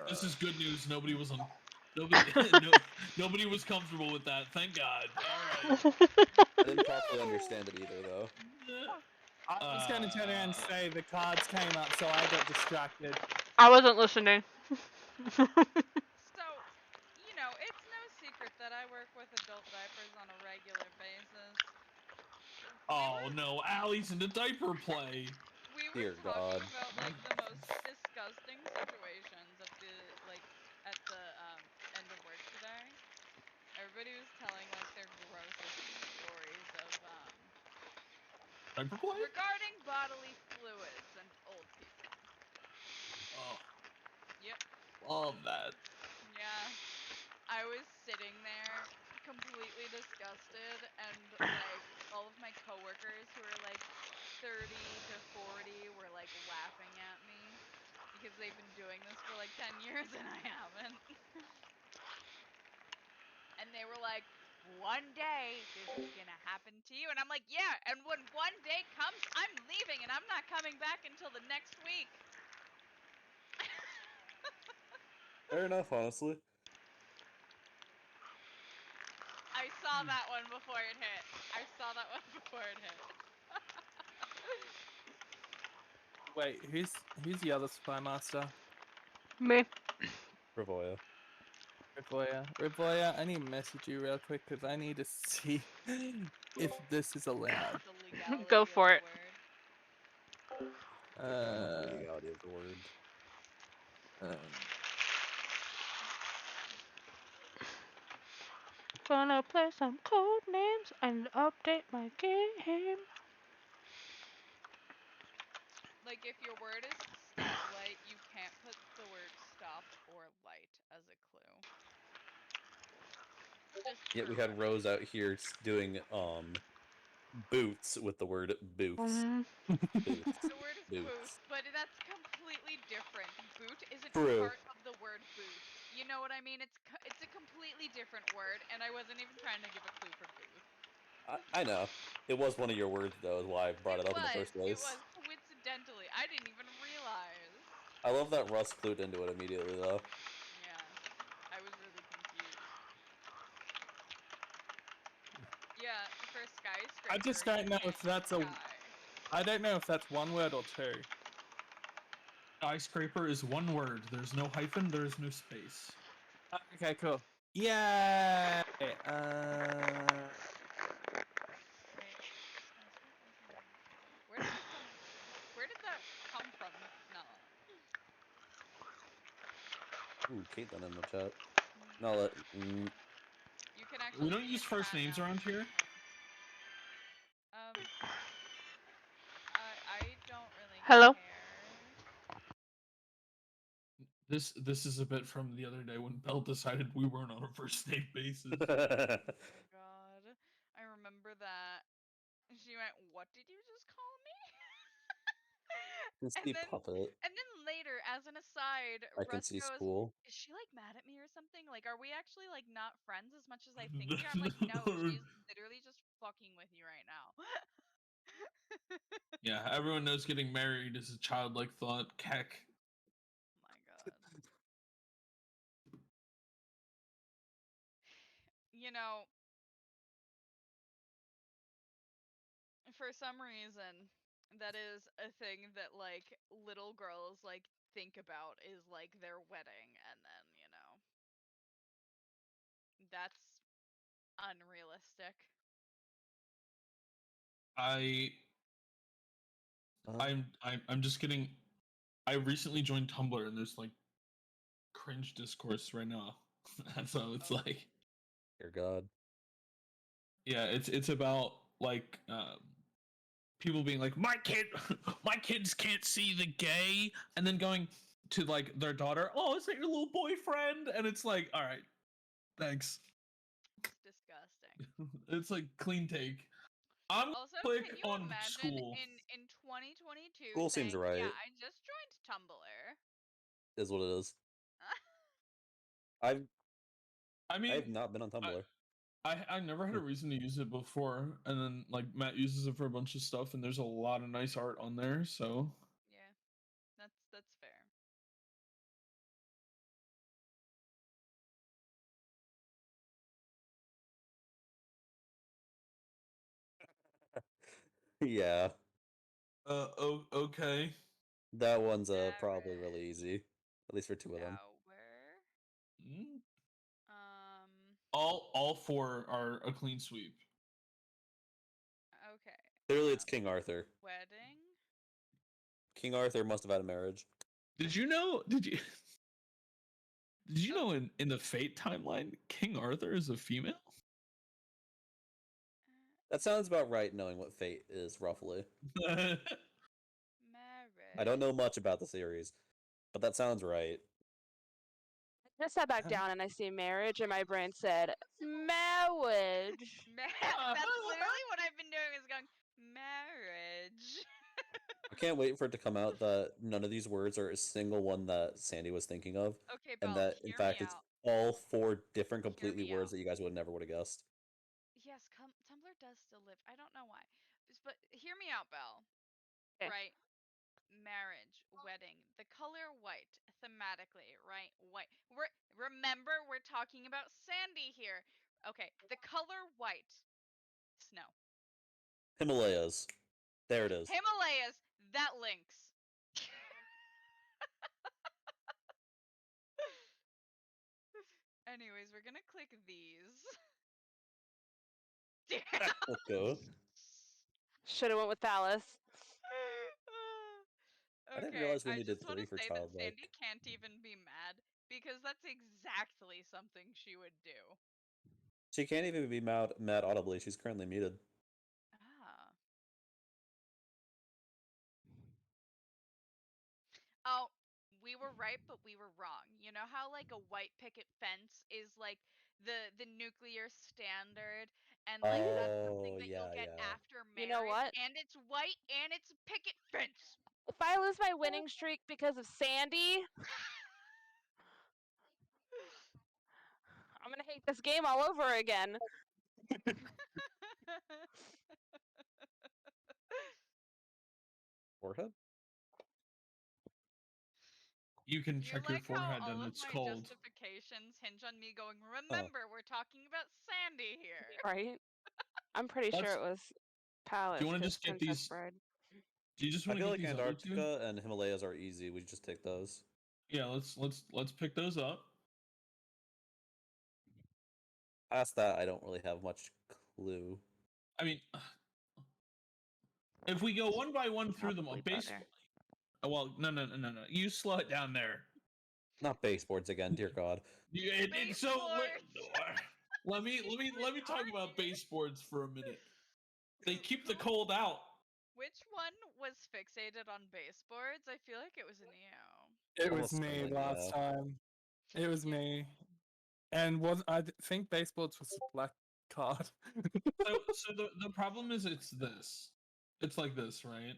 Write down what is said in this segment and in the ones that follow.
This is good news. Nobody was on. Nobody, nobody was comfortable with that. Thank God. All right. I didn't properly understand it either, though. I was going to turn around and say the cards came up, so I got distracted. I wasn't listening. So, you know, it's no secret that I work with adult diapers on a regular basis. Oh no, Allie's into diaper play. We were Dear talking God. about like the most disgusting situations at the end of work today. Everybody was telling like their grossest stories of Diaper play? regarding bodily fluids and old people. Oh, Yep. love that. Yeah. I was sitting there completely disgusted and like all of my coworkers who are like 30 to 40 were like laughing at me because they've been doing this for like 10 years and I haven't. And they were like, one day this is gonna happen to you. And I'm like, yeah, and when one day comes, I'm leaving and I'm not coming back until the next week. Fair enough, honestly. I saw that one before it hit. I saw that one before it hit. Wait, who's the other spy master? Me. Ravoya. Rivoya, I need to message you real quick because I need to see if this is allowed. The legality Go of for the it. word. Figuring out the Uh, legality of the word. uh, Gonna play some code names and update my game. Like if your word is stoplight, you can't put the word stop or light as a clue. Just Yet for we had Rose reference. out here doing boots with the word boots. Boots. The word is boot, Boots. but that's completely different. Boot isn't True. part of the word boot. You know what I mean? It's a completely different word, and I wasn't even trying to give a clue for booth. I know. It was one of your words, though, is why I brought it up in the first It place. was coincidentally. I didn't even realize. I love that Russ clued into it immediately, though. Yeah, I was really confused. Yeah, for skyscraper, I just you don't know can't if use that's a. sky. I don't know if that's one word or two. Skyscraper is one word. There's no hyphen. There's no space. Okay, cool. Yay! Wait, skyscraper is a word. Where did it come? Where did that come from, Nala? Ooh, Caitlin in the chat. No, You can We actually don't be use in first chat names now. around here. Um, I don't really Hello? care. This is a bit from the other day when Belle decided we weren't on a first name basis. Oh my god, I remember that. She went, "What did you just call me?" can And see then Puppet. later, as an aside, I can Russ see goes, Spool. "Is she like mad at me or something? Like, are we actually like not friends as much as I think we are?" I'm like, "No, she's literally just fucking with you right now." Yeah, everyone knows getting married is a childlike thought. Keck. Oh my god. You know, for some reason, that is a thing that like little girls like think about is like their wedding, and then that's unrealistic. I Uh, I'm just getting. I recently joined Tumblr and there's like cringe discourse right now. And so it's Oh, like, dear God. yeah, it's about like people being like, my kids can't see the gay, and then going to like their daughter, oh, is that your little boyfriend? And it's like, all right, thanks. it's disgusting. It's like clean take. I'm gonna Also, click can you on imagine school. in 2022 School seems saying, "Yeah, right, I just joined Tumblr." is what it is. I've I I have mean, not been on I, Tumblr. I never had Hmm. a reason to use it before, and then like Matt uses it for a bunch of stuff, and there's a lot of nice art on there. So Yeah, that's fair. Yeah, Okay. that one's probably really easy, at least for two of them. Tower. Mm. Um. All four are a clean sweep. Okay. Clearly, it's King Arthur. Wedding. King Arthur must have had a marriage. Did you know? Did you? Did you Oh. know in the Fate timeline, King Arthur is a female? That sounds about right, knowing what Fate is roughly. Marriage. I don't know much about the series, but that sounds right. I just sat back down and I see marriage, and my brain said, marriage. That's literally what I've been doing. Is going marriage. I can't wait for it to come out that none of these words are a single one that Sandy was thinking of, Okay, and Belle, that in hear me fact it's out. all four different completely me words out. that you guys would never would have guessed. Yes, Tumblr does still live. I don't know why, but hear me out, Belle. Okay. Right? Marriage, wedding, the color white, thematically, right? White. Remember, we're talking about Sandy here. Okay, the color white. Snow. Himalayas. There it is. Himalayas. That links. Anyways, we're gonna click these. Let's go. Should have went with Alice. I didn't Okay, realize we I only did just want 3 to for say that childlike. Sandy can't even be mad because that's exactly something she would do. She can't even be mad audibly. She's currently muted. Ah. Oh, we were right, but we were wrong. You know how like a white picket fence is like the nuclear standard, and like that's something Oh, that yeah, you'll get yeah. after You know marriage, what? and it's white and it's a picket fence. If I lose my winning streak because of Sandy, I'm gonna hate this game all over again. Forehead? You can Do you check your like how forehead all and of it's my cold. justifications hinge on me going, remember, we're talking about Sandy here? Right? I'm pretty sure Let's. it was Do Palace you want to because just get Princess these? Bride. Do you just I want to feel get like these other two? Antarctica and Himalayas are easy. We just take those. Yeah, let's pick those up. Past that, I don't really have much clue. I mean, if we go one by one through them, Probably base. butter. Well, no. You slow it down there. Not baseboards again, dear God. Let me talk about baseboards for a minute. They keep the cold out. Which one was fixated on baseboards? I feel like it was Neo. It was Almost me certainly, last yeah. time. It was me. And think baseboards was a black card. So the problem is it's this. It's like this, right?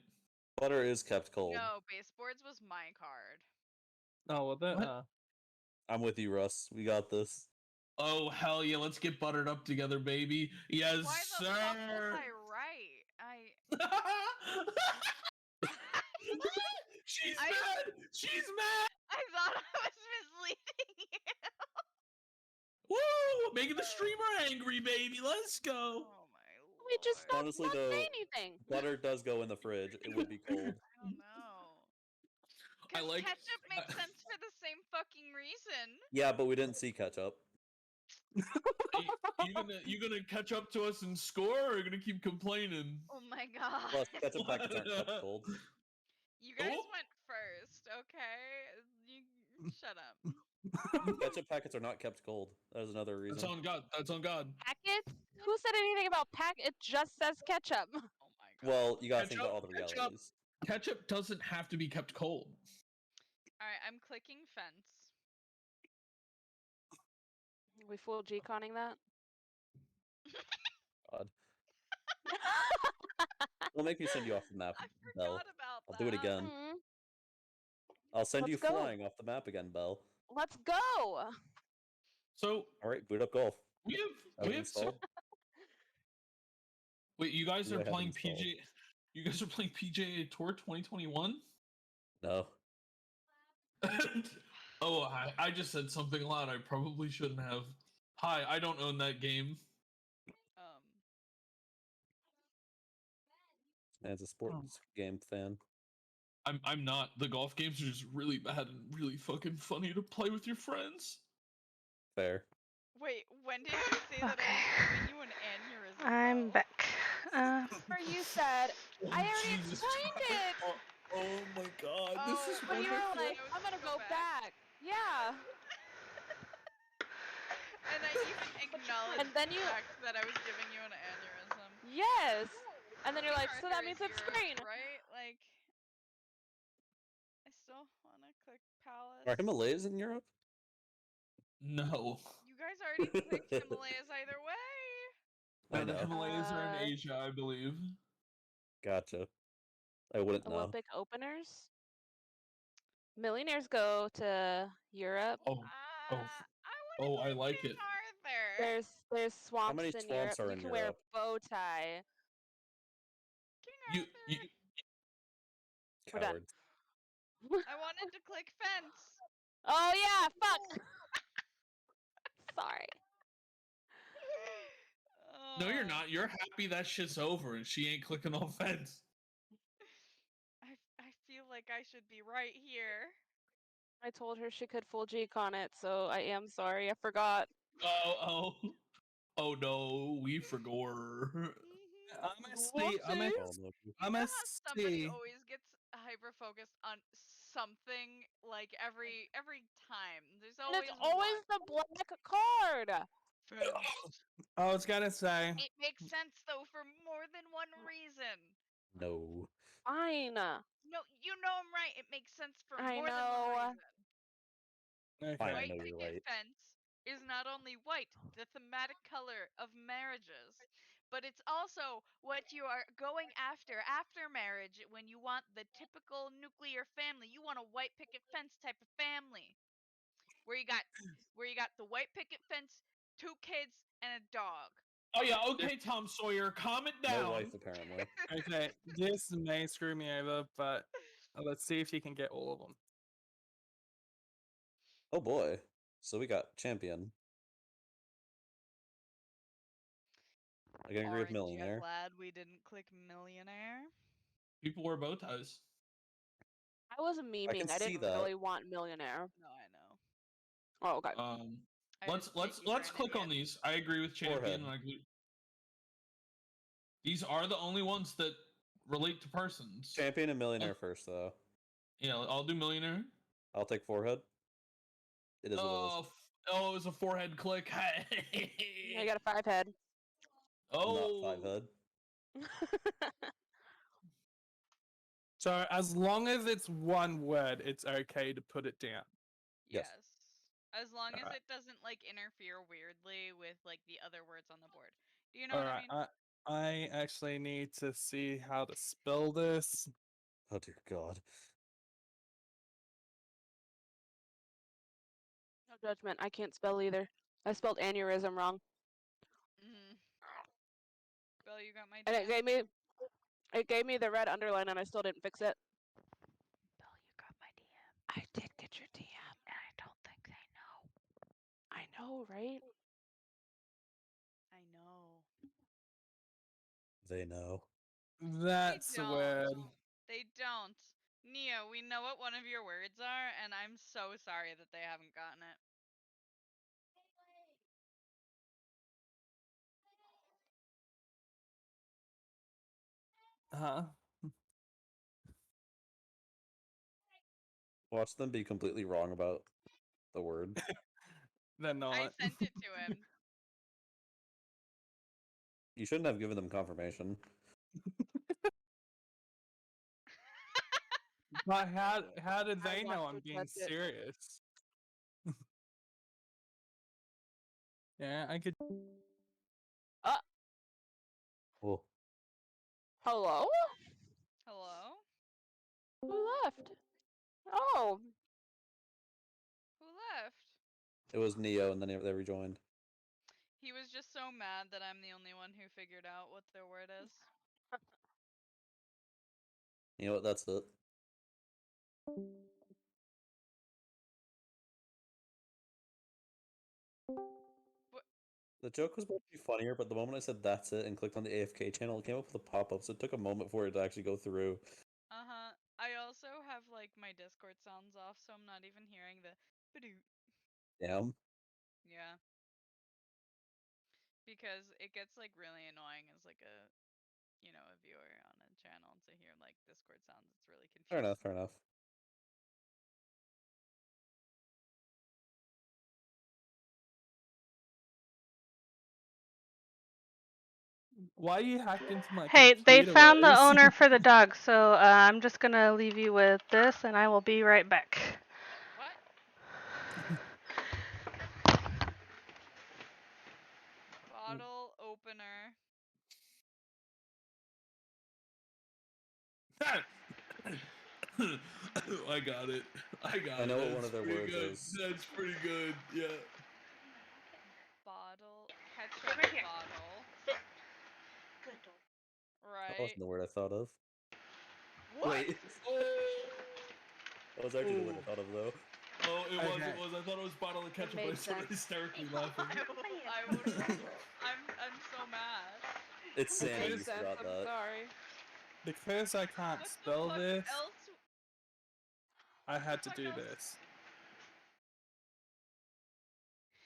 Butter is kept cold. No, baseboards was my card. Oh, well, that. What? I'm with you, Russ. We got this. Oh hell yeah! Let's get buttered up together, baby. Yes, Why the sir. fuck was I right? She's I- mad. She's mad. I thought I was misleading you. Woo! Making the streamer angry, baby. Let's go. Oh my lord. We just not, Honestly, not though, say anything. Butter does go in the fridge. It would be cold. I don't know. I Because like. ketchup makes sense for the same fucking reason. Yeah, but we didn't see ketchup. You gonna catch up to us and score, or are you gonna keep complaining? Oh my god. Plus, ketchup packets aren't kept cold. You guys Oh. went first, okay? You shut up. Ketchup packets are not kept cold. That is another reason. That's on God. That's on God. Packets? Who said anything about pack? It just says ketchup. Oh my god. Well, you gotta think about all the Ketchup- realities. Ketchup doesn't have to be kept cold. Alright, I'm clicking fence. We full G-conning that? God. Don't make me send you off the map, I Belle. forgot about I'll that. do it again. Mhm. I'll send you Let's go. flying off the map again, Belle. Let's go. So All right, boot up golf. we Have have it installed? Wait, you guys Do I are have it playing installed? PJ. You guys are playing PGA Tour 2021. No. Oh, I just said something loud. I probably shouldn't have. Hi, I don't own that game. As a sports game fan. I'm not. The golf games are just really bad and really fucking funny to play with your friends. Fair. Wait, when did you say that I was giving you an aneurysm? I'm though? back. Or you said, I already Jesus explained Christ. it. Oh my god, this Oh, is But you were wonderful. like, I was I'm gonna gonna go back. Yeah. And I even acknowledged And then the you, fact that I was giving you an aneurysm. yes. And then you're King like, so that Arthur means is it's Europe, green. right? Like, I still want to click Palace. Are Himalayas in Europe? No. You guys already clicked Himalayas either way. I No, the know. Himalayas are in Asia, I believe. Gotcha. I wouldn't know. Olympic openers. Millionaires go to Europe. Oh, I want to I click like King it. Arthur. There's swamps many in swamps Europe. are You in can wear a Europe? bow tie. King You, Arthur. We're done. Cowards. I wanted to click fence. Oh yeah, fuck. Sorry. no, you're Oh, not. You're happy that shit's over and she ain't clicking on fence. I feel like I should be right here. I told her she could full G con it, so I am sorry. I forgot. Oh no, we forgot. Honestly, Whoopsie. Oh, no. I'm You know a how somebody C. always gets hyper focused on something like every time. There's And always it's always one. the black card. Fence. I was gonna say. It makes sense though for more than one reason. No. Fine. No, you know I'm right. It makes sense for I more than one know. reason. Fine, I White know you're picket right. fence is not only white, the thematic color of marriages, but it's also what you are going after marriage when you want the typical nuclear family. You want a white picket fence type of family where you got the white picket fence, 2 kids and a dog. Oh yeah, okay, Tom Sawyer, calm it down. No wife, apparently. Okay, this may screw me over, but let's see if you can get all of them. Oh boy. So we got champion. I can agree with Aren't you millionaire. glad we didn't click millionaire? People wear bow ties. I was memeing. I see didn't that. really want millionaire. No, I know. Oh, okay. I Let's just take you for let's an click on idiot. these. I agree with champion. Forehead. And I agree. These are the only ones that relate to persons. Champion and millionaire first, though. Yeah, I'll do millionaire. I'll take forehead. It is what it is. Oh, it was a forehead click. I got a 5 head. Oh, Not 5 head. So as long as it's one word, it's okay to put it down. Yes. As long as Alright. it doesn't like interfere weirdly with like the other words on the board. Do you know All what I right, mean? I actually need to see how to spell this. Oh dear God. No judgment. I can't spell either. I spelled aneurysm wrong. Bill, you got my And it DM? gave me the red underline and I still didn't fix it. Bill, you got my DM. I did get your DM and I don't think they know. I know, right? I know. They know. That's They the don't. word. They don't. Neo, we know what one of your words are, and I'm so sorry that they haven't gotten it. Huh? Watch them be completely wrong about the word. They're I not. sent it to him. You shouldn't have given them confirmation. But how did I they want know to I'm being touch it. serious? Yeah, I could. Well, Hello? Hello? Who left? Oh, Who left? it was Neo, and then they rejoined. He was just so mad that I'm the only one who figured out what their word is. You know what? That's it. The joke was supposed to be funnier, but the moment I said that's it and clicked on the AFK channel, it came up with a pop-up, so it took a moment for it to actually go through. Uh-huh. I also have like my Discord sounds off, so I'm not even hearing the ba-doot. Damn. Yeah. Because it gets like really annoying as like a viewer on a channel to hear like Discord sounds. It's really confusing. Fair enough, fair enough. Why you hacked into my Hey, they computer, found the Rose? owner for the dog, so I'm just gonna leave you with this, and I will be right back. What? Bottle opener. I got it. I got I it. know what That's one of their pretty words good. is. That's pretty good. Yeah. Bottle. Ketchup bottle. That Right. wasn't the word I thought of. What? Wait. That was actually the word I thought of, though. Oh, it was. Okay. It was. I thought it was bottle of ketchup, but I made started sense. hysterically laughing. I would. I'm so mad. It's It Sandy, made you sense. forgot I'm that. sorry. Because I can't What the spell fuck this, else? I had to fuck do else? this.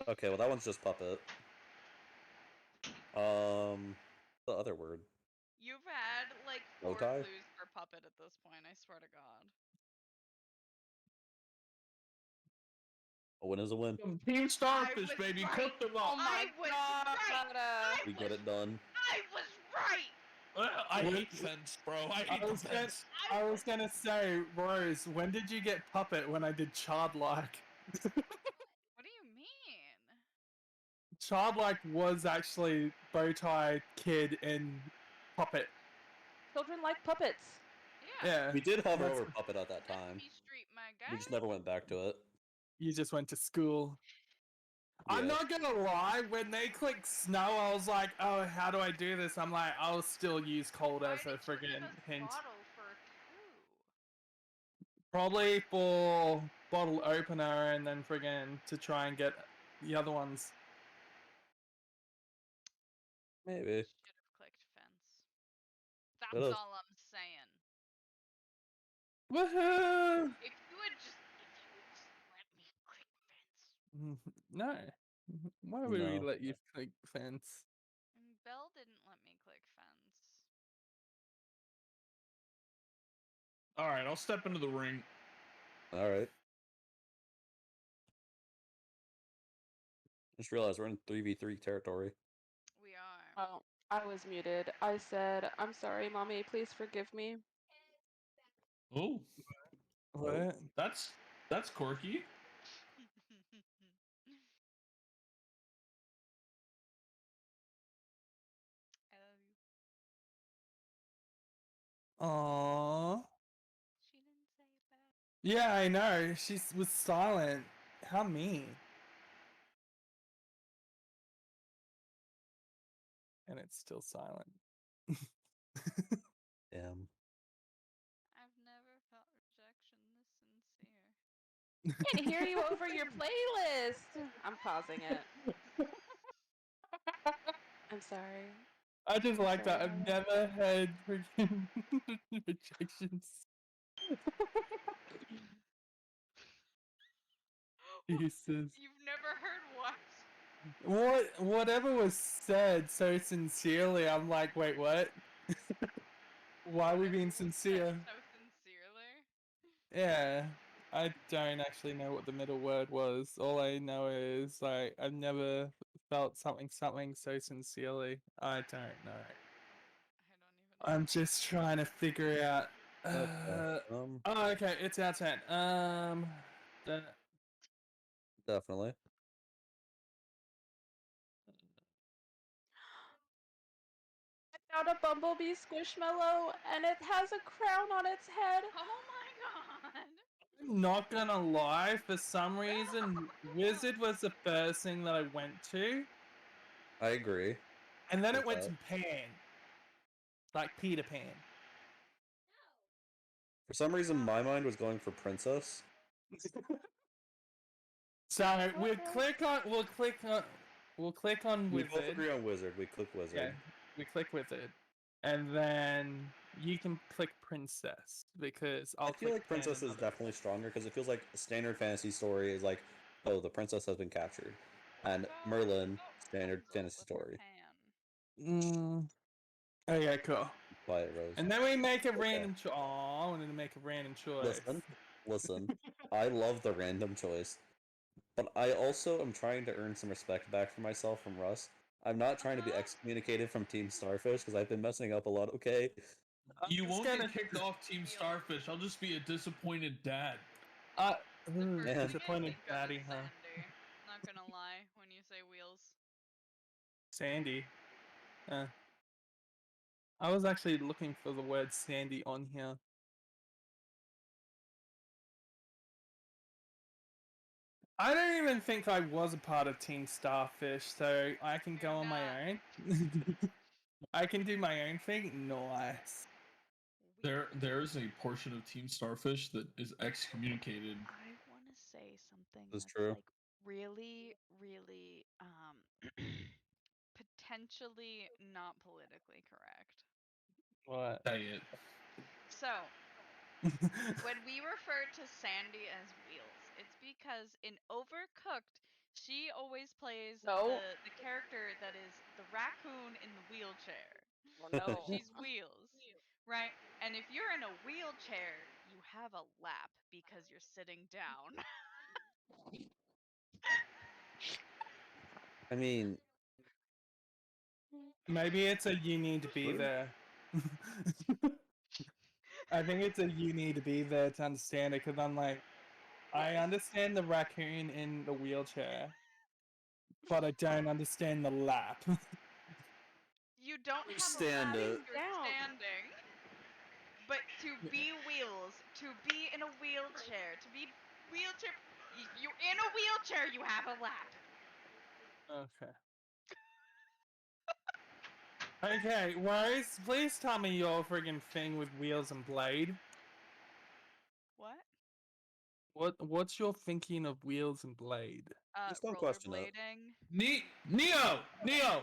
Okay, well that one's just puppet. The other word. You've had like Bow 4 tie? clues for puppet at this point. I swear to God. A win is a win. Team I Starfish, was baby, right. cook them up. Oh my I was god. right. I We was. get it done. I was right. I Wait, hate fence, bro. I hate I the was gonna, fence. I was gonna say, Rose, when did you get puppet when I did childlike? What do you mean? Childlike was actually Bowtie Kid in Puppet. Children like puppets. Yeah. Yeah. We did hover That's- over puppet at that time. Sesame Street, my guy. We just never went back to it. You just went to school. I'm Yeah. not gonna lie, when they clicked snow, I was like, oh, how do I do this? I'm like, I'll still use cold Why as a did you friggin' give us hint. bottle for 2? Probably for bottle opener and then friggin' to try and get the other ones. Maybe. Should have clicked fence. That's Should've. all I'm saying. Woohoo! If you would just let me click fence. No. Why would we No. let you click fence? And Belle didn't let me click fence. All right, I'll step into the ring. Alright. Just realized we're in 3v3 territory. We are. Oh, I was muted. I said, I'm sorry, mommy. Please forgive me. Oh, What? that's quirky. I love you. Aww. She didn't say it back. Yeah, I know. She was silent. How mean. And it's still silent. Damn. I've never felt rejection this sincere. Can't hear you over your playlist. I'm pausing it. I'm sorry. I just like that. Sorry, I've Mama. never had freaking rejections. Jesus. You've never heard what? Whatever was said so sincerely, I'm like, wait, what? Why are we being sincere? So sincerely. Yeah, I don't actually know what the middle word was. All I know is like I've never felt something so sincerely. I don't know. I don't even. I'm just trying to figure out. Okay. Oh, okay, it's our turn. The, Definitely. I found a bumblebee squishmallow, and it has a crown on its head. Oh my god. I'm not gonna lie, for some reason, Wizard was the first thing that I went to, I agree. and then with it went that. to Pan, like Peter Pan. For some reason, my mind was going for princess. So we'll click on we'll click on We both wizard. agree on wizard. We click wizard. Yeah, we click wizard, and then you can click princess because I I'll feel click like princess is another. definitely stronger because it feels like a standard fantasy story is like, oh, the princess has been captured, and Merlin, standard fantasy story. Okay, cool. Quiet Rose. And then we make a Okay. random choice. Oh, I wanted to make a random choice. Listen. I love the random choice, but I also am trying to earn some respect back for myself from Russ. I'm not trying to be excommunicated from Team Starfish because I've been messing up a lot. Okay. You just won't gonna- get kicked off Team Starfish. I'll just be a disappointed dad. Man. Disappointed daddy, huh? Sandy. Not gonna lie, when you say wheels. Sandy. I was actually looking for the word Sandy on here. I don't even think I was a part of Team Starfish, so I can go on my own. I can do my own thing. Nice. There's a portion of Team Starfish that is excommunicated. I want to say something That's that's true. like really, really potentially not politically correct. What? Say it. So, when we refer to Sandy as Wheels, it's because in Overcooked, she always plays No. the character that is the raccoon in the wheelchair. Oh, no. She's Wheels, right? And if you're in a wheelchair, you have a lap because you're sitting down. I mean, Maybe it's a you need to be True. there. I think it's a you need to be there to understand it because I'm like, I understand the raccoon in the wheelchair, but I don't understand the lap. You don't have Stand a lap up. if you're Down. standing. But to be Wheels, to be in a wheelchair, to be wheelchair, you're in a wheelchair, you have a lap. Okay. Okay, Rose, please tell me your friggin' thing with wheels and blade. What? What's your thinking of wheels and blade? Just don't question it. Rollerblading. Neo!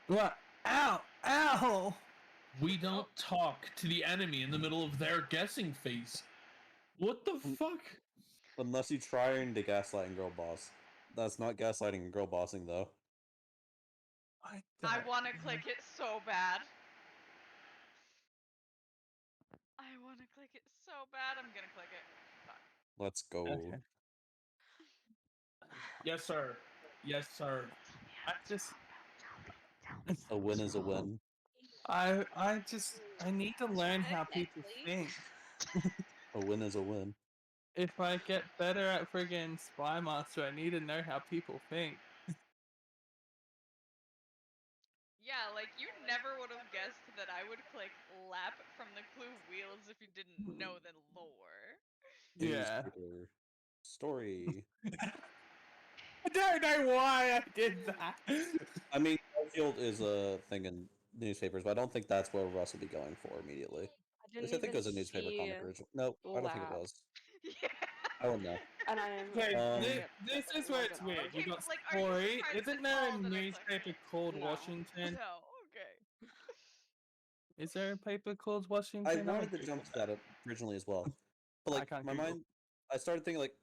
What? Ow! Ow! We don't talk to the enemy in the middle of their guessing phase. What the fuck? Unless you trying to gaslight and girl boss. That's not gaslighting and girl bossing though. I want to click it so bad. I want to click it so bad. I'm gonna click it. Fuck. Let's go. Okay. Yes, sir. Yes, sir. I just A win is a win. I need to learn how people think. A win is a win. If I get better at friggin' Spy Master, I need to know how people think. Yeah, like you never would have guessed that I would click lap from the clue Wheels if you didn't know the lore. Yeah. Newspaper. Story. I don't know why I did that. I mean, Garfield is a thing in newspapers, but I don't think that's where Russ will be going for immediately. I At didn't least I think it even was a newspaper see comic original. Nope, I don't think it lap. was. Yeah. I don't know. And I'm Okay, very this upset is that where I'm it's not gonna weird. argue. You got like, are you story. surprised Isn't at there a all that I clicked newspaper it? called No. Washington? No, okay. Is there a paper called I Washington? wanted to jump to that originally as well, but I like can't my Google. mind, I started thinking like,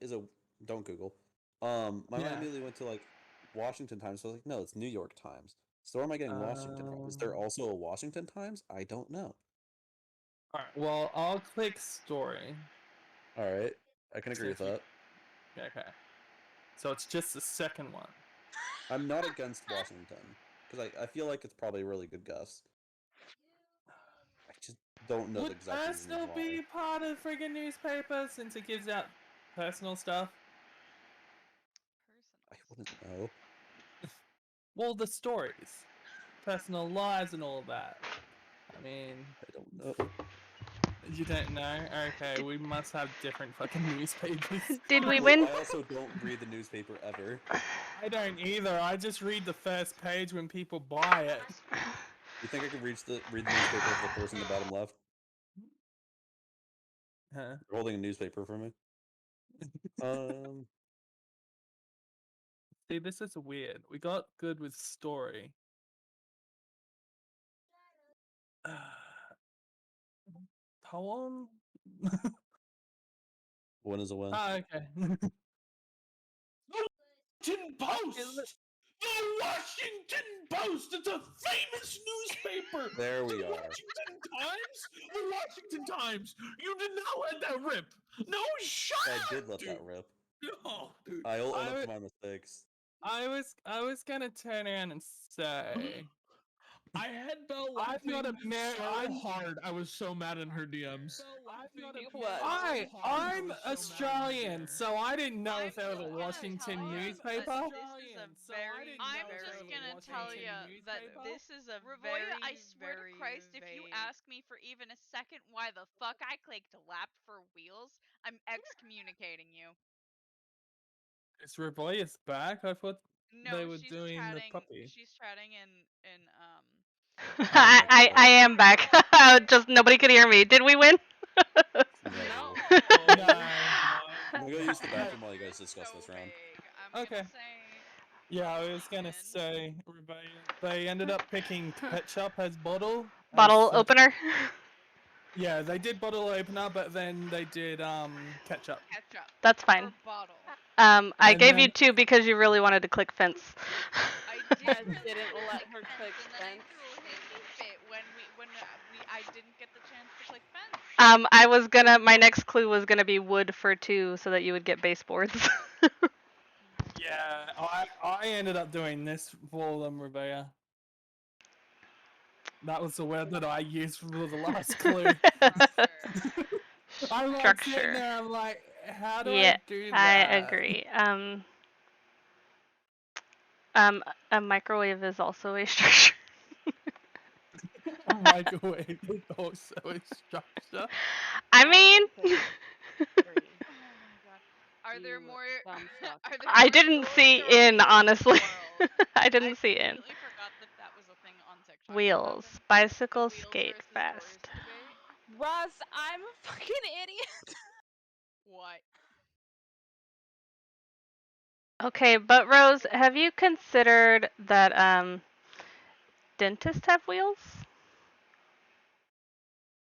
don't Google. My mind Yeah. immediately went to like Washington Times. So I was like, no, it's New York Times. So where am I getting Washington from? Is there also a Washington Times? I don't know. Alright, well, I'll click story. All right, I can agree with that. Okay. So it's just the second one. I'm not against Washington because I feel like it's probably a really good guess. I just don't know the Would exact reasons personal why. be part of friggin' newspaper since it gives out personal stuff? I wouldn't know. Well, the stories, personal lives, and all that. I mean, I don't know. you don't know? Okay, we must have different fucking newspapers. Did we Well, win? I also don't read the newspaper ever. I don't either. I just read the first page when people buy it. You think I could read the newspaper of the person in the bottom left? Huh? They're holding a newspaper for me. See, this is weird. We got good with story. Poem? Win is a win. Ah, okay. Washington Post! The Washington Post! It's a famous newspaper! There we The are. Washington Times? The Washington Times! You did not let that rip! No, shut I up! did let dude. that rip. No, dude. I'll own I up to would- my mistakes. I was gonna turn around and say I had Belle I've got laughing a mar- so I'm- hard. I was so mad in her DMs. You was. I'm Australian, so I didn't know I'm if there was a just gonna Washington tell ya newspaper. that This is a very. I'm I'm just gonna tell you that this is a Ravoya, very. I swear to very Christ, if you vague- ask me for even a second why the fuck I clicked lap for wheels, I'm excommunicating you. Is Ravoya's back? I thought No, they were she's doing the chatting. puppy. She's chatting in I am back. Just nobody could hear me. Did we win? She's out No. here. I'm gonna go use the No. bathroom while you guys discuss So this round. vague. I'm Okay. gonna say. Yeah, I was gonna Win. say Rebellion. They ended up picking ketchup as bottle. Bottle as opener. Yeah, they did bottle opener, but then they did ketchup. Ketchup. That's Or fine. bottle. I And gave you then- 2 because you really wanted to click fence. I guys did really didn't want to let click her fence, click and then I fence. threw a hissy fit when I didn't get the chance to click fence. I was gonna. My next clue was gonna be wood for 2, so that you would get baseboards. Yeah, I ended up doing this for them, Rebecca. That was the word that I used for the last clue. Structure. I'm like sitting Structure. there, I'm like, how do Yeah, I do I that? agree. A microwave is also a structure. A microwave is also a structure. I mean, Three. Oh my god. Are there You more? dumb fuck. Are there I more didn't stories see or in, wheels honestly. world? I didn't see in. completely forgot that that was a thing on TikTok. that Wheels, happened. bicycle, The wheels skate, versus fast. doors debate. Russ, I'm a fucking idiot. What? Okay, but Rose, have you considered that dentists have wheels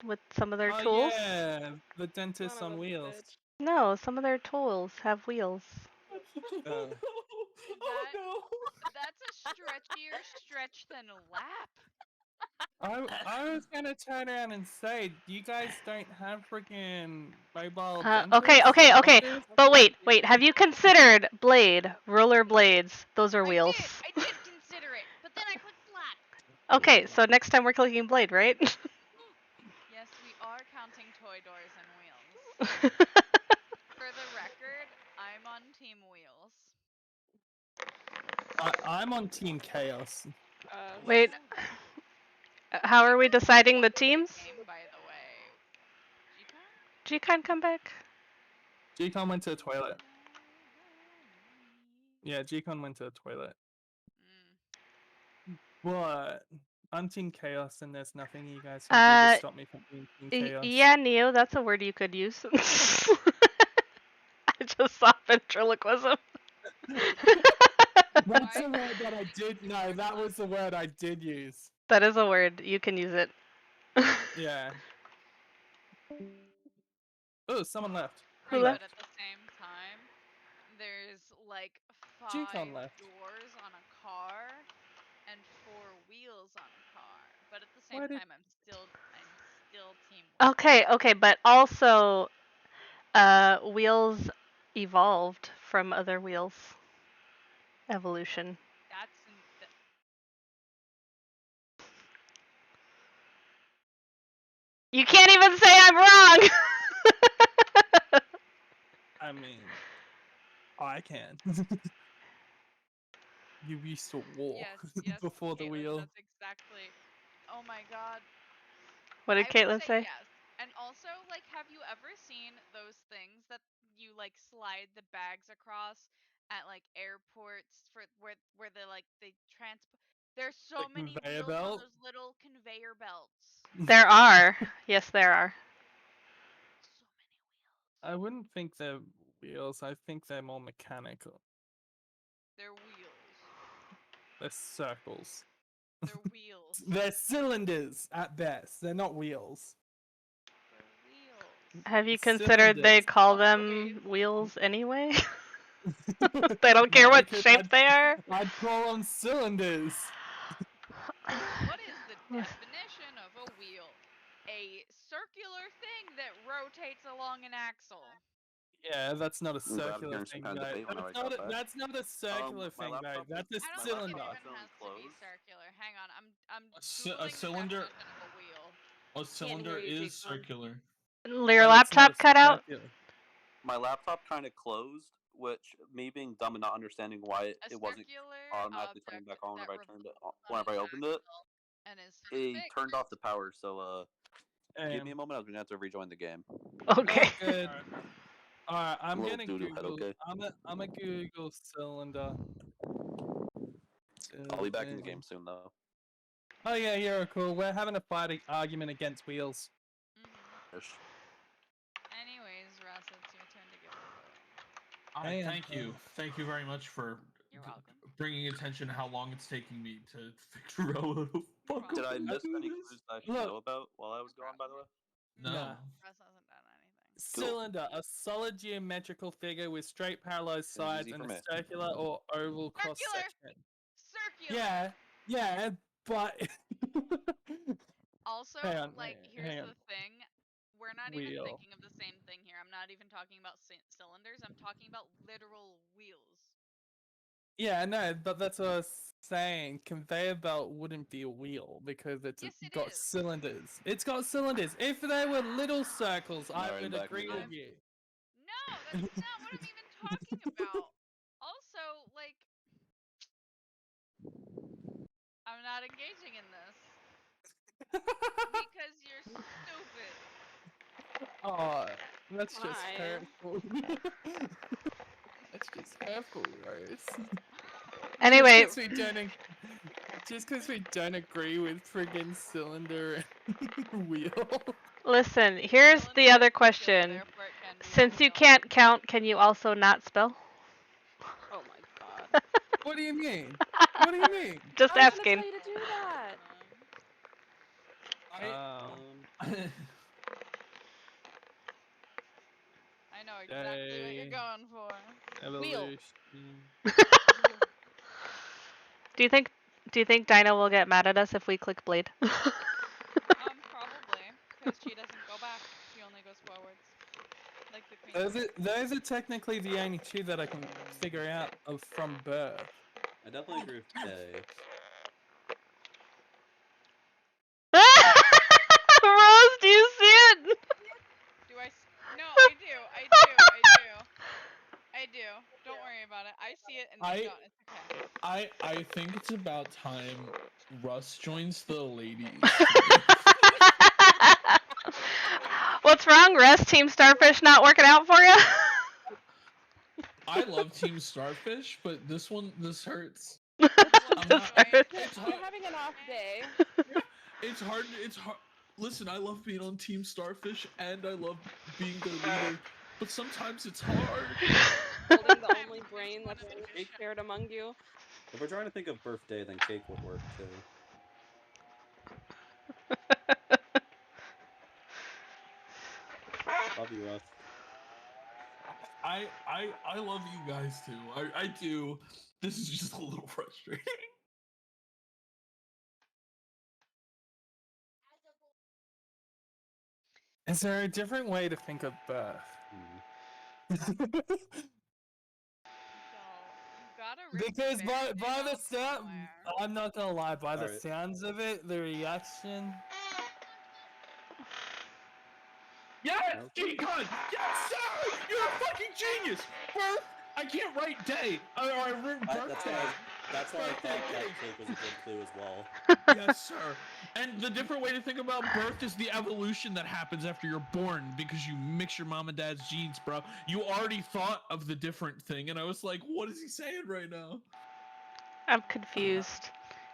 with some of their Oh tools? yeah, the dentist Son of on a wheels. bitch. No, some of their tools have wheels. Oh. That's a stretchier stretch than a lap. I was gonna turn around and say, you guys don't have freaking mobile Okay, dentists or okay. doctors? But wait. Have you considered blade, roller blades? Those are wheels. I did consider it, but then I clicked lap. Okay, so next time we're clicking blade, right? Yes, we are counting toy doors and wheels. For the record, I'm on team wheels. I'm on Team Chaos. Wait, how are we deciding the teams? Game, by the way. G-Con? G-Con come back? G-Con went to the toilet. Yeah, G-Con went to the toilet. But I'm Team Chaos, and there's nothing you guys can do to stop me from being Team Chaos. Yeah, Neo, that's a word you could use. I just saw ventriloquism. That's the word that I did. No, that was the word I did use. That is a word. You can use it. Yeah. Oh, someone left. Who Right, left? but at the same time, there's like G-Con 5 left. doors on a car and 4 wheels on a car. But at the Why same did- time, I'm still team wheels. Okay, but also, wheels evolved from other wheels. Evolution. You can't even say I'm wrong! I mean, I can. You used to walk Yes, before the Caitlin, wheel. That's exactly. Oh my god. What did I Caitlin would say? Yes. And also, like, have you ever seen those things that you like slide the bags across at like airports for where they transport? There's so The many conveyor wheels on belt? those little conveyor belts. There are. Yes, there are. So many wheels. I wouldn't think they're wheels. I think they're more mechanical. They're wheels. They're circles. They're wheels. They're cylinders at best. They're not wheels. They're wheels. Have you considered they Cylinders. call them wheels anyway? They don't care No, what because shape they are? I'd call them cylinders. What is the definition of a wheel? A circular thing that rotates along an axle. Yeah, that's not a I'm glad I'm circular hearing some thing, kind of mate. debate when I That's got not a, back. that's not a circular my thing, mate. laptop That's is- a I don't cylinder. think it laptop even is has to be closed. circular. Hang on, I'm A googling cylinder- the definition of a wheel. A cylinder hear you, is Jake One. circular. Your But it's not laptop cut out? circular. My laptop kind of closed, which me being dumb and not understanding why A it wasn't circular automatically turning object back on that whenever I turned it on, revolves on whenever I its opened it. axle and is It fixed. turned off the power, so give me a Damn. moment. I was gonna have to rejoin the game. Okay. Oh, good. Alright, I'm Little gonna doo-doo head, Google. okay? I'm a Google cylinder. I'll be back in the game soon, though. Oh yeah, yeah, cool. We're having a fighting argument against wheels. Ish. Anyways, Russ, it's your turn to give a vote. Damn. Thank you very much for You're welcome. bringing attention to how long it's taking me to figure out how to fuck Did I up miss and any do clues that I should Look. know about while I was gone, by the way? this? No. Nah. Russ hasn't done anything. Cylinder, a solid geometrical figure with straight parallel sides easy and for a me. circular or oval cross Circular! section. Circular! Yeah, but Also, Hang on, like, here's hang on. the thing. We're not even Wheel. thinking of the same thing here. I'm not even talking about cylinders. I'm talking about literal wheels. Yeah, no, but that's what I was saying. Conveyor belt wouldn't be a wheel because it's Yes, it got is. cylinders. It's got cylinders. If they were little circles, I Alright, would I'm back in the agree game. with you. No, that's not what I'm even talking about. Also, like, I'm not engaging in this because you're stupid. Oh, that's just Why? hurtful. That's just hurtful, Rose. Anyway, Just because we don't agree with friggin' cylinder and wheel. listen, here's the Cylinder other is circular, question. therefore it can be a Since you wheel. can't count, can you also not spell? Oh my god. What do you mean? What do you mean? Just I was gonna asking. tell you to do that. I know exactly what you're Day. going for. Evolution. Do you think Dinah will get mad at us if we click blade? Probably, because she doesn't go back. She only goes forwards, like the queen. Those are technically the only two that I can figure out of from birth. I definitely agree with Day. Rose, do you see it? Do I? No, I do. I do. Don't worry about it. I see it and you don't. It's okay. I think it's about time Russ joins the ladies. What's wrong, Russ? Team Starfish not working out for you? I love Team Starfish, but this hurts. This not- hurts. It's You're hard. having an off day. It's hard. Listen, I love being on Team Starfish and I love being the leader, but sometimes it's hard. Holding the only brain that's shared among you. If we're trying to think of birthday, then cake would work too. Love you, Russ. I love you guys too. I do. This is just a little frustrating. Is there a different way to think of birth? Y'all, you gotta really Because by the marinate sound, somewhere. I'm not gonna lie, by the Alright. sounds of it, the reaction. Yes, Nope. G-Con! Yes, sir! You're a fucking genius! Birth? I can't write day. Or I wrote birthday. That's why I thought that cake was a good clue as well. Yes, sir. And the different way to think about birth is the evolution that happens after you're born because you mix your mom and dad's genes, bro. You already thought of the different thing, and I was like, what is he saying right now? I'm confused.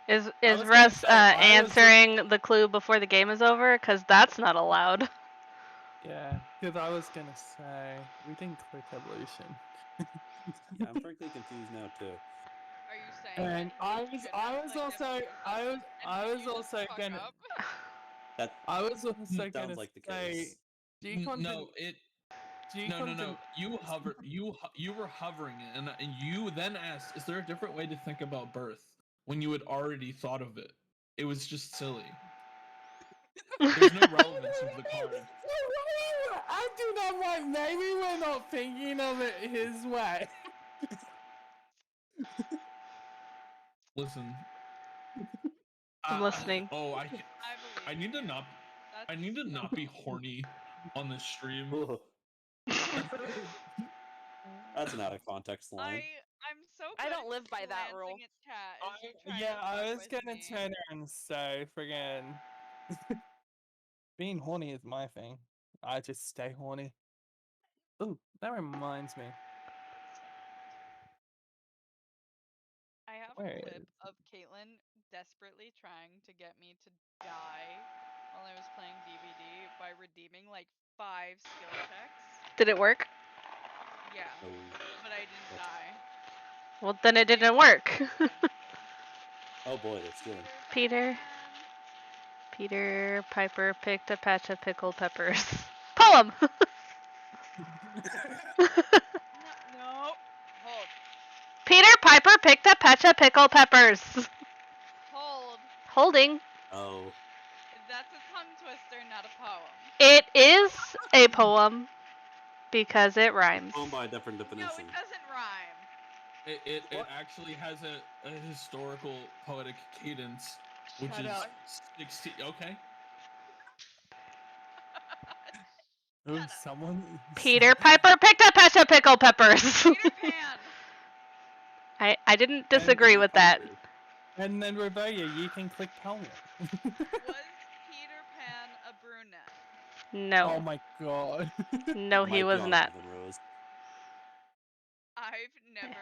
Is was gonna Russ say, I was answering the clue before the game is over? Because that's not allowed. Yeah, because I was gonna say we didn't click evolution. Yeah, I'm frankly confused now too. Are you saying And that I he was, should I have, was like, also, defended I was, us, and I beat was you the also fuck gonna, up? That I was also gonna sounds like the say, case. G-Con No, didn't, no, G-Con didn't. You were hovering it, and you then asked, "Is there a different way to think about birth?" When you had already thought of it. It was just silly. There's no relevance of the card. I do not want. Maybe we're not thinking of it his way. Listen. I'm listening. Oh, I believe I need to you. not. I That's need to not be horny on this stream. Ugh, that's an out of context line. I'm so I good don't at live by that rule. glancing at chat as you try Yeah, to I fuck was with gonna me. turn around and say, friggin', being horny is my thing. I just stay horny. Ooh, that reminds me. I have Where a clip is- of Caitlyn desperately trying to get me to die while I was playing DBD by redeeming like 5 skill checks. Did it work? Yeah, Oh, but I didn't that's- die. Well, then it didn't work. oh boy, they're stealing. Peter. Pan. Peter Piper picked a patch of pickled peppers. Poem! No. Hold. Peter Piper picked a patch of pickled peppers. Hold. Holding. Oh, That's a tongue twister, not a poem. It is a poem because it rhymes. poem by a different No, definition. it doesn't rhyme. It What? actually has a historical poetic cadence, which Shut is up. 60. Okay. Ooh, Shut up. someone. Peter Piper picked a patch of pickled peppers. Peter Pan. I didn't disagree with that. And then Rebecca, you can click poem. Was Peter Pan a brunette? Oh No. my god. No, he Might was be not. Jonathan Rose. I've never.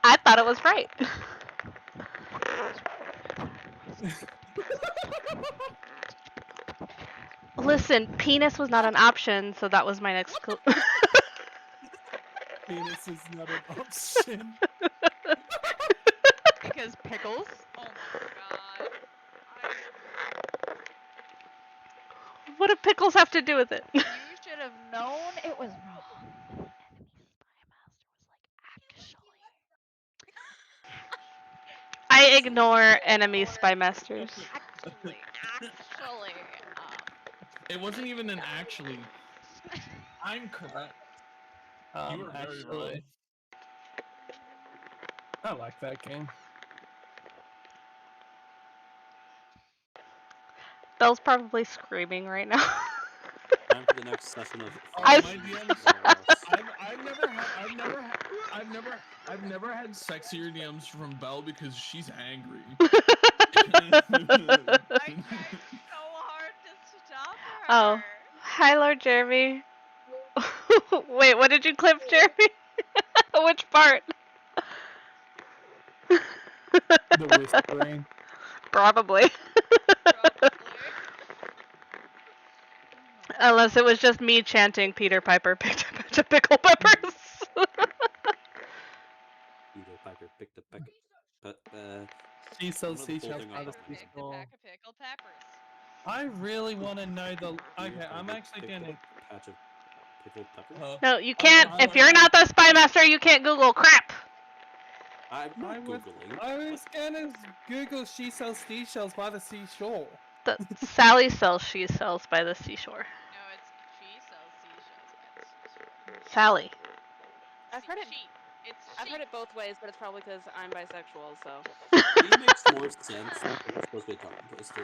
I thought it was right. Listen, penis was not an option, so that was my next clue. Penis is not an option. Because pickles. Oh my god. What do pickles have to do with it? You should have known it was wrong. I ignore enemy spy masters. Actually. It wasn't even an actually. I'm correct. You were very wrong. Actually, I like that game. Bell's probably screaming right now. Time for the next session of. My I've- DMs. I've never had sexier DMs from Belle because she's angry. I tried so hard to stop her. Oh. Hi, Lord Jeremy. Wait, what did you clip, Jeremy? Which part? The whispering. Probably. Probably. Unless it was just me chanting Peter Piper picked a bunch of pickle peppers. Peter Piper picked a peck. She sells One of the cool seashells thing by the about that Picked a seashore. pack of pickled peppers. I really want to know the. Okay, Peter I'm Piper actually picked gonna. a patch of pickled peppers. No, you can't. I If you're not the spy master, you can't Google crap. I'm not I was- googling. I was gonna Google she sells seashells by the seashore. Sally sells she sells by the seashore. No, it's she sells seashells by the seashore. Sally. I've heard it. She. It's I've she. heard it both ways, but it's probably because I'm bisexual. So It makes more sense if it's supposed to be a tongue twister.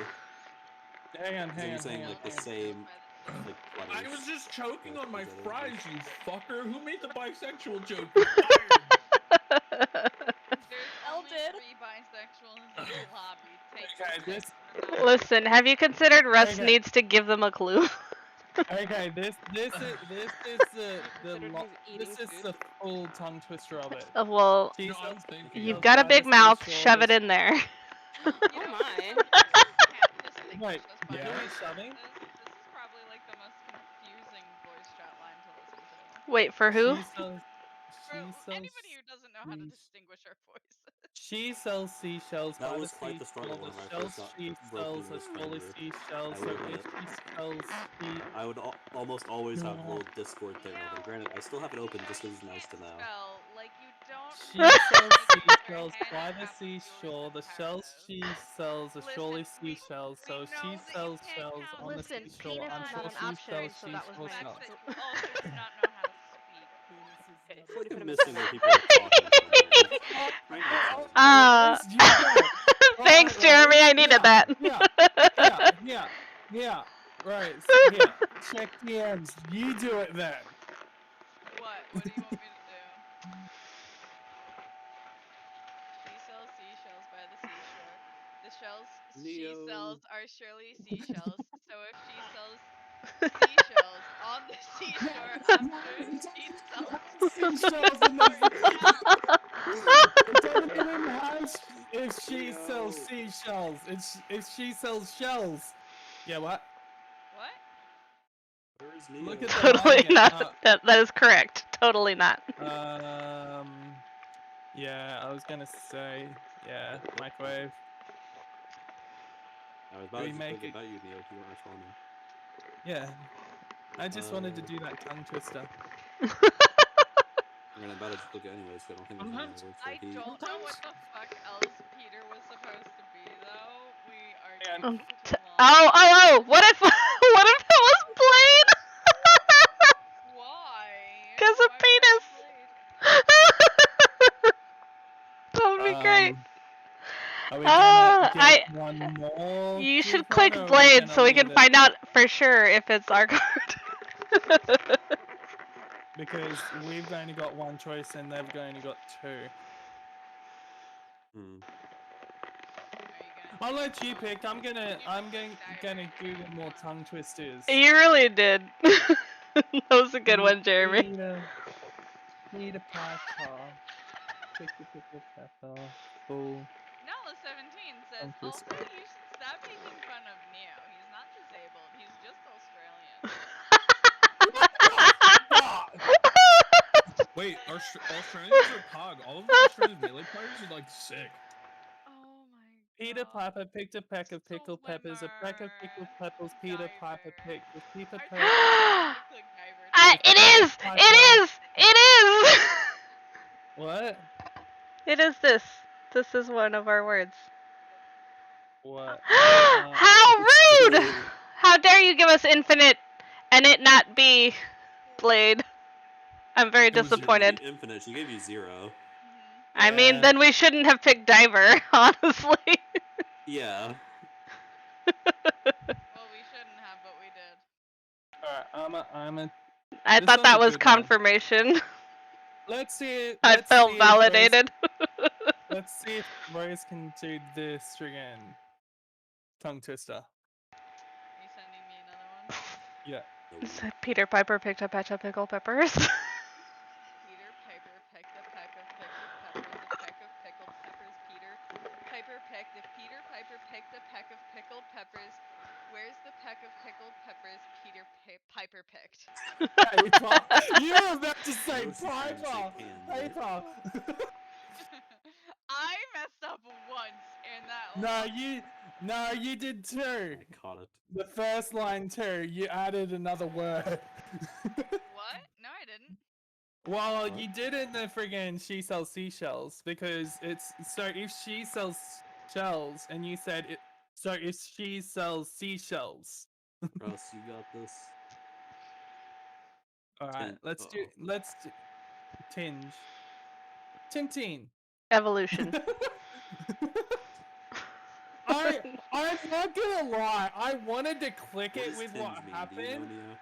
Hang on, So hang you're on, saying hang on. like the hang on. same like I letters. was just choking Both on my each other. fries, you fucker. Who made the bisexual joke? You're fired. There's Elle only did. 3 bisexuals in the lobby. Take Okay, this. this- Remember. Listen, have you considered Russ Okay. needs to give them a clue? Okay, this is the Considered lo- he's this eating is food. the full tongue twister of it. Well, She No, sells- I'm thinking. you've of got a by big the mouth. seashore, Shove it this- in there. You Oh know, my. Cat just Wait, Just who by are you this. shoving? This is probably like the most confusing voice chat line to listen to. Wait, for who? She sells. For She sells. anybody who doesn't know how to she- distinguish our voices. She sells seashells That by was the quite the struggle seashore. The when I shells first got she roped sells into are this friend surely group. seashells. I So will if admit. she sells she. I would almost always have a Yeah. little Discord thing open. Granted, I still have it open just You because it's nice to can't know. spell, like you don't She have to sells make it your seashells by the handicapped as yours seashore. The shells imperative. she sells are surely Listen, we seashells. So know she that you sells can't shells count on the Listen, seashore. penis I'm is sure not an she option, sells so that was seashore my fact shells. that next. you also do not know how to speak. Okay, I so feel like put I'm him in missing where timeout. people are talking somewhere. Trying to explain. Uh, You go. Thanks, Alright, Jeremy. I needed yeah, that. yeah. Right, here. Check DMs. You do it then. What? What do you want me to do? She sells seashells by the seashore. The shells she Neo. sells are surely seashells. So if she sells seashells on the seashore after she sells Seashells in the seashore shells. It doesn't even have if she sells Neo. seashells. It's if she sells shells. Yeah, what? What? Where is Neo? Look at the Totally line not. That is correct. Totally not. Yeah, I was gonna say, yeah, microwave. I was Do about we to make click it? about you, Neo, if you weren't responding. Yeah, I just wanted to do that tongue twister. I mean, I'm about to click it anyways, so I don't think there's any Sometimes- other words for I he. don't know what the fuck else Peter was supposed to be though. We And argued for too long. Oh! What if what if it was Blade? Why? Cause of Why would it penis. be Blade? That would be great. Are we gonna get I. one more? You should coupon, click or are we Blade gonna so we can leave it? find out for sure if it's our card. Because we've only got one choice and they've only got two. Hmm. Are you gonna I'll take let you pick. I'm gonna Diver? Google more tongue twisters. You really did. That was a good one, Jeremy. Peter Piper. Pickle pepper. Full Nala17 says, tongue also, twister. you should stop making fun of Neo. He's not disabled, he's just Australian. Wait, Australians are pog. All of the Australian melee players are like sick. Oh my Peter god. Piper picked a peck of pickled peppers. A peck of Swimmer. pickled peppers. Peter Piper Diver. picked. The Peter I Piper. told you to click Diver It too. is! It is! It is! What? It is this. This is one of our words. What? How It's rude! true. How dare you give us infinite and it not be Blade? I'm very It was She didn't give disappointed. you infinite, she gave you 0. I mean, then we shouldn't have picked Diver, honestly. Yeah. Well, we shouldn't have, but we did. Alright, I'm a. I This thought one's that a was good one. confirmation. Let's see. I Let's felt see if Rose- validated. Let's see if Rose can do this again. Tongue twister. Are you sending me another one? Yeah. No. Peter Piper picked a patch of pickled peppers. Peter Piper picked a peck of pickled peppers. A peck of pickled peppers Peter Piper picked. If Peter Piper picked a peck of pickled peppers, where's the peck of pickled peppers Peter Piper picked? Paper. You were about to say Rose is trying to Piper. shake hands, Paper. I messed up once in that No, you did too. I caught it. The first line too. You added another word. What? No, I didn't. Well, What? you did in the friggin' she sells seashells because it's so if she sells shells and you said it so if she sells seashells. Russ, you got this. Alright, let's do tinge. Tintin. Evolution. I'm not gonna lie, I wanted to click What it does with tinge what mean? happened. Do you know, Neo?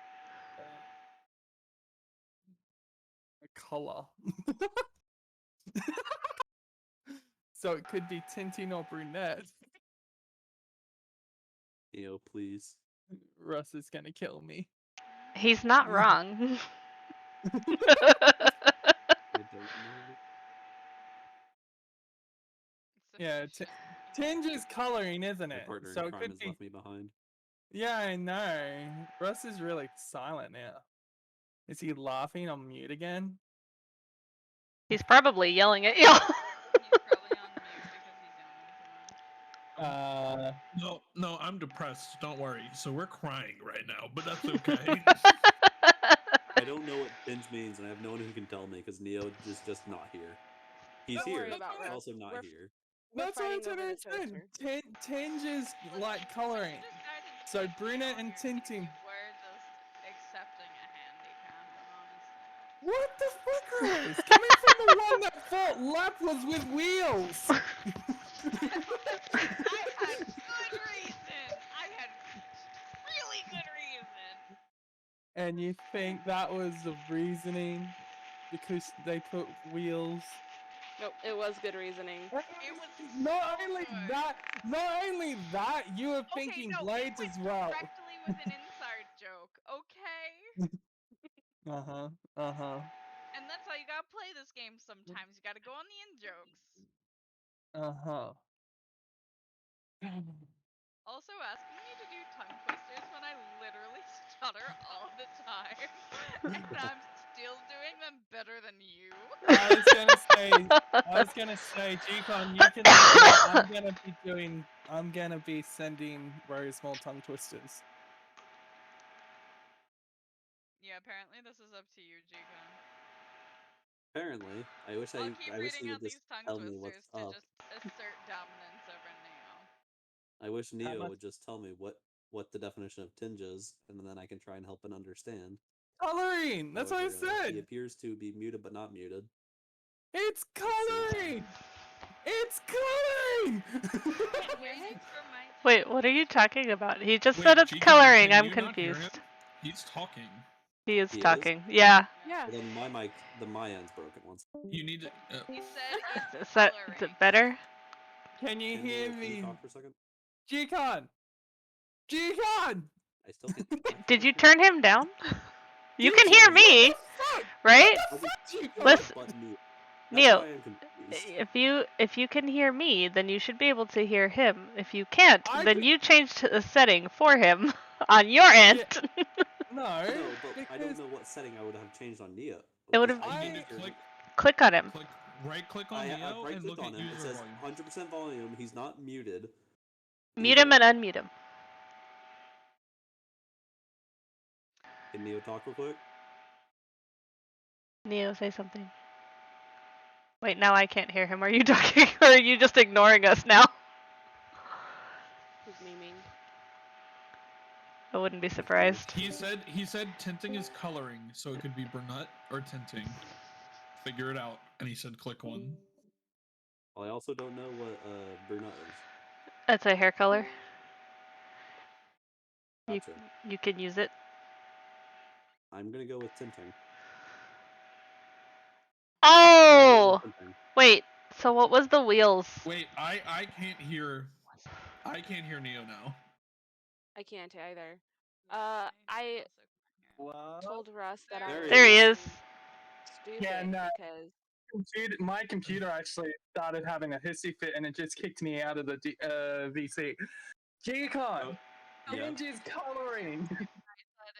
Color. So it could be Tintin or brunette. Neo, please. Russ is gonna kill me. He's not wrong. I don't know. It's Yeah, sufficient. Tinge is coloring, isn't My it? partner So in it crime could has be. left me behind. Yeah, I know. Russ is really silent now. Is he laughing on mute again? He's probably yelling at you. He's probably on mute because he's yelling too much. No, I'm depressed. Don't worry. So we're crying right now, but that's okay. I don't know what binge means, and I have no one who can tell me because Neo is just not here. He's Don't here, worry about he's Russ. also not We're here. We're That's what I'm fighting over trying the to say. toaster. Tinge is like coloring. Decided So to be brunette on and your team, tinting. You were just accepting a handicap, honestly. What the fuck, Rose? Coming from the one that thought lap was with wheels. I had good reason. I had really good reason. And you think that was the reasoning because they put wheels? Nope, it was good reasoning. It was Not so only good. that, you were Okay, thinking no, blades it as went well. directly with an inside joke, okay? And that's how you gotta play this game sometimes. You gotta go on the in jokes. Also asking me to do tongue twisters when I literally stutter all the time. And I'm still doing them better than you. I was gonna say, G-Con, you can say that. I'm gonna be sending Rose more tongue twisters. Yeah, apparently this is up to you, G-Con. Apparently, I wish I'll keep I wish he reading would out just these tongue tell me what's twisters to up. just assert dominance over Neo. I wish Neo much- would just tell me what the definition of tinge is, and then I can try and help and understand. Coloring! That's what I However, he said! appears to be muted but not muted. It's coloring! It's coloring! Waiting for my Wait, what are you talking about? He just Wait, said it's G-Con, coloring. can I'm you not hear him? confused. He's talking. He is He is? talking. Yeah. Yeah. Well, then my end's broken once. You need to. He said it's Is that coloring. better? Can you hear Can you me? talk for a second? G-Con! G-Con! I still can't. Did you turn him down? You can G-Con, hear me, what the fuck? right? What the fuck, G-Con? Listen, But Neo. That's Neo, why I'm confused. if you can hear me, then you should be able to hear him. If you can't, I then could- you changed the setting for him on your end. No, No, but I don't because know what setting I would have changed on Neo. It would've- because You I need to can't hear click, him. Click on him. right click on I Neo right and clicked look on at him. It user says volume. 100% volume. He's not muted. Mute him either. and unmute him. Can Neo talk real quick? Neo, say something. Wait, now I can't hear him. Are you talking or are you just ignoring us now? He's memeing. I wouldn't be surprised. He said tinting is coloring, so it could be brunette or tinting. Figure it out. And he said click one. Well, I also don't know what brunette is. That's a hair color. Gotcha. You can use it. I'm gonna go with tinting. Oh! Wait, so what was the wheels? Wait, I can't hear Neo now. I can't either. I what? told Russ that I There was he There he is. stupid Yeah, no. because My computer actually started having a hissy fit and it just kicked me out of the VC. G-Con! Yeah. Tinge is coloring!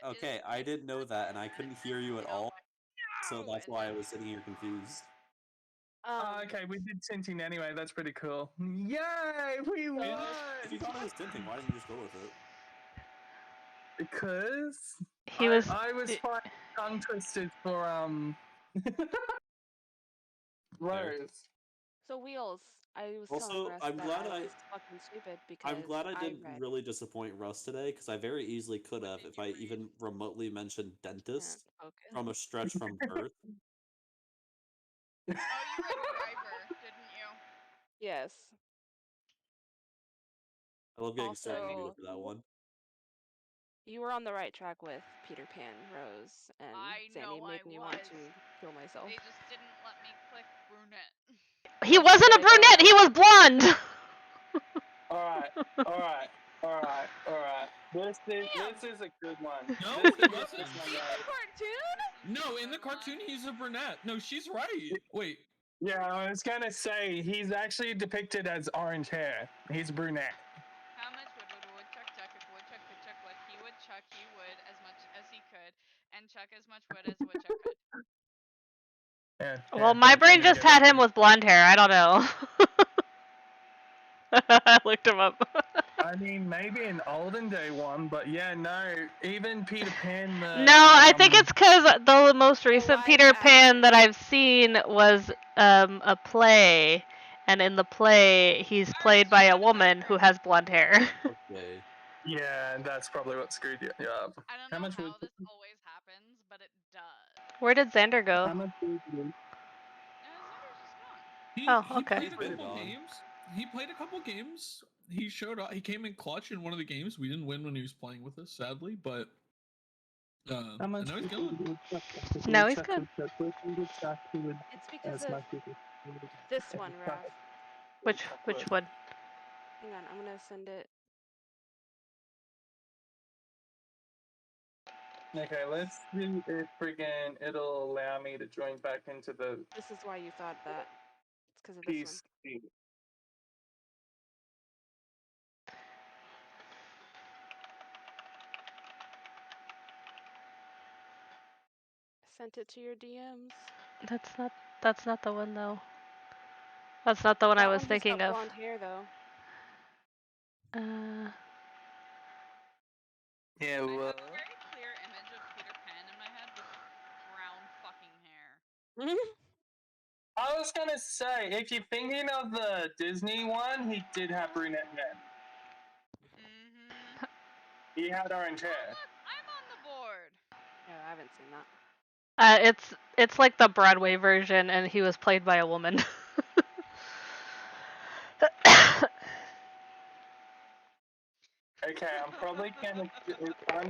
Okay, I didn't know that, and I couldn't hear you at all, so that's why I was sitting here confused. Okay, we did tinting anyway, that's pretty cool. Yay! We won! If you thought it was tinting, why didn't you just go with it? Because He was. I was finding tongue twisted for Rose. So wheels. I was Also, telling Russ I'm that glad I I- was fucking stupid because I'm glad I didn't read. really disappoint Russ today, because I very easily could have if I even remotely mentioned dentist from a stretch from birth. Oh, you read Driver, didn't you? Yes. I love getting so angry Also, for that one. you were on the right track with Peter Pan, Rose, and I Sandy know make I me want was. to kill myself. They just didn't let me click brunette. He wasn't a brunette. He was blonde. Alright. This is a good one. No, This he is a wasn't. good one, In the guys. cartoon? No, in the cartoon he's a brunette. No, she's right. Wait. Yeah, I was gonna say he's actually depicted as orange hair. He's brunette. How much wood would a woodchuck chuck if a woodchuck could chuck what he would chuck? He would as much as he could, and chuck as much wood as a woodchuck could. Yeah, Well, my brain just had him with blonde hair. I don't know. I looked him up. I mean, maybe an olden day one, but yeah, no. Even Peter Pan. No, I think it's because the most recent live Peter Pan action. that I've seen was a play, and in the play he's played by a woman who has blonde hair. Okay. Yeah, that's probably what screwed you up. I don't How know much how wood? this always happens, but it does. Where did Xander go? How much wood? Xander's just gone. He Oh, he okay. played a He's couple gone. games. He played a couple games. He showed up. He came in clutch in one of the games. We didn't win when he was playing with us, sadly, but How much? and now he's gone. No, he's good. It's because of this one, Rav. Which one? Hang on, I'm gonna send it. Okay, let's see if friggin' it'll allow me to join back into the This is why you thought that. It's because of this piece. one. Sent it to your DMs. That's not the one though. That's not the one I That was one just thinking got of. blonde hair though. Yeah, I well, have a very clear image of Peter Pan in my head with brown fucking hair. I was gonna say, if you're thinking of the Disney one, he did have brunette hair. Mm-hmm. He had orange Oh hair. look, I'm on the board. Yeah, I haven't seen that. It's like the Broadway version, and he was played by a woman. Okay, I'm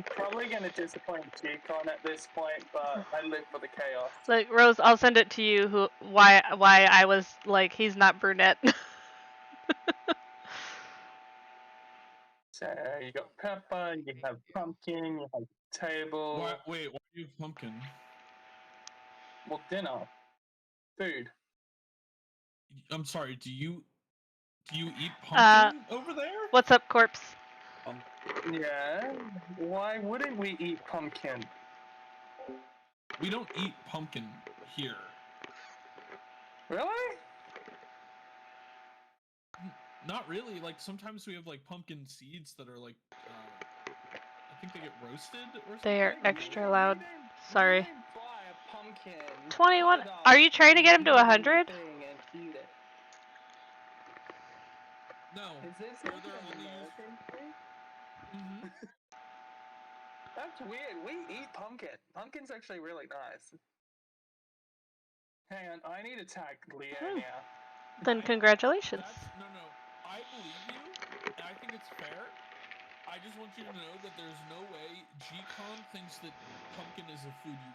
probably gonna disappoint G-Con at this point, but I live for the chaos. Like Rose, I'll send it to you. Why I was like he's not brunette. So you got pepper, you have pumpkin, you have table. Why do you have pumpkin? Well, dinner, food. I'm sorry. Do you eat pumpkin over there? What's up, corpse? Yeah. Why wouldn't we eat pumpkin? We don't eat pumpkin here. Really? Not really. Like sometimes we have like pumpkin seeds that are like, I think they get roasted or something. They are extra loud. We Sorry. don't buy a pumpkin, 21. cut it up, Are you trying to get him to and 100? thing and eat it. No. Is this Or like they're an only American thing? Mm-hmm. That's weird. We eat pumpkin. Pumpkin's actually really nice. Hang on, I need to tag Leo now. Then congratulations. No. I believe you, and I think it's fair. I just want you to know that there's no way G-Con thinks that pumpkin is a food you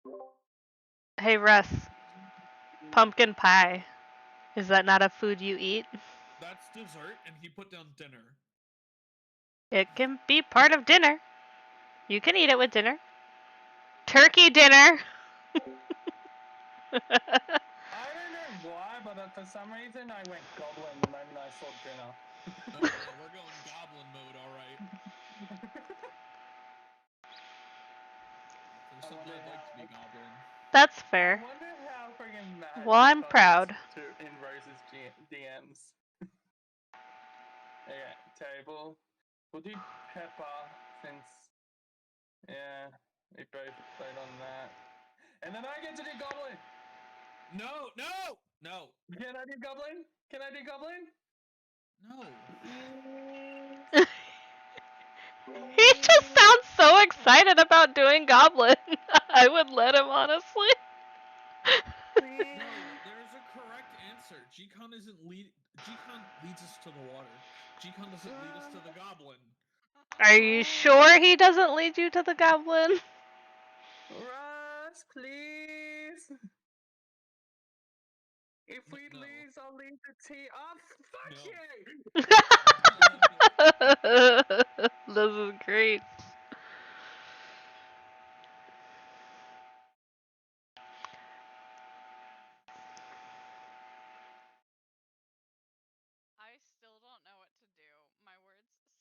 eat. Hey Russ, pumpkin pie. Is that not a food you eat? That's dessert, and he put down dinner. It can be part of dinner. You can eat it with dinner. Turkey dinner. I don't know why, but for some reason I went goblin the moment I saw dinner. Oh, yeah, we're going goblin mode, all right. There's something I'd like to be goblin. That's I fair. wonder how friggin' mad Well, I'm G-Con is proud. in Rose's DMs. Okay, table. We'll do pepper since, yeah, we both played on that. And then I get to do goblin! No. Can I do goblin? Can I do goblin? No. He just sounds so excited about doing goblin. I would let him, honestly. No, there's a correct answer. G-Con leads us to the water. G-Con doesn't lead us to the goblin. Are you sure he doesn't lead you to the goblin? Russ, please! If we lose, I'll leave the tea off. Fuck you! This is great.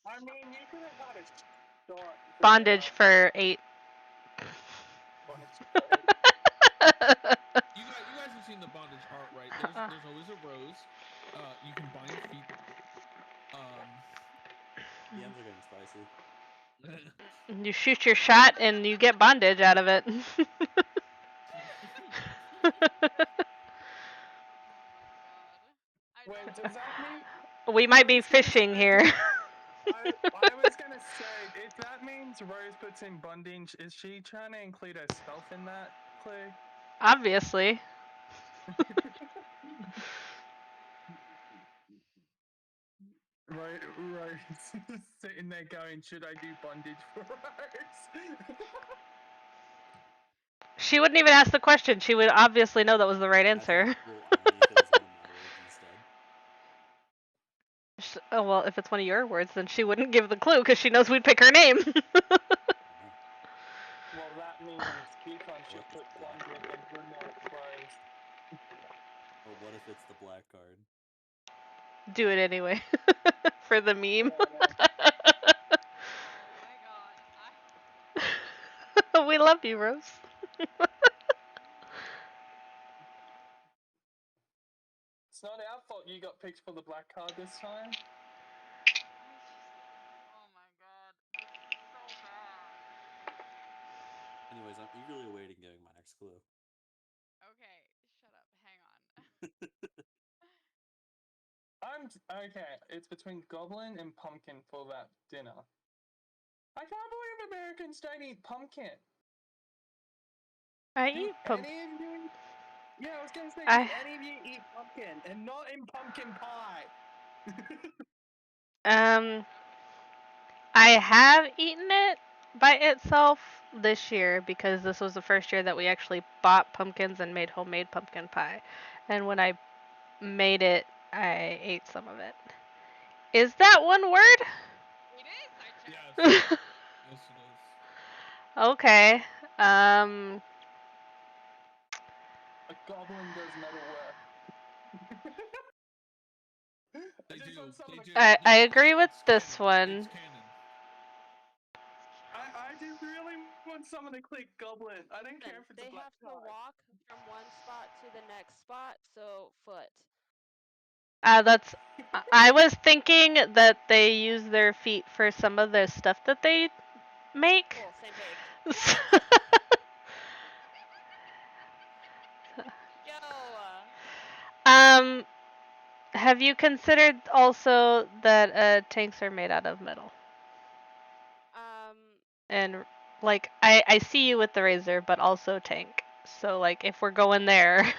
I mean, you could have had a shot. Bondage for 8. You guys have seen the bondage art, right? There's always a rose. You can bind feet. DMs are getting spicy. You shoot your shot and you get bondage out of it. Oh my god. I Wait, don't does that mean? We might be was gonna fishing say, here. I was gonna say, if that means Rose puts in bondage, is she trying to include herself in that clue? Obviously. Right, sitting there going, should I do bondage for Rose? She wouldn't even ask the question. She would obviously know that was the right Imagine answer. the cool irony if it was one of my words instead. Oh, well, if it's one of your words, then she wouldn't give the clue because she knows we'd pick her name. No. Well, that means Beacon should What if put it's black? bondage and Bruno Rose. Or what if it's the black card? Do it anyway. For the meme. Yeah, no. Oh my god. We love you, Rose. It's not our fault you got picked for the black card this time. Oh my god. This is so bad. Anyways, I'm eagerly awaiting getting my next clue. Okay, shut up. Hang on. Okay. It's between goblin and pumpkin for that dinner. I can't believe Americans don't eat pumpkin. I Do eat pumpkin. any of you? Yeah, I was gonna say, I- do any of you eat pumpkin and not in pumpkin pie? I have eaten it by itself this year because this was the first year that we actually bought pumpkins and made homemade pumpkin pie. And when I made it, I ate some of it. Is that one word? It is, I checked. Yes. Yes, it is. Okay. A goblin does metal work. They do. They do. I agree with It's this canon. one. It's canon. I just really want someone to click goblin. I don't care if it's They a black have to tie. walk from one spot to the next spot, so foot. That's. I was thinking that they use their feet for some of the stuff that they make. Cool, same page. Yo! Have you considered also that tanks are made out of metal? And like I see you with the razor, but also tank. So like if we're going there.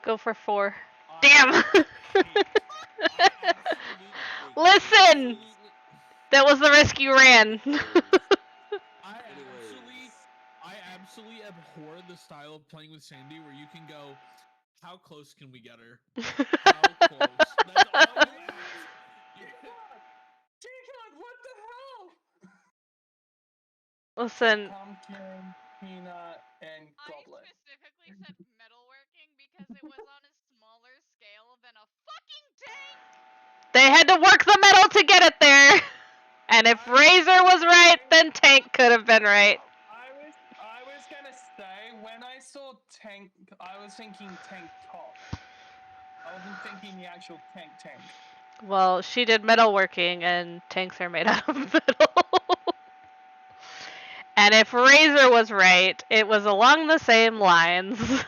Go for 4. Damn. Listen. That was the risk you ran. I absolutely abhor the style of playing with Sandy where you can go, how close can we get her? How close? That's all you ask. Deacon, what the hell? Listen. Pumpkin, peanut, and goblin. I specifically said metalworking because it was on a smaller scale than a fucking tank! They had to work the metal to get it there. And if Razor was right, then tank could have been right. I was gonna say, when I saw tank, I was thinking tank top. I wasn't thinking the actual tank. Well, she did metalworking, and tanks are made out of metal. And if Razor was right, it was along the same lines. I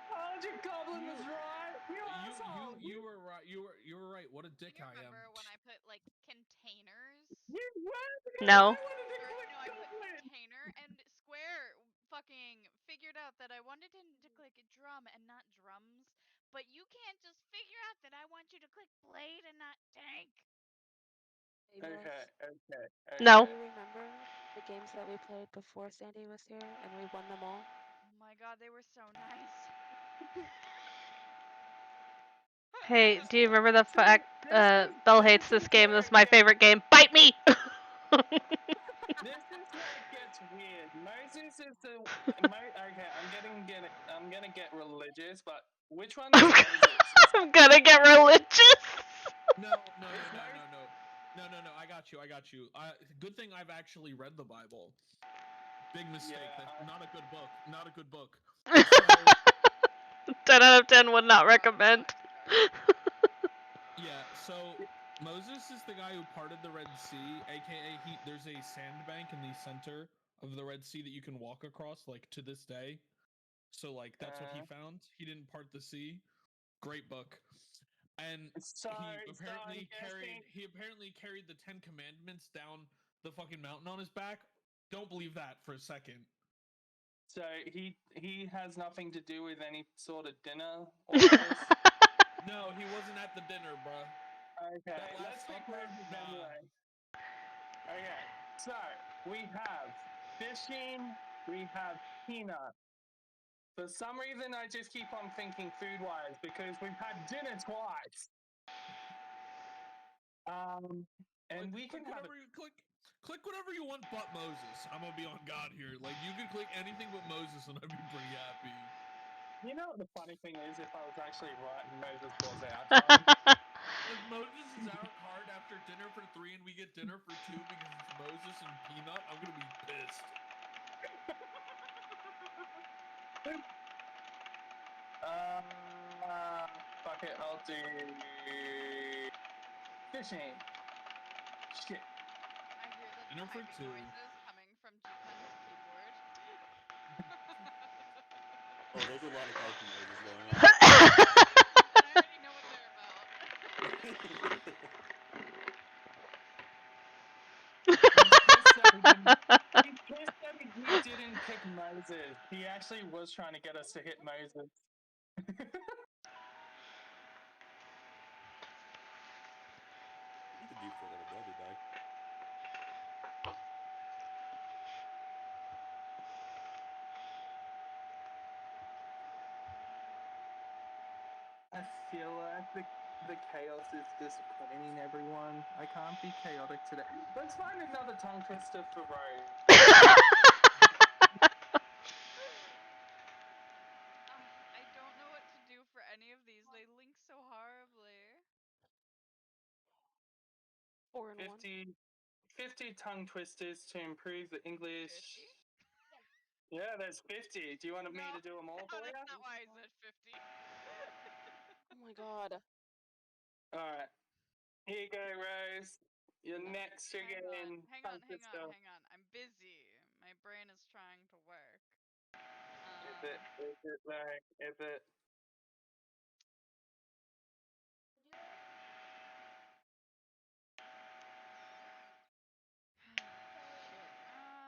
told you Goblin was right. You asshole. You were right. You were right. What a dick Do you I am. remember when I put like containers? You were. No. I put container and Square fucking figured out that I wanted him to click drum and not drums, but you can't just figure out that I want you to click blade and not tank. Okay. No. Do you remember the games that we played before Sandy was here and we won them all? Oh my god, they were so nice. Hey, do you remember the fact Belle hates this game? This is my favorite game. Bite me! This is where it gets weird. Moses is the. Okay, I'm gonna get religious, but which one is Moses? Is I'm gonna get religious. No. I got you. Good thing I've actually read the Bible. Big mistake. Yeah, That's not a good book. Not a good book. 10 out of 10 would not recommend. Yeah, so Moses is the guy who parted the Red Sea, aka there's a sandbank in the center of the Red Sea that you can walk across, like, to this day. So, like, that's what he found. He didn't part the sea. Great book. And he apparently carried the 10 Commandments down the fucking mountain on his back. Don't believe that for a second. So he has nothing to do with any sort of dinner or this? No, he wasn't at the dinner, bruh. Okay, That let's Last pick Supper? Moses Nah. anyway. Okay, so we have fishing, we have peanut. For some reason, I just keep on thinking food-wise because we've had dinner twice. And we can have click whatever you want but Moses. I'm gonna be on God here. Like, you can click anything but Moses and I'd be pretty happy. You know what the funny thing is? If I was actually right and Moses was our time. If Moses is our card after dinner for 3 and we get dinner for 2 because it's Moses and Peanut, I'm gonna be pissed. Fuck it, I'll do fishing. Shit. I hear the Dinner for typing 2. noises coming from Dukan's keyboard. Oh, there's a lot of typing noises going on. I already know what they're about. He's pissed that we didn't pick Moses. He actually was trying to get us to hit Moses. You could do for a little bit. I'll be back. I feel like the chaos is disappointing everyone. I can't be chaotic today. Let's find another tongue twister for Rose. I don't know what to do for any of these. They link so horribly. 4 and 50 tongue twisters to improve the English. 50? Yeah, there's 50. Do you want me to do them all No, for you? that's not why I said 50. 1. Oh my god. Alright. Here you go, Rose. You're next again. Hang on. I'm busy. My brain is trying to work. Is it like, is it? Shit. You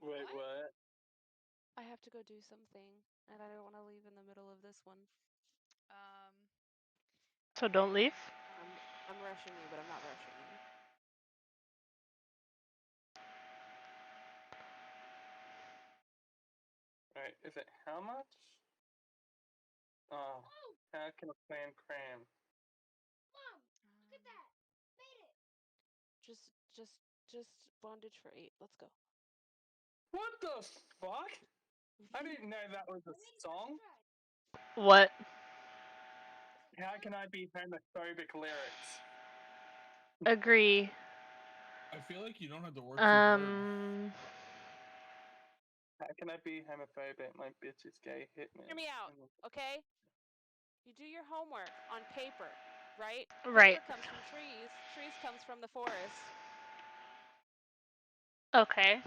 Wait, what? I have to go do something, and I don't want to leave in the middle of this one. So don't leave? I'm rushing you, but I'm not rushing you. Right, is it how much? Oh, how can a plan cram? Just bondage for 8. Let's go. What the fuck? I didn't know that was a song. What? How can I be homophobic lyrics? Agree. I feel like you don't have to work too hard. How can I be homophobic? My bitch is gay. Hit me. Hear me out, okay? You do your homework on paper, right? Right. Paper comes from trees. Trees comes from the forest. Okay.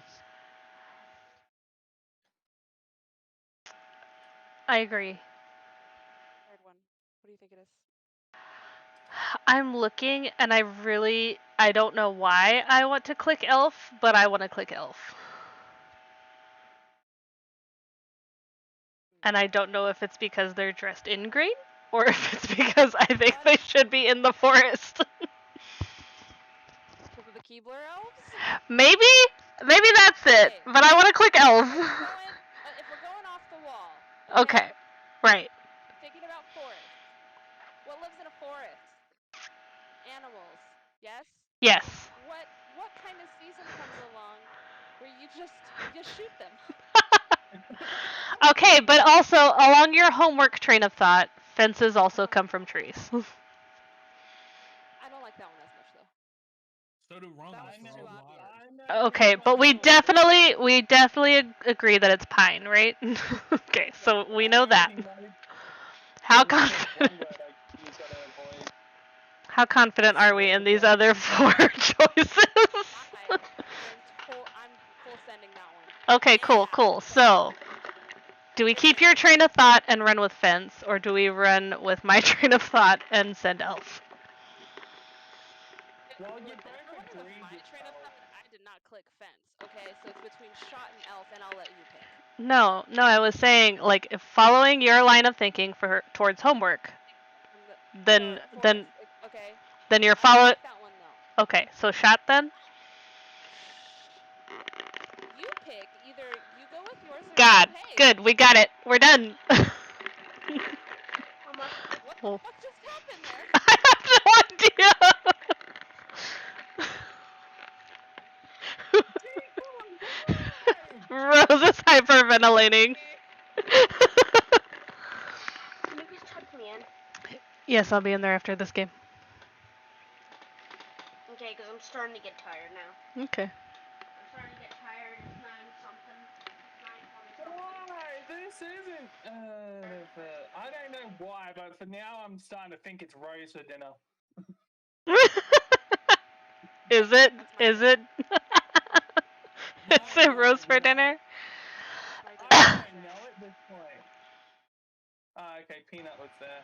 I agree. 3rd one. What do you think it is? I'm looking and I don't know why I want to click elf, but I want to click elf. And I don't know if it's because they're dressed in green or if it's because I think they should be in the forest. Because of the Keebler elves? Maybe that's it. Okay. But I want to click elf. If we're going off the Okay. Right. Thinking about forests. What lives in a forest? Animals. Yes? Yes. What kind of season comes along where you shoot them? Okay, but also along your homework train of thought, fences also come from trees. I don't like that one as much though. So do Romans. I know. Too obvious. I know. Okay, but we definitely agree that it's pine, right? Okay, so we know that. How confident? How confident are we in these other 4 choices? I'm full sending that one. Okay, cool, cool. So, do we keep your train of thought and run with fence, or do we run with my train of thought and send elf? Well, you Listen, if we're both running with agreed my with train of elf. thought, I did not click fence. Okay, so it's between shot and elf, and I'll let you pick. No, I was saying like if following your line of thinking for towards homework, then Okay. then you're I don't follow. like that one though. Okay, so shot then. You pick either you go with yours or God, no. Hey, good, we got it. We're done. what the Well, fuck just happened there? I have no idea. Rose is hyperventilating. Can you please tuck me in? Yes, I'll be in there after this game. Okay, because I'm starting to get tired now. Okay. I'm starting to get tired. It's 9 something. 9:20 something. Why? This isn't. I don't know why, but for now, I'm starting to think it's Rose for dinner. Is it? Is it? Is No, it roast for no. dinner? I don't know at this point. Okay, Peanut was there.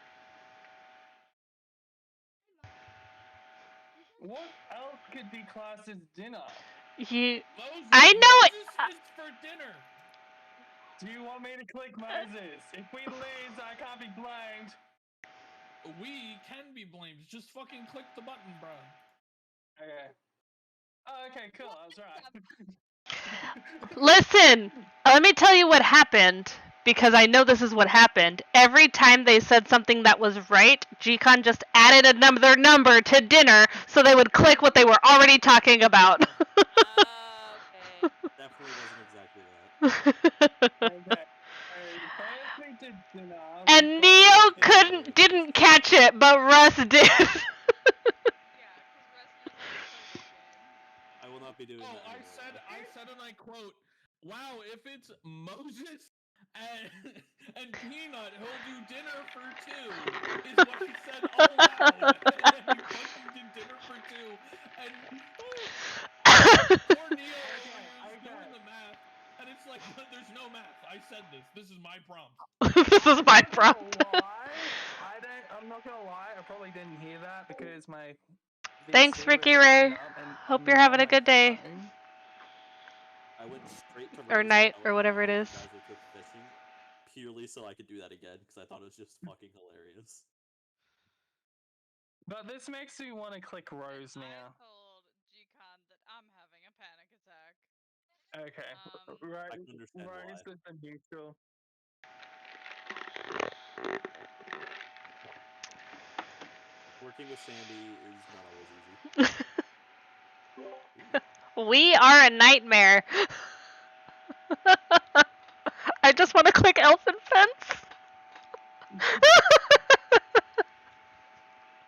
What else could be classed as dinner? Moses, I know it. Moses is for dinner. Do you want me to click Moses? If we lose, I can't be blamed. We can be blamed. Just fucking click the button, bro. Okay. Oh, okay, cool. I was right. Listen, let me tell you what happened because I know this is what happened. Every time they said something that was right, Gcon just added another number to dinner so they would click what they were already talking about. Okay. Definitely wasn't exactly that. Okay. First we did dinner. And Neo didn't catch it, but Russ did. Yeah, because Russ knows how to play this game. I will not be doing Oh, that anymore. I said, and I quote, "Wow, if it's Moses and Peanut, he'll do dinner for 2." Is what I said all loud, and then he fucking did dinner for 2, and poor Neo over here is doing the math, and it's like, there's no math. I said this. This is my prompt. This is my prompt. I'm not gonna lie. I probably didn't hear that because my. Thanks, VC Ricky was Ray. acting up and Hope I'm you're not having on a good my day. phone. I went straight to Or Rose night, and or whatever it Ellen is. when you guys were cook fishing, purely so I could do that again because I thought it was just fucking hilarious. But this makes me want to click Rose I now. told Gcon that I'm having a panic attack. Okay. I can understand Rose why. is the neutral. Working with Sandy is not always easy. We are a nightmare. I just want to click Elfin Fence.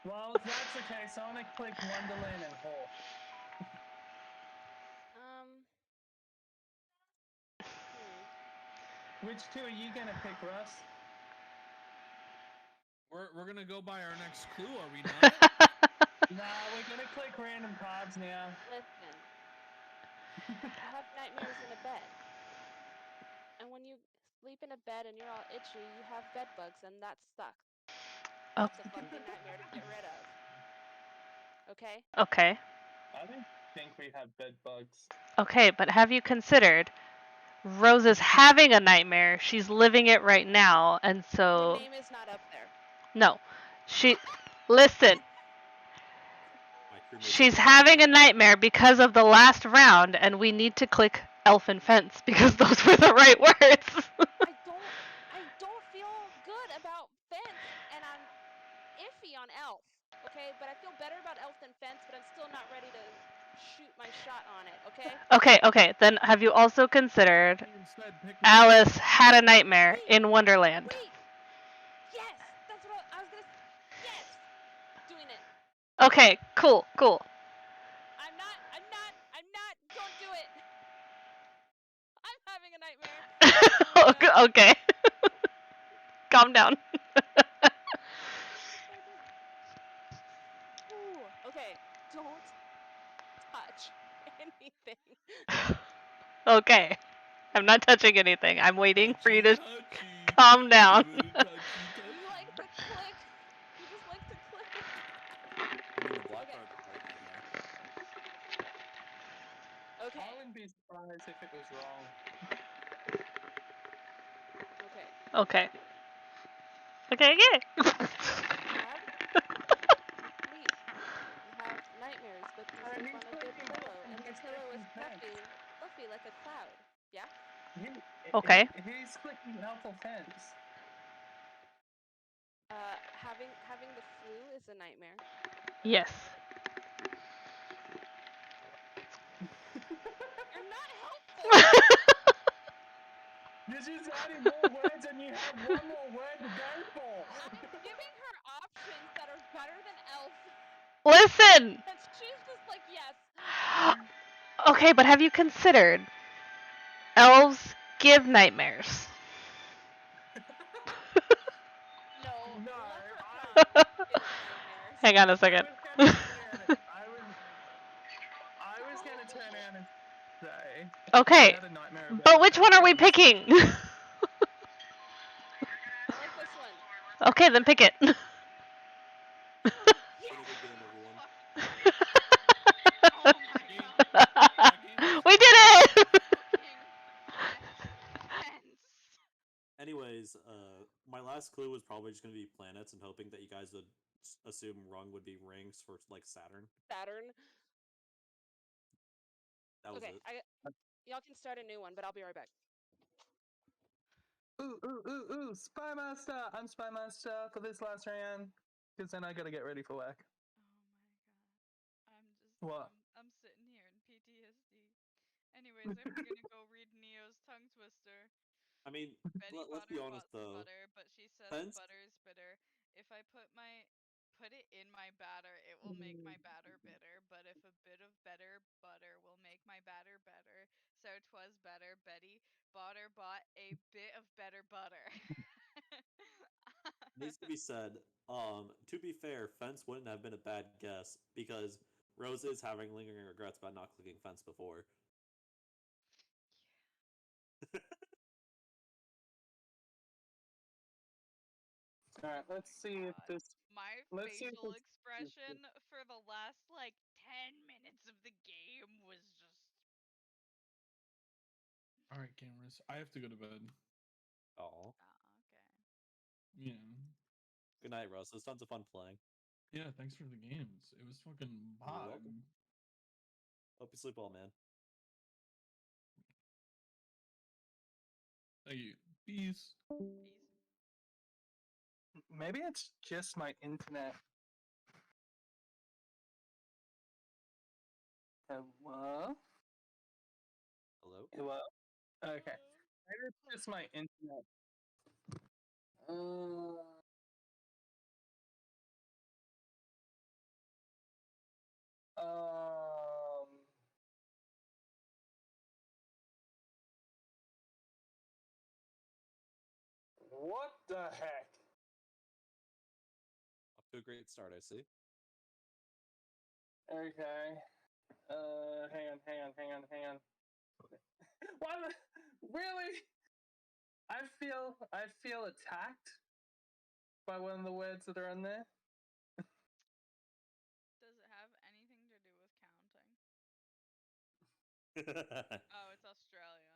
Well, if that's the case, I want to click Wonderland and Hall. Which 2 are you gonna pick, Russ? We're gonna go by our next clue, are we not? Nah, we're gonna click random paths now. Listen. You have nightmares in a bed. And when you sleep in a bed and you're all itchy, you have bed bugs, and that sucks. That's a fucking nightmare to get rid of. Okay? Okay. I don't think we have bed bugs. Okay, but have you considered Rose is having a nightmare. She's living it right now, and so Your name is not up there. no. Listen. She's having a nightmare because of the last round, and we need to click Elfin Fence because those were the right words. I don't okay? But I feel better about elf than fence, but I'm still not ready to shoot my shot on it, okay? Okay. Then have you also considered Instead, pick Alice had a nightmare Wait, in Wonderland? Wait! Yes! That's what I was gonna. Yes! Doing it. Okay, cool. I'm not. Don't do it! I'm having a nightmare. Oh my god. Okay. Calm down. Ooh, okay. Don't touch anything. Okay. I'm not touching anything. I'm waiting for you to touchy. calm down. Give it a touchy, touchy. You like to click. You just like to click. I mean, the black Okay. card is part of the nightmare. Okay. I wouldn't be surprised if it was wrong. Okay. Okay. You have sleep. You have nightmares, but you And sleep he's on a good clicking pillow, elf and the he's pillow is clicking fence. fluffy like a cloud. Yeah? Okay. He's clicking elf or fence. Having the flu is a nightmare. Yes. You're not helpful. You're just adding more words and you have one more word to go for. I'm giving her options that are better than elf. Listen. And she's just like, yes. Okay, but have you considered elves give nightmares? No, No, let her give nightmares. Hang on a I second. was gonna turn around and I was gonna turn around and say she Okay, had a nightmare about but which one are we pumpkins. picking? I like this one. Okay, then pick it. It's been a good game, everyone. Oh my Game- god. that game was We did it! Fucking fence. Anyways, my last clue was probably just gonna be planets, and hoping that you guys would assume wrong would be rings for like Saturn. Saturn. That was Okay, it. y'all can start a new one, but I'll be right back. Ooh, Spy Master! I'm Spy Master for this last round. Because then I gotta get ready for work. Oh my god. What? I'm sitting here in PTSD. Anyways, I'm gonna go read Neo's tongue twister. I mean, Betty let's bought be her honest bought some though. butter, but she said the Fence butter is bitter. If I put it in my batter, it will make my batter bitter. But if a bit of better butter will make my batter better, so 'twas better. Betty bought a bit of better butter. needs to be said. To be fair, fence wouldn't have been a bad guess because Rose is having lingering regrets about not clicking fence before. Alright, let's see if God. this. My Let's see if facial this. expression for the last like 10 minutes of the game was just. All right, cameras. I have to go to bed. Oh, Okay. Yeah. good night, Rose. It was tons of fun playing. Yeah. Thanks for the games. It was fucking You're hot. welcome. Hope you sleep well, man. Thank you. Peace. Peace. Maybe it's just my internet. Hello? Hello? Hello? Okay. Maybe it's just my internet. Um. What the heck? Off to a great start, I see. Okay. Hang on. What? Really? I feel attacked by one of the words that are in there. Does it have anything to do with counting? Oh, it's Australia.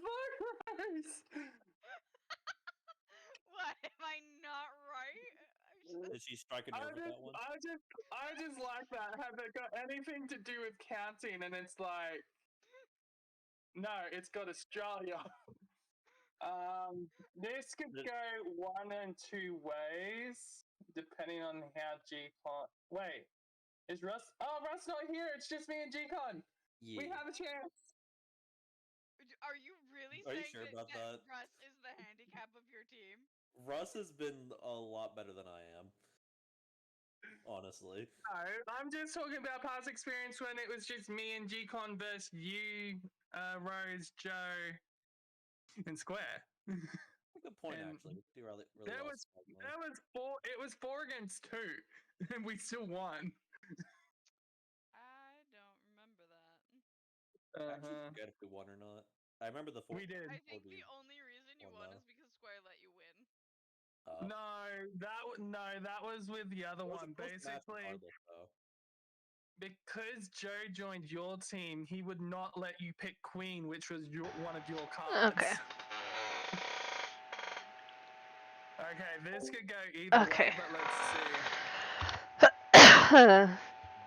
Fuck, Rose? What? Am I not right? Did she strike a nerve with that one? I just like that. Have it got anything to do with counting? And it's like, no, it's got Australia. This could go one and two ways. depending on how G-Con. Wait, is Russ? Oh, Russ not here. It's just me and G-Con. Yeah. We have a chance. Are you really Are you saying sure that, about that? Russ is the handicap of your team? Russ has been a lot better than I am. Honestly. No, I'm just talking about past experience when it was just me and G-Con versus you, Rose, Joe, and Square. Good point, And actually. We do really There well. was four. It was 4-2, and we still won. I don't remember that. I actually forget if we won or not. I remember the 4. We did. I think the only reason you won Won, is because Square let you win. No, that was with the other It was a one. close match Basically, regardless, though. because Joe joined your team, he would not let you pick Queen, which was one of your cards. Okay. Okay, this could go either Okay. way, but let's see.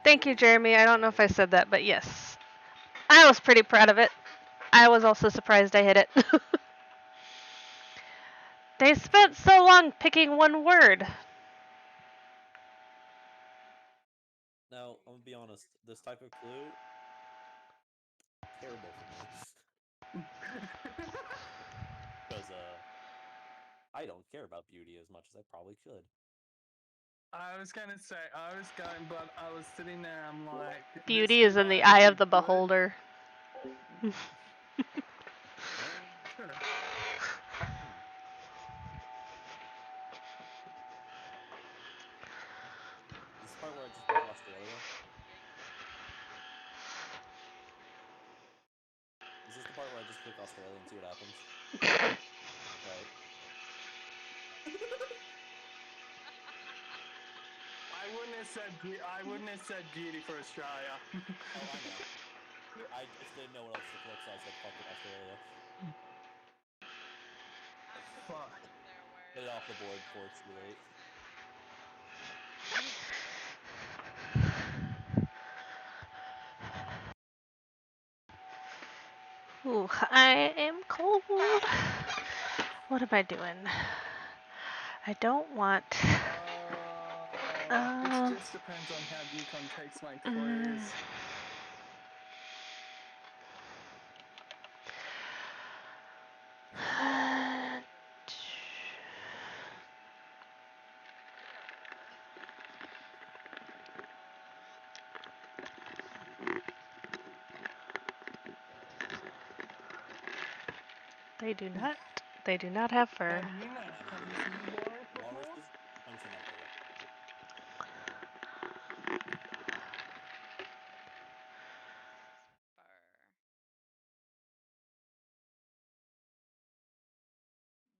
Thank you, Jeremy. I don't know if I said that, but yes. I was pretty proud of it. I was also surprised I hit it. They spent so long picking one word. Now, I'm gonna be honest. This type of clue, terrible for me. Because, I don't care about beauty as much as I probably should. I was going, but I was sitting there. I'm like, Beauty is in the eye of the beholder. Sure. This part where I just pick Australia. Is this the part where I just click Australia and see what happens? Right. I wouldn't have said beauty for Australia. Oh, I know. I just didn't know what else to click, so I said fuck it, Australia. I'm just Fuck. gonna sit there where Get it off the board no before one it's too can late. actually see me. Ooh, I am cold. What am I doing? I don't want. It just depends on how Yukon takes my clues. They do not. They do not have fur. How do you know? Have you seen walrus before? Walruses? 100% have fur. Fur.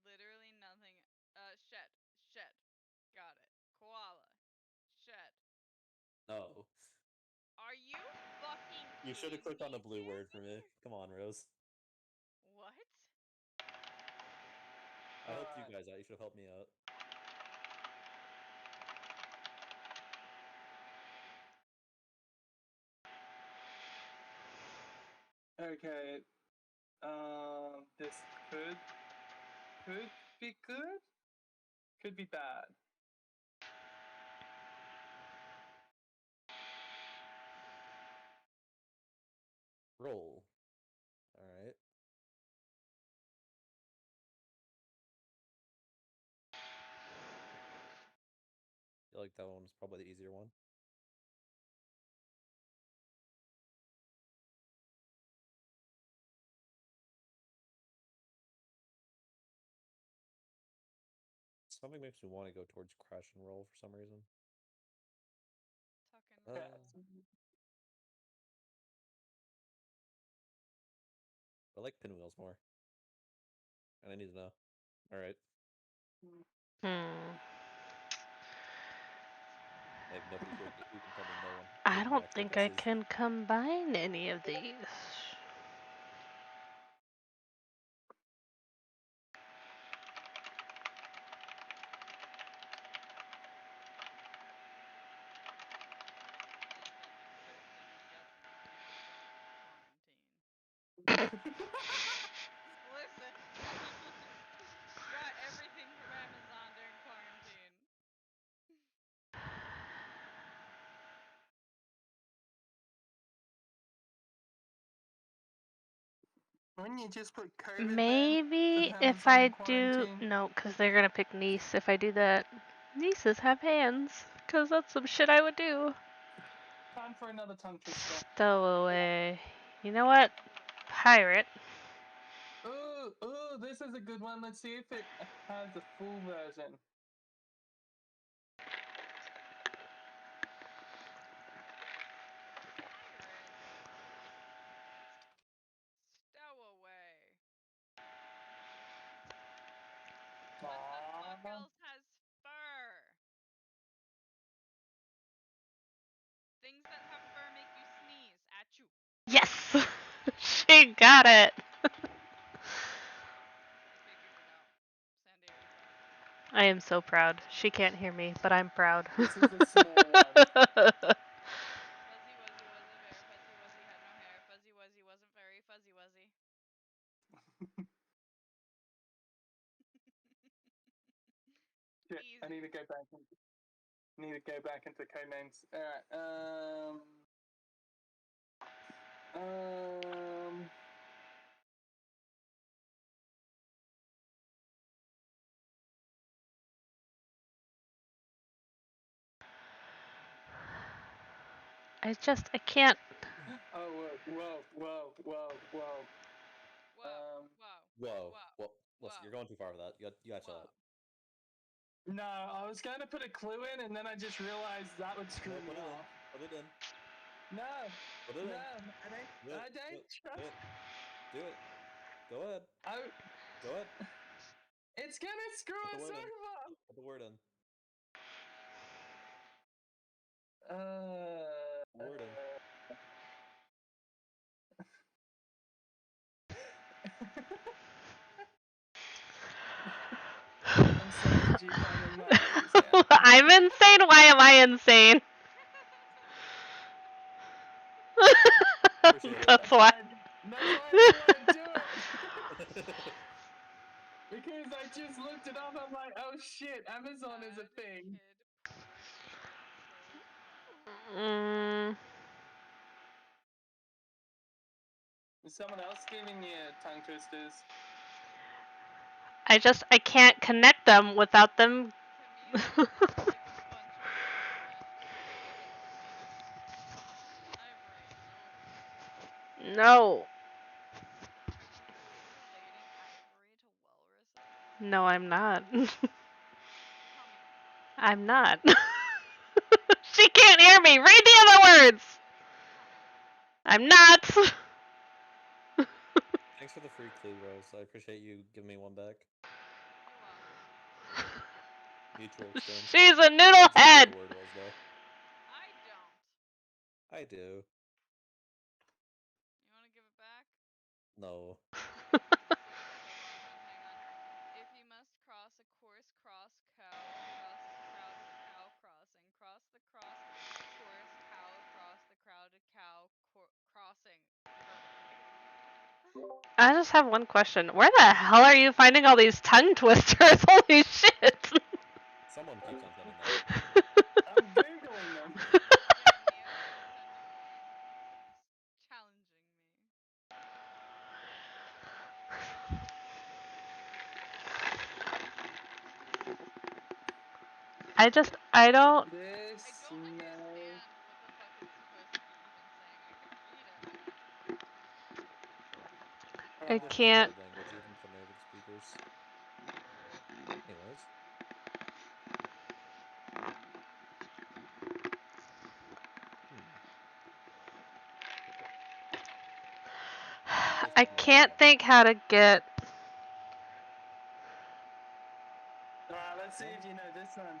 Literally nothing. Shed. Shed. Got it. Koala. Shed. No. Are you fucking You should have kidding clicked on me, the blue word for me. Jeremy? Come on, Rose. What? I helped you guys out. You should have helped me out. Okay. This could be good. Could be bad. Roll. Alright. I feel like that one was probably the easier one. Something makes me want to go towards crash and roll for some reason. Tuck and roll. I like pinwheels more. And I need to know. Alright. Like, nobody here, you can tell me no one. I Taking my don't actual think I guesses. can combine any of these. This is like the first thing you guess wrong since quarantine. Listen. Got everything from Amazon during quarantine. Wouldn't you just put COVID then? Maybe Put if Amazon I in do quarantine? no, because they're gonna pick niece. If I do that, nieces have hands, because that's some shit I would do. Time for another tongue twister. Stowaway. You know what? Pirate. Ooh, this is a good one. Let's see if it has the full version. Pirate. Stowaway. What the fuck Aww. else has fur? Things that have fur make you sneeze. Achoo. Yes! She got it! I figured it out. Sandy already told me. I am so proud. She can't hear me, but I'm proud. This is a small one. Fuzzy Wuzzy was a bear. Fuzzy Wuzzy had no hair. Fuzzy Wuzzy wasn't very fuzzy wuzzy. Shit, I need to go back. Need to go back into codenames. Alright. I can't. Oh, whoa. Whoa. Whoa. Well, listen, Whoa. you're going too far with that. You got chill Whoa. out. No, I was going to put a clue in, and then I just realized that would screw No, me put it in. off. Put it in. No, Put it in. I don't. Do it. I don't Do trust. it. Do it. Go ahead. Oh, Go ahead. it's gonna screw Put the us word in. over. Put the word in. Uh, Word in. I'm sorry, G. Diamond, my brain's down. I'm insane? Why am I insane? Appreciate it. That's why. That's why I didn't want to do it. Because I just looked it up. I'm like, oh shit, Amazon is a Bad thing. kid person. So Mm, Is someone else giving you tongue twisters? I can't connect them without them. Camille sounds like a bunch of boyfriends relating to me. Ivory, no. No. Are you relating Ivory to walruses? No, I'm not. Tell me more. I'm not. She can't hear me. Read the other words. Tell me more. I'm not. Thanks for the free clue, Rose. I appreciate you giving me one back. You're welcome. Mutual exchange. She's a I know noodle exactly what head. the word was, though. I don't. I do. You want to give it back? No. Okay, well, I'm gonna hang on. If you must cross a course cross cow, cross crowded cow crossing, cross the cross course cow across the crowded cow crossing perfectly. I just have one question. Where the hell are you finding all these tongue twisters? Holy shit. Someone keeps on sending them. I'm Googling them. Yeah, Mia keeps sending me. He's challenging me. I don't. This I don't understand what the fuck it's supposed to be even saying. I can read it. I English is a can't. dead language, even for native speakers. Anyways. Hmm. This I is not can't fun. think how to get. let's see One? if you know this one.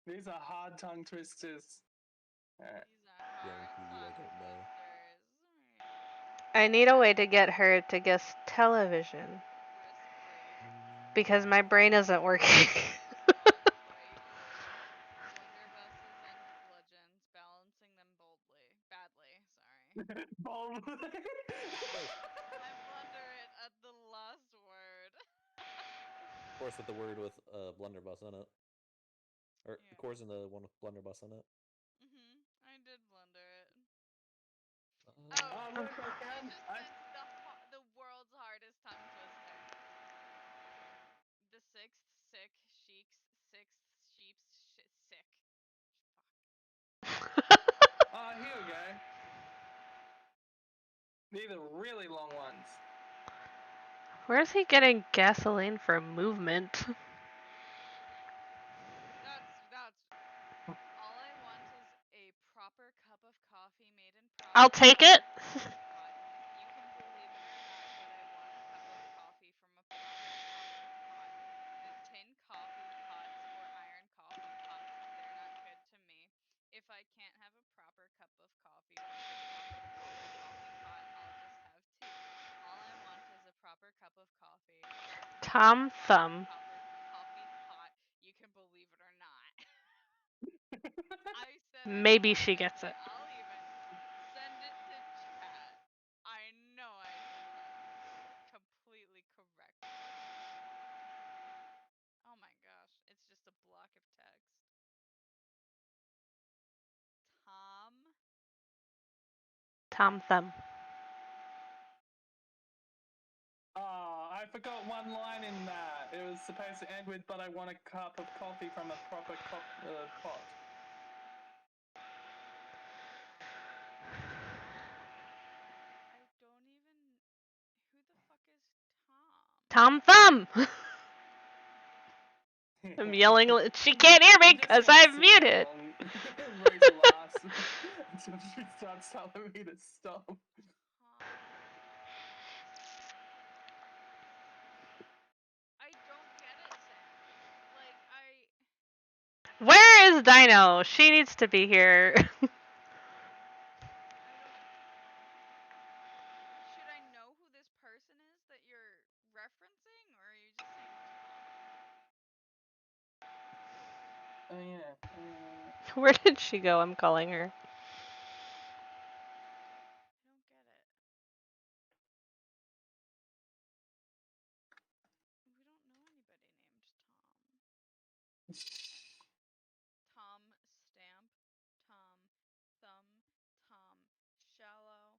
These are hard tongue twisters. Alright. These are hard Guarantee you I tongue don't know. twisters. I need a way to get her to guess television. Briskly. Because my brain isn't working. Adroitly. Blunderbusses and bludgeons, balancing them boldly. Badly, sorry. Bold. Close. I blunder it at the last word. Of course, with the word with blunderbuss in it. Or, of Yeah. course, in the one with blunderbuss in it. I did blunder it. Oh, look, I It found. just says the world's These are really long ones. Where's he getting gasoline for movement? That's all I want is a proper cup of coffee made in proper I'll take it. pot. You can believe it or not, but I want a cup of coffee from a proper copper pot. The tin coffee pots or iron coffee pots, they're not good to me. If I can't have a proper cup of coffee from a proper copper coffee pot, I'll just have tea. All I want is a proper cup of coffee made in a Tom proper Thumb. copper coffee pot. You can believe it or not. I said it Maybe out she loud. gets it. I'll even send it to chat. I know I said that completely correctly. Oh my gosh, it's just a block of text. Tom Thumb. Oh, I forgot one line in that. It was supposed to end with, but I want a cup of coffee from a proper pot. I don't even. Who the fuck is Tom? Tom Thumb. I'm yelling. She can't hear me I'm just because gonna I've sit here muted. and Rose laughs until she starts telling me to stop. Tom. I don't get it, Sam. Like, Where is Dino? She needs to be here. I don't. Should I know who this person is that you're referencing, or are you just saying Tom? Oh yeah. Where did she go? I'm calling her. I don't get it. We don't know anybody named Tom. Tom Stamp, Tom Thumb, Tom Shallow,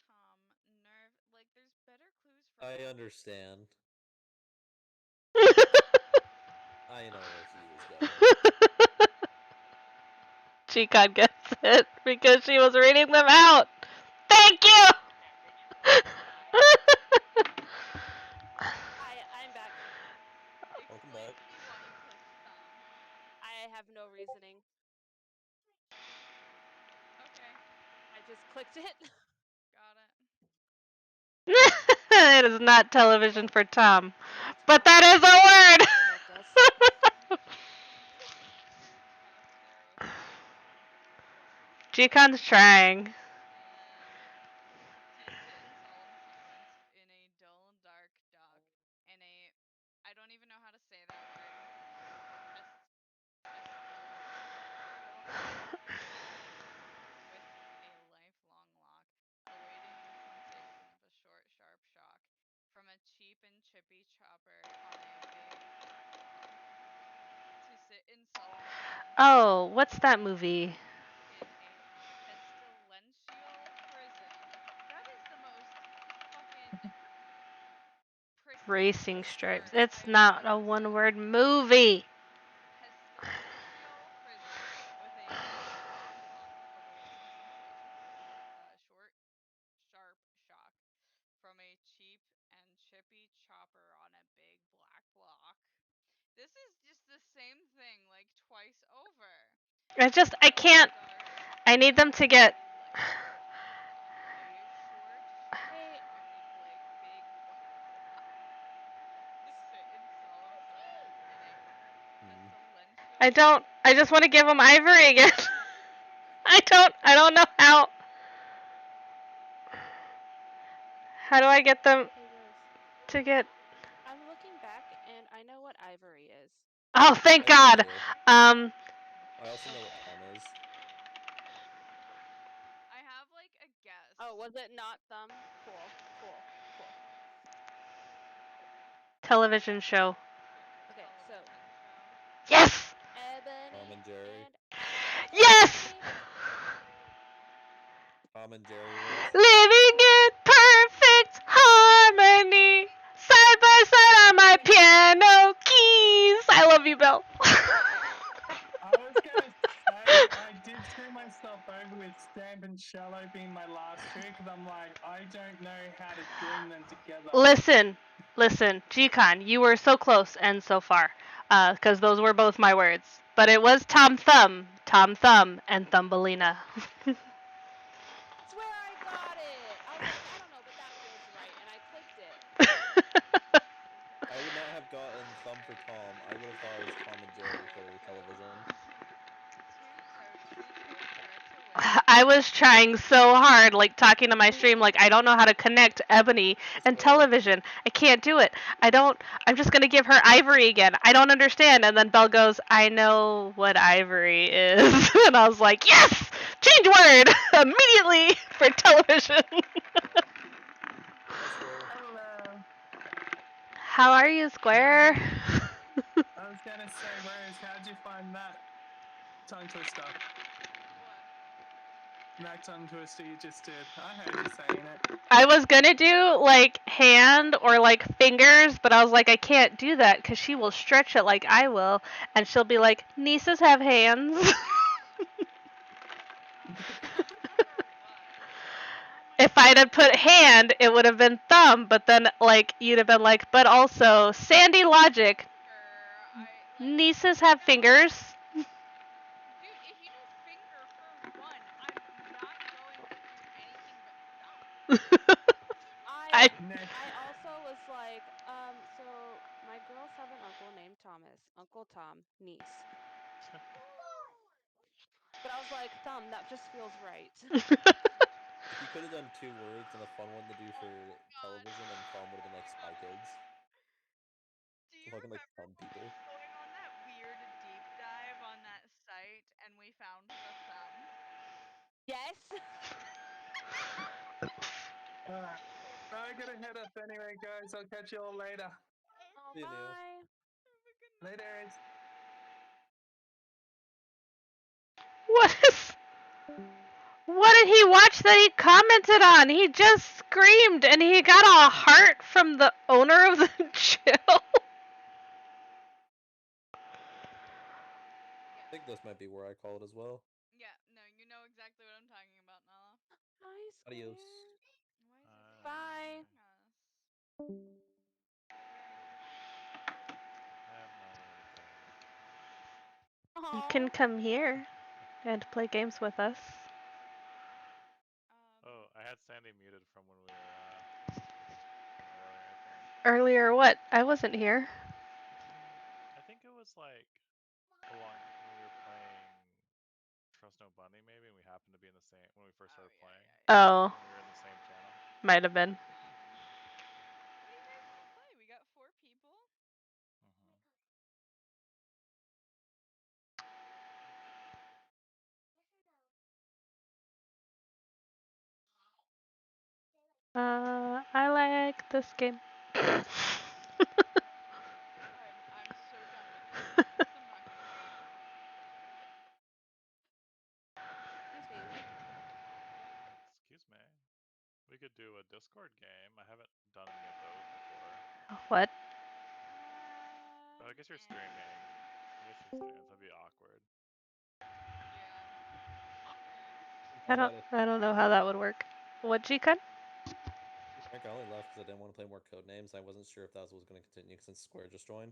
Tom Nerve. Like, there's better clues for I all. understand. I know where he is going. Chicon gets it because she was reading them out. Thank you! Hi, I'm back. Welcome Explain back. to me why you clicked thumb. I have no reasoning. Okay, I just clicked it. got it. It is not television for Tom. Not But Tom. that is a word! Really helped us. That's very funny. Chicon's trying. And to sit in solemn silence in a dull, dark dock. In a. I don't even know how to say that word. Testicle with a lifelong lock, awaiting the sensation of a short, sharp shock from a cheap and chippy chopper on a big black block. To sit in solemn silence Oh, what's that movie? in a pestilential prison. That is the most fucking Racing pretentious Stripes. word It's I've not a ever one seen. word movie. Pestilential prison with a big black block awaiting the sensation of a short, sharp shock from a cheap and chippy chopper on a big black block. This is just the same thing like twice over. I Dull, can't. dark, I need them to get. a lifelong lock. A short, sharp, Hey, chippy, big black block. To sit in solemn silence in a pestilential prison. I just want to give them ivory again. I don't know how. How do I get them hey Rose. to get. I'm looking back and I know what ivory is. Oh, thank I do God. too. Um, I also know Okay. what Tom is. I have like a guess. Oh, was it not thumb? Cool. television show. Okay, so Television show. Yes! Tom Ebony and Jerry. and Yes! Ivory. Tom and Jerry, Rose. Living in perfect harmony. Side by side on my piano keys. I love you, Belle. I was gonna say I did say my myself over with Stamp and Shallow being my last two because I'm like, I don't know how to join them together. Listen, G-Con, you were so close and so far. Because those were both my words. But it was Tom Thumb, and Thumbelina. Swear I got it. I was like, I don't know, but that feels right, and I clicked it. I would not have gotten Thumb for Tom. I would have thought it was Tom and Jerry for television. Too correct to win. I was trying so hard, like talking to my stream, like I don't know how to connect Ebony That's and fair. television. I can't do it. I'm just gonna give her Ivory again. I don't understand. And then Belle goes, I know what Ivory is. And I was like, yes! Change word! Immediately for television. Hi, Square. Hello. How are you, Square? I was gonna say, Rose, how'd you find that tongue twister? What? That tongue twister you just did. I heard you saying it. I was gonna do like hand or like fingers, but I was like, I can't do that because she will stretch it like I will, and she'll be like, nieces have hands. For what? Oh my If I'd have put hand, it would have been thumb, but then like you'd have been like, but also Sandy logic. Nieces have fingers. Dude, if you do finger for one, I'm not going to do anything but thumb. I I also was like, so my girls have an uncle named Thomas, Uncle Tom, niece. But I was like, thumb, that just feels right. If you could have done 2 words and a fun one to do for television, and Thumb would have been like Spy Kids. Do you Looking like remember thumb people. going on that weird deep dive on that site and we found the thumb? Yes. Alright. I gotta head up anyway, guys. I'll catch you all later. Oh, See you, Neil. bye. Later. what did he watch that he commented on? He just screamed and he got a heart from the owner of the channel. I think this might be where I call it as well. Yeah, no, you know exactly what I'm talking about, Nala. Hi, Square. Adios. Why is it Bye. us? Where are you? I have nowhere to go. You can come here and play games with us. Oh, I had Sandy muted from when we were from earlier, I think. Earlier what? I wasn't here. I think it was like along when we were playing Trust No Bunny maybe, and we happened to be in the same when we first started playing. Oh. When we were in the same channel. Might have been. What do you guys want to play? We got 4 people. I like this game. I'm so down with this. At least I'm not gonna lose. Excuse me. Excuse me. We could do a Discord game. I haven't done any of those before. What? But I guess you're streaming. I guess you're streaming. That'd be awkward. Yeah. I don't know how that would work. What, G-Con? Frank, I only left because I didn't want to play more code names. I wasn't sure if that was going to continue since Square just joined.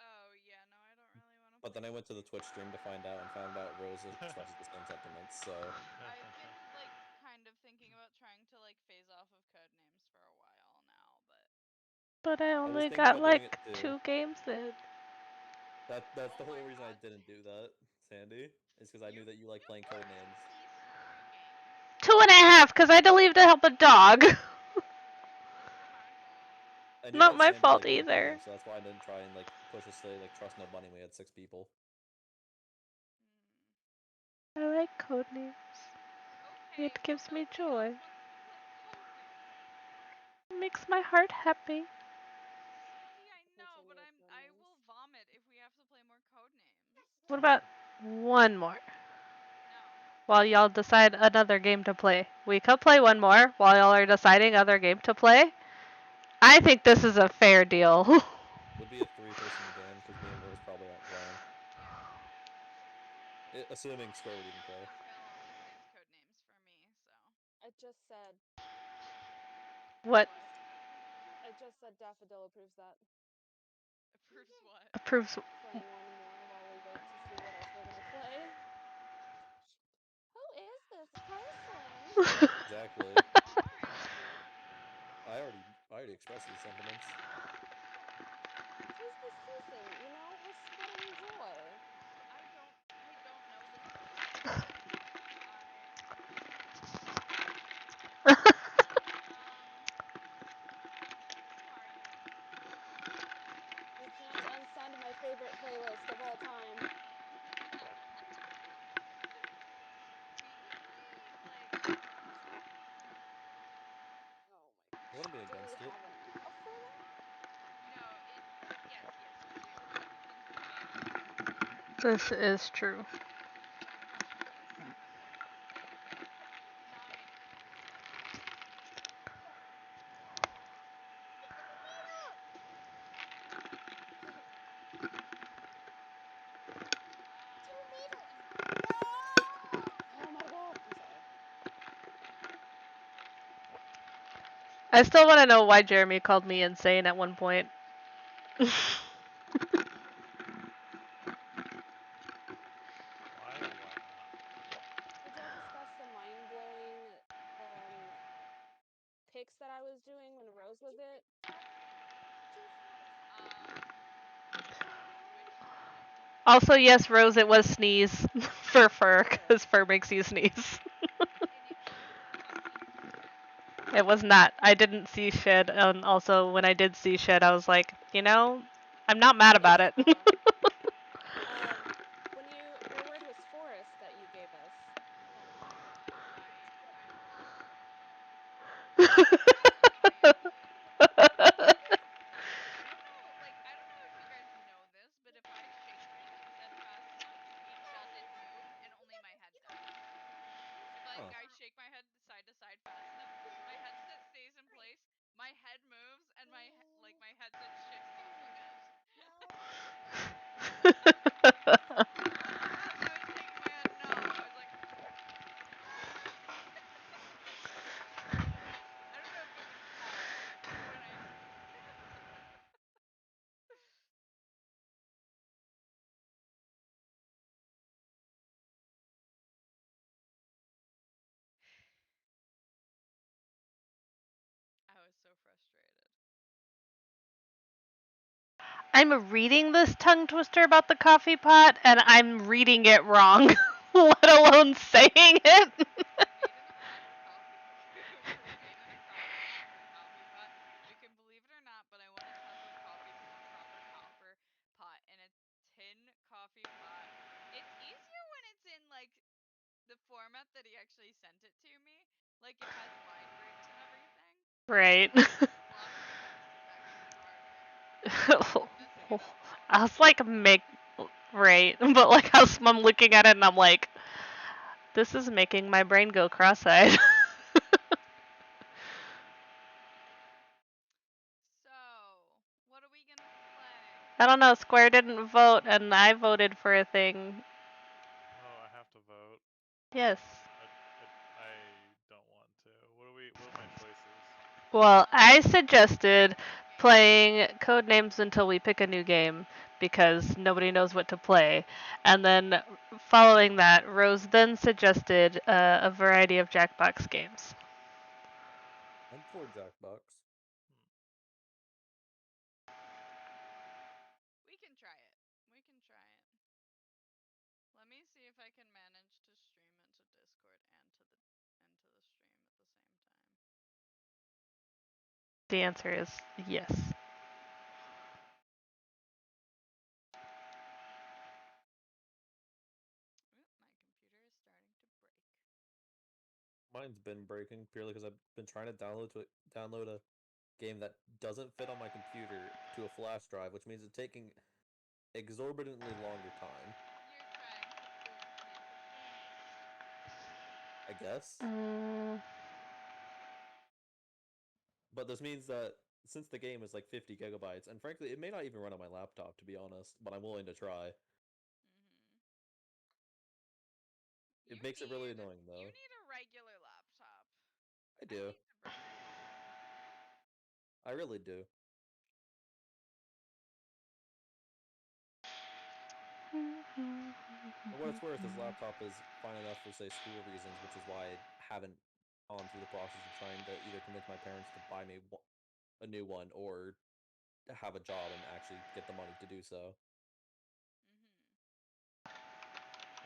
Oh yeah, no, I don't really want to. But then I went to the Twitch stream to find out, and found out Rose expresses the same sentiments. So I've been like kind of thinking about trying to like phase off of codenames for a while now, But I I was only thinking got about doing like it too. 2 games in. That's the whole reason I didn't do that, Sandy. Is because I knew that you like playing code names. 2.5, because I had to leave to help a dog. I knew Not that my Sandy fault liked playing code either. names, so that's why I didn't try and like push us to like Trust No Bunny. We had 6 people. I like codenames. Okay, It gives me nobody joy. else wants to play codenames. It makes my heart happy. Sandy, I know, but I will vomit if we have to play more codenames. What about one more? No. While y'all decide another game to play. We could play one more while y'all are deciding other game to play. I think this is a fair deal. Would be a 3-person game because me and Rose probably aren't playing. Yeah. Assuming Square would even play. Pascal It just said. What It just said Daffodil approves that. Approves what? approves? Playing one more while we wait to see what else we're gonna play. Who is this person? Exactly. Who are you? I already expressed these sentiments. Tis the season, you know. We're spreading joy. I don't know this person. I who are you? You can't unsend my favorite playlist of all time. We can play like Oh my I gosh. wouldn't be Do we against it. have enough for that? no, yes, we do. Pumpkins are amazing. This is true. Nine. Two meters! No! Oh my god. I'm sorry. I still want to know why Jeremy called me insane at one point. Why or why not? Did y'all discuss the mind blowing picks that I was doing when Rose was it? Which one? Also, yes, Rose, it was sneeze for fur, because fur makes you sneeze. And it wasn't fucking shit. It was not. I didn't see shit, and also when I did see shit, I was like, I'm not mad about it. When your word was forest that you gave us. Oh my god, I lost my shit. Immediately. I don't know if you guys know this, but if I shake my headset fast enough, it doesn't move and only my head does. If Huh. I shake my head side to side fast enough, my headset stays in place, my head moves, and my headset shifts a little bit. As I was shaking my head no, I was like I don't know if it was that, but you get what I mean. I was so frustrated. I'm reading this tongue twister about the coffee pot, and I'm reading it wrong, let alone saying it. We're made in a proper coffee. We're made in a proper coffee pot. You can believe it or not, but I won a tub of coffee from a proper copper pot in a tin coffee pot. It's easier when it's in the format that he actually sent it to me. Like it has line breaks and everything. Right. Blocking the rest is actually harder. Messing it up all I was around. like, right, but like, I'm looking at it and I'm like, this is making my brain go cross-eyed. So, what are we gonna play? I don't know. Square didn't vote, and I voted for a thing. Oh, I have to vote. Yes. I don't want to. What are my choices? Well, I Um, suggested game. playing code names until we pick a new game because nobody knows what to play. And then following that, Rose then suggested a variety of Jackbox games. I'm for Jackbox. Hmm. We can try it. We can try it. Let me see if I can manage to stream it to Discord and to the stream at the same time. The answer is yes. Oop, my computer is starting to break. Mine's been breaking purely because I've been trying to download a game that doesn't fit on my computer to a flash drive, which means it's taking exorbitantly longer time. You're trying to prove me the point. I guess. Mm, But this means that since the game is like 50 gigabytes, and frankly, it may not even run on my laptop to be honest, but I'm willing to try. Mhm. It makes it really You annoying though. need a regular laptop. I do. need to bring this up. I really do. For what it's worth, his laptop is fine enough for, say, school reasons, which is why I haven't gone through the process of trying to either convince my parents to buy me a new one or have a job and actually get the money to do so.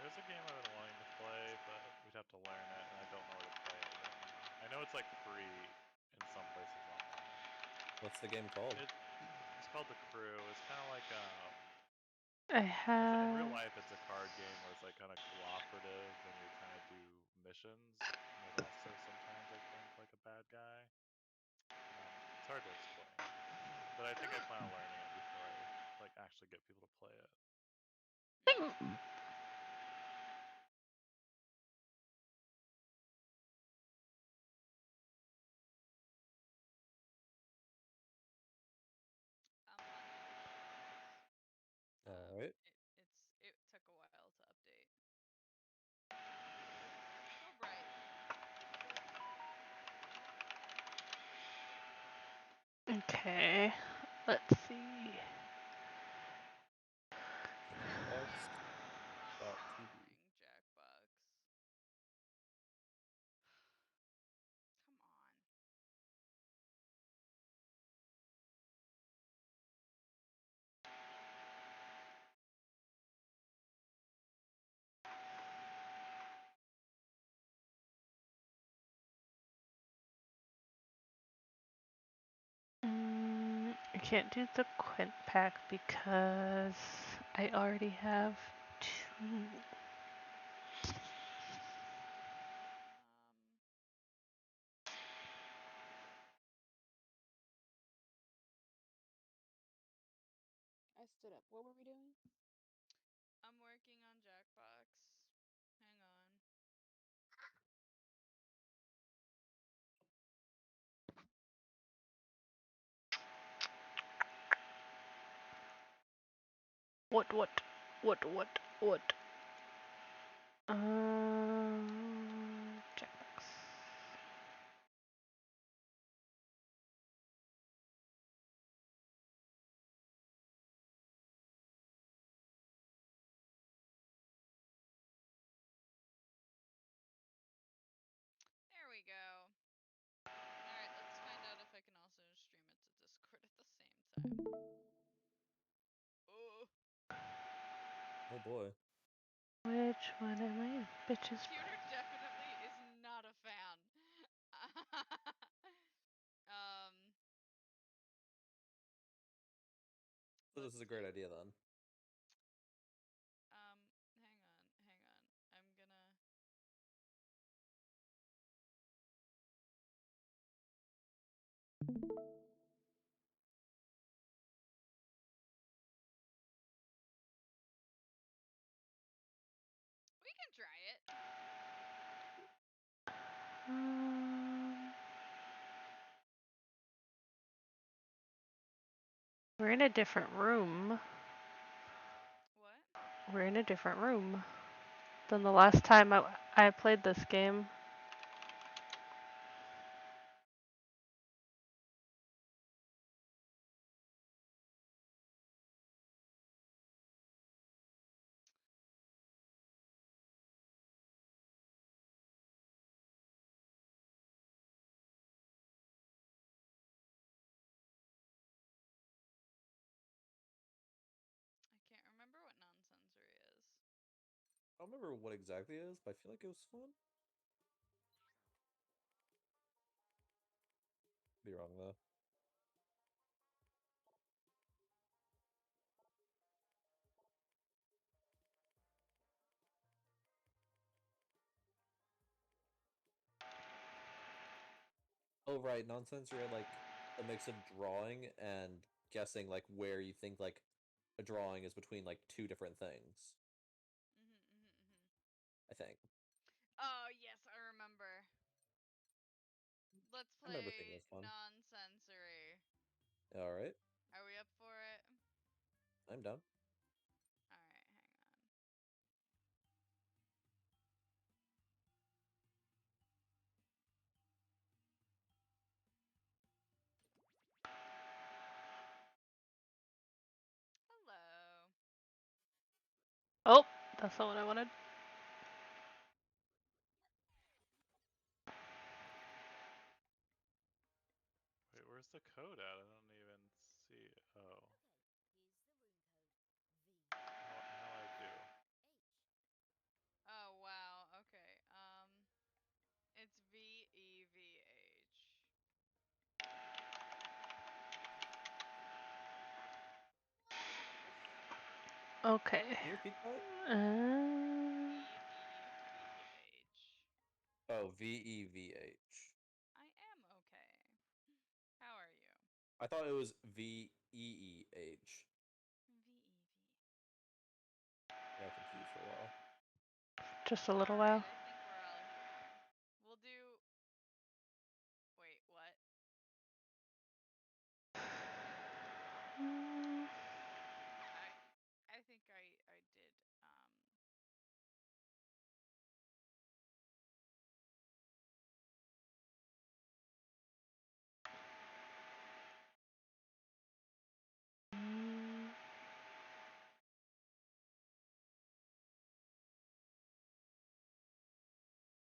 There's a game I've been wanting to play, but we'd have to learn it, and I don't know where to play it right now. I know it's like free in some places online. What's the game called? It's called The Crew. It's kind of like I in real have. life, it's a card game where it's like kind of cooperative, and you're trying to do missions. And there's also sometimes I think like a bad guy. It's hard to explain, but I think I plan on learning it before I like actually get people to play it. I'm on it. Alright. It took a while to update. So bright. Okay. Let's see. Jackbox.tv. Jackbox. Come on. I can't do the Quint pack because I already have 2. I stood up. What were we doing? I'm working on Jackbox. Hang on. What? Jackbox. There we go. Alright, let's find out if I can also stream it to Discord at the same time. Oh. Oh boy. Which one am I in? Bitches. Computer definitely is not a fan. So this is a great idea then. Hang on. I'm gonna. We can try it. We're in a different room. What? We're in a different room than the last time I played this game. I can't remember what nonsensory is. I don't remember what exactly it is, but I feel like it was fun. Be wrong though. Oh right, nonsense. You're like a mix of drawing and guessing like where you think like a drawing is between like two different things. I think. Oh, yes, I remember. Let's I remember thinking it play was fun. nonsensory. Alright, Are we up for it? I'm done. Alright, hang on. Oh, that's not what I wanted. Wait, where's the code at? I don't even see. Oh. How I do? Oh wow. Okay. It's VEVH. Okay. Can you repeat that? VEVH. Oh, VEVH. I am okay. How are you? I thought it was VEEH. VEV. Yeah, confused for a while. Just a little All right, while. I think we're all here. We'll do. Wait, what? I think I did.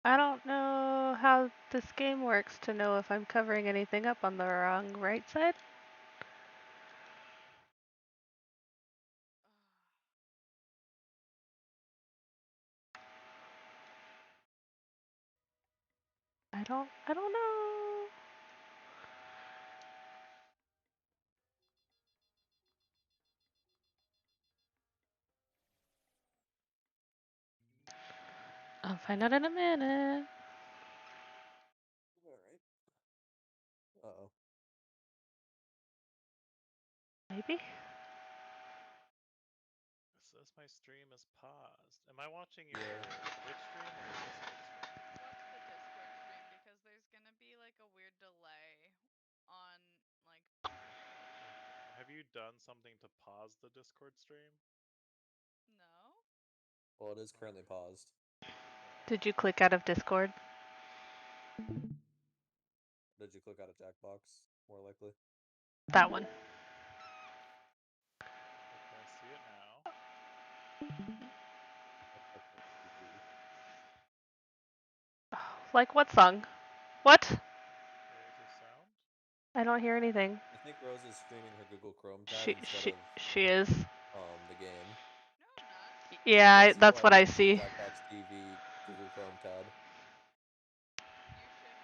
I don't know how this game works to know if I'm covering anything up on the wrong right side. I don't know. I'll find out in a minute. Alright. Uh-oh. Maybe? It says my stream is paused. Am I watching your Twitch stream or your Discord stream? Watch the Discord stream because there's gonna be like a weird delay on like. Have you done something to pause the Discord stream? No. Well, it is currently paused. Did you click out of Discord? Did you click out of Jackbox? More likely. That one. Okay, I see it now. Like what song? What? There is a sound? I don't hear anything. I think Rose is streaming her Google Chrome tab instead of She is. the game. No, I'm not. Yeah, that's Why what we I can see see. Jackbox TV Google Chrome tab. You should.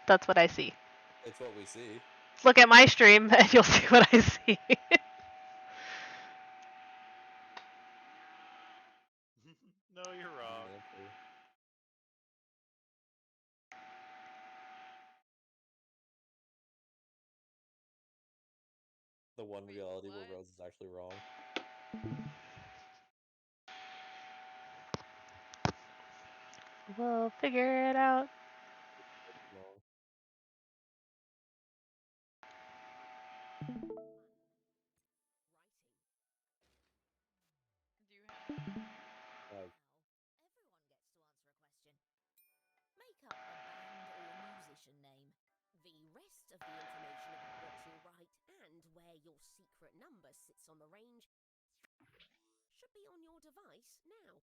That's what I see. It's what we see. Look at my stream and you'll see what I see. No, you're wrong. The one Wait, reality where what? Rose is actually wrong. We'll figure it out. Wrong. Do you have one? Like, Make up a band or musician name. The rest of the information about what you'll write and where your secret number sits on the range should be on your device now.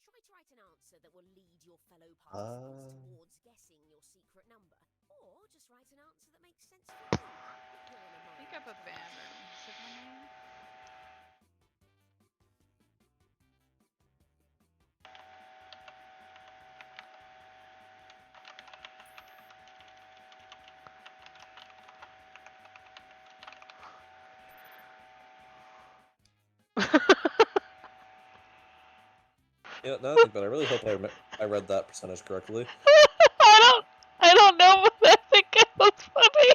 Try to write an answer that will lead your fellow participants towards guessing your secret number. Or just write an answer that makes sense for you. Not you're in a I think I have a band or music name. yeah, now I think about it, I really hope I read that percentage correctly. I don't know, but I think it was funny.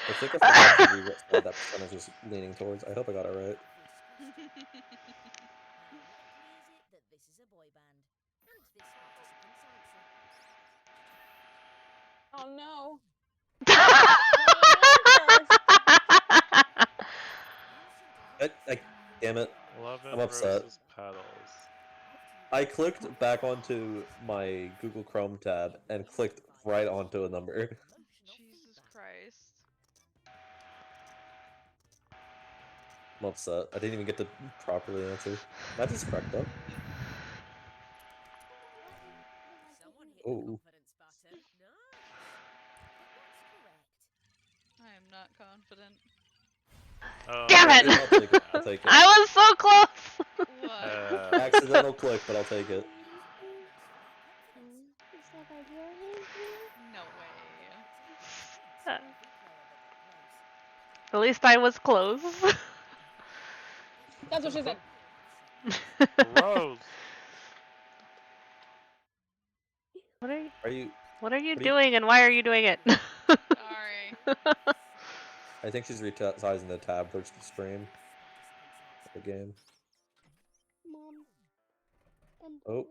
I think I forgot to read what side that percentage was leaning towards. I hope I got it right. How likely is it that this is a boy band? And this participant's answer. Oh no. Damn it. 11 I'm upset. Rose's pedals. I clicked back onto my Google Chrome tab and clicked right onto a number. Jesus Christ. I'm upset. I didn't even get to properly answer. That is correct though. Someone hit the Oh. confidence button. Nice. But what's correct? I am not confident. Damn it! I'll take it. I'll take it. I was so close. What? Accidental click, but I'll take it. Is that idea hand here? No way. At least I was close. That's what she said. Rose. What are you? Are you? What are you What are you- doing, and why are you doing it? Sorry. I think she's resizing the tab for the stream. The game. Mom. Oh.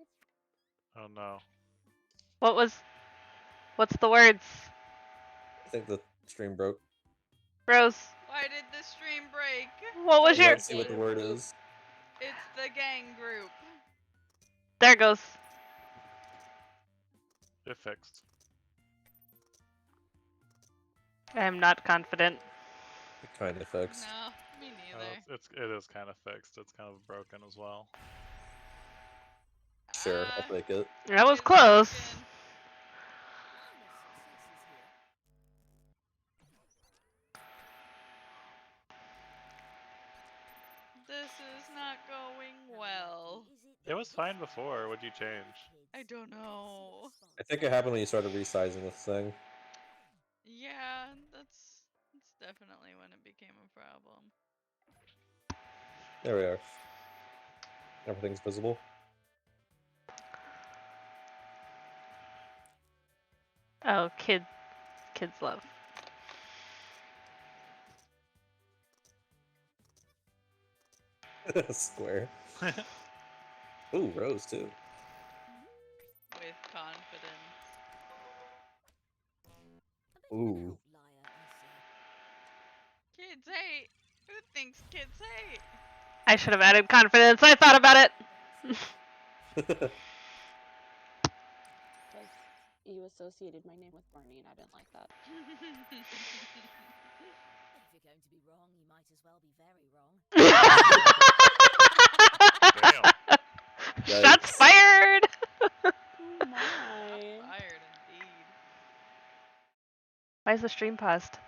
Oh no. What's the words? I think the stream broke. Rose, Why did the stream break? what was I your? don't see what the word is. It's the gang group. There it goes. It fixed. I am not confident. It kind of fixed. No, me neither. It is kind of fixed. It's kind of broken as well. Sure, I'll take it. That was It's close. broken. This is not going well. It was fine before. What'd you change? I don't know. I think it happened when you started resizing this thing. Yeah, that's definitely when it became a problem. There we are. Everything's visible. Oh, kids love. Square. Ooh, Rose too. With confidence. Ooh. Kids hate. Who thinks kids hate? I should have added confidence. I thought about it. Because you associated my name with Barney, and I didn't like that. If you're going to be wrong, you might as well be very wrong. Damn. Shots fired. Oh my. Fired indeed. Why is the stream paused?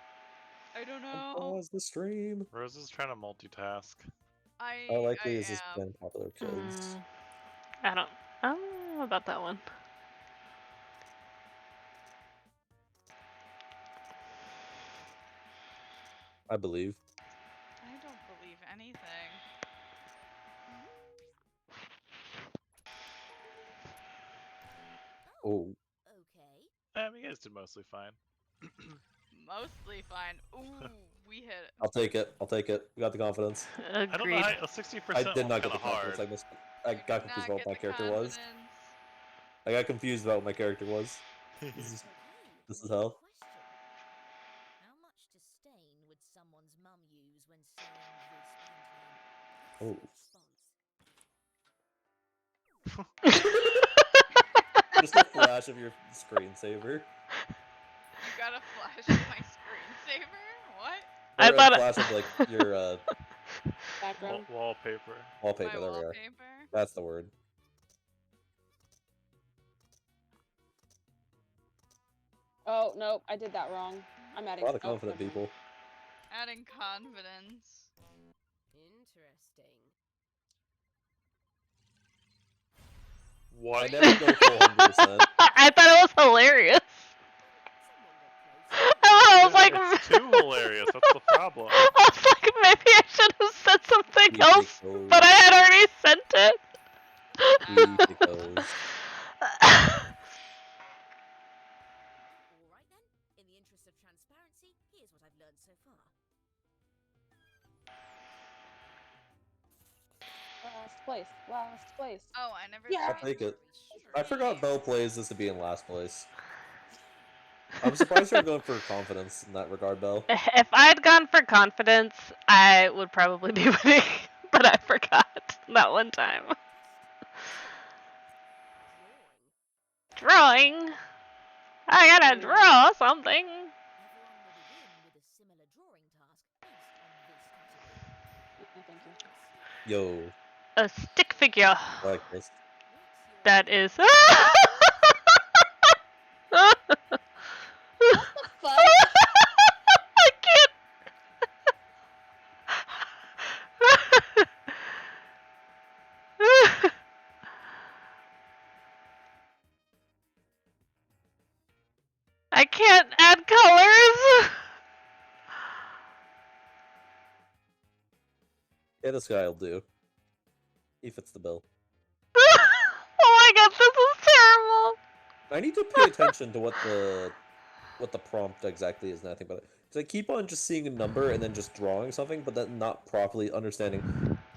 I don't know. Pause the stream. Rose is trying to multitask. How likely I is this am. been popular kids? I don't know about that one. I believe. I don't believe anything. Oh. Okay. You guys did mostly fine. Mostly fine. Ooh, we hit it. I'll take it. I'll take it. We got the confidence. Agreed. I don't know how 60%. I did not get kinda the confidence. hard. I got confused about what my character was. Confidence. I got confused about what my character was. This is hell. How much disdain would someone's mum use when saying this Oh. Just a flash of your screensaver. You got a flash of my screensaver? What? I Or a thought flash of like your Background. Wallpaper. wallpaper. My There we are. wallpaper? That's the word. Oh, no, I did that wrong. I'm A adding lot of oh, confident never mind. people. Adding confidence. Interesting. I What? never go full 100%. I thought it was hilarious. I was like, It's too hilarious. That's the problem. I was like, maybe I should have said something You else, take those. but I had already sent it. We take those. All right then. In the interest of transparency, here's what I've learned so far. Last place. Last place. Oh, I never Yeah. I'll take it. Street. I forgot Belle plays this to be in last place. I'm surprised you're going for confidence in that regard, Belle. If I'd gone for confidence, I would probably be winning, but I forgot that one time. Drawing? I gotta draw something. Everyone will begin with a similar drawing task based on this category. Yo, A stick figure. I like this. That is. What the fudge? I can't. I can't add colors. Yeah, this guy will do. He fits the bill. Oh my god, this is terrible. I need to pay attention to what the prompt exactly is and everything about it. Because I keep on just seeing a number and then just drawing something, but then not properly understanding.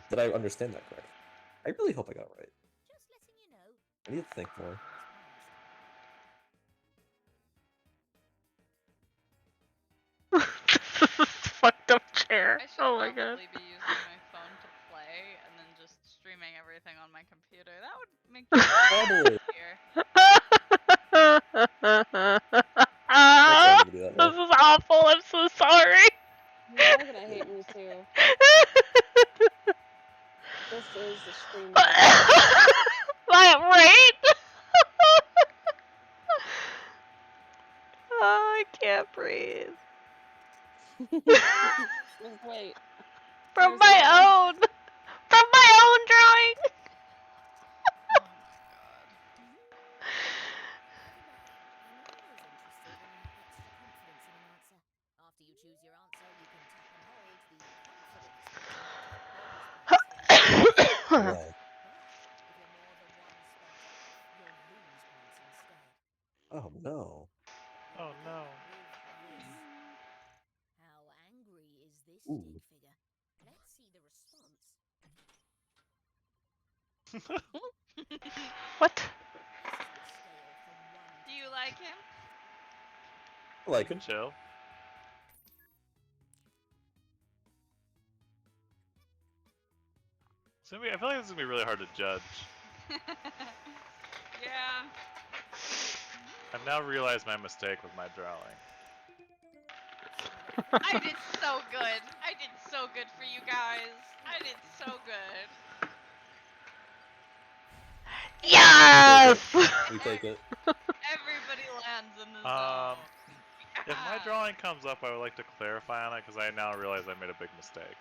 Did I understand that correct? I really hope I got it right. I need to think more. This is fucked up chair. I should Oh my god. probably be using my phone to play and then just streaming everything on my computer. That would make things Probably. easier. Next time we can do that. This is awful. I'm so sorry. You're all gonna hate me too. This is the stream. Right? Oh, I can't breathe. Just wait. From Here's my one. own. From my own drawing. Oh my god. After you choose your answer, you can tap and hold the confidence button to take bonus points. Wow. But if you're more than one spot off, you'll lose points instead. Oh no. Oh no. How angry is this Ooh. stick figure? Let's see the response. What? Do you like him? I like him. Chill. I feel like this is gonna be really hard to judge. Yeah. I've now realized my mistake with my drawing. I did so good. I did so good for you guys. I did so good. Yes! We take it. Everybody lands in the zone. If my drawing comes up, I would like to clarify on it because I now realize I made a big mistake.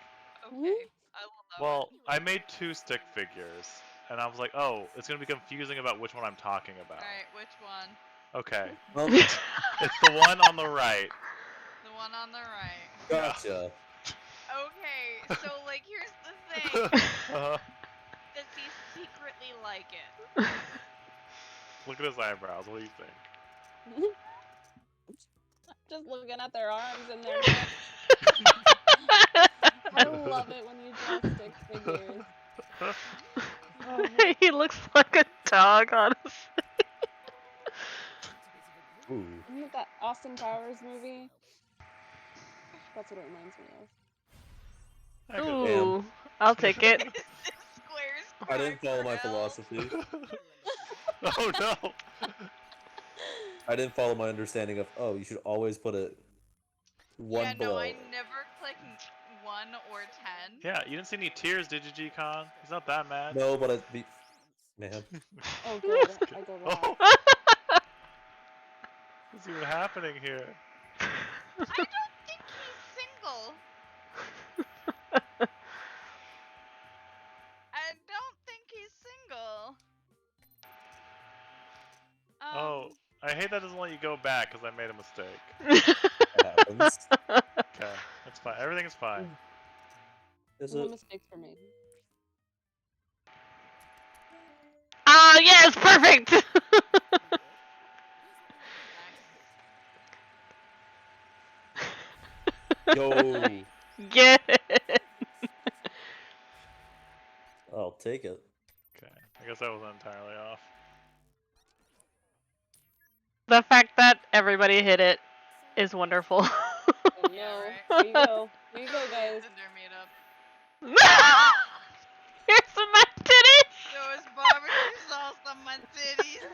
Okay, I will know. Well, I made 2 stick figures, and I was like, oh, it's gonna be confusing about which one I'm talking about. Alright, which one? Okay, Well, it's the one on the right. The one on the right. gotcha. Okay, so like here's the thing. Does he secretly like it? Look at his eyebrows. What do you think? Just looking at their arms and their necks. I love it when you draw stick figures. He looks like a dog, honestly. Ooh. Isn't it that Austin Powers movie? That's what it reminds me of. Ooh, I'll take it. I didn't follow my philosophy. Oh no! I didn't follow my understanding of, oh, you should always put it one Yeah, below. no, I never click 1 or 10. Yeah, you didn't see any tears, did you, G-Con? He's not that mad. No, but I'd be... Man. Oh, good. I go back. Oh. What's even happening here? I don't think he's single. I don't think he's single. Oh, I hate that doesn't let you go back because I made a mistake. That happens. Okay, that's fine. Everything is fine. Is No it? mistakes were made. Ah, yes, perfect! Yo! Get it! I'll take it. Okay, I guess I wasn't entirely off. The fact that everybody hit it is wonderful. Yeah, right. Here you go. Here you go, guys. Tinder meetup. Here's some my titties! There was barbecue sauce on my titties.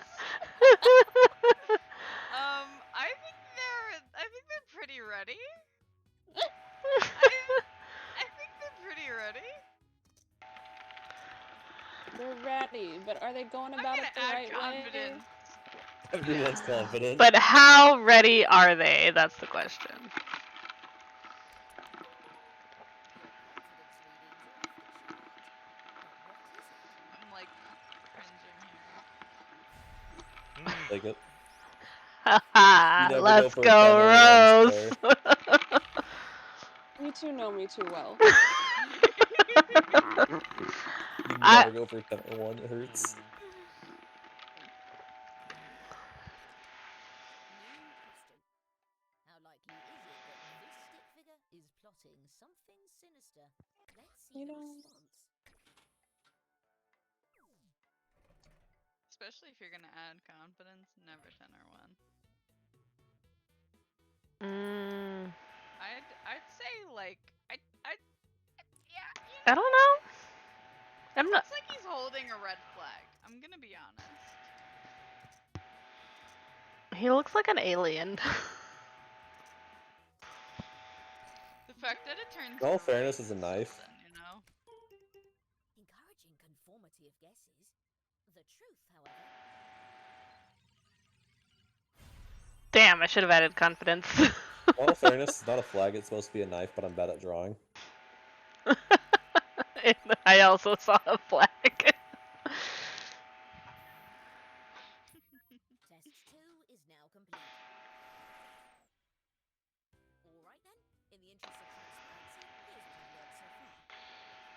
I think they're pretty ready. I think they're pretty ready. going I'm about it gonna the add right way. confidence. Everyone's confident. But how ready are they? That's the question. I'm like cringing here. Take it. Haha, never go let's for a 10 go, on one Rose. You two know me too well. You I- never go for a 10 on 1, it hurts. Mm. New question. How likely is it that this stick figure is plotting something sinister? Let's see You the know- response. Especially if you're gonna add confidence, never 10 or 1. I'd say like yeah, I don't know. I'm not. Looks like he's holding a red flag. I'm gonna be honest. He looks like an alien. The fact that it turns In all green fairness, it's a is knife. something, you know? Encouraging conformity of guesses. The truth, however. Damn, I should have added confidence. In all fairness, it's not a flag, it's supposed to be a knife, but I'm bad at drawing. I also saw a flag. Test 2 is now complete. Alright then, in the interest of transparency, here's what I've learned so far.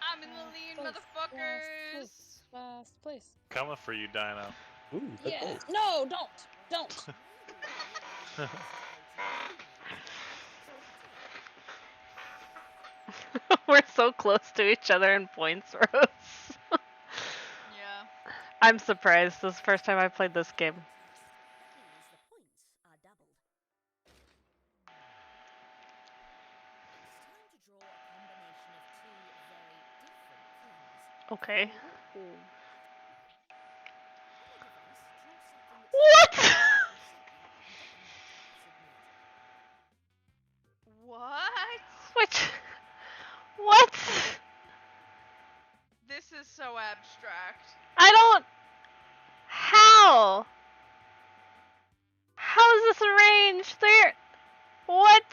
I'm in the lead, motherfuckers! Last place. Coming for you, Dino. Ooh, good Yeah. place. No, don't. We're so close to each other in points, Rose. Yeah. I'm surprised. This is the first time I've played this game. Means the points are doubled. It's time to draw a combination of two very different things. Okay. Ooh. On a device, draw something What? similar to a signal, then tap submit. What? Which? What? This is so abstract. I don't. How? How is this arranged? There. What?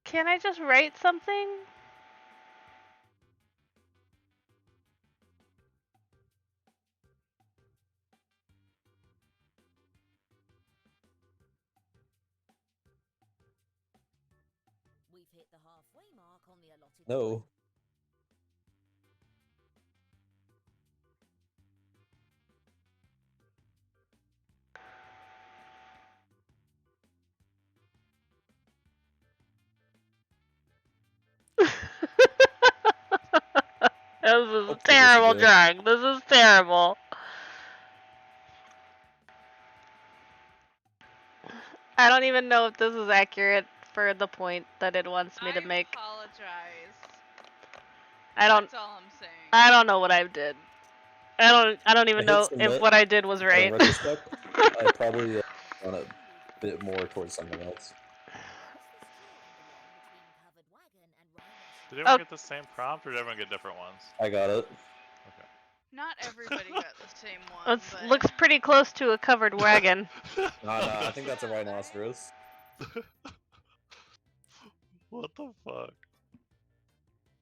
Can I just write something? We've hit the halfway mark on the allotted No. time. This is Hopefully this is terrible good. drawing. This is terrible. I don't even know if this is accurate for the point that it wants me to make. I apologize. I don't. That's all I'm saying. I don't know what I did. I don't even I hit know if submit, what I did was But right. in retrospect, I probably done a bit more towards something else. Did everyone Oh. get the same prompt, or did everyone get different ones? I got it. Okay. Not everybody got the same one, It but looks pretty close to a covered wagon. Nah, I think that's a rhinoceros. What the fuck?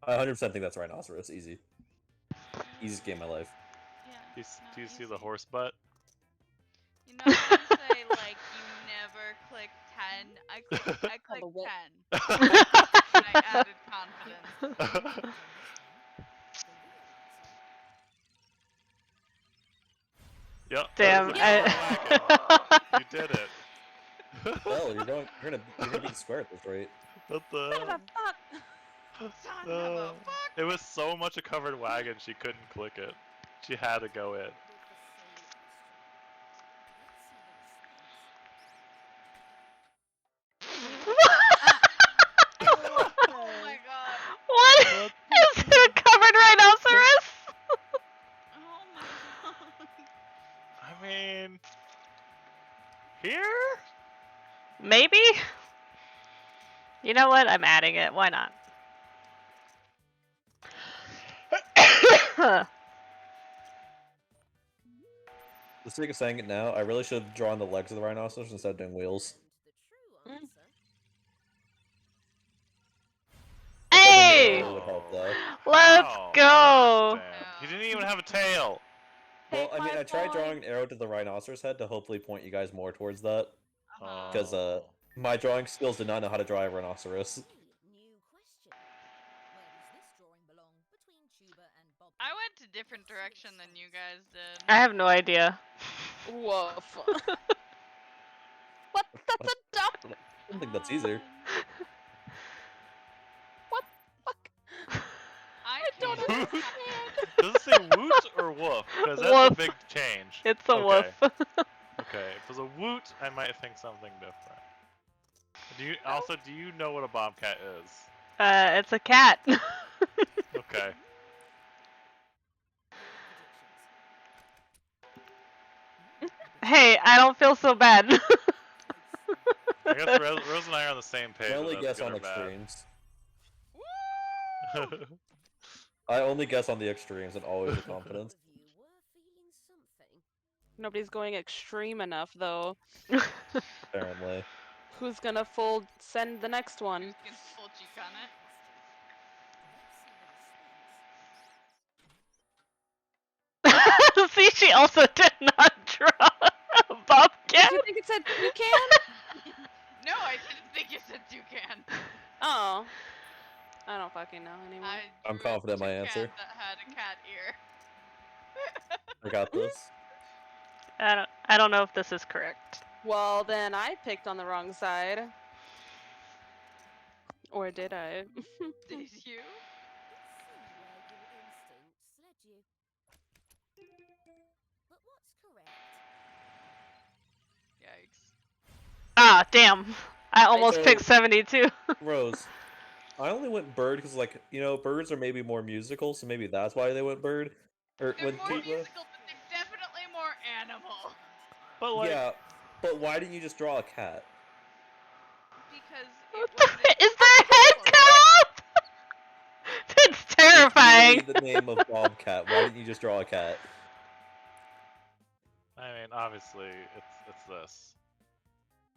I 100% think that's a rhinoceros. Easy. Easiest game of my life. yeah. Do you not see the easy. horse butt? You know how you say like you never click 10? I clicked the whip. 10. And I added confidence. Yep. Damn. That is a covered wagon. You did it. Hell, you're gonna beat square at this rate. What the? Son of a fuck. Son of a fuck. It was so much a covered wagon she couldn't click it. She had to go in. Oh my god. What? Is it a covered rhinoceros? Oh my god. I mean, here? Maybe? You know what? I'm adding it. Why not? For the sake of saying it now, I really should have drawn the legs of the rhinoceros instead of doing wheels. Hey! It would help though. Let's Wow, I go! don't understand. He didn't even have a tail. Well, Take I mean, my I tried drawing point. an arrow to the rhinoceros head to hopefully point you guys more towards that. Because, Oh. my drawing skills did not know how to draw a rhinoceros. New question. Where does this drawing belong between Tuba and Bob? I went a different direction than you guys did. I have no idea. Woof. What? That's a duck. I don't think that's easier. What the fuck? I don't can't. understand. Does it say woot or woof? Because that's a Woof. big change. It's a Okay. woof. Okay, if it was a woot, I might think something different. Do you know what a bobcat is? It's a cat. Okay. Hey, I don't feel so bad. I guess Rose and I are on the same page. I only with that's guess good on or bad. extremes. I only guess on the extremes and always with confidence. Nobody's going extreme enough, though. Apparently. Who's gonna send the next one? Who's gonna full cheek on it? See, she also did not draw a bobcat. Did you think it said toucan? No, I didn't think you said toucan. Oh. I don't fucking know anymore. I I'm drew a confident in my toucan answer. that had a cat ear. I got this. I don't know if this is correct. Well, then I picked on the wrong side. Or did I? Did you? But what's correct? Yikes. Ah, damn. I almost So- picked 72. Rose, I only went bird because, like, you know, birds are maybe more musical, so maybe that's why they went bird. Or They're with more Tuba. musical, but they're definitely more animal. But like, Yeah, but why didn't you just draw a cat? Because What it the was Is their head cut off? That's It's terrifying. literally the name of Bobcat. Why didn't you just draw a cat? I mean, obviously, it's this,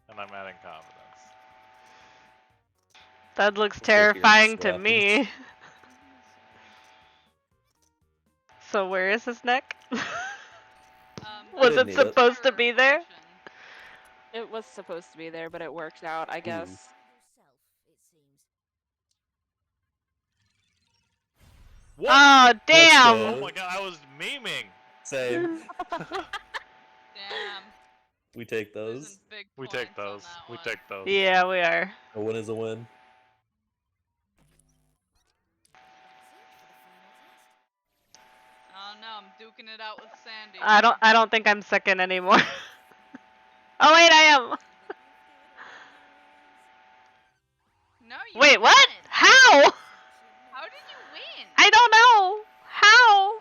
and I'm adding confidence. That looks Looks like you're terrifying to strapped. me. So where is his neck? Was didn't it need it. supposed to be there? It was supposed to be there, but it worked out, I guess. What? Oh, damn! go. Oh my god, I was memeing. Same. Damn. We take those. Losing big We points take on those. that We one. take those. Yeah, we are. A win is a win. Oh no, I'm duking it out with Sandy. I don't think I'm second anymore. Oh wait, I am. No, you Wait, what? won. How? How did you win? I don't know. How?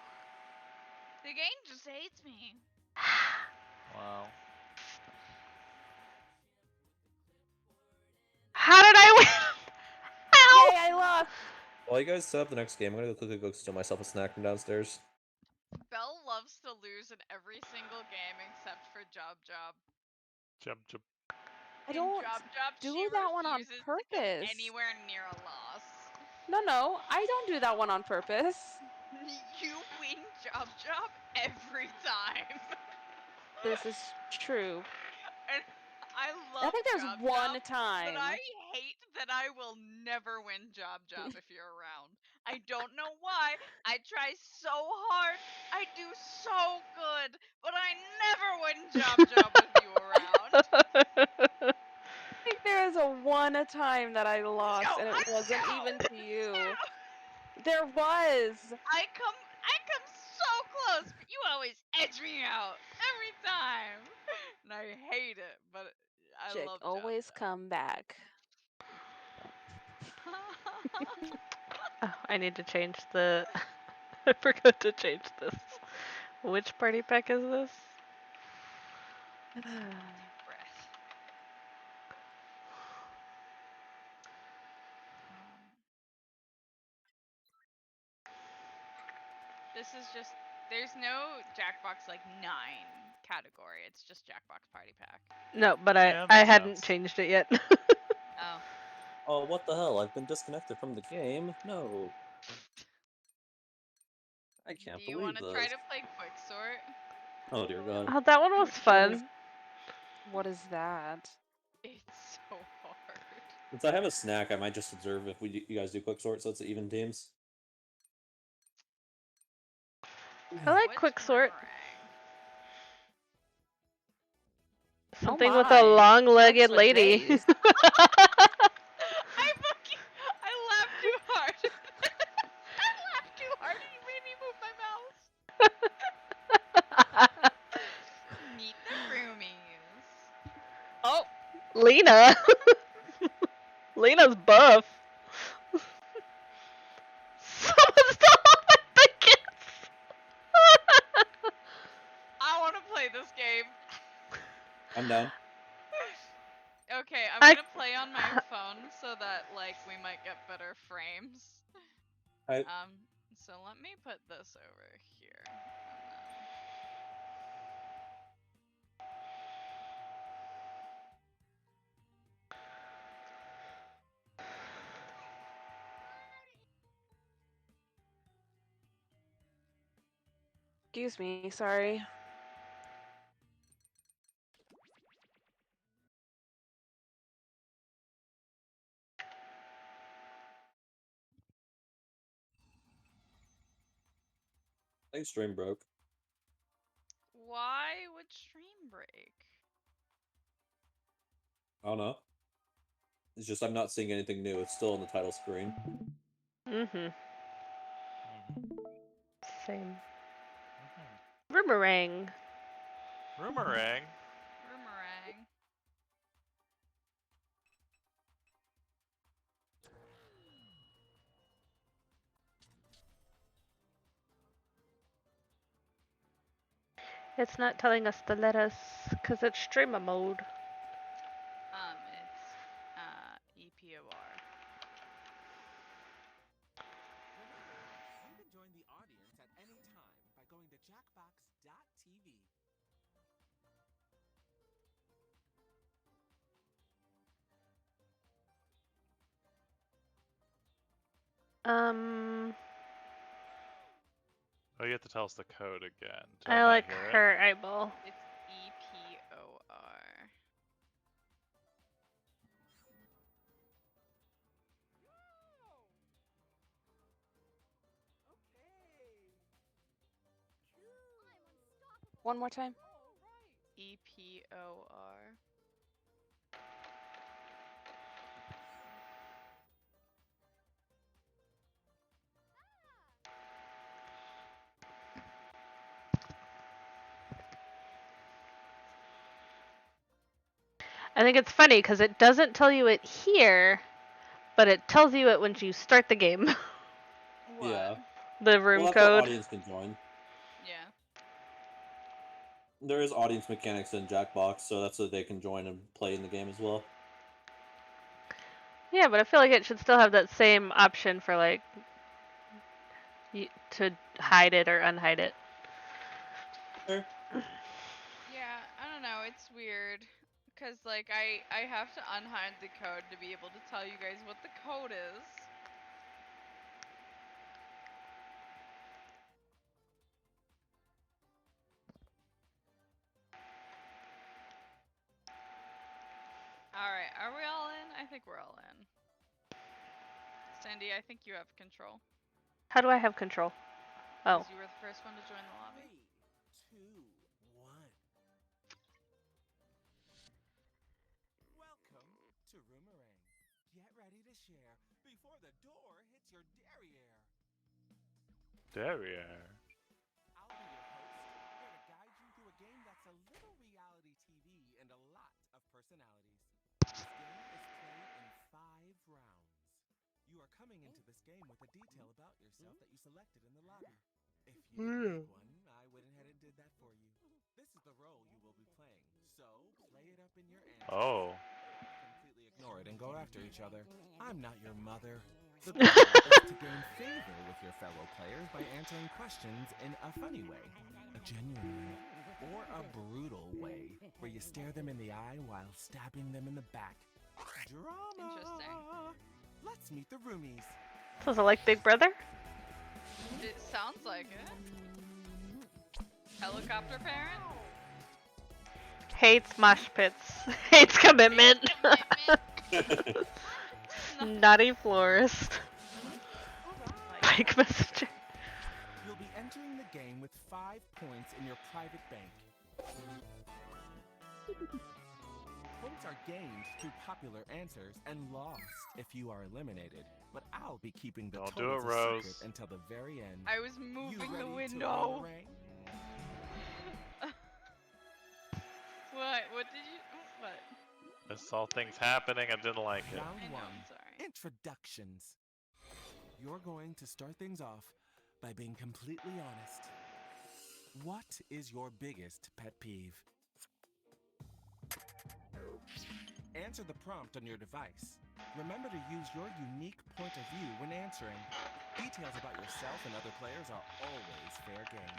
The game just hates me. Wow. How did I win? How? Yay, I lost! While you guys set up the next game, I'm gonna go quickly go steal myself a snack from downstairs. Belle loves to lose in every single game except for Job Job. Jump, jump. I In don't Job Job, do she that one on refuses to come purpose. anywhere near a loss. No, I don't do that one on purpose. You win Job Job every time. This is true. And I love I think there's Job one Job, time. but I hate that I will never win Job Job if you're around. I don't know why. I try so hard. I do so good, but I never win Job Job with you around. I think there is a one time that I lost, No, and it I wasn't know. even to you. No. There was. I come so close, but you always edge me out every time. And I hate it, but I Chick, love always Job come back. Job. Oh, I need to change the. I forgot to change this. Which party pack is this? Deep breath. This is just there's no Jackbox like 9 category. It's just Jackbox Party Pack. No, but Yeah, I makes hadn't sense. changed it yet. Oh. Oh, what the hell? I've been disconnected from the game? No. I can't Do you want believe to try this. to play Quicksort? Oh dear god. Oh, that one was fun. What is that? It's so hard. Since I have a snack, I might just observe if you guys do quick sort, so it's even teams. I like What's Quicksort. Boomerang? Something with my. a long-legged for lady. days. I laughed too hard. I laughed too hard and you made me move my mouse. Meet the roomies. Oh, Lena. Lena's buff. Someone stole my tickets. I want to play this game. I'm down. Okay, I'm I- gonna play on my phone so that like we might get better frames. I- So let me put this over here. excuse me. Sorry. I think stream broke. Why would stream break? I don't know. It's just I'm not seeing anything new. It's still on the title screen. Mhm. Same. Mm-hmm. Boomerang. Roomerang. Boomerang. It's not telling us to let us because it's streamer mode. It's EPOR. Remember, you can join the audience at any time by going to jackbox.tv. Oh, you have to tell us the code again. Did I not like hear it? her eyeball. It's EPOR. One more time. EPOR. I think it's funny because it doesn't tell you it here, but it tells you it when you start the game. What? Yeah. The room Well, that's code. what audience can join. Yeah. There is audience mechanics in Jackbox, so that's so they can join and play in the game as well. Yeah, but I feel like it should still have that same option for like to hide it or unhide it. Sure. Yeah, I don't know, it's weird. Cause like I have to unhide the code to be able to tell you guys what the code is. Alright, are we all in? I think we're all in. Sandy, I think you have control. How do I have control? Oh. 'Cause you were the first one to join the lobby. 3, 2, 1. Welcome to Roomerang. Get ready to share before the door hits your derriere. Derriere. I'll be your host, here to guide you through a game that's a little reality TV and a lot of personalities. This game is played in 5 rounds. You are coming into this game with a detail about yourself that you selected in the lobby. If you didn't make one, I went ahead and did that for you. This is the role you will be playing, so play it up in your answers. Oh. Completely ignore it and go after each other. I'm not your mother. The goal is to gain favor with your fellow players by answering questions in a funny way, a genuine way, or a brutal way, where you stare them in the eye while stabbing them in the back. Drama! Interesting. Let's meet the roomies. So is it like Big Brother? It sounds like it. Helicopter parent? Hates mosh pits. Hates commitment. Naughty florist. Like messenger. You'll be entering the game with 5 points in your private bank. Points are gained through popular answers and lost if you are eliminated. But I'll be keeping the Don't do totals it, a Rose. secret until the very end. I was You moving ready the to window. ring? What? What did you? What? I saw things happening. I didn't like it. Round I know. 1. I'm sorry. Introductions. You're going to start things off by being completely honest. What is your biggest pet peeve? Answer the prompt on your device. Remember to use your unique point of view when answering. Details about yourself and other players are always fair game.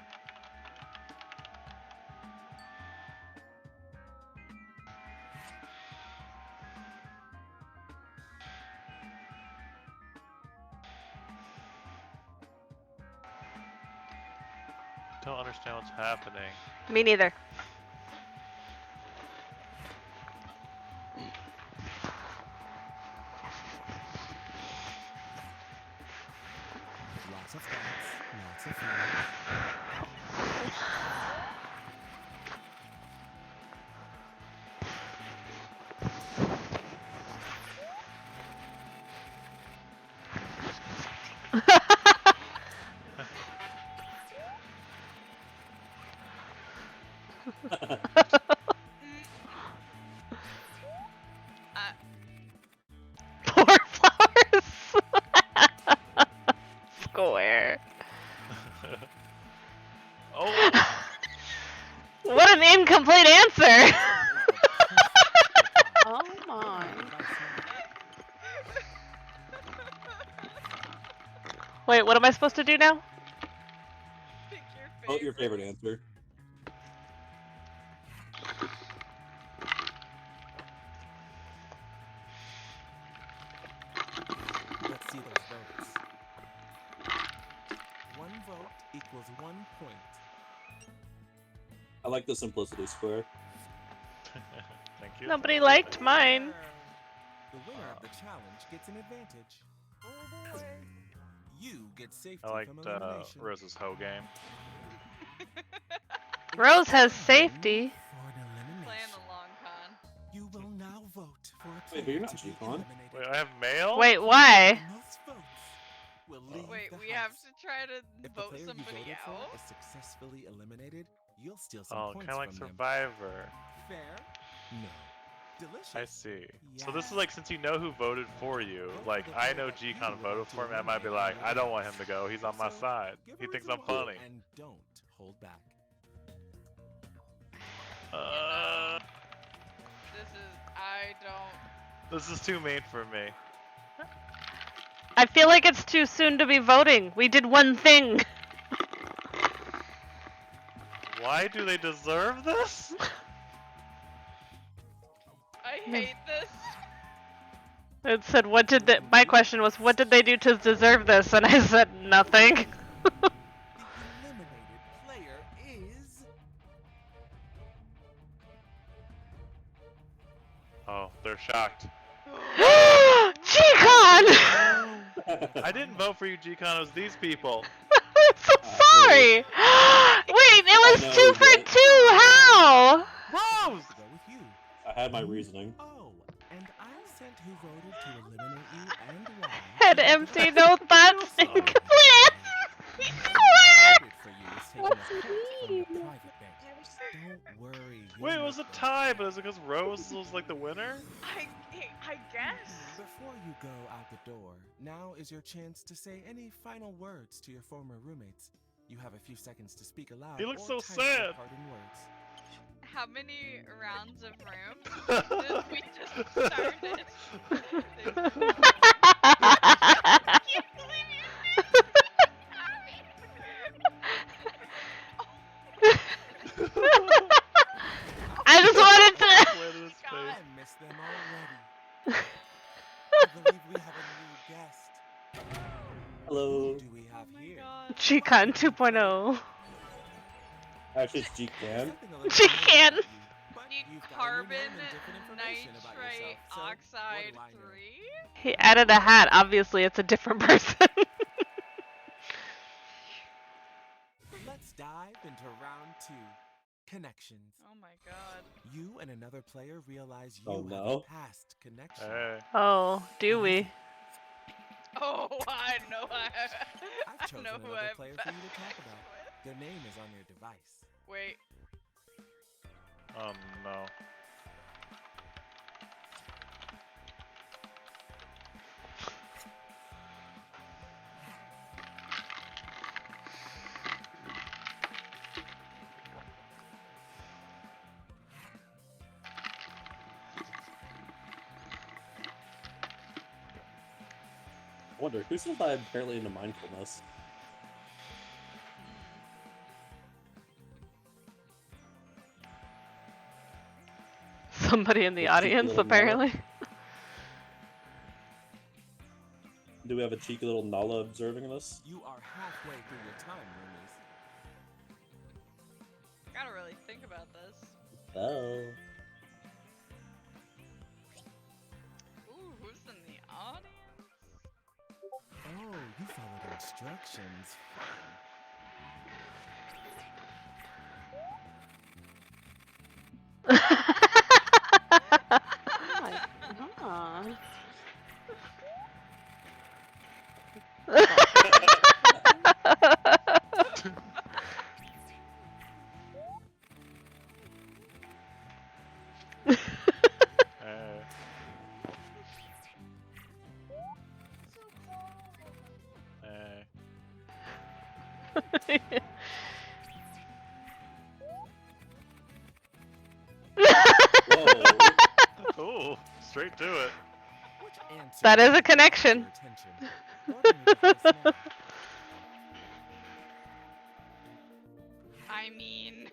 Don't understand what's happening. Me neither. Lots of thoughts, lots of feelings. Poor flowers. Square. Oh! What an incomplete answer. Oh my. Wait, what am I supposed to do now? Pick your Vote favorite. your favorite answer. Let's see those votes. 1 vote equals 1 point. I like the simplicity square. Thank you. Nobody liked mine. The winner of the challenge gets an advantage. Oh boy. You get safety I liked from elimination. Rose's hoe game. Rose has safety. For an elimination. Playing the long con. You will now vote for a Wait, player but you're not to be G-Con. eliminated. Wait, I have mail? Wait, why? The most votes will leave Wait, the we have house. to try to If the vote player you somebody voted for out. is successfully eliminated, you'll steal some Oh, points kind of like from them. Survivor. Fair? No. Delicious? I see. So this is like, since you know who voted for you, Vote like, for the I player know that you G-Con would voted like to for me, I might be eliminate like, I don't want him to go, he's on my So, side. give He her thinks the I'm one funny. And don't hold back. This is too mean for me. I feel like it's too soon to be voting. We did one thing. Why do they deserve this? I hate this. It said, what did they, my question was, what did they do to deserve this? And I said, nothing. The eliminated player is... Oh, they're shocked. G-Con! I didn't vote for you, G-Con, it was these people. I'm so sorry. Wait, it was 2 for 2. How? Rose! To go with you. I had my reasoning. Oh, and I sent who voted to eliminate you and why. Head empty, no thoughts, incomplete. Appropriate for you is taking a point from your private bank. Don't worry. you'll Wait, it was a make them. tie, but is it because Rose was like the winner? I guess. Before you go out the door, now is your chance to say any final words to your former roommates. You have a few seconds to speak aloud. He looks or so type your sad. parting words. How many rounds of rooms did we just started? have my here. god. G-Con 2.0. Actually, it's G There's can. something a little She familiar can. about you, but Need you've got a new carbon name and different information about nitrate yourself, so what oxide do I know? 3? He added a hat. Obviously, it's a different person. Let's dive into round 2. Connections. Oh my god. You and another player realize you Oh, have no. a past connection. Hey. Oh, do What is we? it? Oh, I know I've chosen know who another I'm player for you to talk about. Their name is on your device. Wait. No. I wonder, who says I'm apparently into mindfulness? Somebody in the A cheeky audience, little apparently. Do we have a cheeky little Nala observing this? You are halfway through your time, roomies. Gotta really think about this. Oh. Ooh, who's in the audience? Oh, you followed instructions. Oh. Hey. Hey. Whoa. Ooh, straight to it. Which answer That is a captured connection. your attention? Vote on your device now. I mean,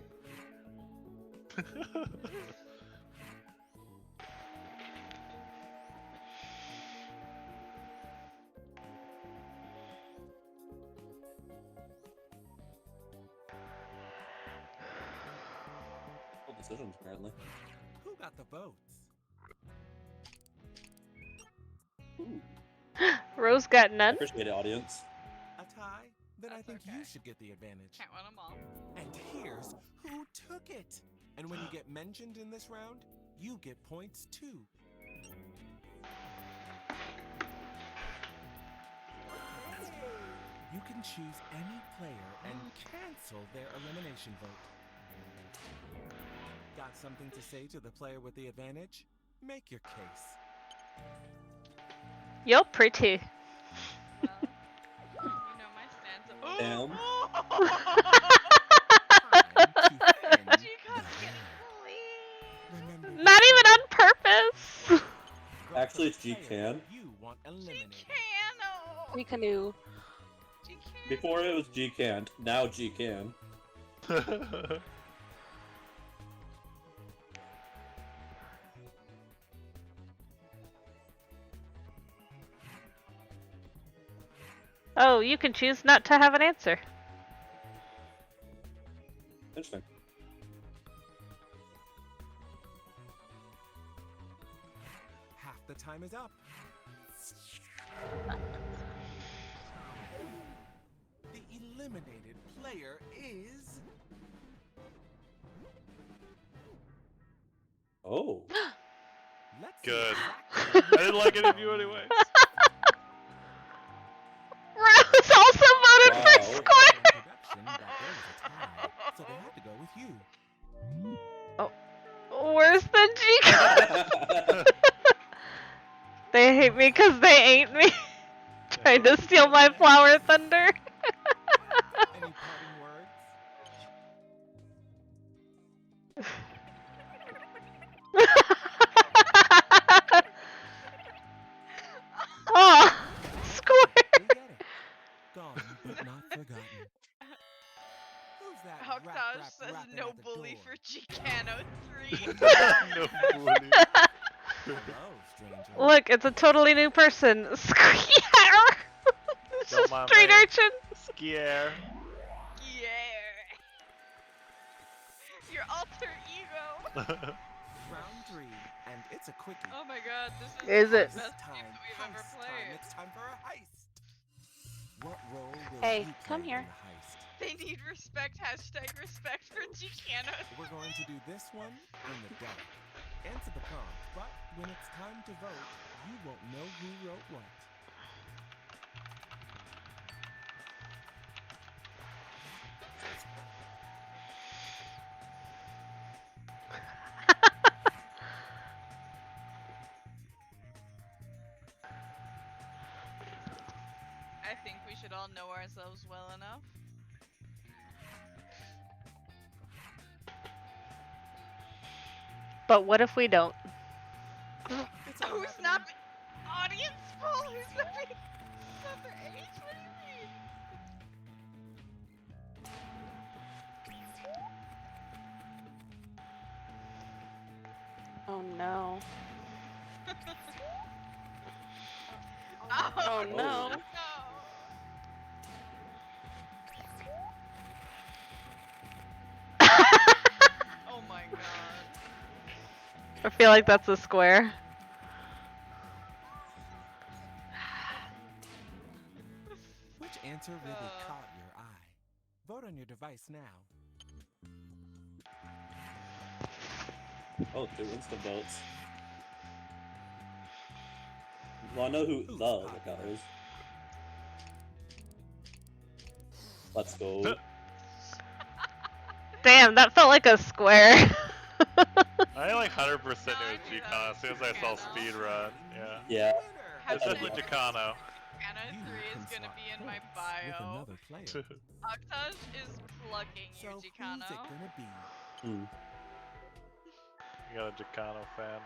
Well, decisions, apparently. Who got the votes? Ooh. Rose got I none. appreciate it, audience. A tie? Then I That's think you okay. should get the advantage. can't win them all. And here's who took it. And when you get mentioned in this round, you get points too. You can choose any player and cancel their elimination vote. Got something to say to the player with the advantage? Make your case. You're pretty. Well, you know my stance. Of Damn. Time to end G-Con's the getting round. clean. Remember the Not even key. on purpose. Vote for Actually, the it's G player can. You want eliminated. G-Cano. We canoe. G-Can. Before it was G can't, now G can. Oh, you can choose not to have an answer. Interesting. Half the time is up. The eliminated player is... Oh. Let's see Good. exactly I didn't like any of you anyways. Rose also voted Wow. for Square. introduction that there was a tie, so they had to go with you. Where's the G? They hate me because they ain't me. Trying to steal my flower thunder. Any parting words? Oh, Square. We get it. Gone, but not forgotten. Who's that rap, Hawktosh rap, says rapping no at the bully door? for G-Cano 3. No bully. Hello, stranger. Look, it's a totally new person. Don't mind Street me. urchin. Gier. Yeah. Your alter ego. Round 3, and it's a quickie. Oh my god, this Is it? the best game that we've ever Heist time. played. It's time for a heist. What role will Hey, you come play here. in the heist? They need respect. #respect for Chicana. We're going to do this one in the dark. Answer the prompt, but when it's time to vote, you won't know who wrote what. I think we should all know ourselves well enough. But what if we don't? It's all Who's happening. not audience poll? Who's not being underage? What do you mean? Oh no. Oh, no. Oh my god. I feel like that's a square. Which answer really caught your eye? Vote on your device now. Oh, 2 instant votes. Well, I know who Who's the popular? guy is. Let's go. Damn, that felt like a square. I like 100% knew it was I knew that Chicano was as soon as I saw Chicano. speedrun. Yeah. Yeah. It's Hashtag definitely Chicano. Chicana You 3 is can gonna swap be in my points bio. with another player. Octaj is plugging So you, who's it Chicano. gonna be? Hmm. You got a Chicano fan.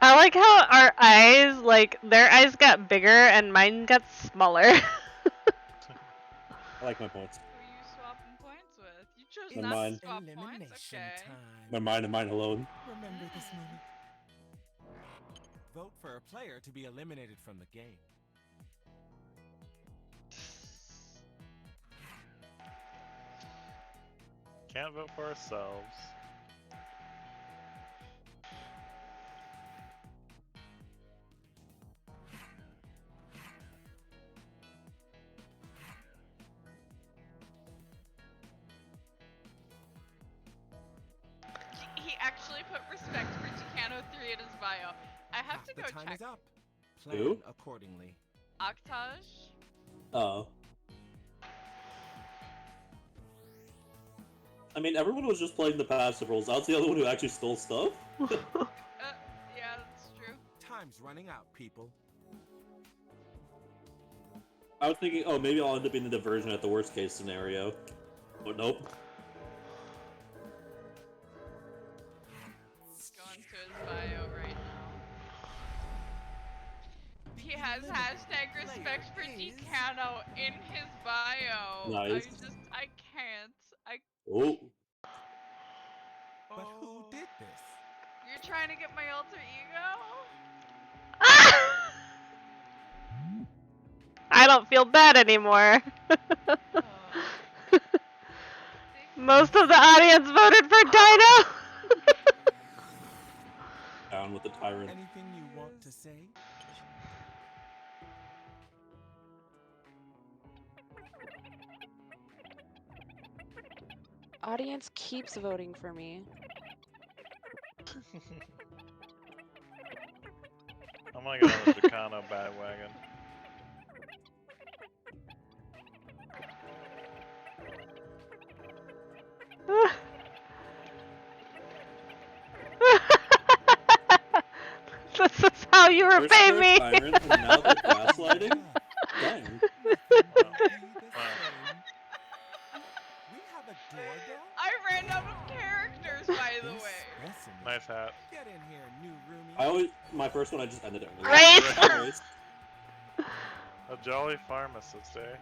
I like how our eyes, like, their eyes got bigger and mine got smaller. I like my points. Who are you swapping points with? You chose Never not mind. to swap points? Elimination Okay. time. My mind and mine alone. Remember this moment. Vote for a player to be eliminated from the game. Can't vote for ourselves. He actually put respect for Chicano 3 in his bio. I have Half to the go time check. is up. Plan Who? accordingly. Octaj? Oh. I mean, everyone was just playing the passive roles. I was the only one who actually stole stuff. Yeah, that's true. Time's running out, people. I was thinking, oh, maybe I'll end up being the diversion at the worst case scenario. But nope. Going to his bio right now. He has hashtag respect for Chicano in his bio. Nice. I can't. Oh. But who did this? You're trying to get my alter ego? I don't feel bad anymore. Most of the audience voted for Dino. Down with the tyrant. Anything you want to say? Audience keeps voting for me. I'm gonna get on the Chicano bandwagon. This is how you First repay they're me. tyrant, and now they're gaslighting? Dang. We have a doorbell? I ran out of characters, by the This way. specimen. Nice hat. Get in here, new roomie. I always, my first one, I just ended it. Right? Anyways. A jolly pharmacist, eh?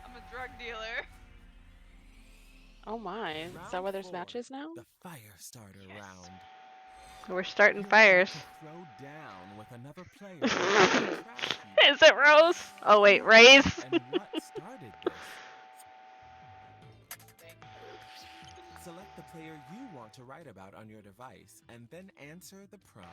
I'm a drug dealer. Oh my. Is that why there's Round 4, matches now? The fire starter Yes. round. We're starting You're fires. about to throw down with another player in the trash heap. Is it Rose? Oh wait, Who Raise. and what started this? Select the player you want to write about on your device and then answer the prompt.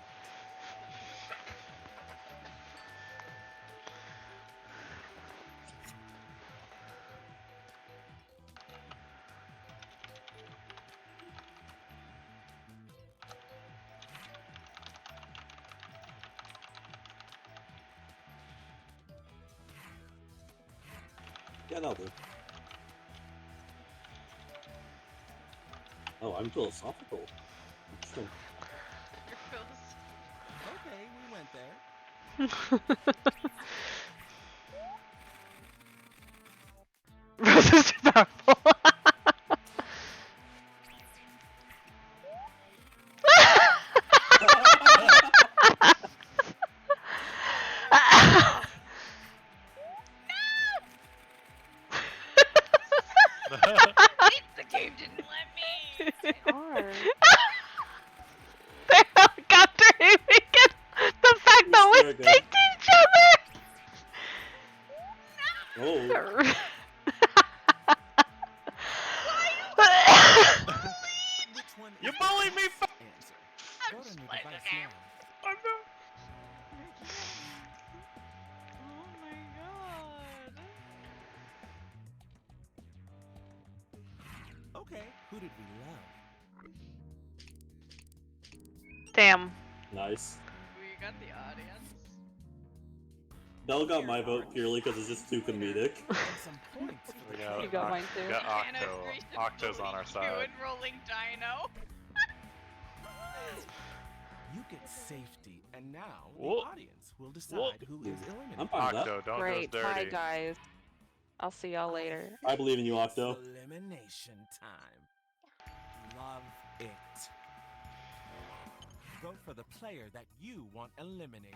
Yeah, that'll do. Oh, I'm philosophical. Interesting. Your Phil's. Okay, we went there. Rose is too powerful. The game didn't let me. Hard. The helicopter aiming at the fact that we There we go. picked each Oh, other. Which one You is the bullied me. best answer? I'm Vote on just your playing the device game. now. I'm not. Oh my god. Okay, who did we love? Damn. nice. We got the audience. Belle got my vote purely because it's just too comedic. And some points for We the got, You got mine too. we got Anna Octo. agrees to Octo's on our voting side. you and rolling Dino. You get safety, and now Whoa. the audience will decide Whoa. who is eliminated. I'm fine with that. Octo, don't Great. do us Bye, dirty. guys. I'll see y'all later. I believe in you, Octo. Elimination time. Love it. Vote for the player that you want eliminated.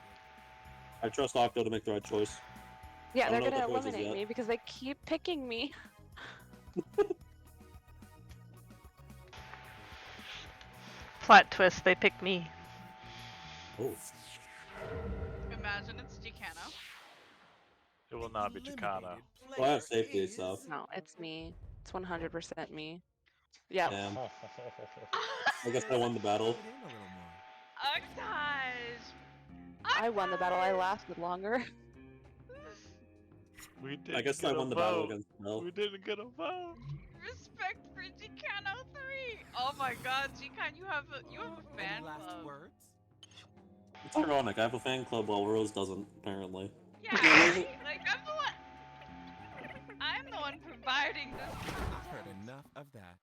I trust Octo to make the right choice. Yeah, I they're don't know gonna what the choice is eliminate yet. me because they keep picking me. Plot twist, they picked me. Oh, Imagine it's Gicano. It will not be Chicano. Eliminated well, I have player safety, is- so. No, it's me. It's 100% me. Yeah. Damn. I guess I won the battle. Put in a little more. Octage! I won the battle. I lasted longer. We didn't I guess get I a won the battle vote. against Belle. We didn't get a vote. Respect for Gicano 3! Oh my god, Gican, you have a fan Any last club. words? It's ironic. I have a fan club while Rose doesn't, apparently. Yeah, Yeah, right? Like, I'm the one providing this. I've heard enough of that.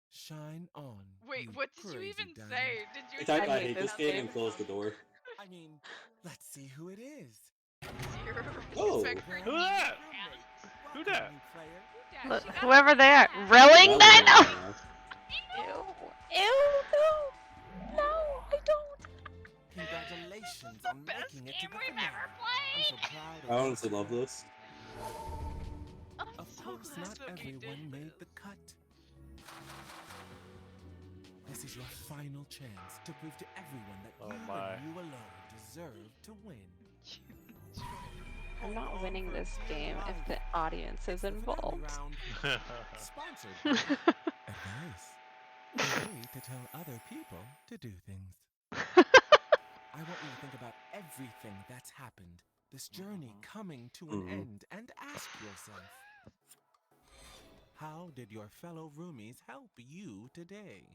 Shine on. Wait, you what did you crazy even diamond. say? Did you He typed, I I hate hate this this game game. and closed the door. I mean, let's see who it is. Zero Oh. respect for Who that? Gicans. Who that? Welcome, new player. Yeah, Look, she got whoever a they are. bad Relling That Dino! was a- Ew. Ew, no. No, I don't. Congratulations on best making it game to the we've finale. ever I'm so played. proud of I you honestly two. love this. I'm Of so course, glad not that we everyone did made this. the cut. This is your final chance to prove to everyone that Oh you my. and you alone deserve to win. I'm not winning this game if the audience is It's the finale involved. round, sponsored by Advice. The way to tell other people to do things. I want you to think about everything that's happened, this journey coming to an Mhm. end, and ask yourself, how did your fellow roomies help you today?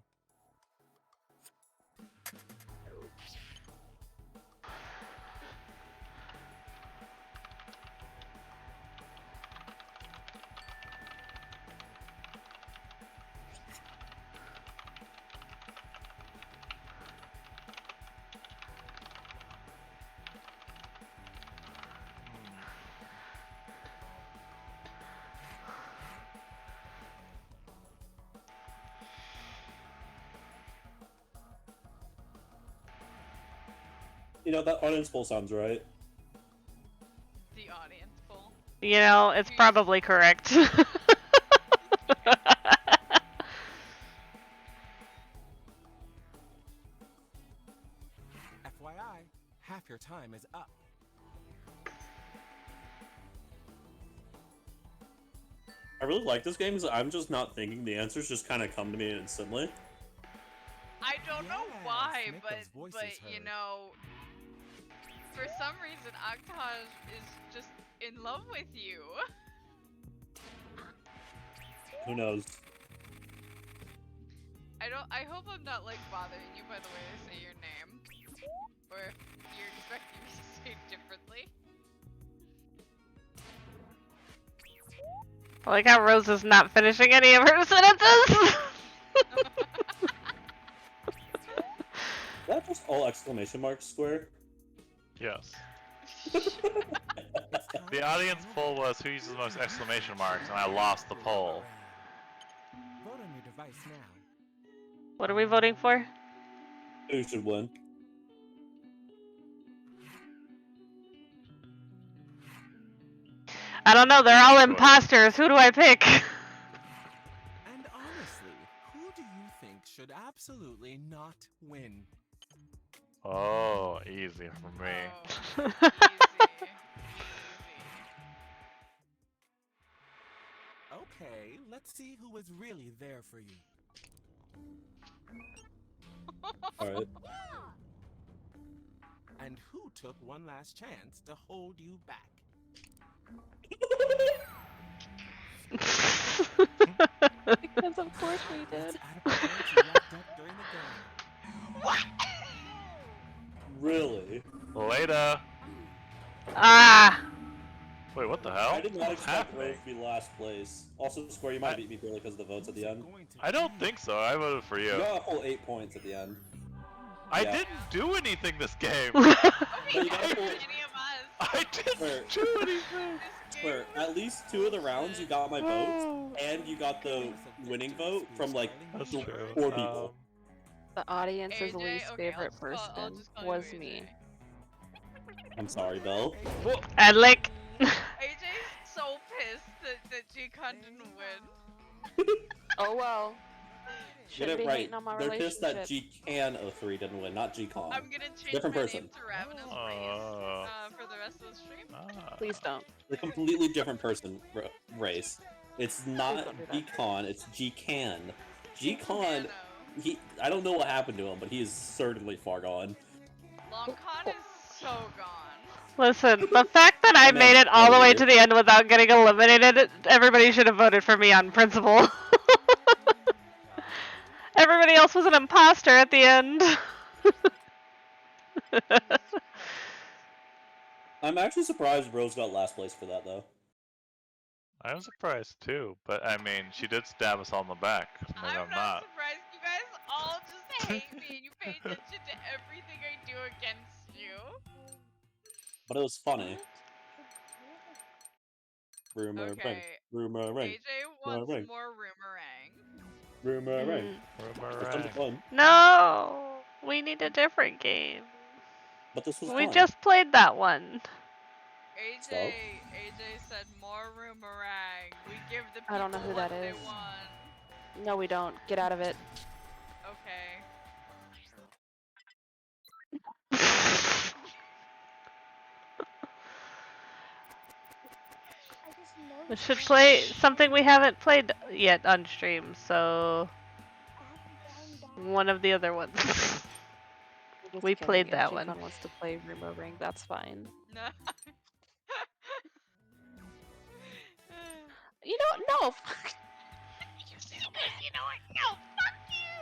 You know, that audience poll sounds right. The audience poll. You know, it's probably correct. Your time is up. I really like this game because I'm just not thinking. The answers just kind of come to me instantly. I don't know Yes, why, make but those voices you heard. know, for some reason, Octaj is just in love with you. Who knows? I hope I'm not like bothering you by the way I say your name, or if you're expecting me to say it differently. I like how Rose is not finishing any of her sentences. Is that just all exclamation marks square? Yes. The audience poll was who uses the most exclamation marks, and I lost the poll. Vote on your device now. What are we voting for? Who should win? I don't know. They're all Choice. imposters. Who do I pick? And honestly, who do you think should absolutely not win? Oh, easy for me. Oh, easy. Okay, let's see who was really there for you. Alright. And who took one last chance to hold you back? Because of course we did. Let's add up the points you racked up during the game. What? Really? Later. Ah. Wait, what the hell? I did not What's expect happening? Rose to be last place. Also, Square, you might beat me purely because of the votes at the end. I don't think so. I voted for you. You got a full 8 points at the end. I Yeah. didn't do anything this game. But you got a full... Any of us. I didn't do anything. Square, at least 2 of the rounds you got my votes, and you got the winning vote from like That's 4 true. people. The audience's AJ, least okay, favorite I'll person just call you was AJ. me. I'm sorry, Belle. And like. AJ's so pissed that G-Con didn't win. Oh well. Get Shouldn't it be right. hating on my They're pissed relationship. that G-Can03 didn't win, not G-Con. I'm gonna change Different my person. name to Ravenous Race for the rest of the stream. Please don't. They're a completely different person, race. It's not don't do that. G-Con, it's G-Can. G-Con, Cano. I don't know what happened to him, but he is certainly far gone. Long Con is so gone. Listen, the fact that I And then made it all the way earlier- to the end without getting eliminated, everybody should have voted for me on principle. Everybody else was an imposter at the end. I'm actually surprised Rose got last place for that, though. I was surprised too, but I mean, she did stab us all in the back. Maybe I'm I'm not not. surprised. You guys all just hate me and you pay attention to everything I do against you. But it was funny. Rumor ring. Okay. Rumor ring. AJ wants ring. more Roomerang. Rumor ring. It's Boomerang. fun, No, we need a different game. but this was We fun. just played that one. AJ said more Roomerang. We give the people I don't know who what that they is. want. No, we don't. Get out of it. Okay. We should play something we haven't played yet on stream, so one of the other ones. Just We kidding. played If that G-Con one. wants to play Rumor Ring, that's fine. No. You don't know. You stupid. You know what? No, fuck you.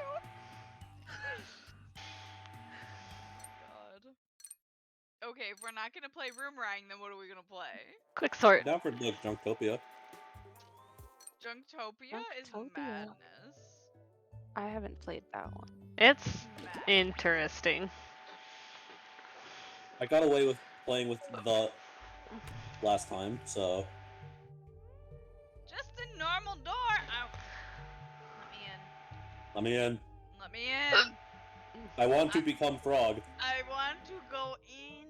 God. Okay, if we're not gonna play Roomerang, then what are we gonna play? Quick sort. Down for like Junktopia. Junktopia is Junktopia. madness. I haven't played that one. It's Madness. interesting. I got away with playing with the last time, so Just a normal door. Ow. Let me in. let me in. Let me in. I want to become Frog. I want to go in.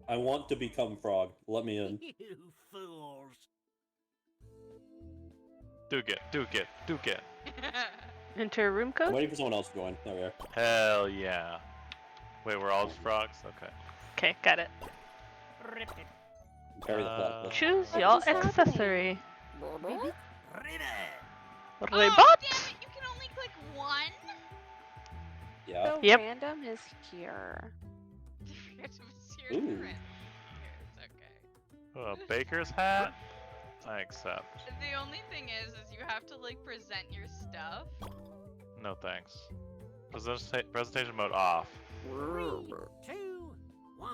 I want to become Frog. Let me in. You fools. Duke it. Enter a room I'm code? waiting for someone else to join. There we are. Hell yeah. Wait, we're all just frogs? Okay. Okay, got it. Bury the plot twist. Choose What your is happening? accessory. Ribbit. Oh, Rebot? damn it! You can only click one. Yeah. So Yep. random is here. Here's Ooh. the random. Here's okay. Baker's hat? I accept. The only thing is you have to like present your stuff. No thanks. Presentation mode off. 3, 2, 1.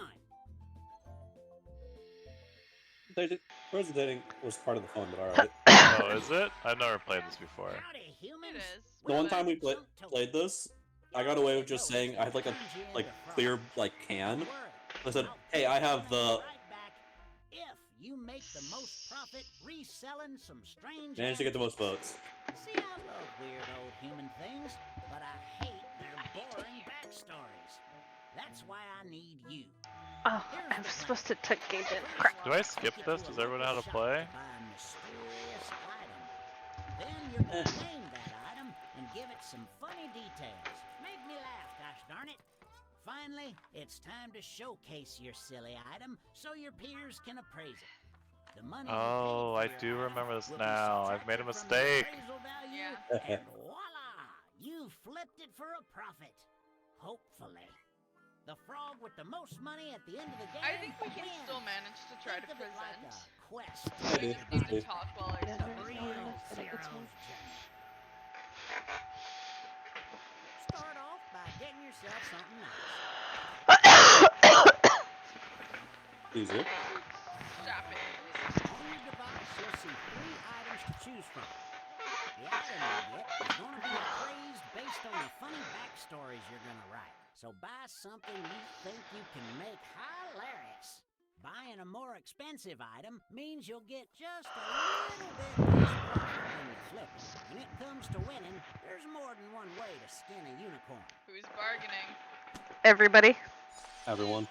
Presenting was part of the fun, but alright. Oh, is it? I've never played this before. Howdy, humans. It is. The one time we Welcome played this, I got away with just saying I had like a clear can. I said, "Hey, I have the." If you make the most profit reselling some strange. Managed to get the most votes. See, I love weird old human things, but I hate their boring backstories. That's why I need you. Oh, I'm supposed to tuck game in. Crap. Do I skip this? Does everyone know how to play? Then you're gonna name that item and give it some funny details. Make me laugh, gosh darn it. Finally, it's time to showcase your silly item so your peers can appraise it. The money you Oh, I paid for do your remember item this will be now. I've made a subtracted from the mistake. appraisal value, Yeah. and voila! You flipped it for a profit. Hopefully. The frog with the most money at the end of the game I think we can wins. still manage to try to Think of it like present. a quest. I We do. just need to I do. talk while our Yeah, stuff there's is no going. way that it gets me. Start off by getting yourself something nice. Easier. Shopping. On your device, you'll see 3 items to choose from. The item you get is going to be appraised based on the funny backstories you're going to write. So buy something you think you can make hilarious. Buying a more expensive item means you'll get just a little bit less profit when you flip it. When it comes to winning, there's more than one way to skin a unicorn. Who's bargaining? Everybody. Everyone.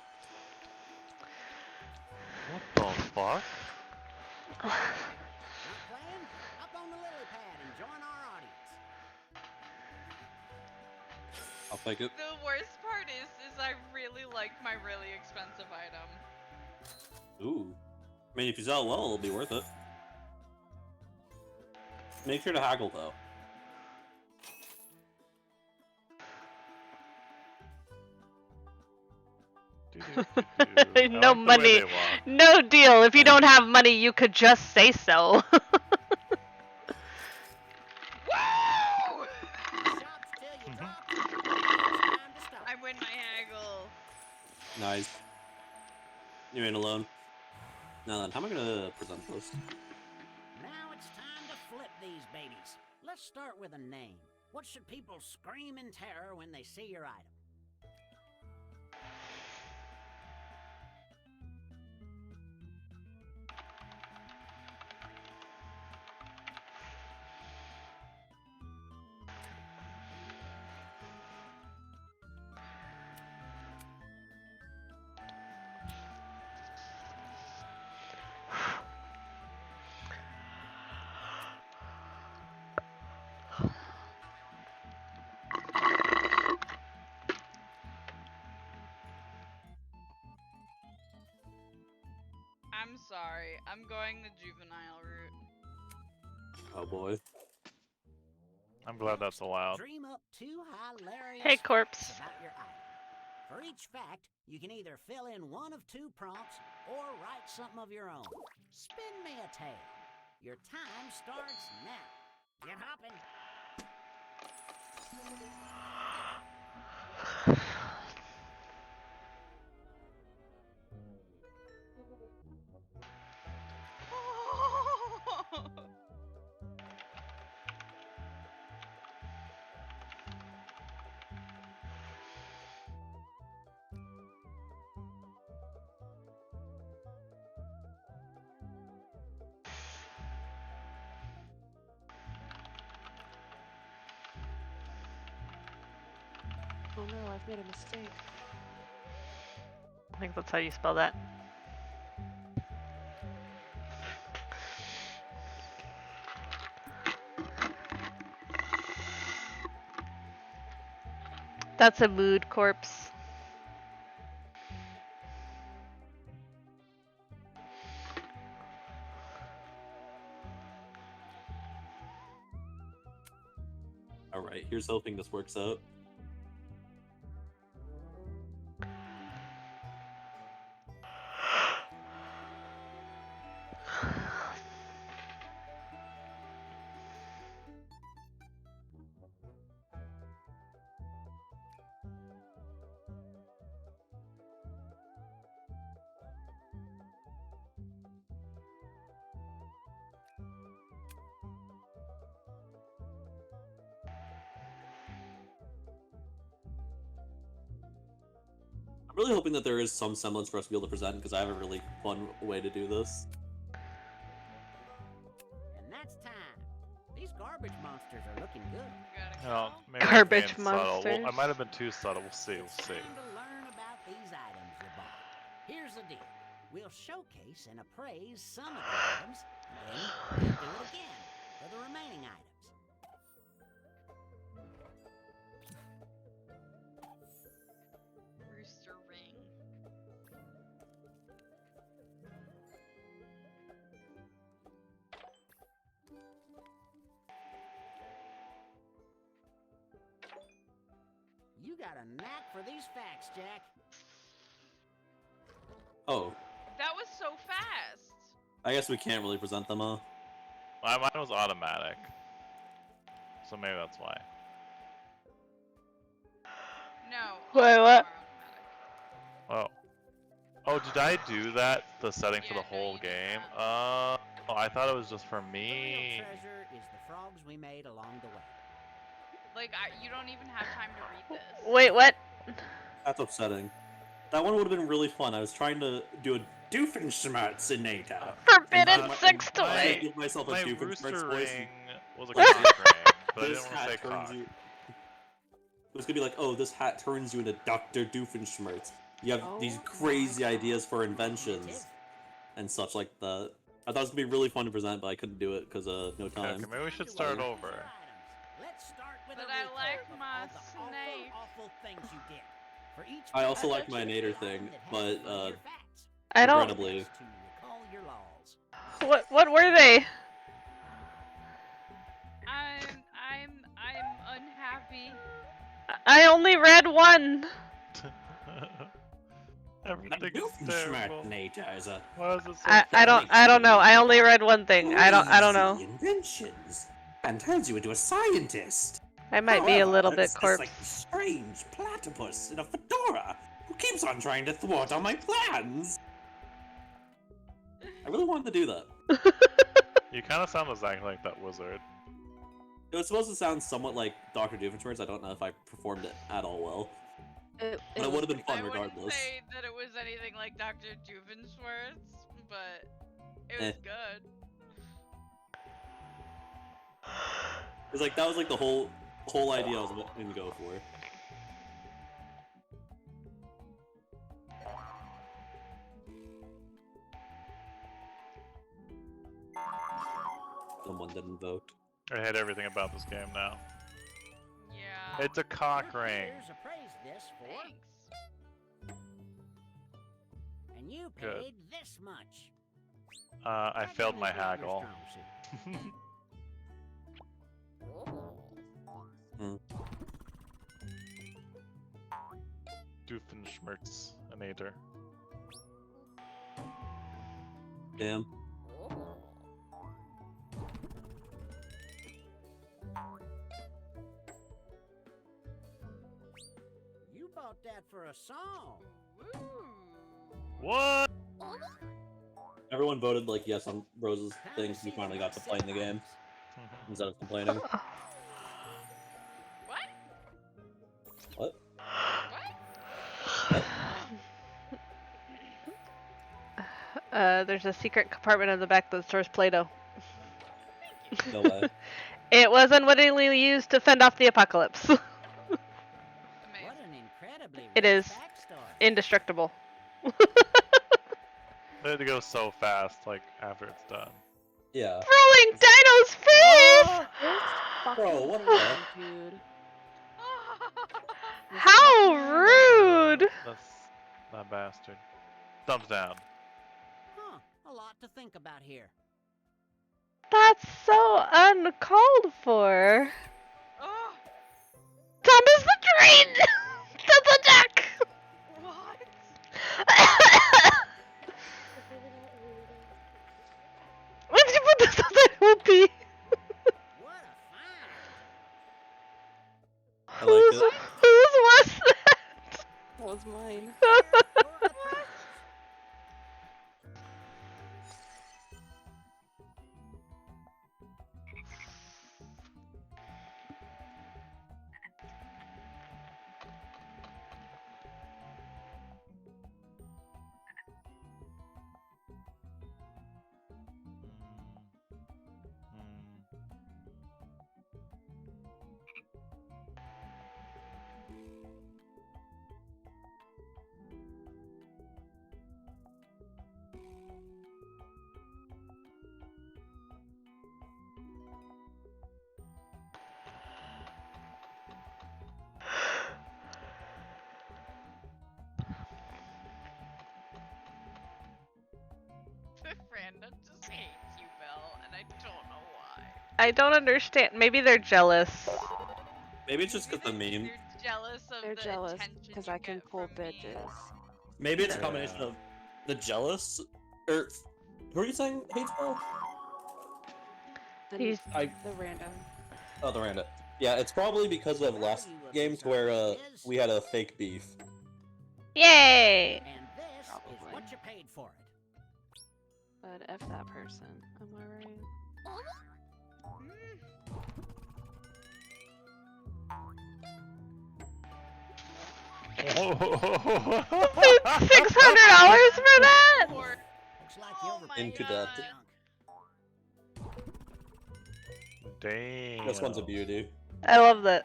What the fuck? Not playing? Up on the lily pad and join our audience. I'll take it. The worst part is I really like my really expensive item. Ooh. I mean, if you sell it well, it'll be worth it. Make sure to haggle, though. I No like the way money. they walk. No deal. If you don't have money, you could just say so. Woo! Shops till you drop. It's time to stop. I win my haggle. Nice. You ain't alone. Now then, how am I gonna present this? Now it's time to flip these babies. Let's start with a name. What should people scream in terror when they see your item? I'm sorry. I'm going the juvenile route. Oh boy. I'm glad that's allowed. Dream up 2 hilarious Hey, corpse. facts about your item. For each fact, you can either fill in one of 2 prompts or write something of your own. Spin me a tale. Your time starts now. Get hopping. Oh no, I've made a mistake. I think that's how you spell that. That's a mood, corpse. Alright, here's hoping this works out. I'm really hoping that there is some semblance for us to be able to present, because I have a really fun way to do this. And that's time. These garbage monsters are looking good. No, maybe I'm Garbage being subtle. Well, I monsters. might have been too subtle. We'll see. We'll see. Time to learn about these items you bought. Here's the deal. We'll showcase and appraise some of the items, and then we'll do it again for the remaining items. Rooster ring. You got a knack for these facts, Jack. Oh, That was so fast. I guess we can't really present them, huh? Mine was automatic. So maybe that's why. No. Wait, all what? are automatic. Oh. Oh, did I do that? The setting for Yeah, the no, whole you did game? that. Oh, I thought it was just for The real me. treasure is the frogs we made along the way. Like, you don't even have time to read this. Wait, what? That's upsetting. That one would have been really fun. I was trying to do a Doofenshmirtz-inator. Forbidden my- sex I had to toy. give myself a My Doofenshmirtz rooster voice. ring was a Like, cock ring, but I This didn't want to say hat turns cock. you. It was gonna be like, oh, this hat turns you into Dr. Doofenshmirtz. You have these Oh crazy my ideas for inventions and such like that. I thought it was gonna be really fun to present, but I couldn't do it because no Okay, time. maybe we should start over. Let's start with But a I recap like of my all the snake. awful things you did. For each I also fact, like my you nader pick the thing, item that but has one of your facts. I don't. regrettably, To recall your laws. What were they? I'm unhappy. I only read one. Everything is terrible. Doofenshmirtz-inator is a Why is it so I don't know. I only read one thing. I don't know. crazy inventions and turns you into a scientist. I might be a little bit it's corpse. like a strange platypus in a fedora who keeps on trying to thwart all my plans. I really wanted to do that. You kind of sound exactly like that wizard. It was supposed to sound somewhat like Dr. Doofenshmirtz. I don't know if I performed it at all well. But it would have been fun I wouldn't regardless. say that it was anything like Dr. Doofenshmirtz, but it was good. It's like that was like the whole idea I was going to go for. Someone didn't vote. I hate everything about this game now. Yeah. It's a cock Your ring. players appraised this for, Thanks. and you Good. paid this much. I That failed doesn't my look like your haggle. strong suit. Doofenshmirtz-inator. Damn. You bought that for a song. What? Everyone voted like yes on Rose's thing. We finally got to playing the game instead of complaining. What? What? What? There's a secret compartment in the back that stores Play-Doh. No way. It was unwittingly used to fend off the apocalypse. What an incredibly It rich is backstory. indestructible. They had to go so fast, like, after it's done. Yeah. Throwing Dino's face! Bro, what the? Dude. How rude! That's that bastard. Thumbs down. Huh, a lot to think about here. That's so uncalled for. Oh, I don't understand. Maybe they're jealous. Maybe it's just because the meme. They're jealous of They're the jealous attention because you I can get pull from me. bitches. Maybe it's a Yeah. combination of the jealous, or who are you saying hates Bro? He's The random. Oh, the random. Yeah, it's probably because of last game to where we had a fake beef. Yay! And this Probably. is what you paid for it. But F that person. Am I right? $600 for that? Looks like you overpaid Into for that. junk. Damn. This one's a beauty. I love that.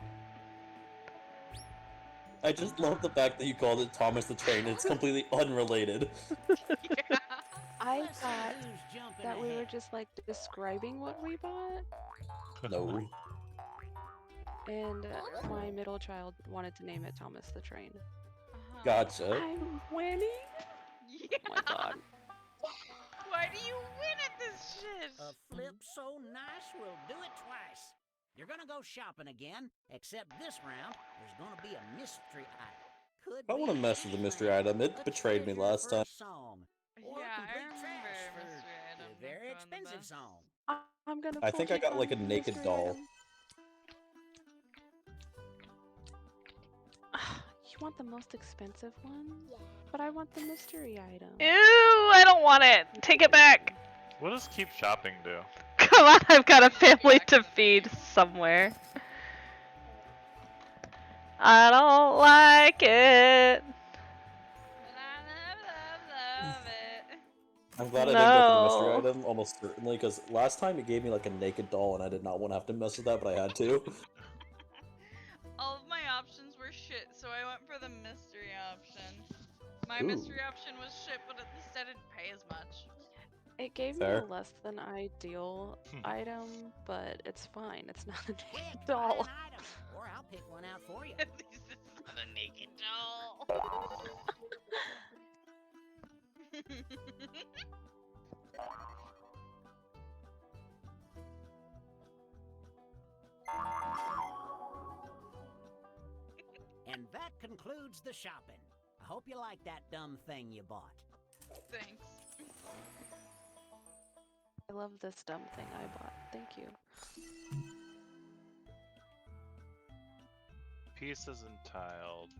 I just love the fact that you called it Thomas the Train. It's completely unrelated. I Let's see thought who's jumping that we were ahead. just like describing what we bought, No. and my middle child wanted to name it Thomas the Train. Gotcha. I'm winning. Yeah. Oh my god. Why do you win at this shit? A flip so nice we'll do it twice. You're gonna go shopping again, except this round there's gonna be a mystery item. Could I want to be mess with the mystery anything. item. It A betrayed me treasure last for time. a song, or Yeah, I complete remember trash for mystery item. a very That's one of the expensive best. song. I'm gonna. I pull think I got Jacob like a with the naked mystery doll. item. You want the most expensive one? But I want the mystery item. Ew, I don't want it. Take it back. What does keep shopping do? Come on, I've got a family to feed somewhere. I don't like it. Love it. I'm glad I didn't go for the mystery No. item, almost certainly, because last time it gave me like a naked doll and I did not want to have to mess with that, but I had to. All of my options were shit, so I went for the mystery option. My Ooh. mystery option was shit, but at least I didn't pay as much. It gave me Fair. a less than ideal item, but it's fine. It's not a Quick, naked buy doll. an item, or I'll pick one out for you. At least it's not a naked doll. And that concludes the shopping. I hope you like that dumb thing you bought. Thanks. I love this dumb thing I bought. Thank you. Pieces and tiled.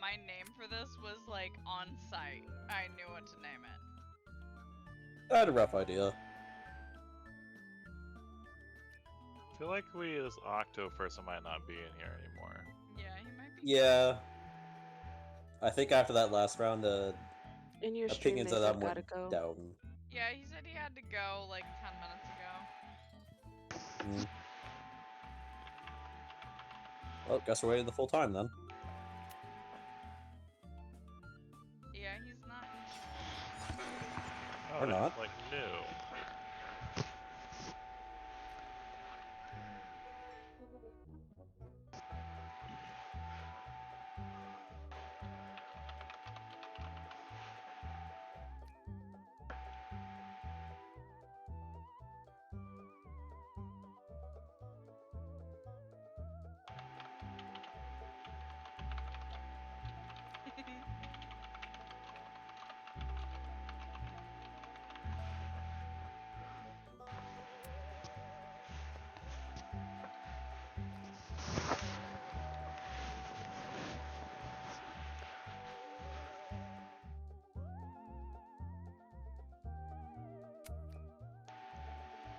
My name for this was like on site. I knew what to name it. I had a rough idea. I feel like we as Octoperson might not be in here anymore. Yeah, he might be. Yeah. I think after that last round, In your stream, opinions they of said that gotta went go. down. Yeah, he said he had to go like 10 minutes ago. Mm. Well, guess we're waiting the full time then. Yeah, he's not. Oh, Or it's not. like new.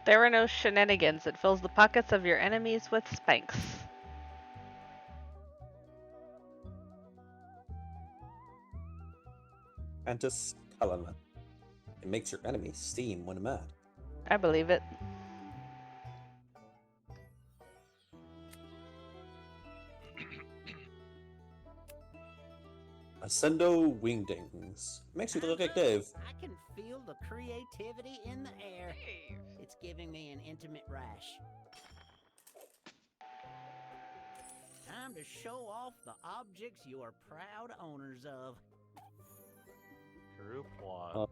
There are no shenanigans. It fills the pockets of your enemies with spanks. Antis Kalana. It makes your enemies steam when mad. I believe it. Ascendo Wingdings. Makes you look like Dave. I can feel the creativity in the air. Dave. It's giving me an intimate rash. Time to show off the objects you are proud owners of. Group 1. on.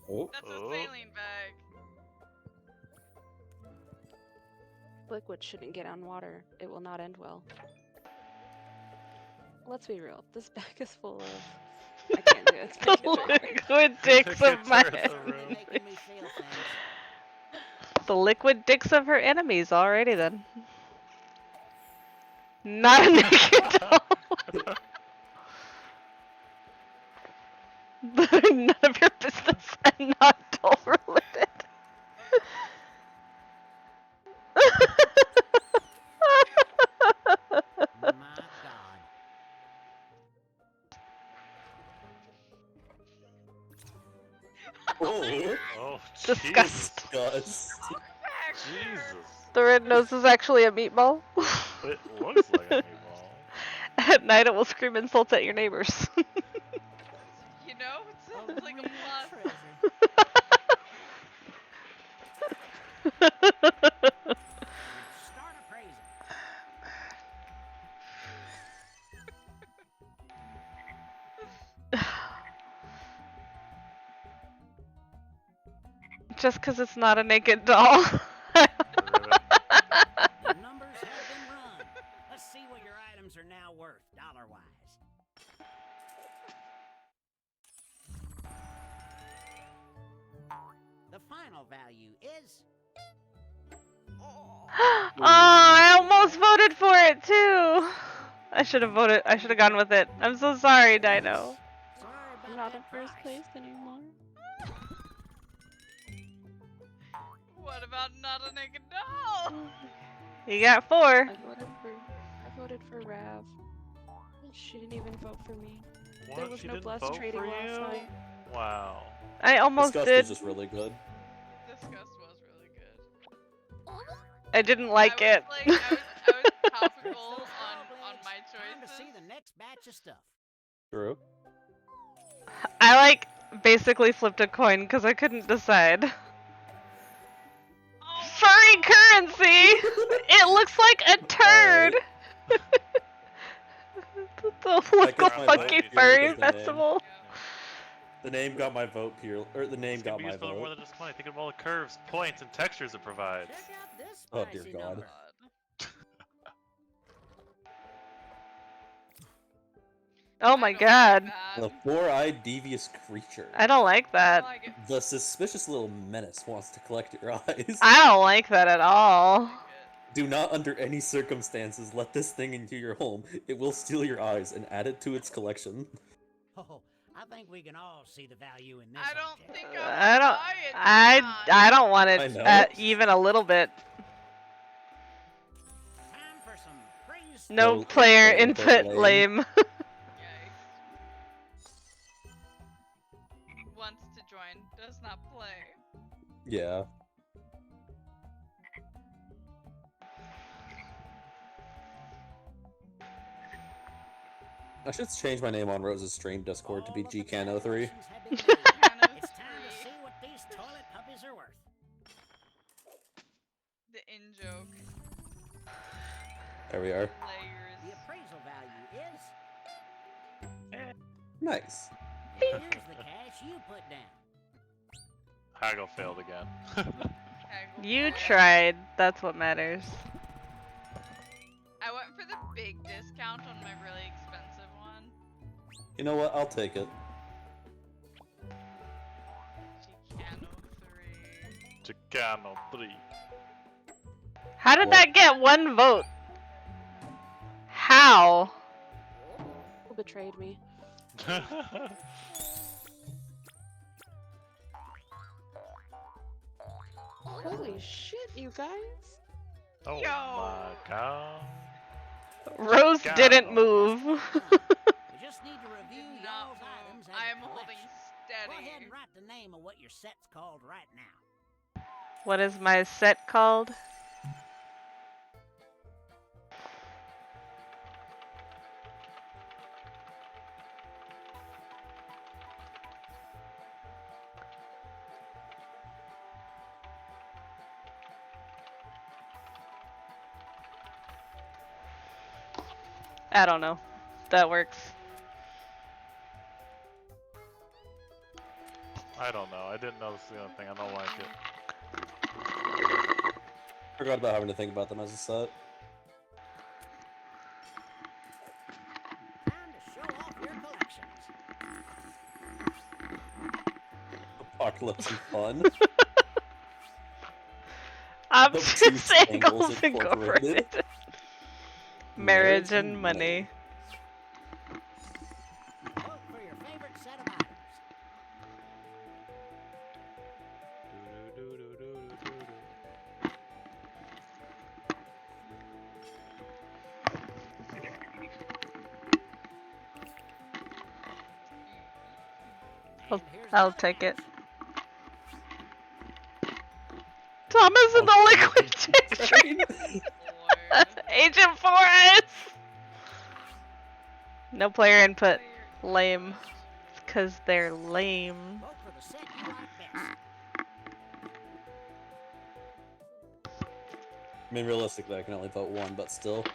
Oh. That's a Oh. saline bag. Liquid shouldn't get on water. It will not end well. Let's be real. This bag is full of. I can't do it. The liquid dicks of my Picture the room. enemies. Making me feel things. The liquid dicks of her enemies. Alrighty then. Not a naked doll. None of your business and not doll related. My God. Oh. Oh, Disgust. Gus. Jesus. The red nose is actually a meatball. It looks like a meatball. At night it will scream insults at your neighbors. You know, it sounds like a real plus. treasure. Start appraising. Just because it's not a naked doll. The numbers have been run. Let's see what your items are now worth, dollar-wise. The final value is... Oh, I almost voted for it too. I should have voted. I should have gone with it. I'm so sorry, Dino. Sorry about I'm not in that first price. place anymore. What about not a naked doll? You got 4. I voted for Rav. She didn't even vote for me. What? There was She no didn't blessed vote trading for last you? night. Wow. I almost Disgust did. was just really good. Disgust was really good. I didn't like it. I was topical Those on my Time to see choices. the next batch of stuff. True. I like basically flipped a coin because I couldn't decide. Furry currency! It looks like a turd! The local got my funky vote furry because the name. festival. The name got my vote, or the name This can got be my used for more vote. than just money. Think of all the curves, points, and textures it provides. Check out this Oh, dear spicy God. number. Oh I my don't god. like The that. four-eyed devious creature. I don't like I that. like it. The suspicious little menace wants to collect your eyes. I don't like that at all. Like it. Do not under any circumstances let this thing into your home. It will steal your eyes and add it to its collection. Oh, I think we can all see the value in this I don't object. think I don't. buy it, John. I don't want I it know. even a little bit. Time for some praise. No No player player input input lame. lame. Yikes. Wants to join, does not play. Yeah. I should change my name on Rose's stream Discord to be All of the GCano3. calculations have been made. Kind of It's time to see what these toilet puppies are worth. the in joke There we are. The layers. appraisal value is... Nice. Here's the cash you put down. Haggle failed again. Haggle You fail. tried. That's what matters. I went for the big discount on my really expensive one. You know what? I'll take it. Chicano 3. Chicano 3. How did What? that get 1 vote? How? Who betrayed me? Holy shit, you guys! Oh Yo. my god. Rose God. didn't move. We just need to review Did not y'all's items move. as I a am holding collection. Go steady. ahead and write the name of what your set's called right now. What is my set called? I don't know. That works. I don't know. I didn't notice the other thing. I don't like it. Forgot about having to think about them as a set. Time to show off your collections. Apocalypse and fun. Obtuse Obtuse Angles Angles Incorporated. Marriage and money. Vote for your favorite set of items. I'll take it. Thomas and the Liquid Train. Agent Forrest. No player input. Lame. Because they're lame. Vote for the set you like best. I mean, realistically, I can only vote one, but still.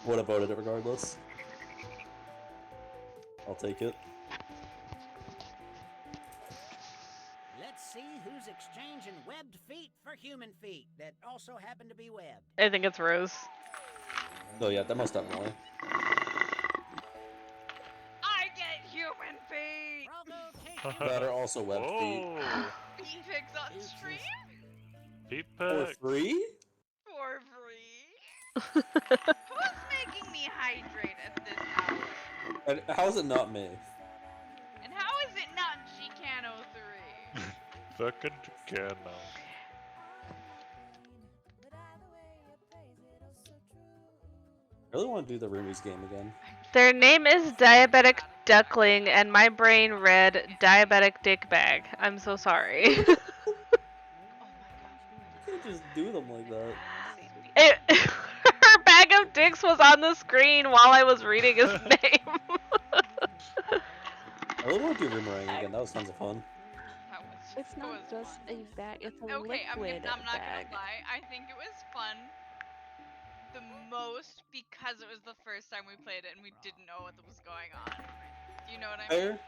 Would have voted it regardless. I'll take it. Let's see who's exchanging webbed feet for human feet that also happen to be webbed. I think it's Rose. Oh yeah, that most definitely. I get human feet. That are also webbed feet. Feet pics on stream Feet For pics. free? for free. Who's making me hydrate at this hour? And how is it not me? And how is it not Gcano 3? Fucking Chicano. I really want to do the Roomies game again. Their name is Diabetic Duckling, and my brain read Diabetic Dick Bag. I'm so sorry. Oh my god. You can't just do them like that. Her bag of dicks was on the screen while I was reading his name. I really want to do Roomerang again. That was tons of fun. It's not just a bag, it's a Okay, liquid I'm not bag. gonna lie. I think it was fun the most because it was the first time we played it and we didn't know what was going on. Do you know what I mean? Fair.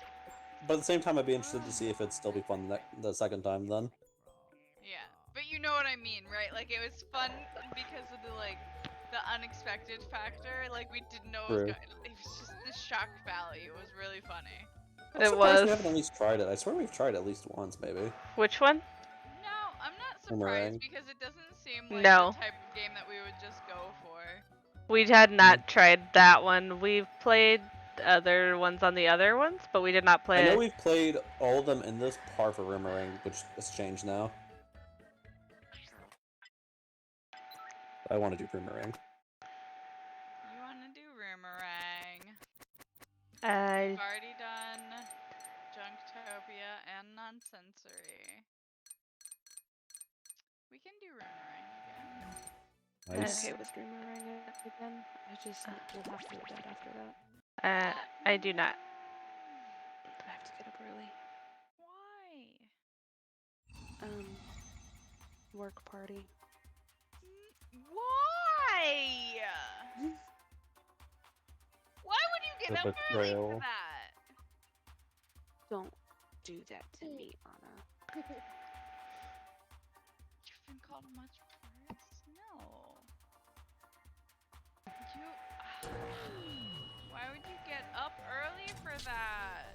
But at the same time, I'd be interested to see if it'd still be fun the second time then. Yeah, but you know what I mean, right? Like it was fun because of the unexpected factor. Like we didn't know it was it was just the shock value. It was really funny. I'm It surprised was. we haven't at least tried it. I swear we've tried at least once, maybe. Which one? No, I'm not Boomerang. surprised because it doesn't seem like No. the type of game that we would just go for. We had not tried that one. We've played other ones on the other ones, but we did not play I know it. we've played all of them in this par for Roomerang, which has changed now. I want to do Boomerang. You want to do Roomerang? I We've already done Junktopia and Nonsensory. We can do Roomerang again. Nice. Okay with Dreamerang again. I just will have to do that after that. I do not. I have to get up early. Why? Work party. Why? Why would you get The up early for betrayal. that? Don't do that to me, Anna. You've been called a much worse? No. You. Why would you get up early for that?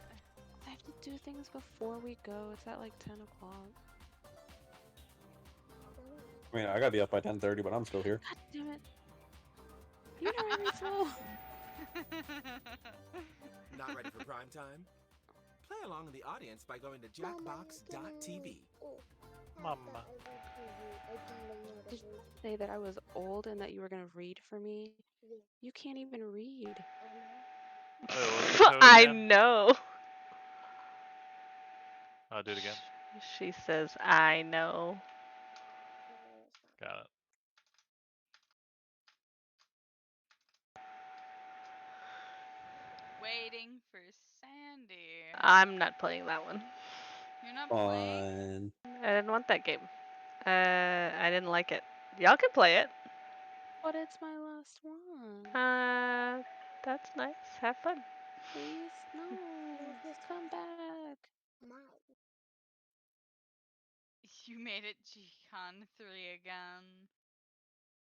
I have to do things before we go. It's at like 10 o'clock. I mean, I gotta be up by 10:30, but I'm still here. God damn it. You know me so. Not ready for prime time? Play along in the audience by going to jackbox.tv. Mama. Did you say that I was old and that you were gonna read for me? You can't even read. I know. I'll do it again. She says, I know. Got it. Waiting for Sandy. I'm not playing that one. You're not playing? Fine. I didn't want that game. I didn't like it. Y'all can play it. But it's my last one. That's nice. Have fun. Please, no. Come back. You made it G-Con 3 again.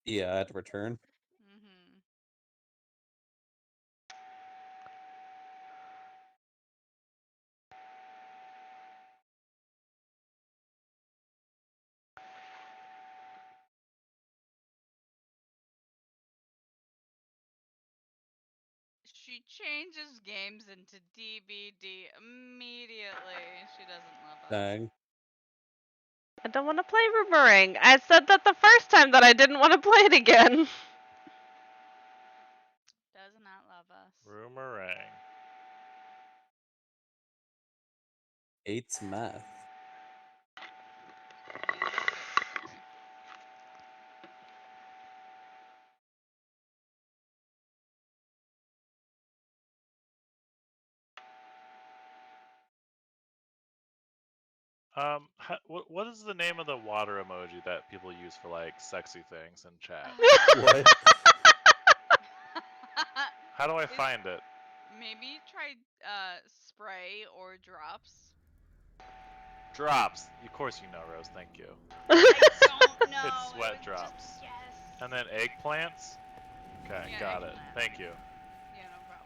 Yeah, I had to return. Mm-hmm. She changes games into DBD immediately. She doesn't love us. Dang. I don't want to play Boomerang. I said that the first time that I didn't want to play it again. Does not love us. Boomerang. Hates math. He's a fixer. What is the name of the water emoji that people use for like sexy things in chat? What? How do I find it? Maybe try spray or drops. Drops. Of course you know, Rose. Thank you. I don't know. It's sweat It was drops. just a guess. And then eggplants. Okay, Yeah, got it. eggplant. Thank you. Yeah, no problem.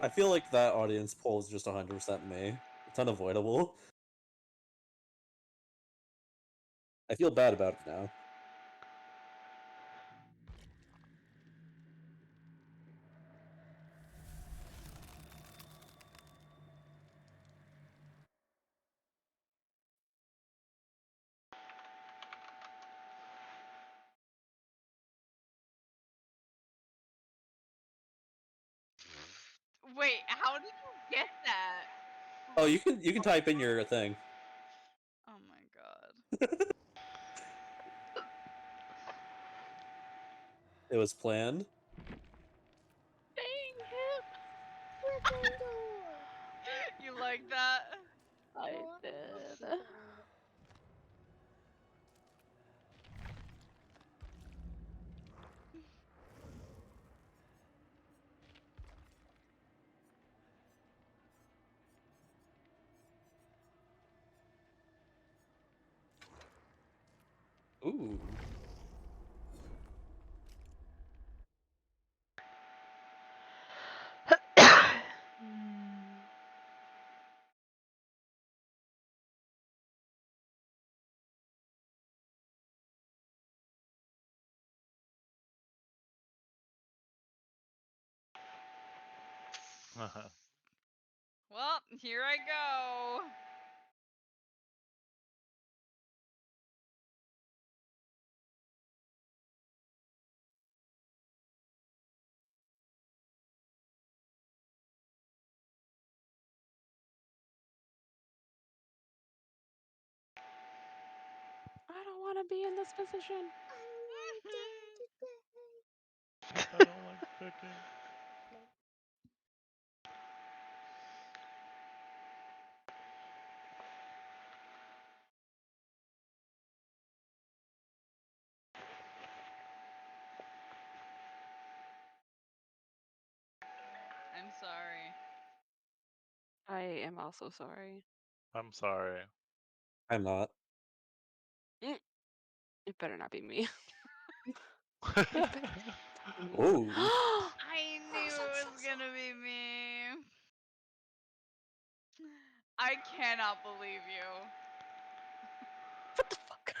I feel like that audience poll is just 100% me. It's unavoidable. I feel bad about it now. Wait, how did you get that? Oh, you can type in your thing. Oh my god. It was planned. Dang it! You like that? I did. Ooh. Well, here I go. I don't want to be in this position. I don't like picking. I'm sorry. I am also sorry. I'm sorry. I'm not. It better not be me. It better not be me. Ooh. I knew it was gonna be me. I cannot believe you. What the fuck?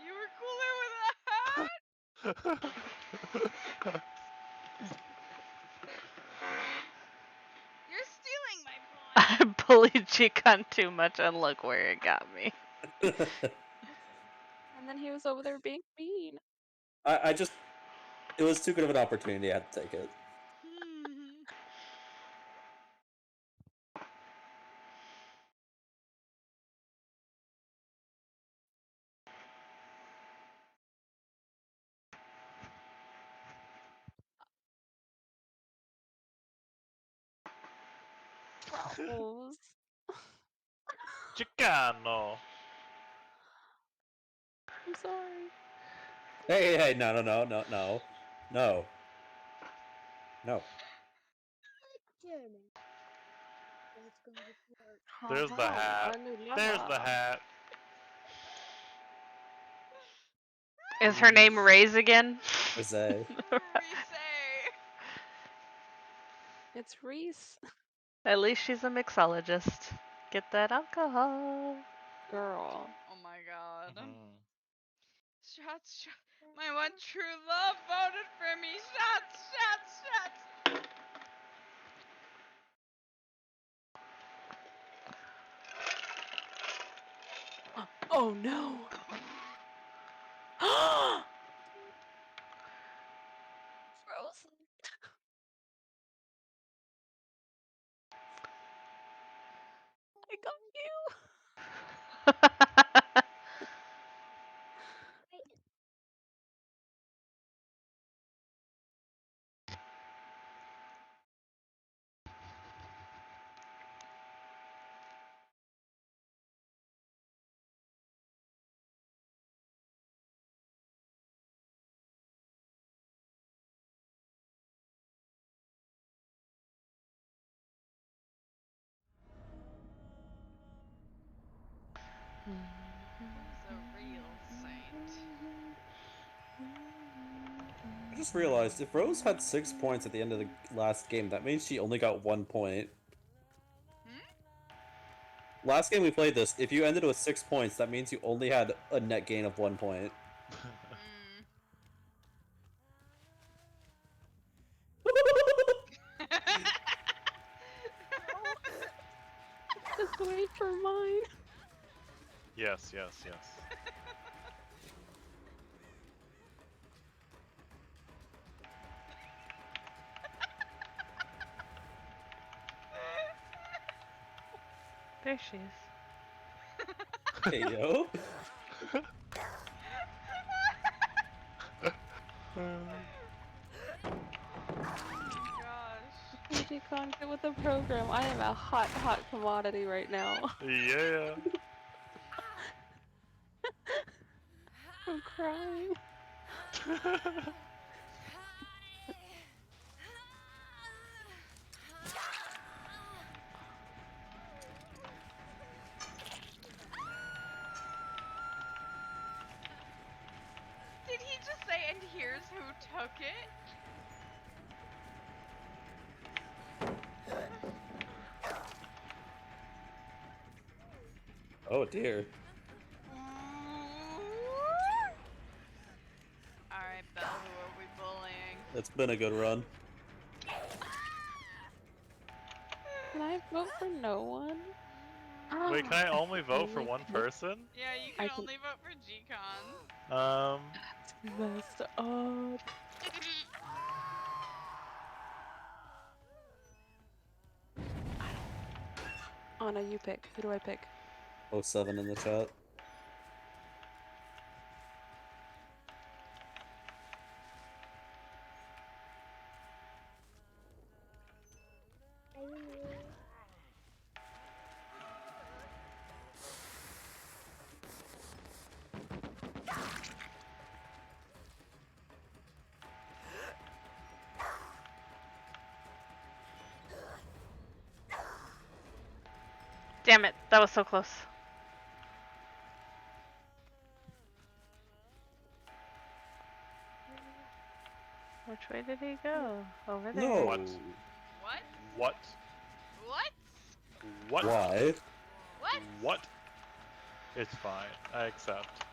You were cooler with that. You're stealing my point. I bullied G-Con too much and look where it got me. And then he was over there being mean. I just it was too good of an opportunity. I had to take it. Rose. Chicano. I'm sorry. Hey, no. Jeremy. Let's go to work. There's the hat. There's the hat. Is her name Raise again? Jose. It's Reese. At least she's a mixologist. Get that alcohol. Girl. Oh my god. Mhm. Shots. My one true love voted for me. Shots. Oh no. Frozen. I got you. Who's a real saint? I just realized if Rose had 6 points at the end of the last game, that means she only got 1 point. Last game we played this, if you ended with 6 points, that means you only had a net gain of 1 point. Just wait for mine. Yes. There she is. Hey, yo. G-Con, get with the program. I am a hot commodity right now. Yeah. I'm crying. Did he just say, and here's who took it? Oh dear. Alright, Belle, who are we bullying? It's been a good run. Can I vote for no one? Wait, can I only vote for one person? Yeah, you can only vote for G-Con. That's messed up. Anna, you pick. Who do I pick? 07 in the chat. Damn it, that was so close. Which way did he go? Over there. No. What? What? Why? What? It's fine. I accept.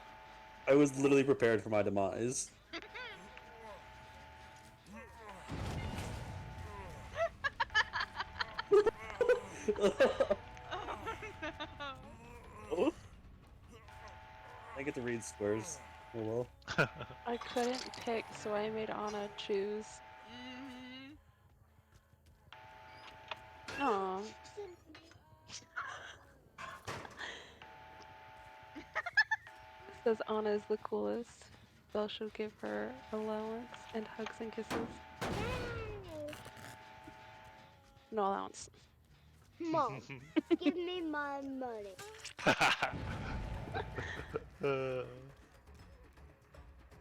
I was literally prepared for my demise. Oh. I get to read squares. Oh well. I couldn't pick, so I made Anna choose. Aw. Says Anna is the coolest. Belle should give her allowance and hugs and kisses. No allowance. Mom, give me my money.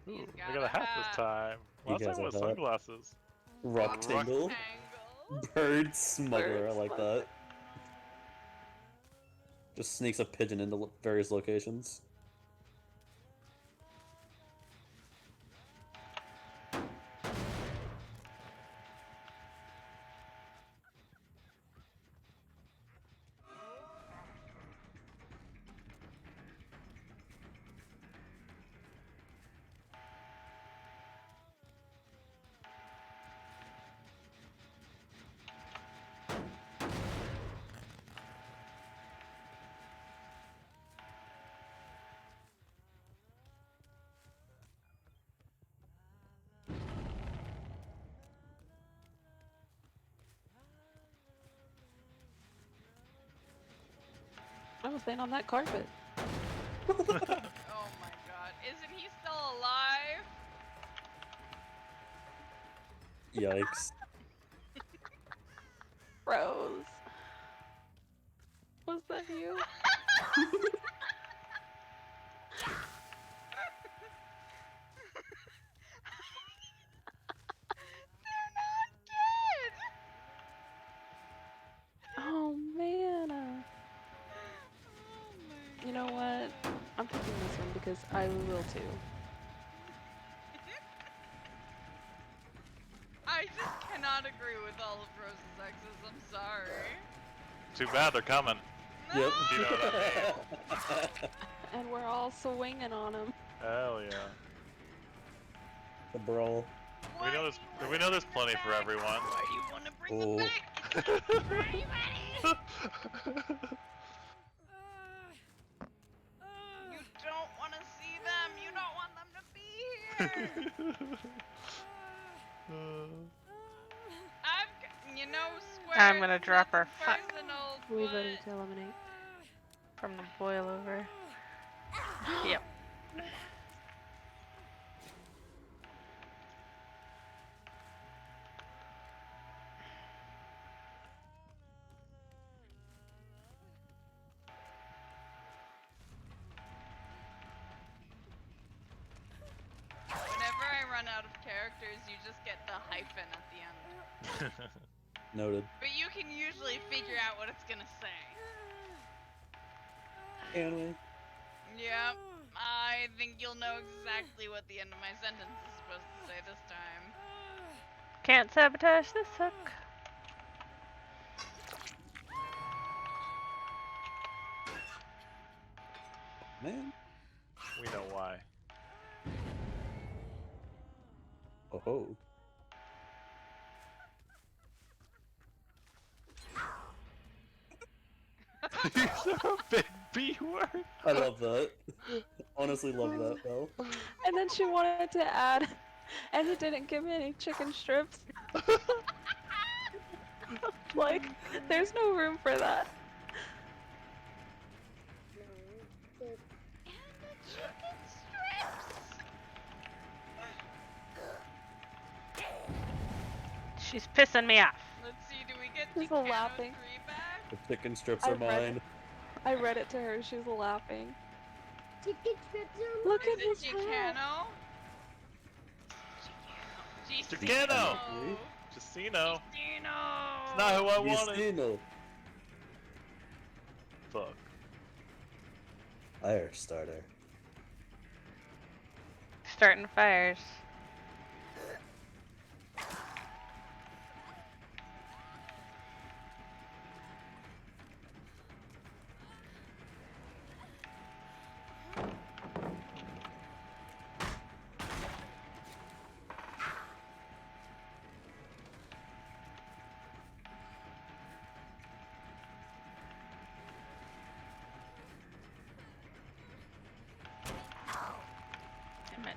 Ooh, He's I got a hat this time. He Last has time a was hat. sunglasses. Rectangle. Rectangle. Bird smuggler, I like that. No. Just sneaks a pigeon into various locations. I was laying on that carpet. Oh my god. Isn't he still alive? Yikes. Rose. Was that you? They're not dead! Oh man. Oh my You know what? I'm picking this one because I will too. I just cannot agree with all of Rose's exes. I'm sorry. Too bad they're coming. No! Yep. You know what I mean? And we're all swinging on him. Hell yeah. The brawl. Why do you We know there's plenty for everyone. Why do you want to bring Oh. them back? For anybody? You don't want to see them. You don't want them to be here. You know, Square. I'm gonna drop our nothing fuck personal, We but voting to eliminate. from the boil over. Yep. whenever I run out of characters, you just get the hyphen at the end. Noted. But you can usually figure out what it's gonna say. Can we? Yep. I think you'll know exactly what the end of my sentence is supposed to say this time. Can't sabotage this hook. Man. We know why. Oh ho. These are a big B word. I love that. Honestly love that, though. And then she wanted to add, and he didn't give me any chicken strips. Like, there's no room for that. And the chicken strips! She's pissing me off. Let's see, do we get She's Chicano laughing. 3 back? The chicken strips I are read mine. I read it to her. She's laughing. Chicken strips are Look Is at his it hat. Chicano? Chicano! Justino. It's not who I wanted. Justino. Fuck. Fire starter. Starting fires. Damn it.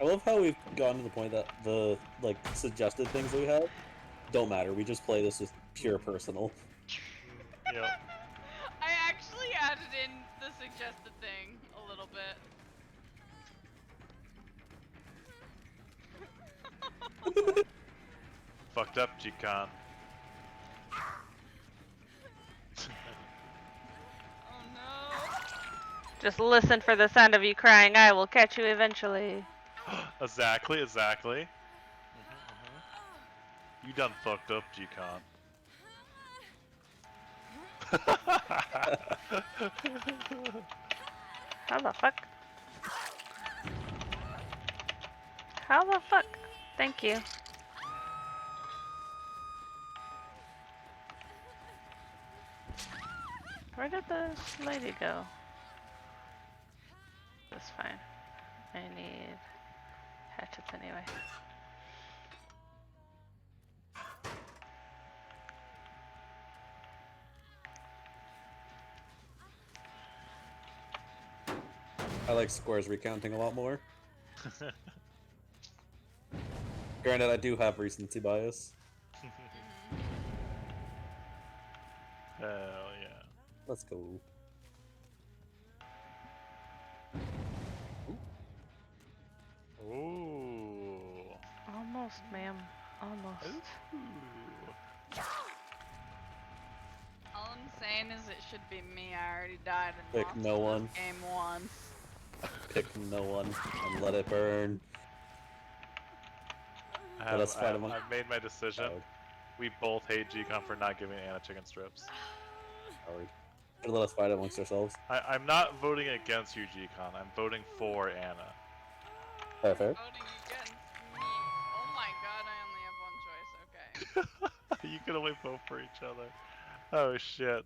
I love how we've gotten to the point that the suggested things that we have don't matter. We just play this as pure personal. Yep. I actually added in the suggested thing a little bit. Fucked up, G-Con. Just listen for the sound of you crying. I will catch you eventually. Exactly. You done fucked up, G-Con. How the fuck? How the fuck? Thank you. Where did the lady go? That's fine. I need hatchets anyway. I like Square's recounting a lot more. Granted, I do have recency bias. Hell yeah. Let's go. Ooh. Almost, ma'am. Almost. All I'm saying is it should be me. I already died and Pick lost no in one. this game once. Pick no one and let it burn. Let us fight among. I've made my decision. Howard. We both hate G-Con for not giving Anna chicken strips. Howard. Let us fight amongst ourselves. I'm not voting against you, G-Con. I'm voting for Anna. Fair, fair. Voting against me. Oh my god, I only have one choice. Okay. You can only vote for each other. Oh shit.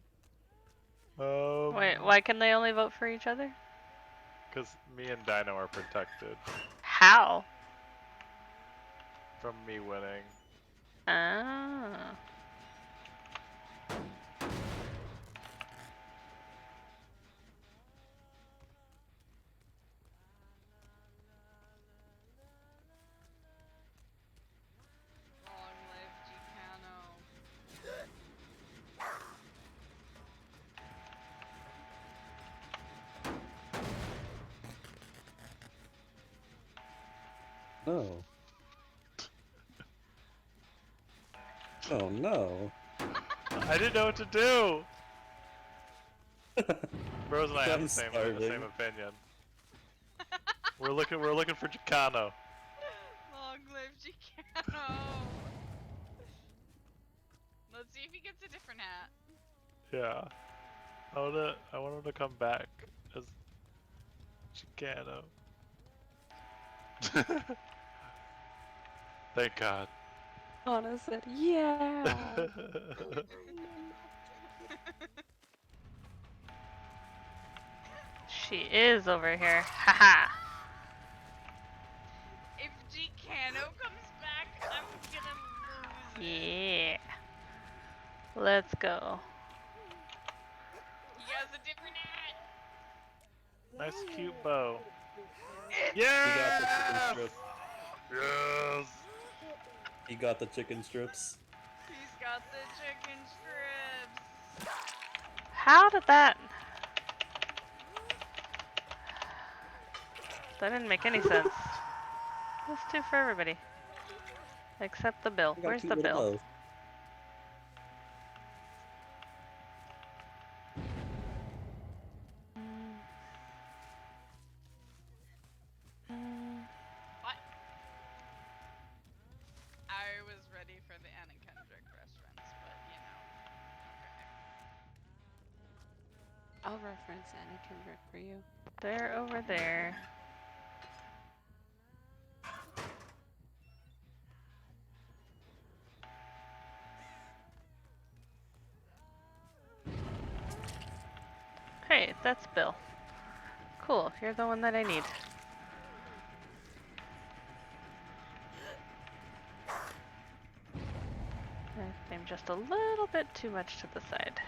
Wait, why can they only vote for each other? Because me and Dino are protected How? from me winning. Ah. Long live Gicano. No. Oh no. I didn't know what to do! Bros and I have I'm the same starving. opinion. We're looking for Chicano. Long live Gicano. Let's see if he gets a different hat. Yeah. I want him to come back as Chicano. Thank God. Anna said, yeah. She is over here. Haha. If Gicano comes back, I'm gonna lose it. Yeah. Let's go. He has a different hat. Nice cute bow. He got the chicken Yes! strip. Yes! He got the chicken strips. He's got the chicken strips. How did that... That didn't make any sense. Let's do for everybody. Except the bill. He got a Where's cute the little bill? bow. What? I was ready for the Anna Kendrick reference, but you know. Okay. I'll reference Anna Kendrick for you. They're over there. Hey, that's Bill. Cool, you're the one that I need. I'm just a little bit too much to the side.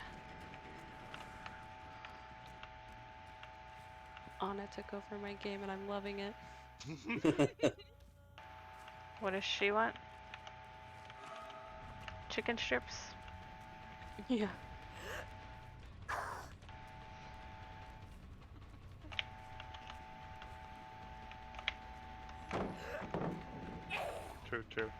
Anna took over my game and I'm loving it. What does she want? Chicken strips? Yeah. True, true.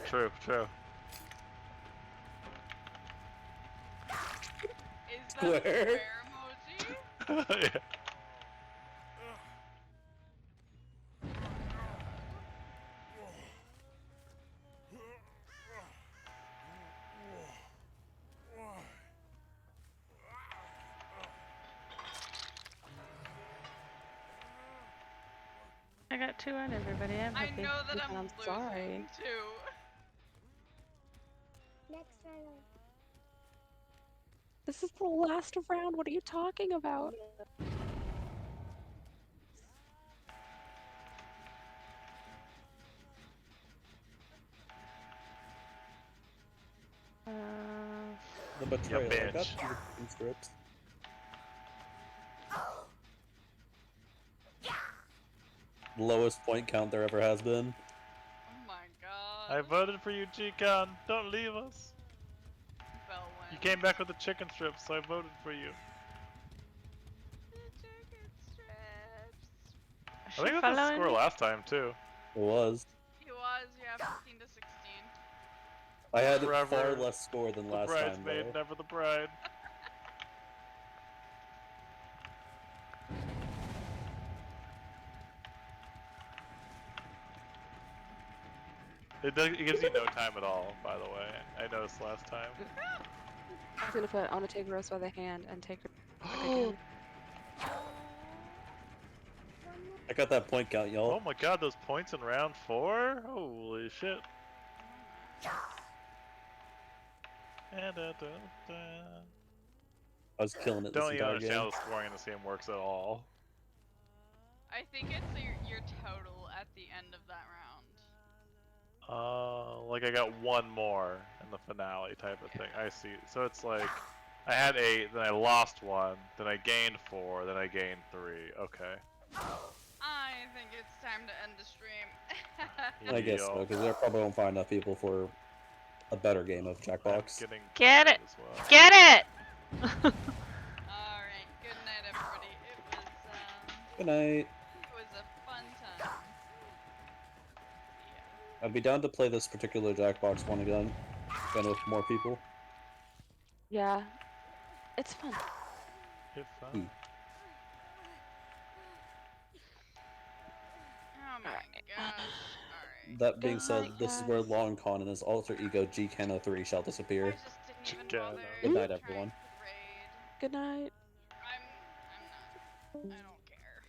True, true. square. Square emoji? Yeah. I got 2 on everybody. I'm I happy. know that And I'm I'm losing sorry. too. Next round. This is the last round. What are you talking about? The betrayal. I got bitch. the chicken strips. Lowest point count there ever has been. Oh my god. I voted for you, G-Con. Don't leave us. Bellwin. You came back with the chicken strips, so I voted for you. The chicken strips. Is I she think that's the following score me? last time too. It was. He was, yeah, 15 to 16. I had Forever far less score than The last time, bridesmaid, though. never the bride. It gives you no time at all, by the way. I noticed last time. I was gonna put, I want to take Rose by the hand and take her back again. I got that point count, y'all. Oh my god, those points in round 4? Holy shit. I was killing it this Don't even entire understand game. how the scoring in this game works at all. I think it's your total at the end of that round. Like I got one more in the finale type of thing. I see. So it's like, I had 8, then I lost 1, then I gained 4, then I gained 3. Okay. I think it's time to end the stream. I guess so, because there probably won't find enough people for a better game of Jackbox. Get it! As well. Get it! Alright, good night everybody. It was, Good night. it was a fun time. I'd be down to play this particular Jackbox one again, and with more people. Yeah, it's fun. It's fun. Oh my gosh. Alright. That being Good said, night, this is where guys. Long Con and his alter ego G-Cano3 shall disappear. I just didn't even bother Good night, trying everyone. to raid. Good night. I'm not. I don't care.